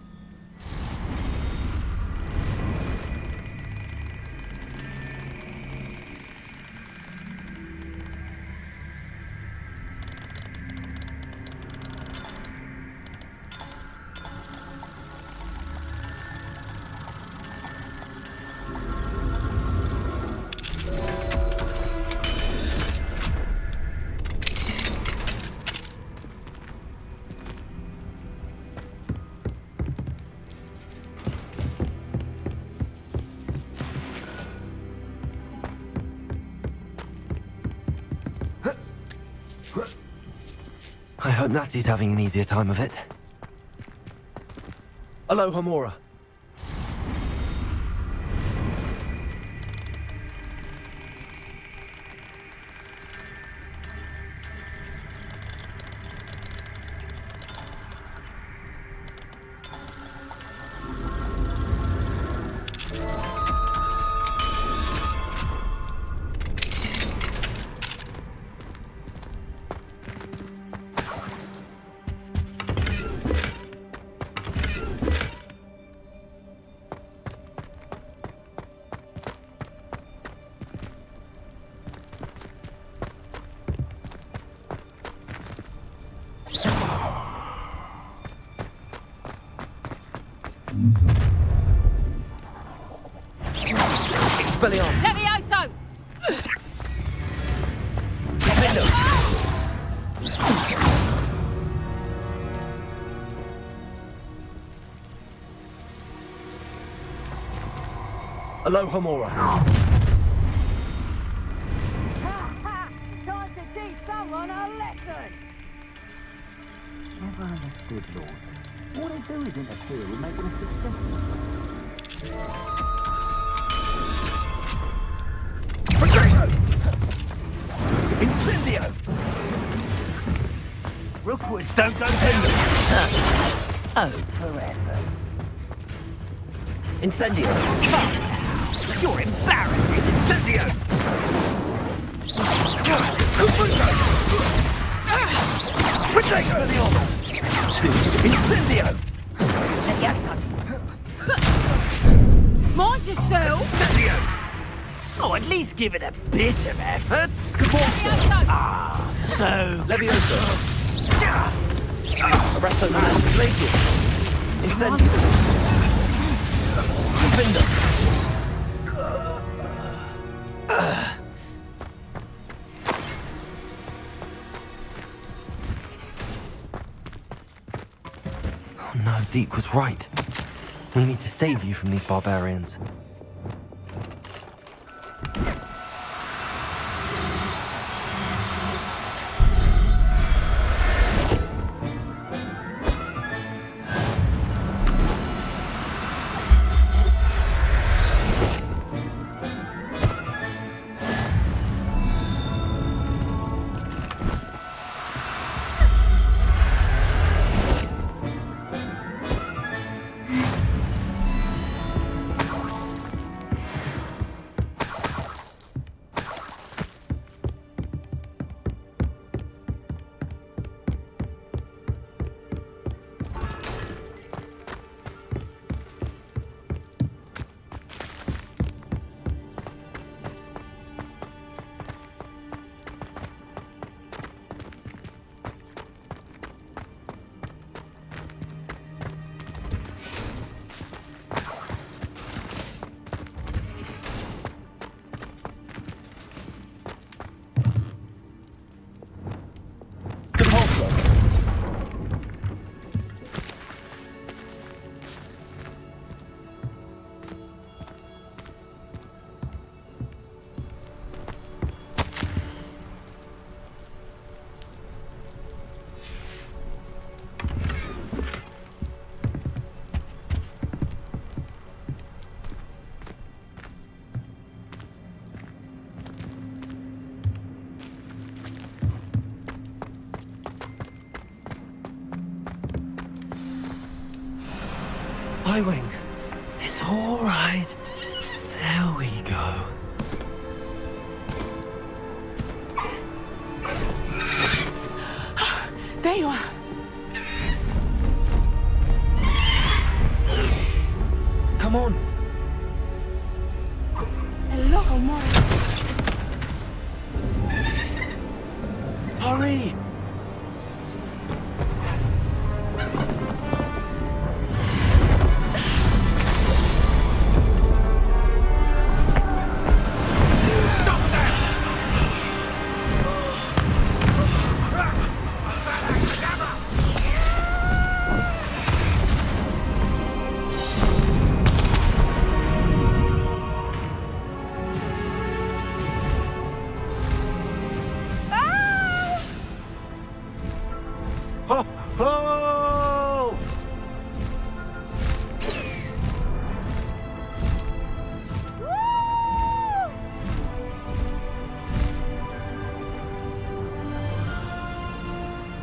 [SPEAKER 7] I hope Natty's having an easier time of it. Aloha, Mora. Expelliarmus!
[SPEAKER 12] Levioso!
[SPEAKER 7] Aloha, Mora.
[SPEAKER 12] Time to teach someone a lesson!
[SPEAKER 16] Never understood, Lord. All they do is interfere with making us successful. Potato! Incendio! Rookwoods don't go tender. Oh, forever.
[SPEAKER 7] Incendio!
[SPEAKER 16] Come now! You're embarrassing! Incendio! Potato! Incendio!
[SPEAKER 12] Levioso! Mind yourself!
[SPEAKER 16] Incendio! Oh, at least give it a bit of effort.
[SPEAKER 12] Levioso!
[SPEAKER 16] Ah, so...
[SPEAKER 7] Levioso! Arresto non glacier! Incendio! Defender! Oh no, Deke was right. We need to save you from these barbarians.
[SPEAKER 2] Highwing. It's all right. There we go.
[SPEAKER 3] There you are.
[SPEAKER 2] Come on.
[SPEAKER 3] Hello, more.
[SPEAKER 2] Hurry.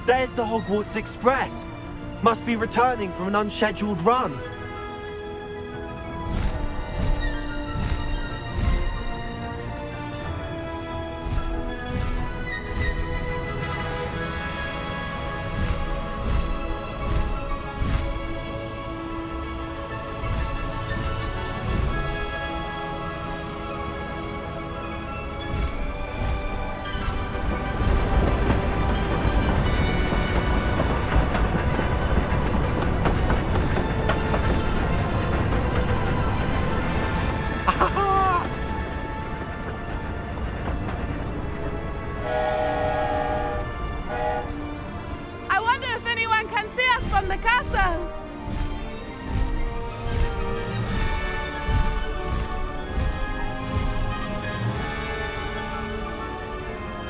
[SPEAKER 7] There's the Hogwarts Express. Must be returning from an unscheduled run.
[SPEAKER 3] I wonder if anyone can see us from the castle.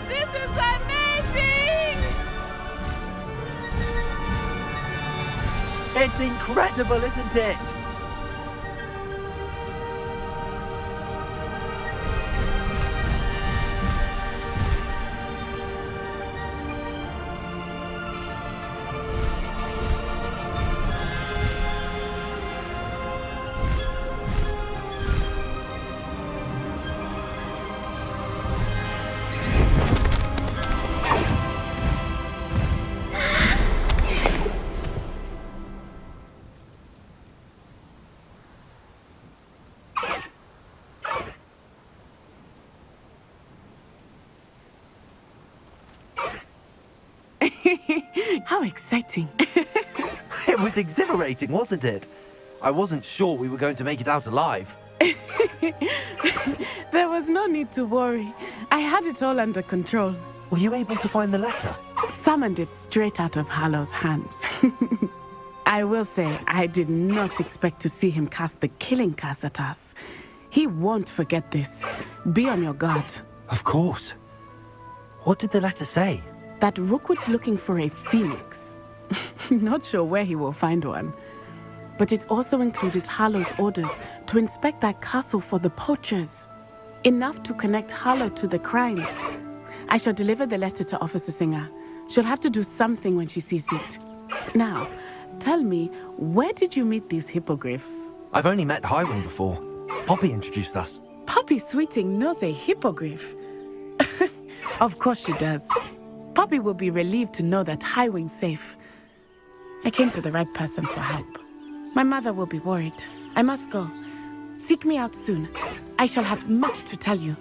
[SPEAKER 3] This is amazing!
[SPEAKER 7] It's incredible, isn't it?
[SPEAKER 3] How exciting.
[SPEAKER 7] It was exhilarating, wasn't it? I wasn't sure we were going to make it out alive.
[SPEAKER 3] There was no need to worry. I had it all under control.
[SPEAKER 7] Were you able to find the letter?
[SPEAKER 3] Summoned it straight out of Hallow's hands. I will say, I did not expect to see him cast the killing curse at us. He won't forget this. Be on your guard.
[SPEAKER 7] Of course. What did the letter say?
[SPEAKER 3] That Rookwood's looking for a phoenix. Not sure where he will find one. But it also included Harlow's orders to inspect that castle for the poachers. Enough to connect Harlow to the crimes. I shall deliver the letter to Officer Singer. She'll have to do something when she sees it. Now, tell me, where did you meet these hippogriffs?
[SPEAKER 7] I've only met Highwing before. Poppy introduced us.
[SPEAKER 3] Poppy Sweeting knows a hippogriff. Of course she does. Poppy will be relieved to know that Highwing's safe. I came to the right person for help. My mother will be worried. I must go. Seek me out soon. I shall have much to tell you.